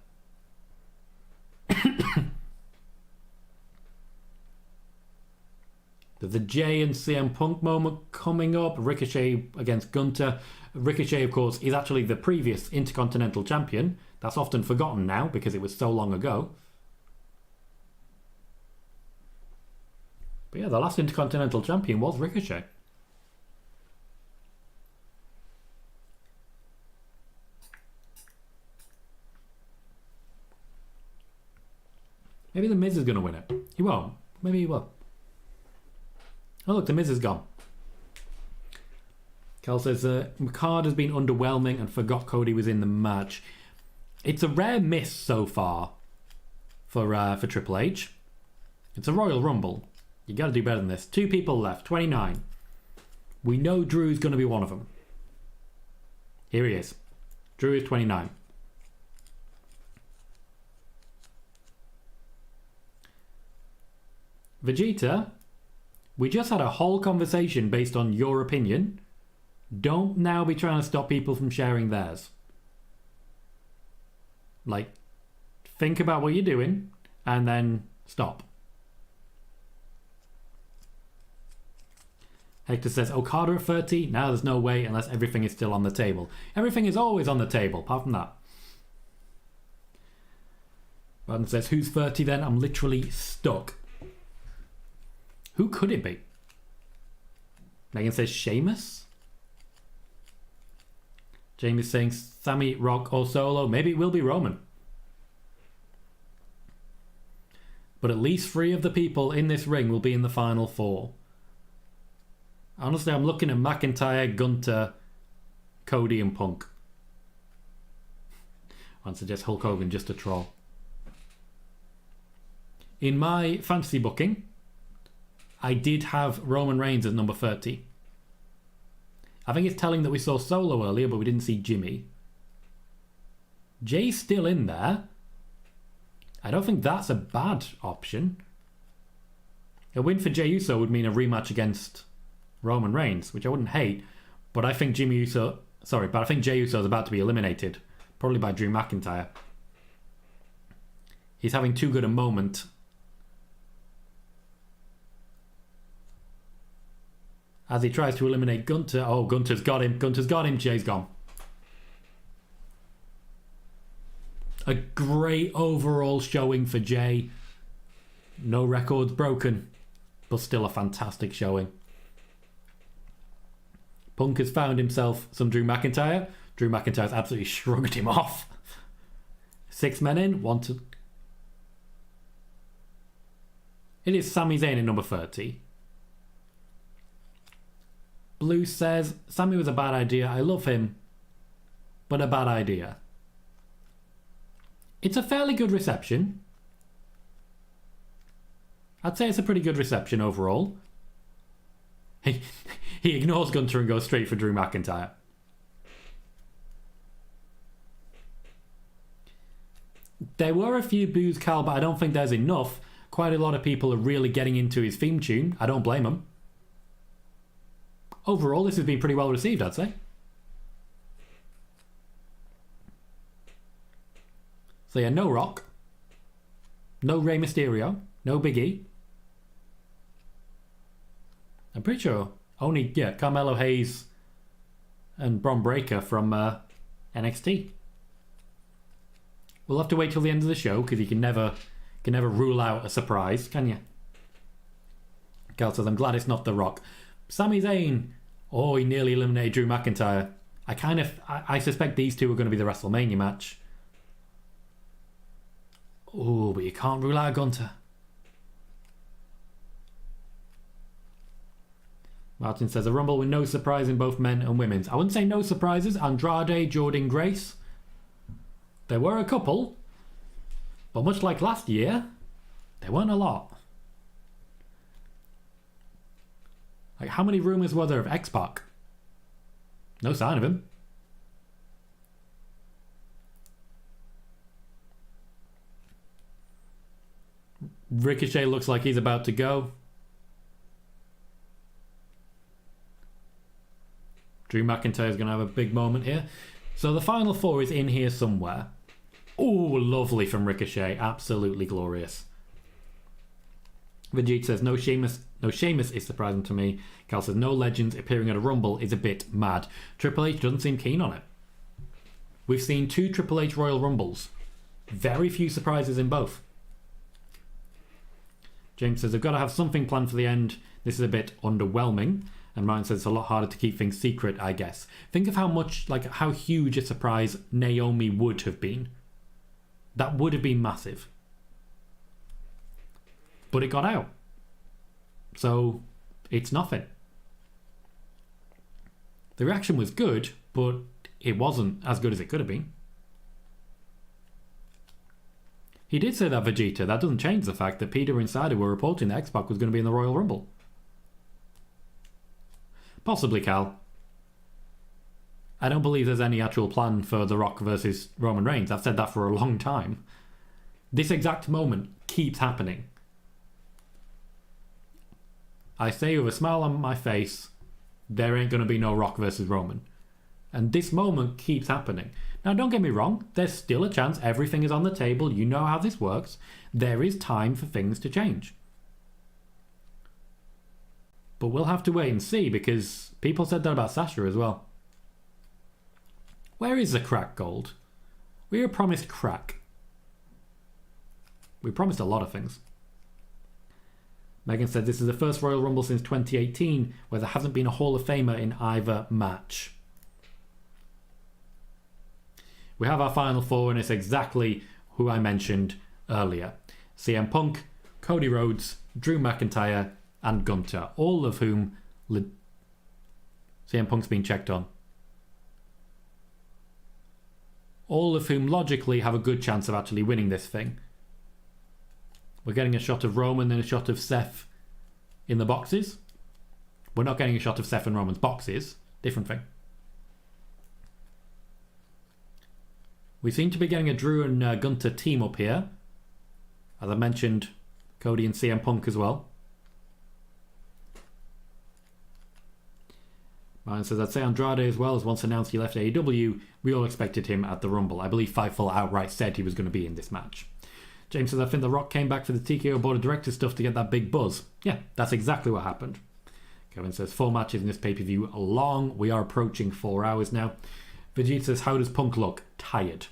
There's a Jay and CM Punk moment coming up. Ricochet against Gunter. Ricochet, of course, is actually the previous Intercontinental Champion. That's often forgotten now because it was so long ago. But yeah, the last Intercontinental Champion was Ricochet. Maybe The Miz is going to win it. He won't. Maybe he will. Oh, look, The Miz is gone. Cal says, McCard has been underwhelming and forgot Cody was in the match. It's a rare miss so far for Triple H. It's a Royal Rumble. You got to do better than this. 2 people left, 29. We know Drew's going to be one of them. Here he is. Drew is 29. Vegeta, we just had a whole conversation based on your opinion. Don't now be trying to stop people from sharing theirs. Like, think about what you're doing and then stop. Hector says, Okada at 30? Now there's no way unless everything is still on the table. Everything is always on the table, apart from that. Button says, who's 30 then? I'm literally stuck. Who could it be? Megan says Sheamus. Jamie is saying Sammy, Rock or Solo. Maybe it will be Roman. But at least 3 of the people in this ring will be in the final 4. Honestly, I'm looking at McIntyre, Gunter, Cody and Punk. I'd suggest Hulk Hogan just to troll. In my fantasy booking, I did have Roman Reigns as number 30. I think it's telling that we saw Solo earlier, but we didn't see Jimmy. Jay's still in there. I don't think that's a bad option. A win for Jey Uso would mean a rematch against Roman Reigns, which I wouldn't hate, but I think Jey Uso is about to be eliminated, probably by Drew McIntyre. He's having too good a moment. As he tries to eliminate Gunter. Oh, Gunter's got him. Gunter's got him. Jay's gone. A great overall showing for Jay. No records broken, but still a fantastic showing. Punk has found himself some Drew McIntyre. Drew McIntyre's absolutely shrugged him off. 6 men in. 1, 2. It is Sami Zayn at number 30. Blue says, Sammy was a bad idea. I love him, but a bad idea. It's a fairly good reception. I'd say it's a pretty good reception overall. He ignores Gunter and goes straight for Drew McIntyre. There were a few boos, Cal, but I don't think there's enough. Quite a lot of people are really getting into his theme tune. I don't blame them. Overall, this has been pretty well received, I'd say. So yeah, no Rock. No Rey Mysterio. No Big E. I'm pretty sure only, Carmelo Hayes and Bron Breakker from NXT. We'll have to wait till the end of the show because you can never rule out a surprise, can you? Cal says, I'm glad it's not The Rock. Sami Zayn. Oh, he nearly eliminated Drew McIntyre. I suspect these two are going to be the WrestleMania match. Oh, but you can't rule out Gunter. Martin says, a Rumble with no surprise in both men and women's. I wouldn't say no surprises. Andrade, Jordan Grace. There were a couple. But much like last year, there weren't a lot. Like, how many rumours were there of X-Pac? No sign of him. Ricochet looks like he's about to go. Drew McIntyre is going to have a big moment here. So the final four is in here somewhere. Oh, lovely from Ricochet. Absolutely glorious. Vegeta says, no Sheamus is surprising to me. Cal says, no legends appearing at a Rumble is a bit mad. Triple H doesn't seem keen on it. We've seen 2 Triple H Royal Rumbles. Very few surprises in both. James says, I've got to have something planned for the end. This is a bit underwhelming. And Ryan says, it's a lot harder to keep things secret, I guess. Think of how huge a surprise Naomi would have been. That would have been massive. But it got out. So, it's nothing. The reaction was good, but it wasn't as good as it could have been. He did say that, Vegeta. That doesn't change the fact that Peter Insider were reporting that X-Pac was going to be in the Royal Rumble. Possibly, Cal. I don't believe there's any actual plan for The Rock versus Roman Reigns. I've said that for a long time. This exact moment keeps happening. I say with a smile on my face, there ain't going to be no Rock versus Roman. And this moment keeps happening. Now, don't get me wrong. There's still a chance everything is on the table. You know how this works. There is time for things to change. But we'll have to wait and see because people said that about Sasha as well. Where is the crack, Gold? We were promised crack. We promised a lot of things. Megan said this is the first Royal Rumble since 2018 where there hasn't been a Hall of Famer in either match. We have our final four and it's exactly who I mentioned earlier. CM Punk, Cody Rhodes, Drew McIntyre and Gunter, all of whom CM Punk's been checked on. All of whom logically have a good chance of actually winning this thing. We're getting a shot of Roman and a shot of Seth in the boxes. We're not getting a shot of Seth and Roman's boxes. Different thing. We seem to be getting a Drew and Gunter team up here. As I mentioned, Cody and CM Punk as well. Ryan says, I'd say Andrade as well, as once announced he left AEW, we all expected him at the Rumble. I believe Fightful outright said he was going to be in this match. James says, I think The Rock came back for the TKO Board of Directors stuff to get that big buzz. Yeah, that's exactly what happened. Kevin says, 4 matches in this pay-per-view long. We are approaching 4 hours now. Vegeta says, how does Punk look? Tired.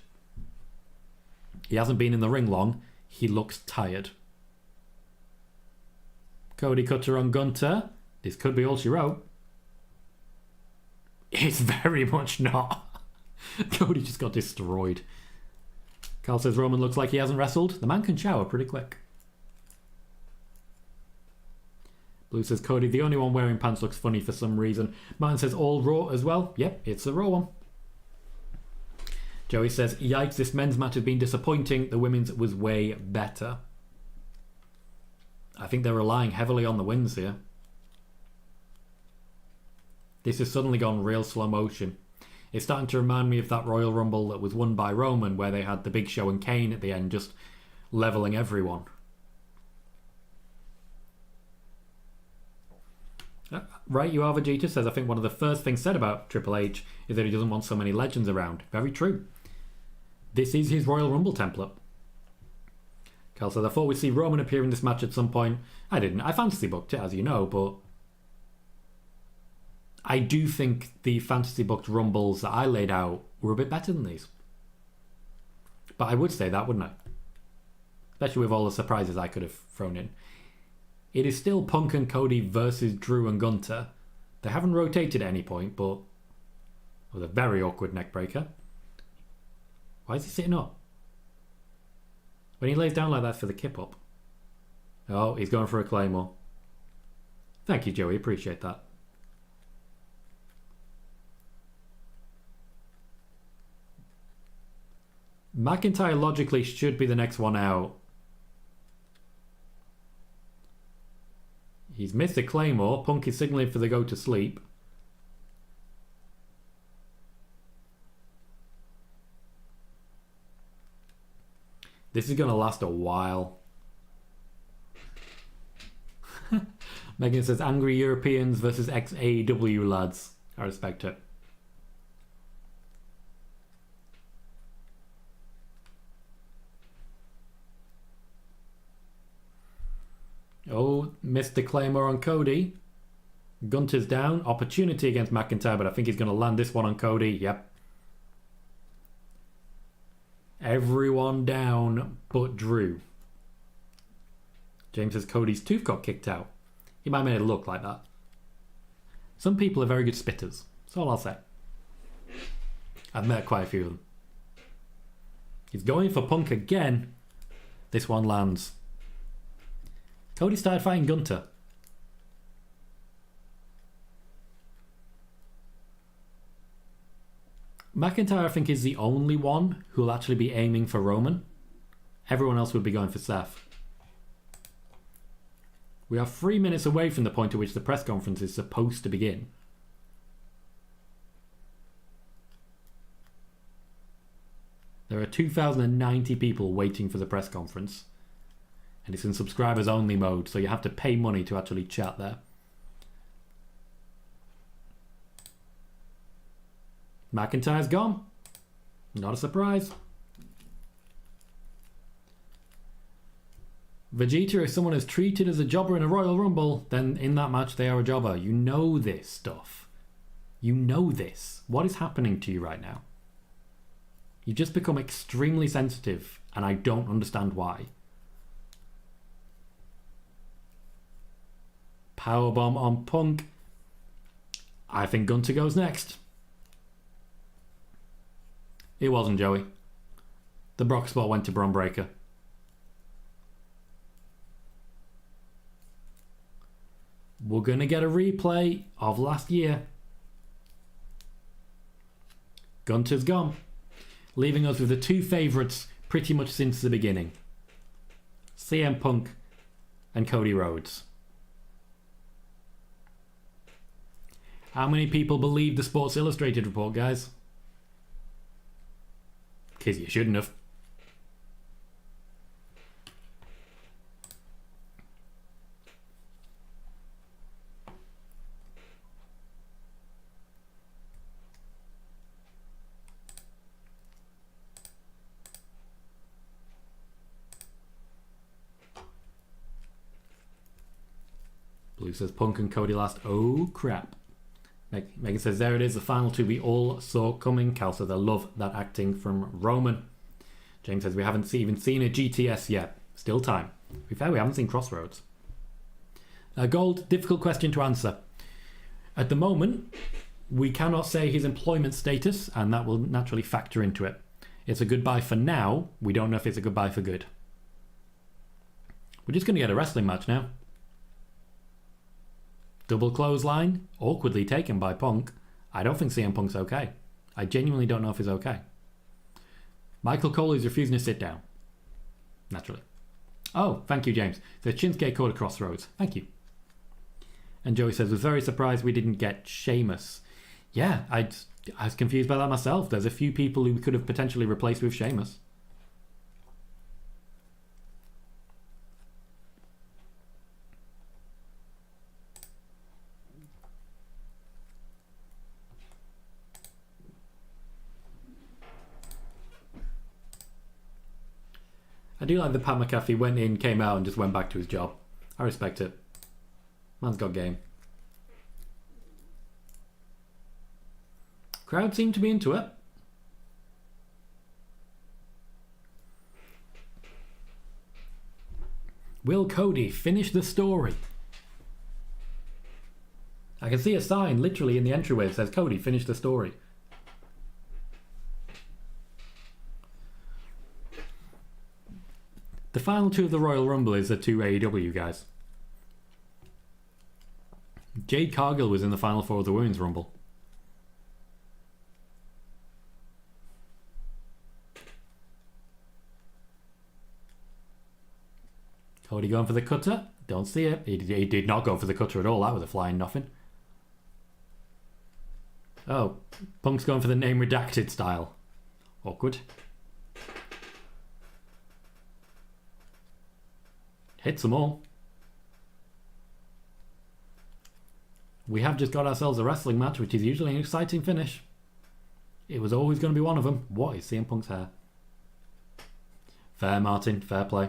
He hasn't been in the ring long. He looks tired. Cody Cutter on Gunter. This could be all she wrote. It's very much not. Cody just got destroyed. Carl says Roman looks like he hasn't wrestled. The man can shower pretty quick. Blue says, Cody, the only one wearing pants looks funny for some reason. Martin says, all Raw as well. Yep, it's a Raw one. Joey says, yikes, this men's match has been disappointing. The women's was way better. I think they're relying heavily on the wins here. This has suddenly gone real slow motion. It's starting to remind me of that Royal Rumble that was won by Roman, where they had the Big Show and Kane at the end just leveling everyone. Right, you are Vegeta says, I think one of the first things said about Triple H is that he doesn't want so many legends around. Very true. This is his Royal Rumble template. Cal says, I thought we'd see Roman appear in this match at some point. I didn't. I fantasy booked it, as you know, but I do think the fantasy booked Rumbles that I laid out were a bit better than these. But I would say that, wouldn't I? Especially with all the surprises I could have thrown in. It is still Punk and Cody versus Drew and Gunter. They haven't rotated at any point, but it was a very awkward neck breaker. Why is he sitting up? When he lays down like that for the kip up. Oh, he's going for a Claymore. Thank you, Joey. Appreciate that. McIntyre logically should be the next one out. He's missed a Claymore. Punk is signaling for the go to sleep. This is going to last a while. Megan says, angry Europeans versus ex-AEW lads. I respect it. Oh, missed the Claymore on Cody. Gunter's down. Opportunity against McIntyre, but I think he's going to land this one on Cody. Yep. Everyone down but Drew. James says Cody's tooth got kicked out. He might have made it look like that. Some people are very good spitters. That's all I'll say. I've met quite a few of them. He's going for Punk again. This one lands. Cody started fighting Gunter. McIntyre, I think, is the only one who will actually be aiming for Roman. Everyone else would be going for Seth. We are 3 minutes away from the point at which the press conference is supposed to begin. There are 2,090 people waiting for the press conference. And it's in subscribers only mode, so you have to pay money to actually chat there. McIntyre's gone. Not a surprise. Vegeta, if someone is treated as a jobber in a Royal Rumble, then in that match they are a jobber. You know this stuff. You know this. What is happening to you right now? You've just become extremely sensitive, and I don't understand why. Powerbomb on Punk. I think Gunter goes next. It wasn't, Joey. The Brock spot went to Braun Breaker. We're going to get a replay of last year. Gunter's gone, leaving us with the two favourites pretty much since the beginning. CM Punk and Cody Rhodes. How many people believe the Sports Illustrated report, guys? Because you shouldn't have. Blue says Punk and Cody last. Oh, crap. Megan says, there it is, the final two we all saw coming. Cal says, I love that acting from Roman. James says, we haven't even seen a GTS yet. Still time. To be fair, we haven't seen Crossroads. Gold, difficult question to answer. At the moment, we cannot say his employment status, and that will naturally factor into it. It's a goodbye for now. We don't know if it's a goodbye for good. We're just going to get a wrestling match now. Double clothesline, awkwardly taken by Punk. I don't think CM Punk's okay. I genuinely don't know if he's okay. Michael Cole is refusing to sit down. Naturally. Oh, thank you, James. The Shinsuke called a crossroads. Thank you. And Joey says, was very surprised we didn't get Sheamus. Yeah, I was confused by that myself. There's a few people who we could have potentially replaced with Sheamus. I do like that Pat McAfee went in, came out, and just went back to his job. I respect it. Man's got game. Crowd seemed to be into it. Will Cody finish the story? I can see a sign literally in the entryway that says, Cody, finish the story. The final two of the Royal Rumble is the two AEW guys. Jade Cargill was in the final four of the Women's Rumble. Cody going for the cutter? Don't see it. He did not go for the cutter at all. That was a flying nothing. Oh, Punk's going for the name redacted style. Awkward. Hits them all. We have just got ourselves a wrestling match, which is usually an exciting finish. It was always going to be one of them. What is CM Punk's hair? Fair, Martin. Fair play.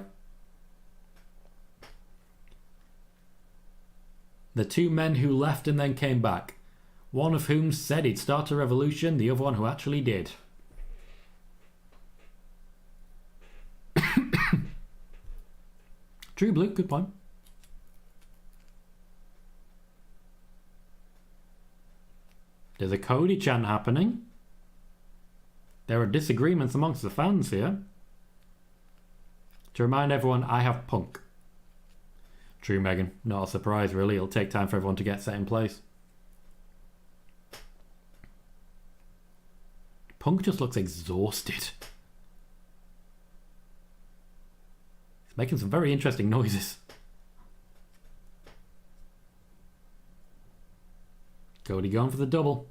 The two men who left and then came back. One of whom said he'd start a revolution, the other one who actually did. True Blue, good point. There's a Cody chant happening. There are disagreements amongst the fans here. To remind everyone, I have Punk. True, Megan. Not a surprise, really. It'll take time for everyone to get set in place. Punk just looks exhausted. He's making some very interesting noises. Cody going for the double.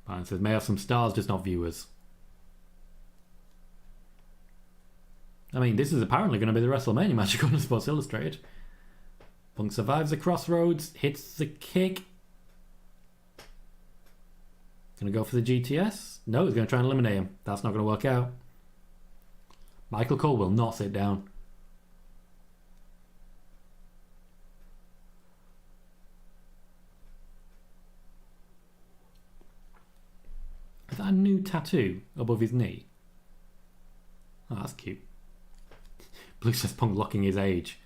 Brian says, may have some stars, just not viewers. I mean, this is apparently going to be the WrestleMania match according to Sports Illustrated. Punk survives the crossroads, hits the kick. Going to go for the GTS? No, he's going to try and eliminate him. That's not going to work out. Michael Cole will not sit down. Is that a new tattoo above his knee? Oh, that's cute. Blue says Punk locking his age.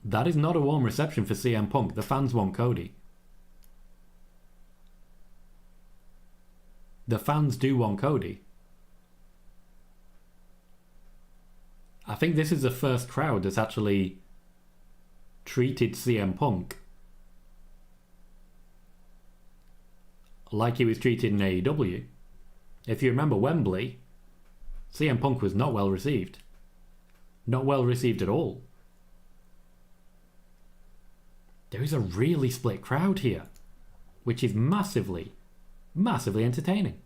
That is not a warm reception for CM Punk. The fans want Cody. The fans do want Cody. I think this is the first crowd that's actually treated CM Punk like he was treated in AEW. If you remember Wembley, CM Punk was not well received. Not well received at all. There is a really split crowd here, which is massively, massively entertaining.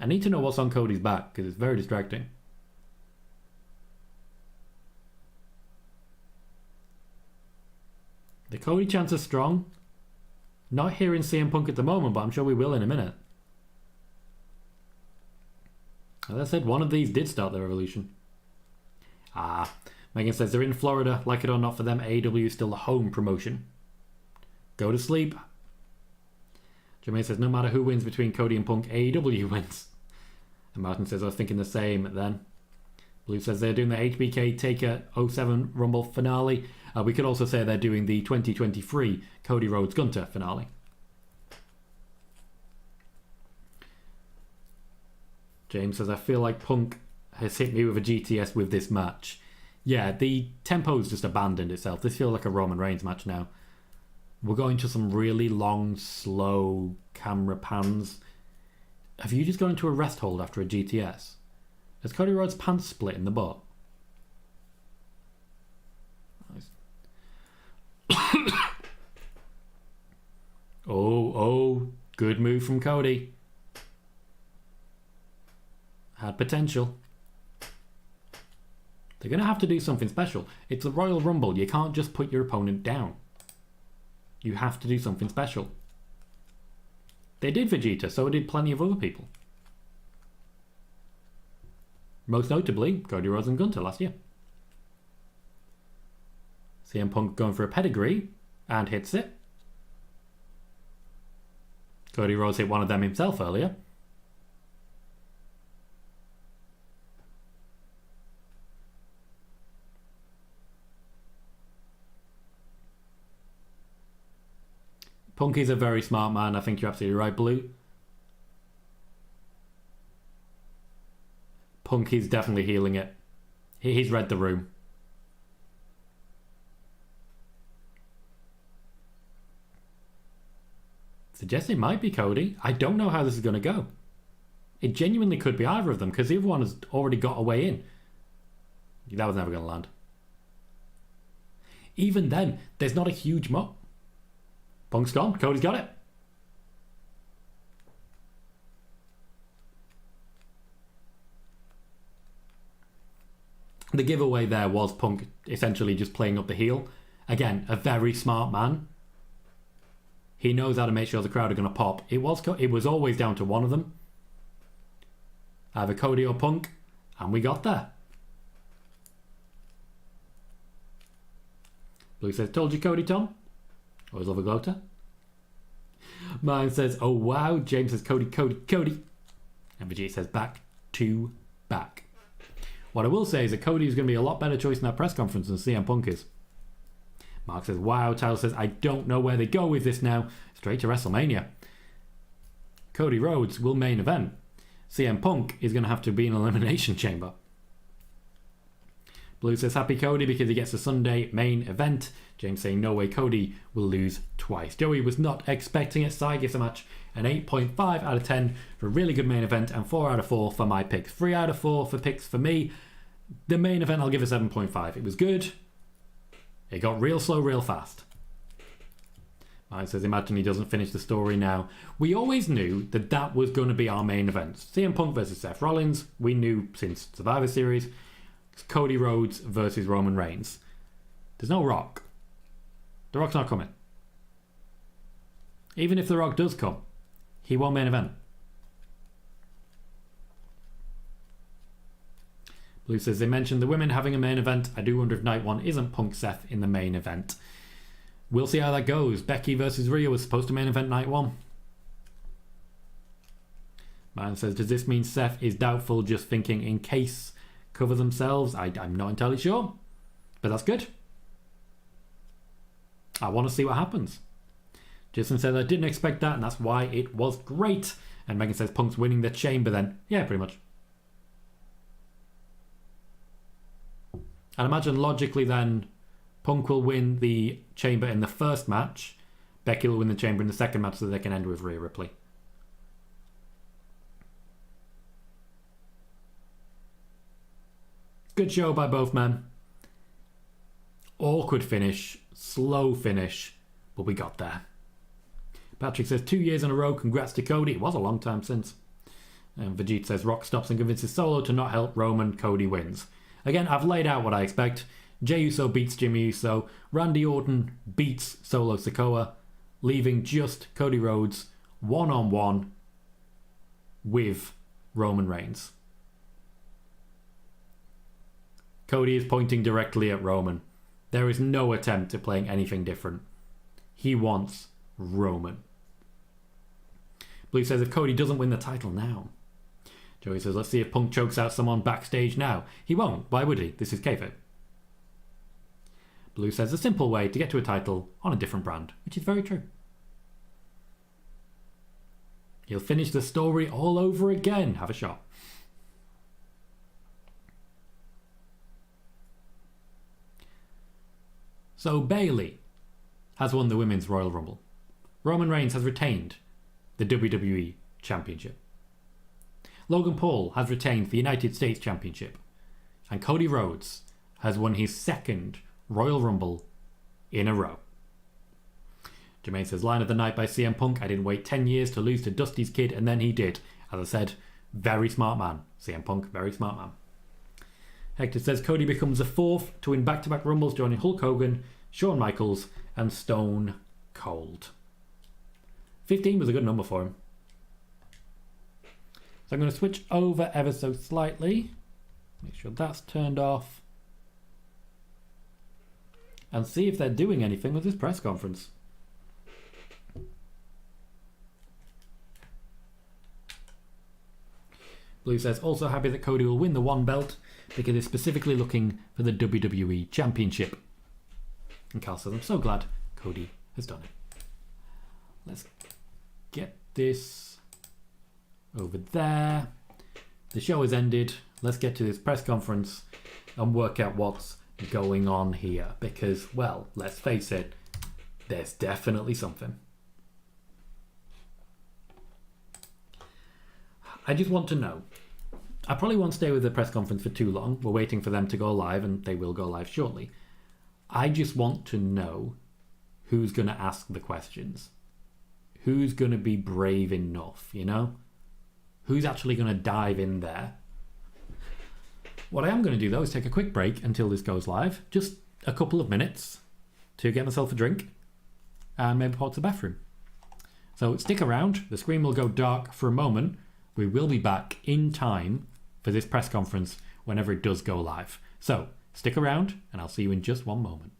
I need to know what's on Cody's back, because it's very distracting. The Cody chants are strong. Not hearing CM Punk at the moment, but I'm sure we will in a minute. As I said, one of these did start the revolution. Ah, Megan says they're in Florida. Like it or not for them, AEW is still the home promotion. Go to sleep. Jermaine says no matter who wins between Cody and Punk, AEW wins. And Martin says I was thinking the same then. Blue says they're doing the HBK Taker 07 Rumble finale. We could also say they're doing the 2023 Cody Rhodes Gunter finale. James says, I feel like Punk has hit me with a GTS with this match. Yeah, the tempo's just abandoned itself. This feels like a Roman Reigns match now. We're going to some really long, slow camera pans. Have you just gone into a rest hold after a GTS? Has Cody Rhodes' pants split in the butt? Oh, good move from Cody. Had potential. They're going to have to do something special. It's a Royal Rumble. You can't just put your opponent down. You have to do something special. They did Vegeta, so did plenty of other people. Most notably, Cody Rhodes and Gunter last year. CM Punk going for a pedigree and hits it. Cody Rhodes hit one of them himself earlier. Punk is a very smart man. I think you're absolutely right, Blue. Punk is definitely healing it. He's read the room. Suggests it might be Cody. I don't know how this is going to go. It genuinely could be either of them because the other one has already got a way in. That was never going to land. Even then, there's not a huge moat. Punk's gone. Cody's got it. The giveaway there was Punk essentially just playing up the heel. Again, a very smart man. He knows how to make sure the crowd are going to pop. It was always down to one of them. Either Cody or Punk. And we got there. Blue says, told you Cody, Tom. Always love a gloater. Mine says, oh wow. James says, Cody. And Vegeta says, back to back. What I will say is that Cody is going to be a lot better choice in that press conference than CM Punk is. Mark says, wow. Tyler says, I don't know where they go with this now. Straight to WrestleMania. Cody Rhodes will main event. CM Punk is going to have to be in an elimination chamber. Blue says, happy Cody because he gets a Sunday main event. James saying, no way Cody will lose twice. Joey was not expecting it. Sai gives the match an 8.5 out of 10 for a really good main event and 4 out of 4 for my picks. 3 out of 4 for picks for me. The main event I'll give a 7.5. It was good. It got real slow real fast. Mine says, imagine he doesn't finish the story now. We always knew that that was going to be our main event. CM Punk versus Seth Rollins. We knew since Survivor Series. Cody Rhodes versus Roman Reigns. There's no Rock. The Rock's not coming. Even if The Rock does come, he won't main event. Blue says, they mentioned the women having a main event. I do wonder if night one isn't Punk Seth in the main event. We'll see how that goes. Becky versus Rhea was supposed to main event night one. Man says, does this mean Seth is doubtful, just thinking in case cover themselves? I'm not entirely sure, but that's good. I want to see what happens. Jason says, I didn't expect that, and that's why it was great. And Megan says, Punk's winning the chamber then. Yeah, pretty much. And imagine logically then, Punk will win the chamber in the first match. Becky will win the chamber in the second match so they can end with Rhea Ripley. Good show by both men. Awkward finish, slow finish, but we got there. Patrick says, 2 years in a row, congrats to Cody. It was a long time since. And Vegeta says, Rock stops and convinces Solo to not help Roman. Cody wins. Again, I've laid out what I expect. Jey Uso beats Jimmy Uso. Randy Orton beats Solo Sikoa, leaving just Cody Rhodes one-on-one with Roman Reigns. Cody is pointing directly at Roman. There is no attempt at playing anything different. He wants Roman. Blue says, if Cody doesn't win the title now, Joey says, let's see if Punk chokes out someone backstage now. He won't. Why would he? This is kayfabe. Blue says, a simple way to get to a title on a different brand, which is very true. He'll finish the story all over again. Have a shot. So Bayley has won the Women's Royal Rumble. Roman Reigns has retained the WWE Championship. Logan Paul has retained the United States Championship. And Cody Rhodes has won his second Royal Rumble in a row. Jermaine says, line of the night by CM Punk. I didn't wait 10 years to lose to Dusty's kid, and then he did. As I said, very smart man. CM Punk, very smart man. Hector says, Cody becomes the fourth to win back-to-back Rumbles, joining Hulk Hogan, Shawn Michaels, and Stone Cold. 15 was a good number for him. So I'm going to switch over ever so slightly. Make sure that's turned off. And see if they're doing anything with this press conference. Blue says, also happy that Cody will win the one belt because he's specifically looking for the WWE Championship. And Carl says, I'm so glad Cody has done it. Let's get this over there. The show has ended. Let's get to this press conference and work out what's going on here. Because, well, let's face it, there's definitely something. I just want to know. I probably won't stay with the press conference for too long. We're waiting for them to go live, and they will go live shortly. I just want to know who's going to ask the questions. Who's going to be brave enough, you know? Who's actually going to dive in there? What I am going to do, though, is take a quick break until this goes live. Just a couple of minutes to get myself a drink and maybe pop to the bathroom. So stick around. The screen will go dark for a moment. We will be back in time for this press conference whenever it does go live. So stick around and I'll see you in just one moment.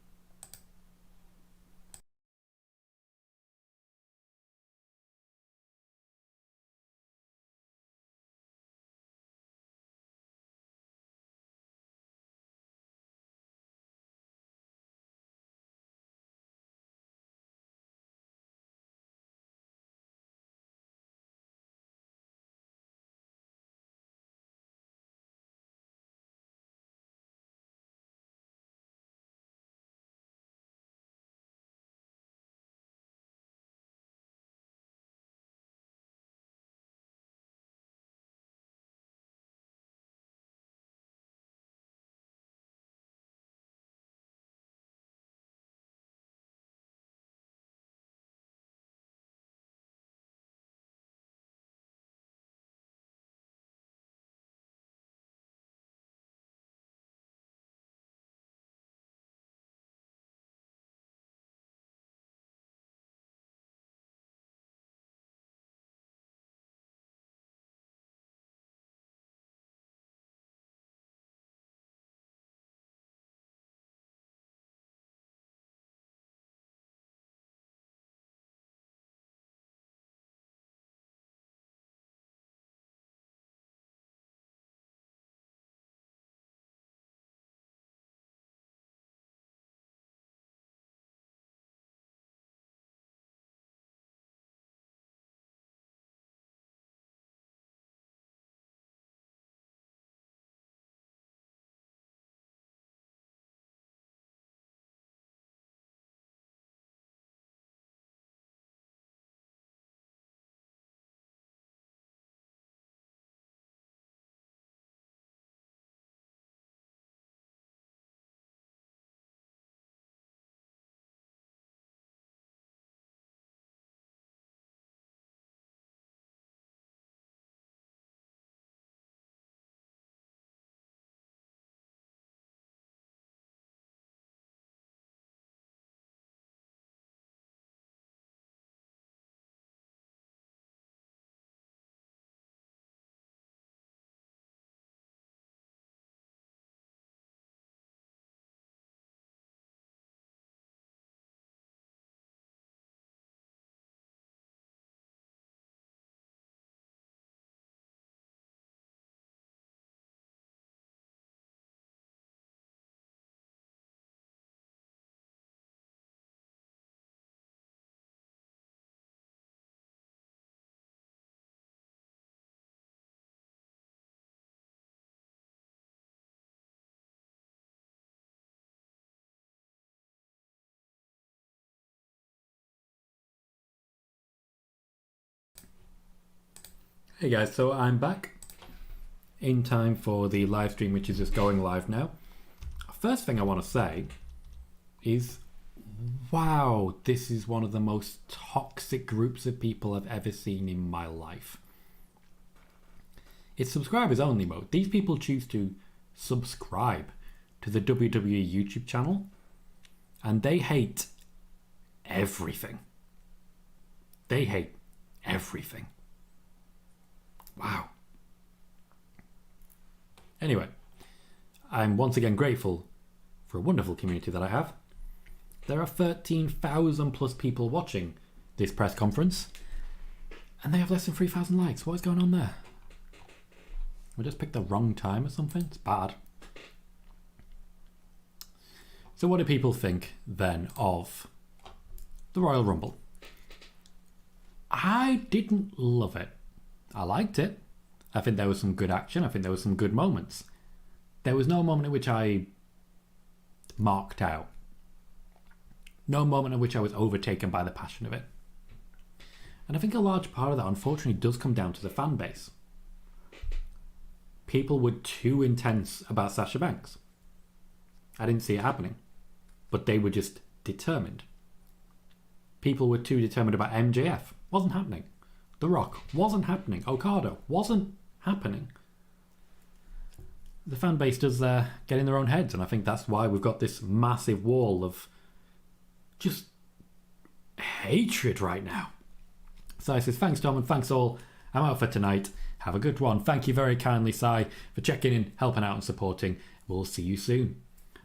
Hey guys, so I'm back in time for the live stream, which is just going live now. First thing I want to say is, wow, this is one of the most toxic groups of people I've ever seen in my life. It's subscribers only mode. These people choose to subscribe to the WWE YouTube channel and they hate everything. They hate everything. Wow. Anyway, I'm once again grateful for a wonderful community that I have. There are 13,000 plus people watching this press conference and they have less than 3,000 likes. What is going on there? We just picked the wrong time or something? It's bad. So what do people think then of the Royal Rumble? I didn't love it. I liked it. I think there was some good action. I think there was some good moments. There was no moment in which I marked out. No moment in which I was overtaken by the passion of it. And I think a large part of that, unfortunately, does come down to the fan base. People were too intense about Sasha Banks. I didn't see it happening. But they were just determined. People were too determined about MJF. Wasn't happening. The Rock wasn't happening. Okada wasn't happening. The fan base does get in their own heads, and I think that's why we've got this massive wall of just hatred right now. So I says, thanks Tom and thanks all. I'm out for tonight. Have a good one. Thank you very kindly, Si, for checking in, helping out and supporting. We'll see you soon.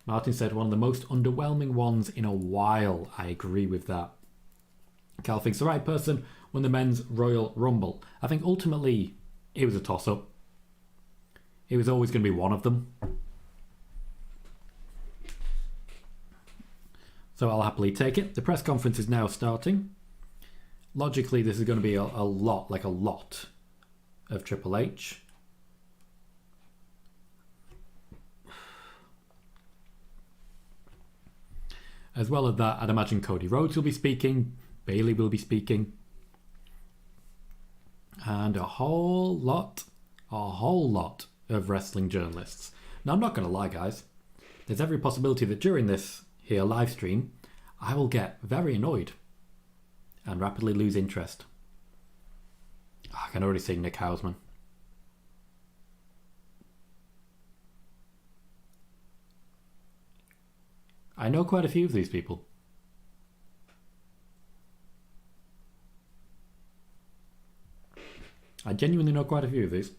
Martin said one of the most underwhelming ones in a while. I agree with that. Cal thinks the right person won the men's Royal Rumble. I think ultimately it was a toss-up. It was always going to be one of them. So I'll happily take it. The press conference is now starting. Logically, this is going to be a lot of Triple H. As well as that, I'd imagine Cody Rhodes will be speaking, Bayley will be speaking, and a whole lot of wrestling journalists. Now, I'm not going to lie, guys. There's every possibility that during this here live stream, I will get very annoyed and rapidly lose interest. I can already see Nick Hausman. I know quite a few of these people. I genuinely know quite a few of these.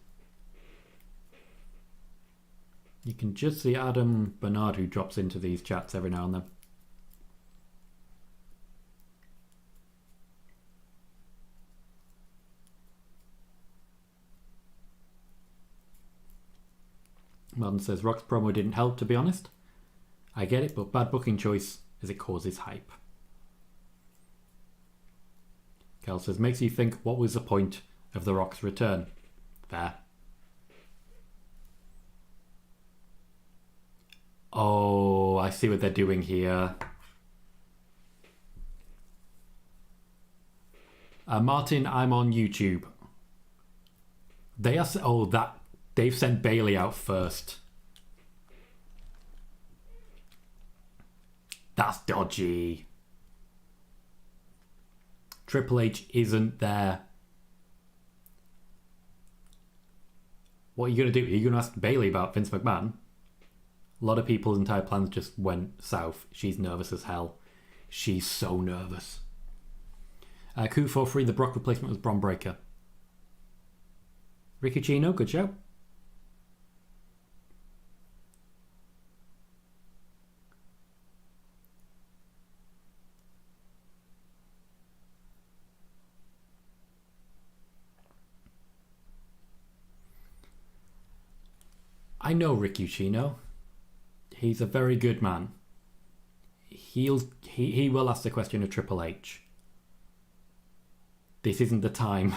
You can just see Adam Bernard who drops into these chats every now and then. Martin says, Rock's promo didn't help, to be honest. I get it, but bad booking choice as it causes hype. Cal says, makes you think, what was the point of The Rock's return? Fair. Oh, I see what they're doing here. Martin, I'm on YouTube. They are... Oh, that... They've sent Bayley out first. That's dodgy. Triple H isn't there. What are you going to do? Are you going to ask Bayley about Vince McMahon? A lot of people's entire plans just went south. She's nervous as hell. She's so nervous. Q43, the Brock replacement was Bron Breakker. Ricky Chino, good show. I know Rick Ucchino. He's a very good man. He will ask the question of Triple H. This isn't the time.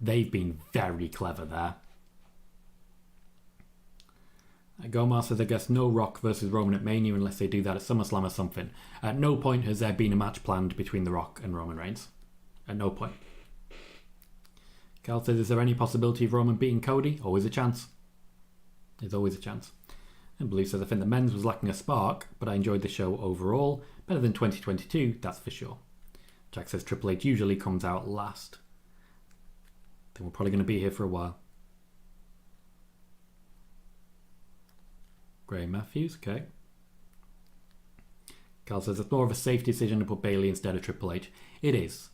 They've been very clever there. Gomar says, I guess no Rock versus Roman at Mania unless they do that at SummerSlam or something. At no point has there been a match planned between The Rock and Roman Reigns. At no point. Carl says, is there any possibility of Roman beating Cody? Always a chance. There's always a chance. And Blue says, I think the men's was lacking a spark, but I enjoyed the show overall. Better than 2022, that's for sure. Jack says Triple H usually comes out last. I think we're probably going to be here for a while. Gray Matthews, okay. Carl says it's more of a safe decision to put Bayley instead of Triple H. It is.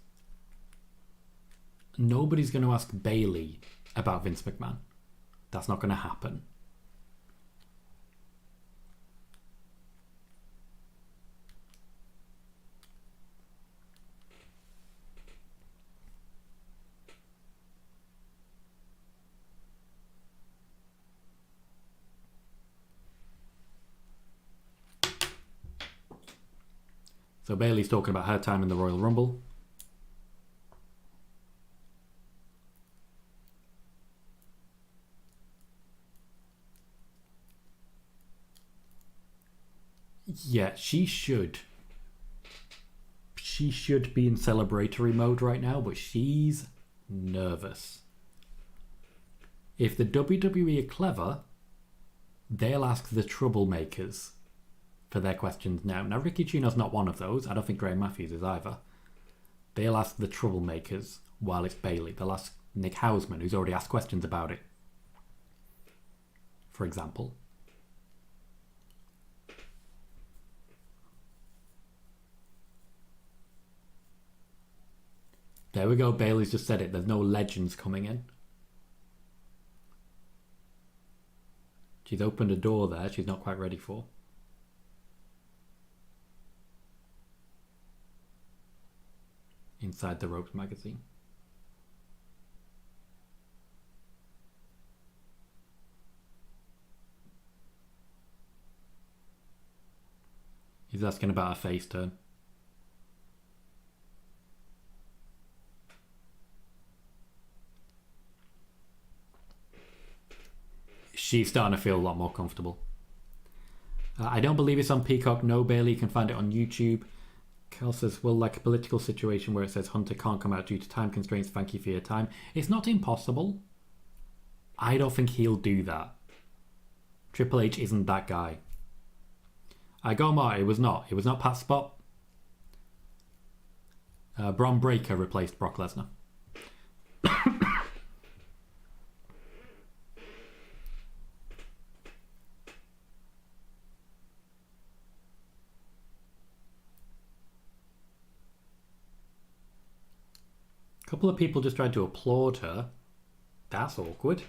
Nobody's going to ask Bayley about Vince McMahon. That's not going to happen. So Bayley's talking about her time in the Royal Rumble. Yeah, she should. She should be in celebratory mode right now, but she's nervous. If the WWE are clever, they'll ask the troublemakers for their questions now. Now, Ricky Chino's not one of those. I don't think Graham Matthews is either. They'll ask the troublemakers while it's Bayley. They'll ask Nick Hausman, who's already asked questions about it. For example. There we go. Bayley's just said it. There's no legends coming in. She's opened a door there she's not quite ready for. Inside the Ropes magazine. He's asking about a face turn. She's starting to feel a lot more comfortable. I don't believe it's on Peacock. No, Bayley, you can find it on YouTube. Cal says, well, like a political situation where it says Hunter can't come out due to time constraints, thank you for your time. It's not impossible. I don't think he'll do that. Triple H isn't that guy. I go Marty, it was not. It was not Pat's spot. Braun Breaker replaced Brock Lesnar. A couple of people just tried to applaud her. That's awkward.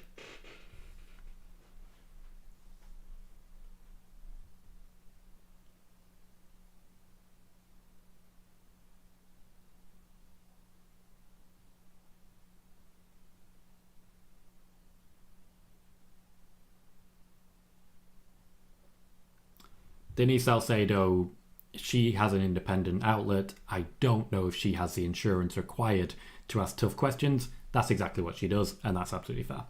Denise Salcedo, she has an independent outlet. I don't know if she has the insurance required to ask tough questions. That's exactly what she does, and that's absolutely fair.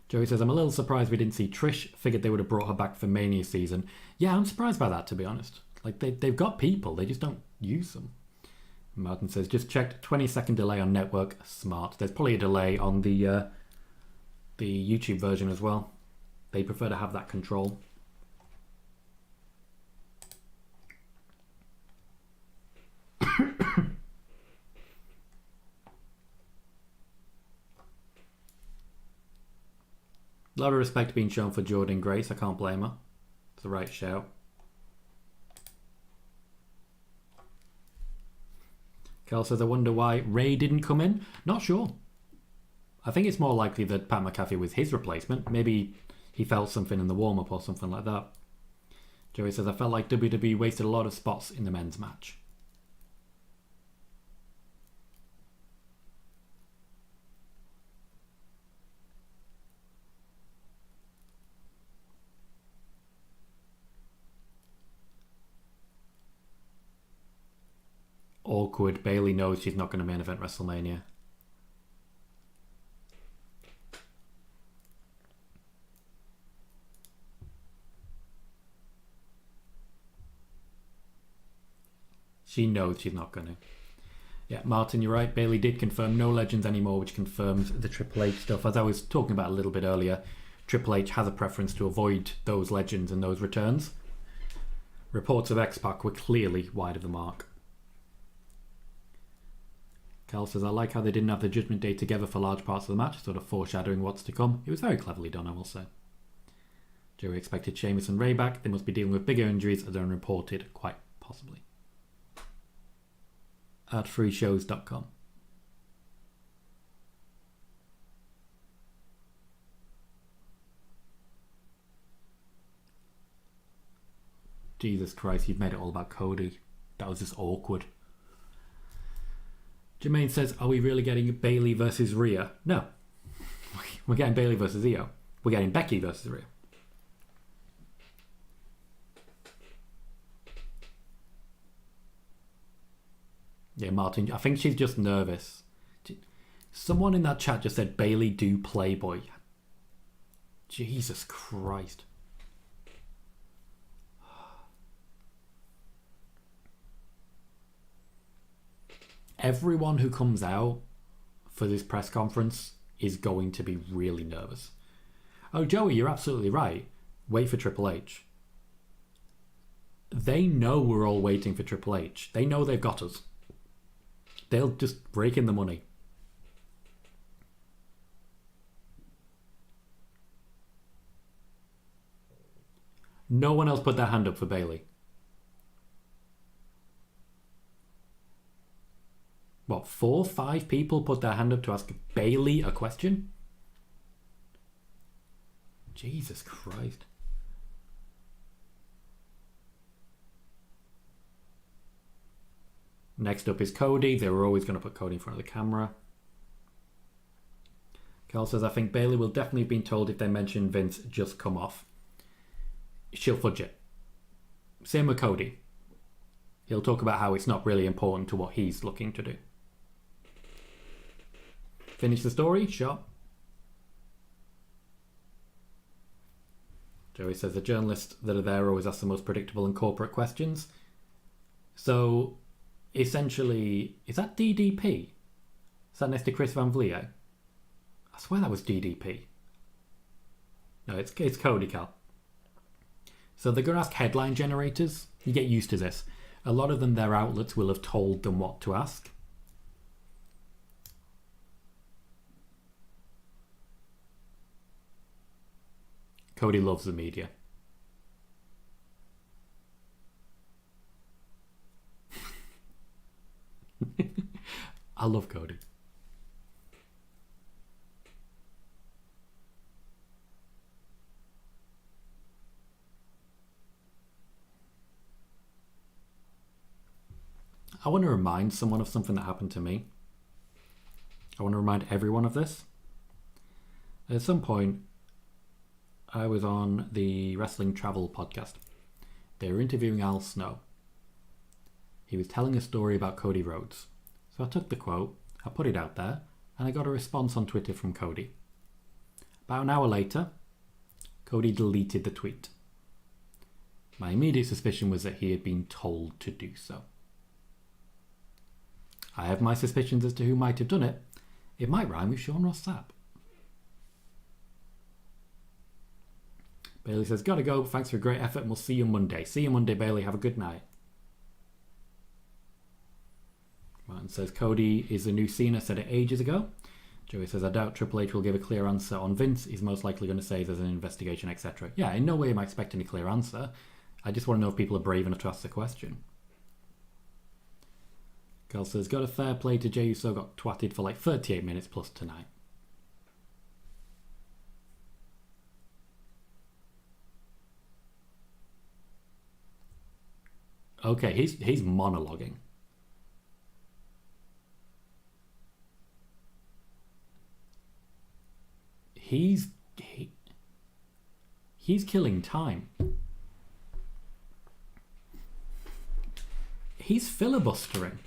Joey says, I'm a little surprised we didn't see Trish. Figured they would have brought her back for Mania season. Yeah, I'm surprised by that, to be honest. Like, they've got people, they just don't use them. Martin says, just checked, 20-second delay on network. Smart. There's probably a delay on the YouTube version as well. They prefer to have that control. A lot of respect being shown for Jordan Grace. I can't blame her. It's the right shout. Kel says, I wonder why Ray didn't come in. Not sure. I think it's more likely that Pat McAfee was his replacement. Maybe he felt something in the warm-up or something like that. Joey says, I felt like WWE wasted a lot of spots in the men's match. Awkward. Bayley knows she's not going to main event WrestleMania. She knows she's not going to. Yeah, Martin, you're right. Bayley did confirm no legends anymore, which confirms the Triple H stuff. As I was talking about a little bit earlier, Triple H has a preference to avoid those legends and those returns. Reports of X-Pac were clearly wide of the mark. Cal says, I like how they didn't have the Judgment Day together for large parts of the match, sort of foreshadowing what's to come. It was very cleverly done, I will say. Joey expected Sheamus and Ray back. They must be dealing with bigger injuries as unreported, quite possibly. At freeshows.com. Jesus Christ, you've made it all about Cody. That was just awkward. Jermaine says, are we really getting Bayley versus Rhea? No. We're getting Bayley versus Io. We're getting Becky versus Rhea. Yeah, Martin, I think she's just nervous. Someone in that chat just said, Bayley do Playboy. Jesus Christ. Everyone who comes out for this press conference is going to be really nervous. Oh, Joey, you're absolutely right. Wait for Triple H. They know we're all waiting for Triple H. They know they've got us. They'll just rake in the money. No one else put their hand up for Bayley. What, 4 or 5 people put their hand up to ask Bayley a question? Jesus Christ. Next up is Cody. They were always going to put Cody in front of the camera. Carl says, I think Bayley will definitely have been told if they mention Vince, just come off. She'll fudge it. Same with Cody. He'll talk about how it's not really important to what he's looking to do. Finish the story? Sure. Joey says the journalists that are there always ask the most predictable and corporate questions. So, essentially, is that DDP? Is that next to Chris Van Vliet? I swear that was DDP. No, it's Cody, Cal. So they're going to ask headline generators. You get used to this. A lot of them, their outlets will have told them what to ask. Cody loves the media. I love Cody. I want to remind someone of something that happened to me. I want to remind everyone of this. At some point, I was on the Wrestling Travel podcast. They were interviewing Al Snow. He was telling a story about Cody Rhodes. So I took the quote, I put it out there, and I got a response on Twitter from Cody. About an hour later, Cody deleted the tweet. My immediate suspicion was that he had been told to do so. I have my suspicions as to who might have done it. It might rhyme with Sean Ross Sapp. Bayley says, gotta go. Thanks for a great effort and we'll see you Monday. See you Monday, Bayley. Have a good night. Martin says, Cody is the new Cena. Said it ages ago. Joey says, I doubt Triple H will give a clear answer on Vince. He's most likely going to say there's an investigation, etc. Yeah, in no way am I expecting a clear answer. I just want to know if people are brave enough to ask the question. Carl says, got a fair play to Jey Uso, got twatted for like 38 minutes plus tonight. Okay, he's monologuing. He's killing time. He's filibustering.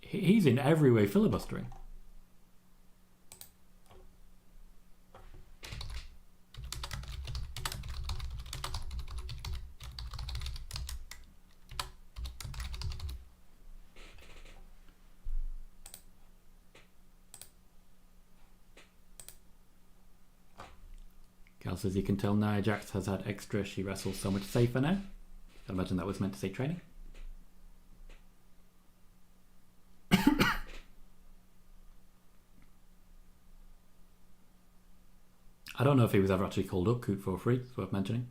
He's in every way filibustering. Cal says, you can tell Nia Jax has had extra. She wrestles so much safer now. I imagine that was meant to say training. I don't know if he was ever actually called up Coot for free. It's worth mentioning.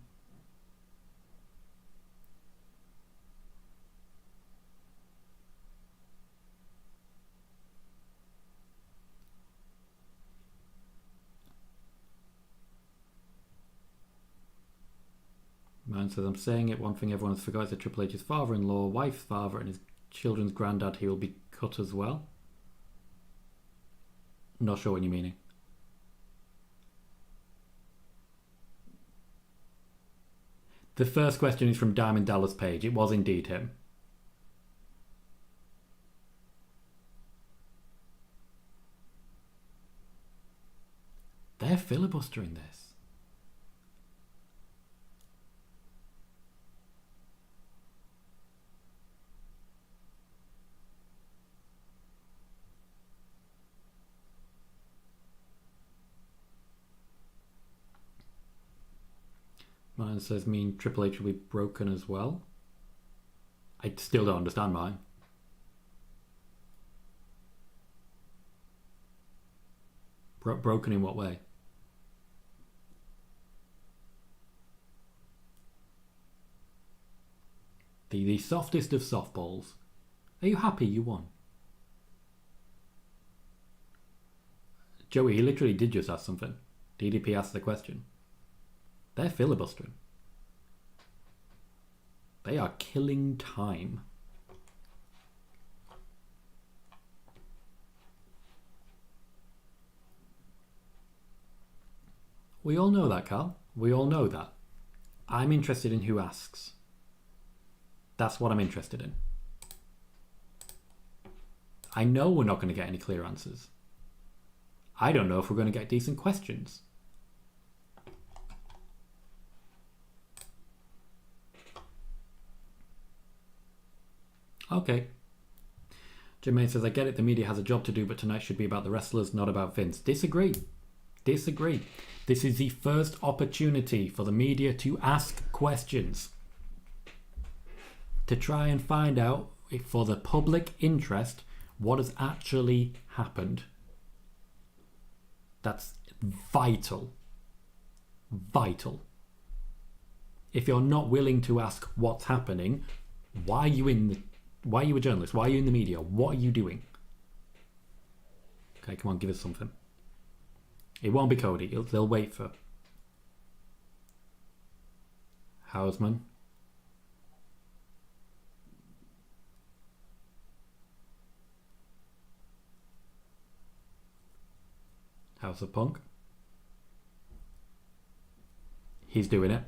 Man says, I'm saying it. One thing everyone has forgot is that Triple H's father-in-law, wife's father, and his children's granddad, he will be cut as well. Not sure what you're meaning. The first question is from Diamond Dallas Page. It was indeed him. They're filibustering this. Mine says mean Triple H will be broken as well. I still don't understand mine. Broken in what way? The softest of softballs. Are you happy you won? Joey, he literally did just ask something. DDP asked the question. They're filibustering. They are killing time. We all know that, Carl. We all know that. I'm interested in who asks. That's what I'm interested in. I know we're not going to get any clear answers. I don't know if we're going to get decent questions. Okay. Jermaine says, I get it, the media has a job to do, but tonight should be about the wrestlers, not about Vince. Disagree. Disagree. This is the first opportunity for the media to ask questions. To try and find out, for the public interest, what has actually happened. That's vital. Vital. If you're not willing to ask what's happening, why are you a journalist? Why are you in the media? What are you doing? Okay, come on, give us something. It won't be Cody. They'll wait for Houseman. House of Punk. He's doing it.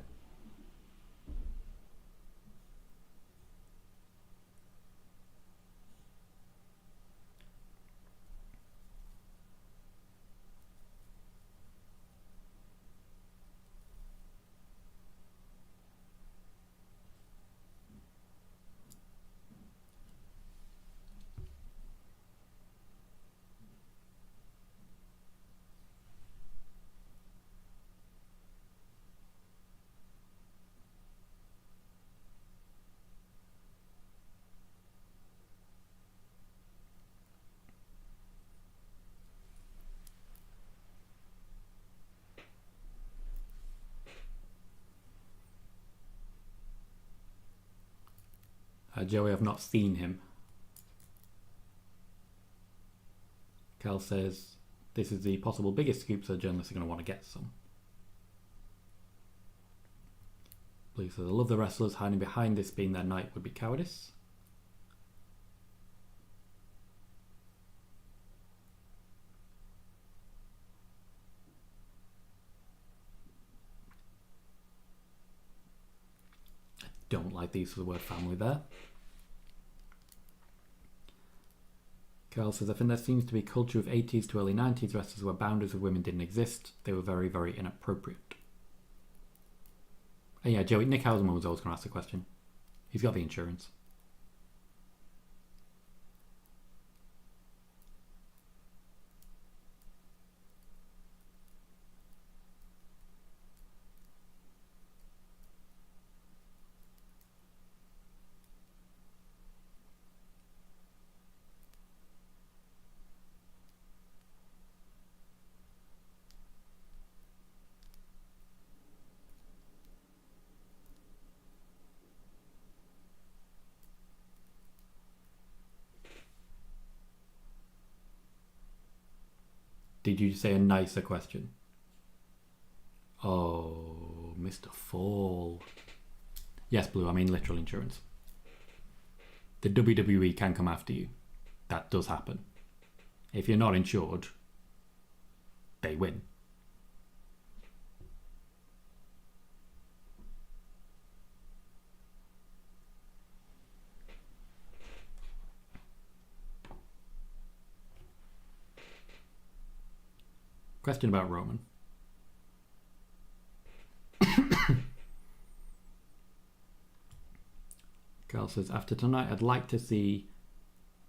Joey, I've not seen him. Cal says, this is the possible biggest scoop, so journalists are going to want to get some. Please says, I love the wrestlers. Hiding behind this being their night would be cowardice. I don't like the use of the word family there. Carl says, I think there seems to be a culture of 80s to early 90s wrestlers where boundaries of women didn't exist. They were very, very inappropriate. And yeah, Joey, Nick Houseman was always going to ask the question. He's got the insurance. Did you say a nicer question? Oh, Mr. Fall. Yes, Blue, I mean literal insurance. The WWE can come after you. That does happen. If you're not insured, they win. Question about Roman. Carl says, after tonight, I'd like to see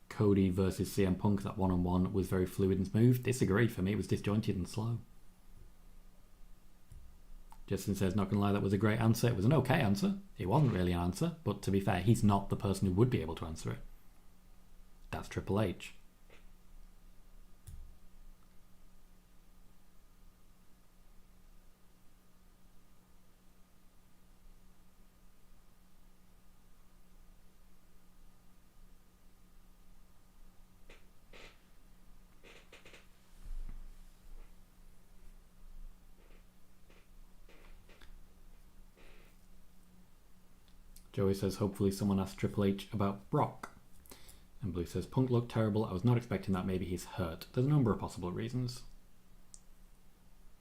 Cody versus CM Punk. That one-on-one was very fluid and smooth. Disagree. For me, it was disjointed and slow. Justin says, not gonna lie, that was a great answer. It was an okay answer. It wasn't really an answer, but to be fair, he's not the person who would be able to answer it. That's Triple H. Joey says, hopefully someone asks Triple H about Brock. And Blue says, Punk looked terrible. I was not expecting that. Maybe he's hurt. There's a number of possible reasons.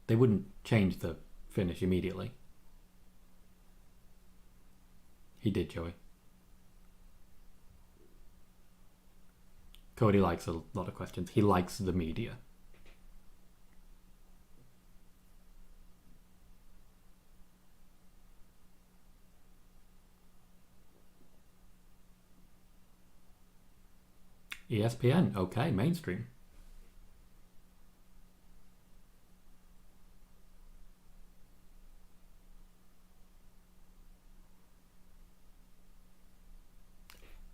They wouldn't change the finish immediately. He did, Joey. Cody likes a lot of questions. He likes the media. ESPN, okay, mainstream.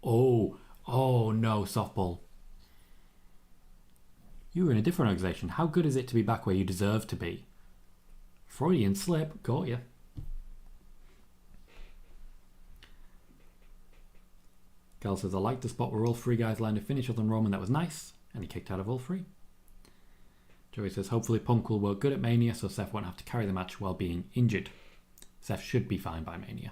Oh no, softball. You were in a different organisation. How good is it to be back where you deserve to be? Freudian slip, got you. Gal says, I liked the spot where all three guys lined a finish other than Roman. That was nice. And he kicked out of all three. Joey says, hopefully Punk will work good at Mania so Seth won't have to carry the match while being injured. Seth should be fine by Mania.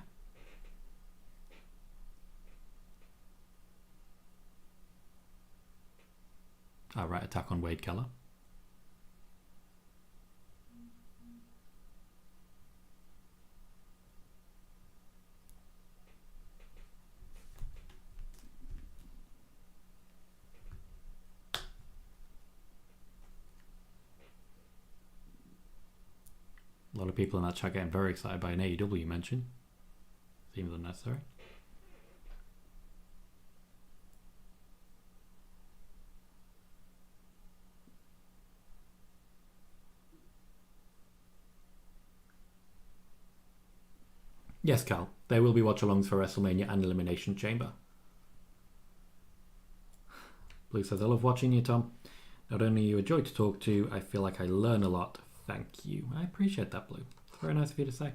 Alright, attack on Wade Keller. A lot of people in that chat getting very excited by an AEW mention. Seems unnecessary. Yes, Cal. There will be watch-alongs for WrestleMania and Elimination Chamber. Blue says, I love watching you, Tom. Not only are you a joy to talk to, I feel like I learn a lot. Thank you. I appreciate that, Blue. It's very nice of you to say.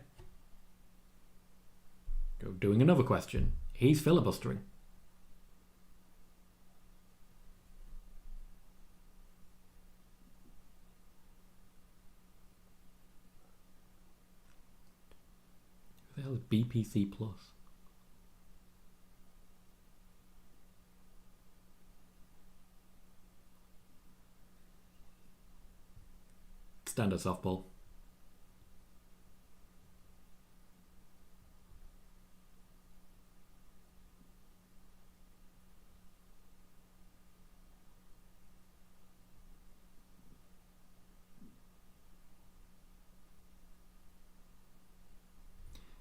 Go doing another question. He's filibustering. Who the hell is BPC Plus? Standard softball.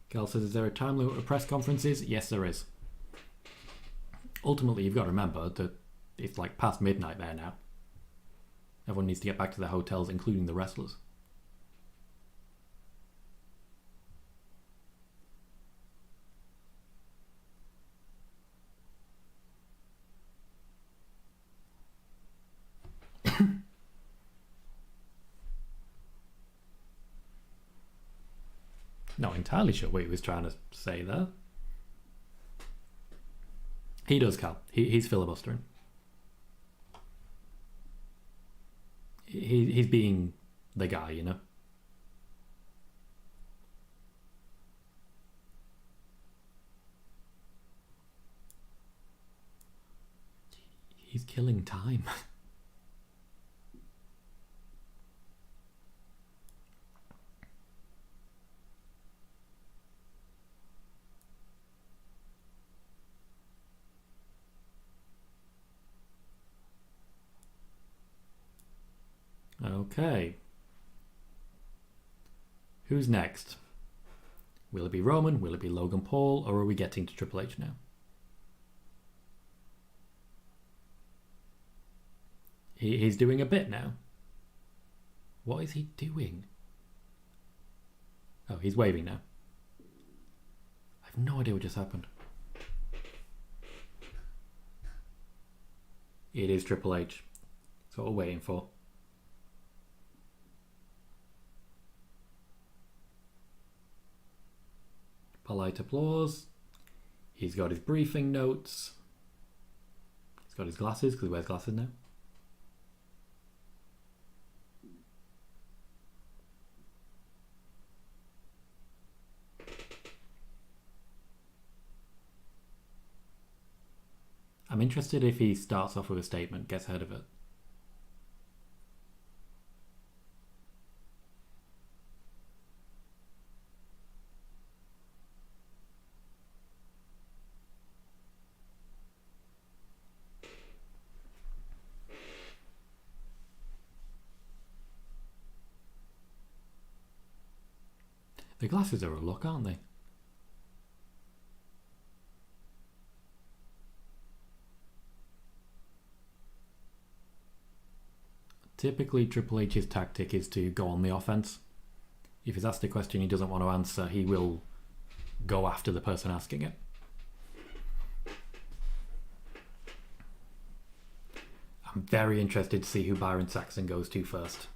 Cal says, is there a time limit for press conferences? Yes, there is. Ultimately, you've got to remember that it's like past midnight there now. Everyone needs to get back to their hotels, including the wrestlers. Not entirely sure what he was trying to say there. He does, Cal. He's filibustering. he's being the guy, you know. He's killing time. Okay. Who's next? Will it be Roman? Will it be Logan Paul? Or are we getting to Triple H now? He's doing a bit now. What is he doing? Oh, he's waving now. I have no idea what just happened. It is Triple H. That's what we're waiting for. Polite applause. He's got his briefing notes. He's got his glasses because he wears glasses now. I'm interested if he starts off with a statement, gets ahead of it. The glasses are a look, aren't they? Typically, Triple H's tactic is to go on the offense. If he's asked a question he doesn't want to answer, he will go after the person asking it. I'm very interested to see who Byron Saxton goes to first.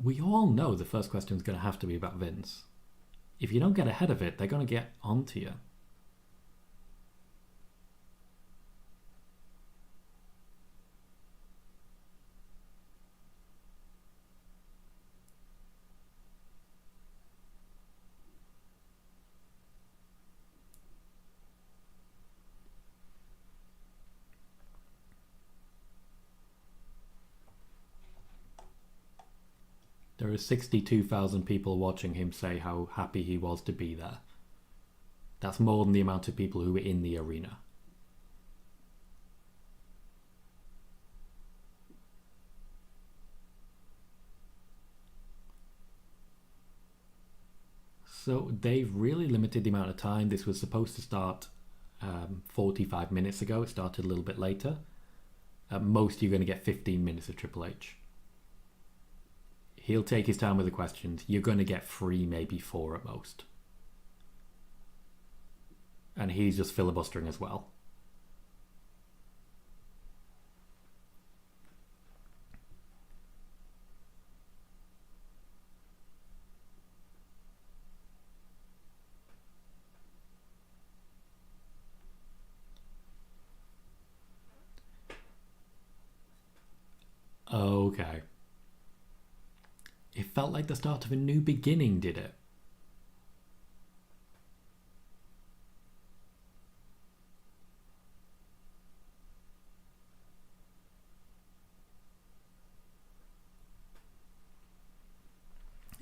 We all know the first question is going to have to be about Vince. If you don't get ahead of it, they're going to get onto you. There are 62,000 people watching him say how happy he was to be there. That's more than the amount of people who were in the arena. So they've really limited the amount of time. This was supposed to start 45 minutes ago. It started a little bit later. At most, you're going to get 15 minutes of Triple H. He'll take his time with the questions. You're going to get 3, maybe 4 at most. And he's just filibustering as well. Okay. It felt like the start of a new beginning, did it?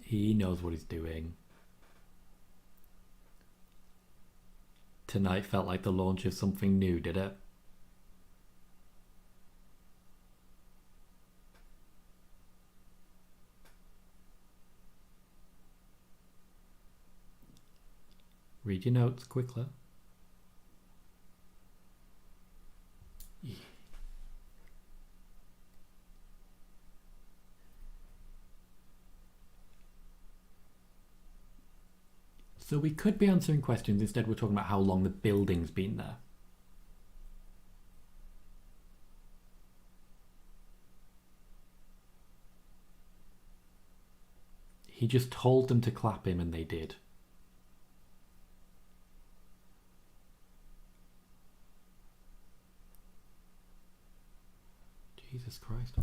He knows what he's doing. Tonight felt like the launch of something new, did it? Read your notes quickly. So we could be answering questions. Instead, we're talking about how long the building's been there. He just told them to clap him and they did. Jesus Christ.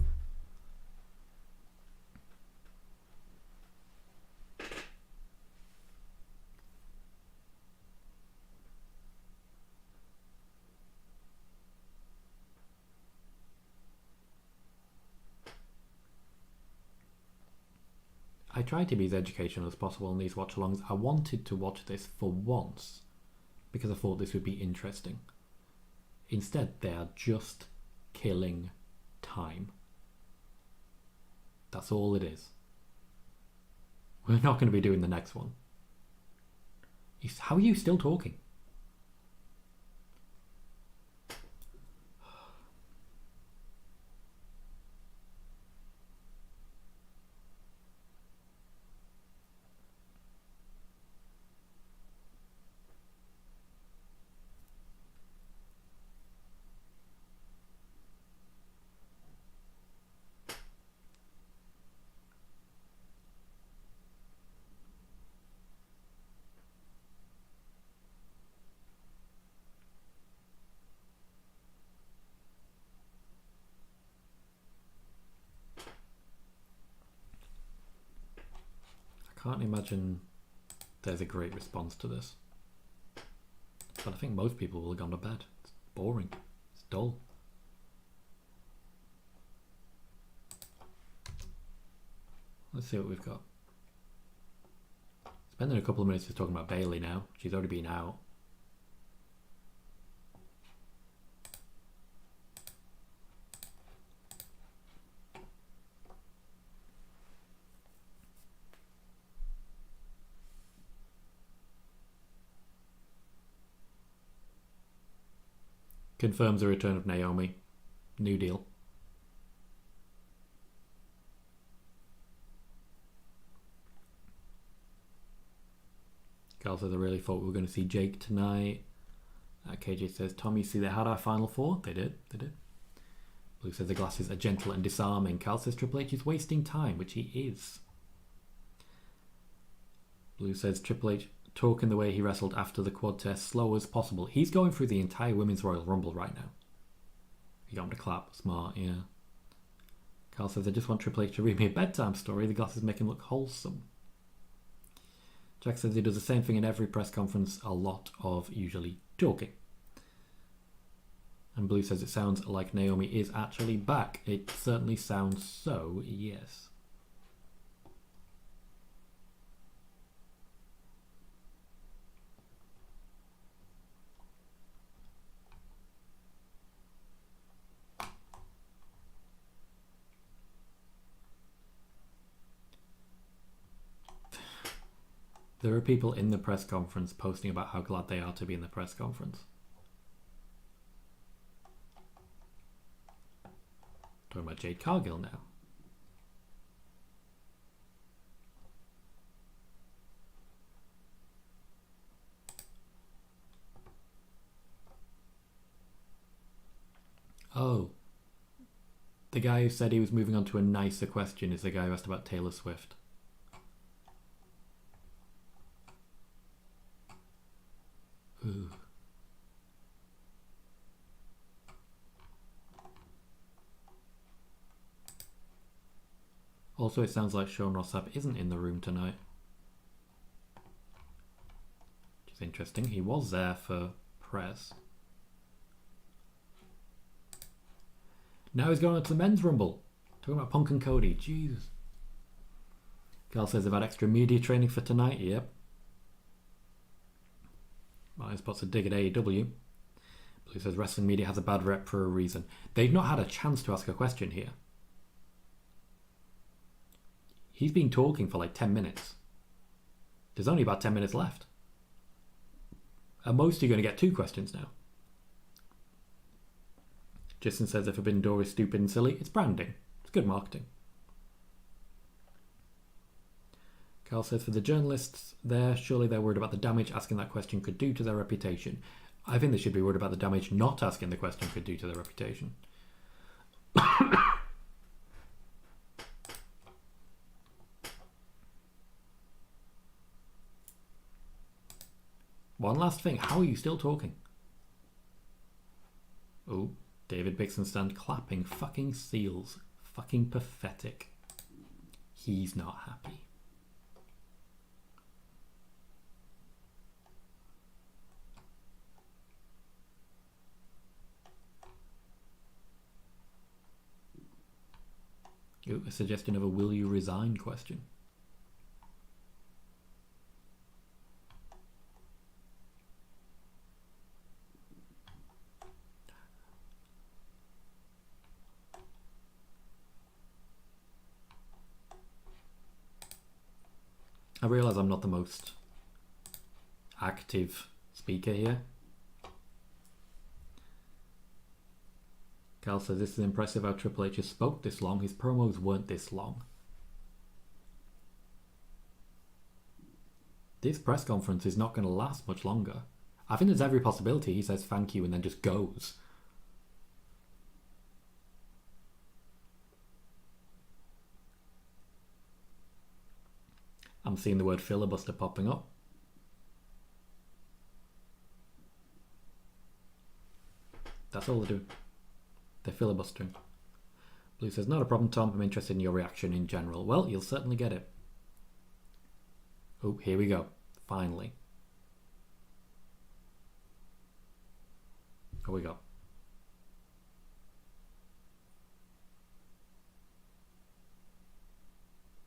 I tried to be as educational as possible in these watch-alongs. I wanted to watch this for once because I thought this would be interesting. Instead, they are just killing time. That's all it is. We're not going to be doing the next one. How are you still talking? I can't imagine there's a great response to this. But I think most people will have gone to bed. It's boring. It's dull. Let's see what we've got. Spending a couple of minutes just talking about Bayley now. She's already been out. Confirms the return of Naomi. New deal. Carl says, I really thought we were going to see Jake tonight. KJ says, Tommy, see they had our final four? They did. They did. Blue says the glasses are gentle and disarming. Carl says Triple H is wasting time, which he is. Blue says Triple H talking the way he wrestled after the quad test, slow as possible. He's going through the entire Women's Royal Rumble right now. You got him to clap. Smart, yeah. Carl says, I just want Triple H to read me a bedtime story. The glasses make him look wholesome. Jack says he does the same thing in every press conference. A lot of usually talking. And Blue says it sounds like Naomi is actually back. It certainly sounds so, yes. There are people in the press conference posting about how glad they are to be in the press conference. Talking about Jade Cargill now. Oh. The guy who said he was moving on to a nicer question is the guy who asked about Taylor Swift. Ooh. Also, it sounds like Sean Ross Sapp isn't in the room tonight. Which is interesting. He was there for press. Now he's going on to the men's rumble. Talking about Punk and Cody. Jesus. Carl says they've had extra media training for tonight. Yep. My spots a dig at AEW. Blue says wrestling media has a bad rep for a reason. They've not had a chance to ask a question here. He's been talking for like 10 minutes. There's only about 10 minutes left. At most you're going to get 2 questions now. Jason says if Forbidden Door is stupid and silly, it's branding. It's good marketing. Carl says, for the journalists there, surely they're worried about the damage asking that question could do to their reputation. I think they should be worried about the damage not asking the question could do to their reputation. One last thing. How are you still talking? Oh, David Bixenstand clapping fucking seals. Fucking pathetic. He's not happy. Ooh, a suggestion of a will you resign question. I realise I'm not the most active speaker here. Cal says this is impressive how Triple H has spoke this long. His promos weren't this long. This press conference is not going to last much longer. I think there's every possibility he says thank you and then just goes. I'm seeing the word filibuster popping up. That's all they do. They're filibustering. Blue says, not a problem, Tom. I'm interested in your reaction in general. Well, you'll certainly get it. Oh, here we go. Finally. Here we go.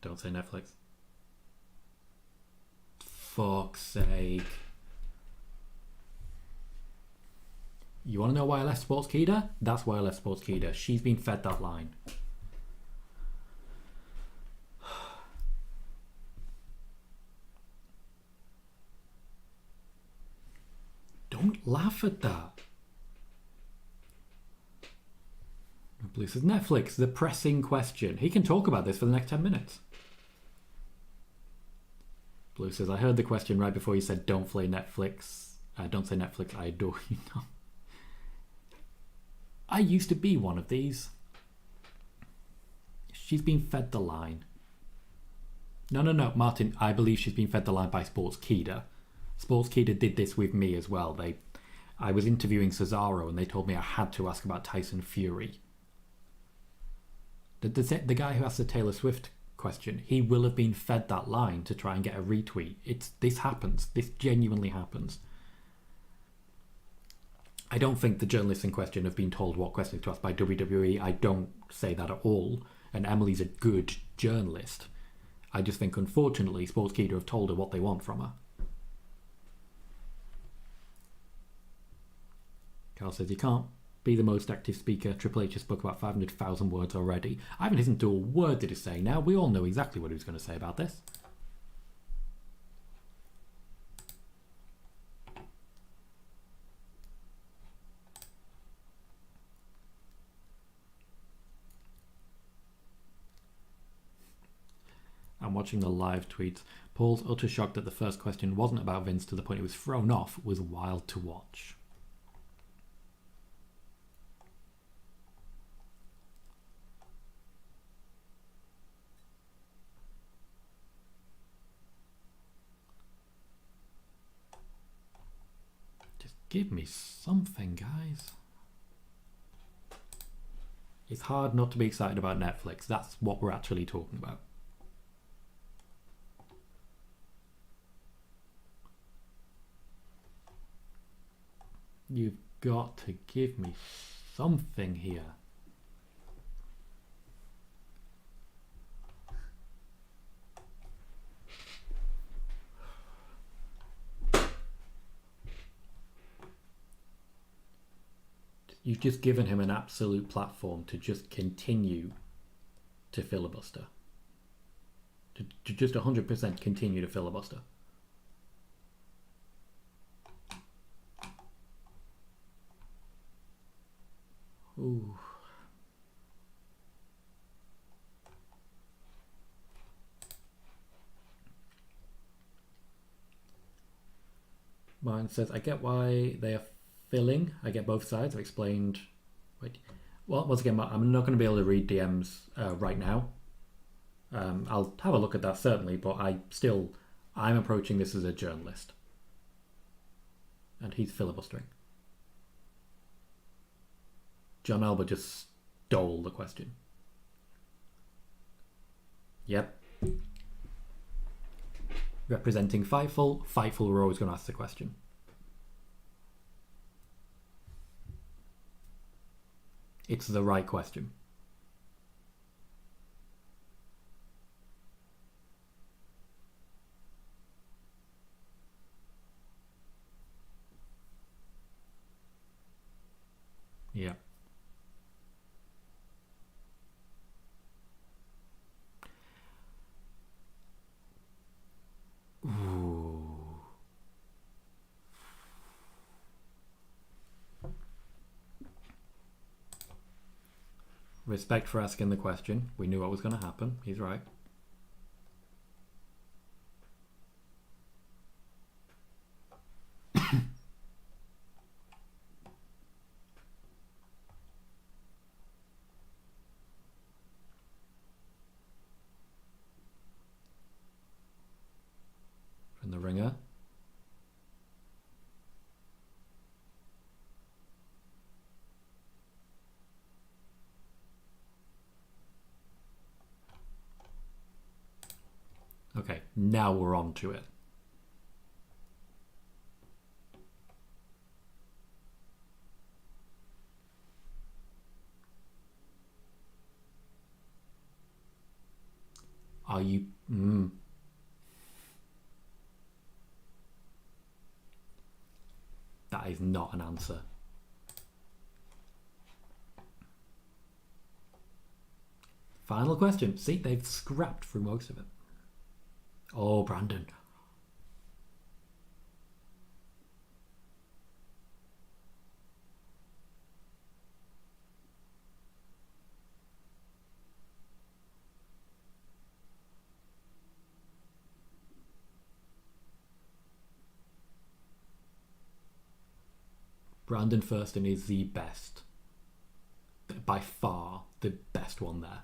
Don't say Netflix. Fuck's sake. You want to know why I left Sportskeeda? That's why I left Sportskeeda. She's been fed that line. Don't laugh at that. Blue says, Netflix, the pressing question. He can talk about this for the next 10 minutes. Blue says, I heard the question right before you said don't play Netflix. Don't say Netflix, I adore you now. I used to be one of these. She's been fed the line. No, Martin, I believe she's been fed the line by Sportskeeda. Sportskeeda did this with me as well. I was interviewing Cesaro and they told me I had to ask about Tyson Fury. The guy who asked the Taylor Swift question, he will have been fed that line to try and get a retweet. This happens. This genuinely happens. I don't think the journalists in question have been told what questions to ask by WWE. I don't say that at all. And Emily's a good journalist. I just think, unfortunately, Sportskeeda have told her what they want from her. Carl says, you can't be the most active speaker. Triple H has spoke about 500,000 words already. I haven't listened to a word that he's saying now. We all know exactly what he was going to say about this. I'm watching the live tweets. Paul's utter shock that the first question wasn't about Vince to the point it was thrown off was wild to watch. Just give me something, guys. It's hard not to be excited about Netflix. That's what we're actually talking about. You've got to give me something here. You've just given him an absolute platform to just continue to filibuster. To just 100% continue to filibuster. Ooh. Mine says, I get why they are filling. I get both sides. I've explained. Wait. Well, once again, I'm not going to be able to read DMs right now. I'll have a look at that certainly, but I'm approaching this as a journalist. And he's filibustering. John Albert just stole the question. Yep. Representing Fightful, Fightful were always going to ask the question. It's the right question. Yeah. Ooh. Respect for asking the question. We knew what was going to happen. He's right. From the ringer. Okay, now we're on to it. Are you... That is not an answer. Final question. See, they've scrapped through most of it. Oh, Brandon. Brandon Thurston is the best. By far the best one there.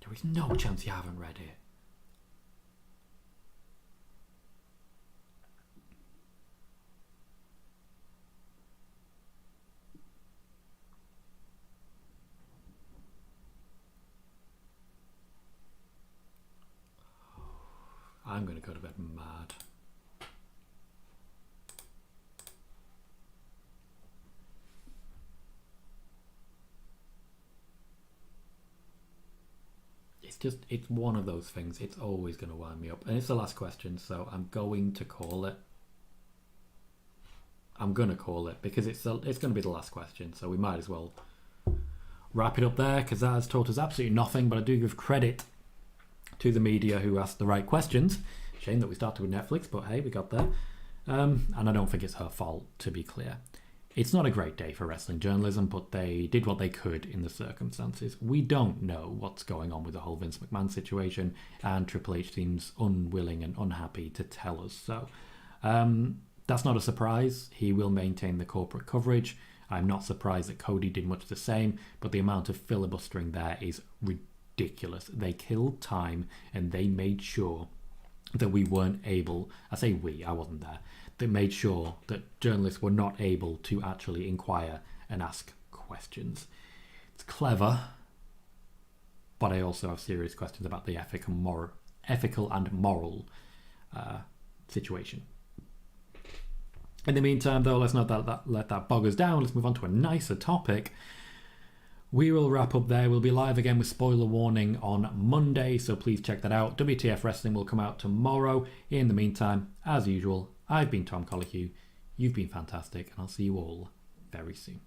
There is no chance you haven't read it. I'm going to go to bed mad. It's one of those things. It's always going to wind me up. And it's the last question, so I'm going to call it. I'm going to call it because it's going to be the last question, so we might as well wrap it up there because that has taught us absolutely nothing, but I do give credit to the media who asked the right questions. Shame that we started with Netflix, but hey, we got there. And I don't think it's her fault, to be clear. It's not a great day for wrestling journalism, but they did what they could in the circumstances. We don't know what's going on with the whole Vince McMahon situation, and Triple H seems unwilling and unhappy to tell us so. That's not a surprise. He will maintain the corporate coverage. I'm not surprised that Cody did much the same, but the amount of filibustering there is ridiculous. They killed time, and they made sure that we weren't able, I say we, I wasn't there, they made sure that journalists were not able to actually inquire and ask questions. It's clever, but I also have serious questions about the ethical and moral situation. In the meantime, though, let's not let that bog us down. Let's move on to a nicer topic. We will wrap up there. We'll be live again with spoiler warning on Monday, so please check that out. WTF Wrestling will come out tomorrow. In the meantime, as usual, I've been Tom Colohue. You've been fantastic, and I'll see you all very soon.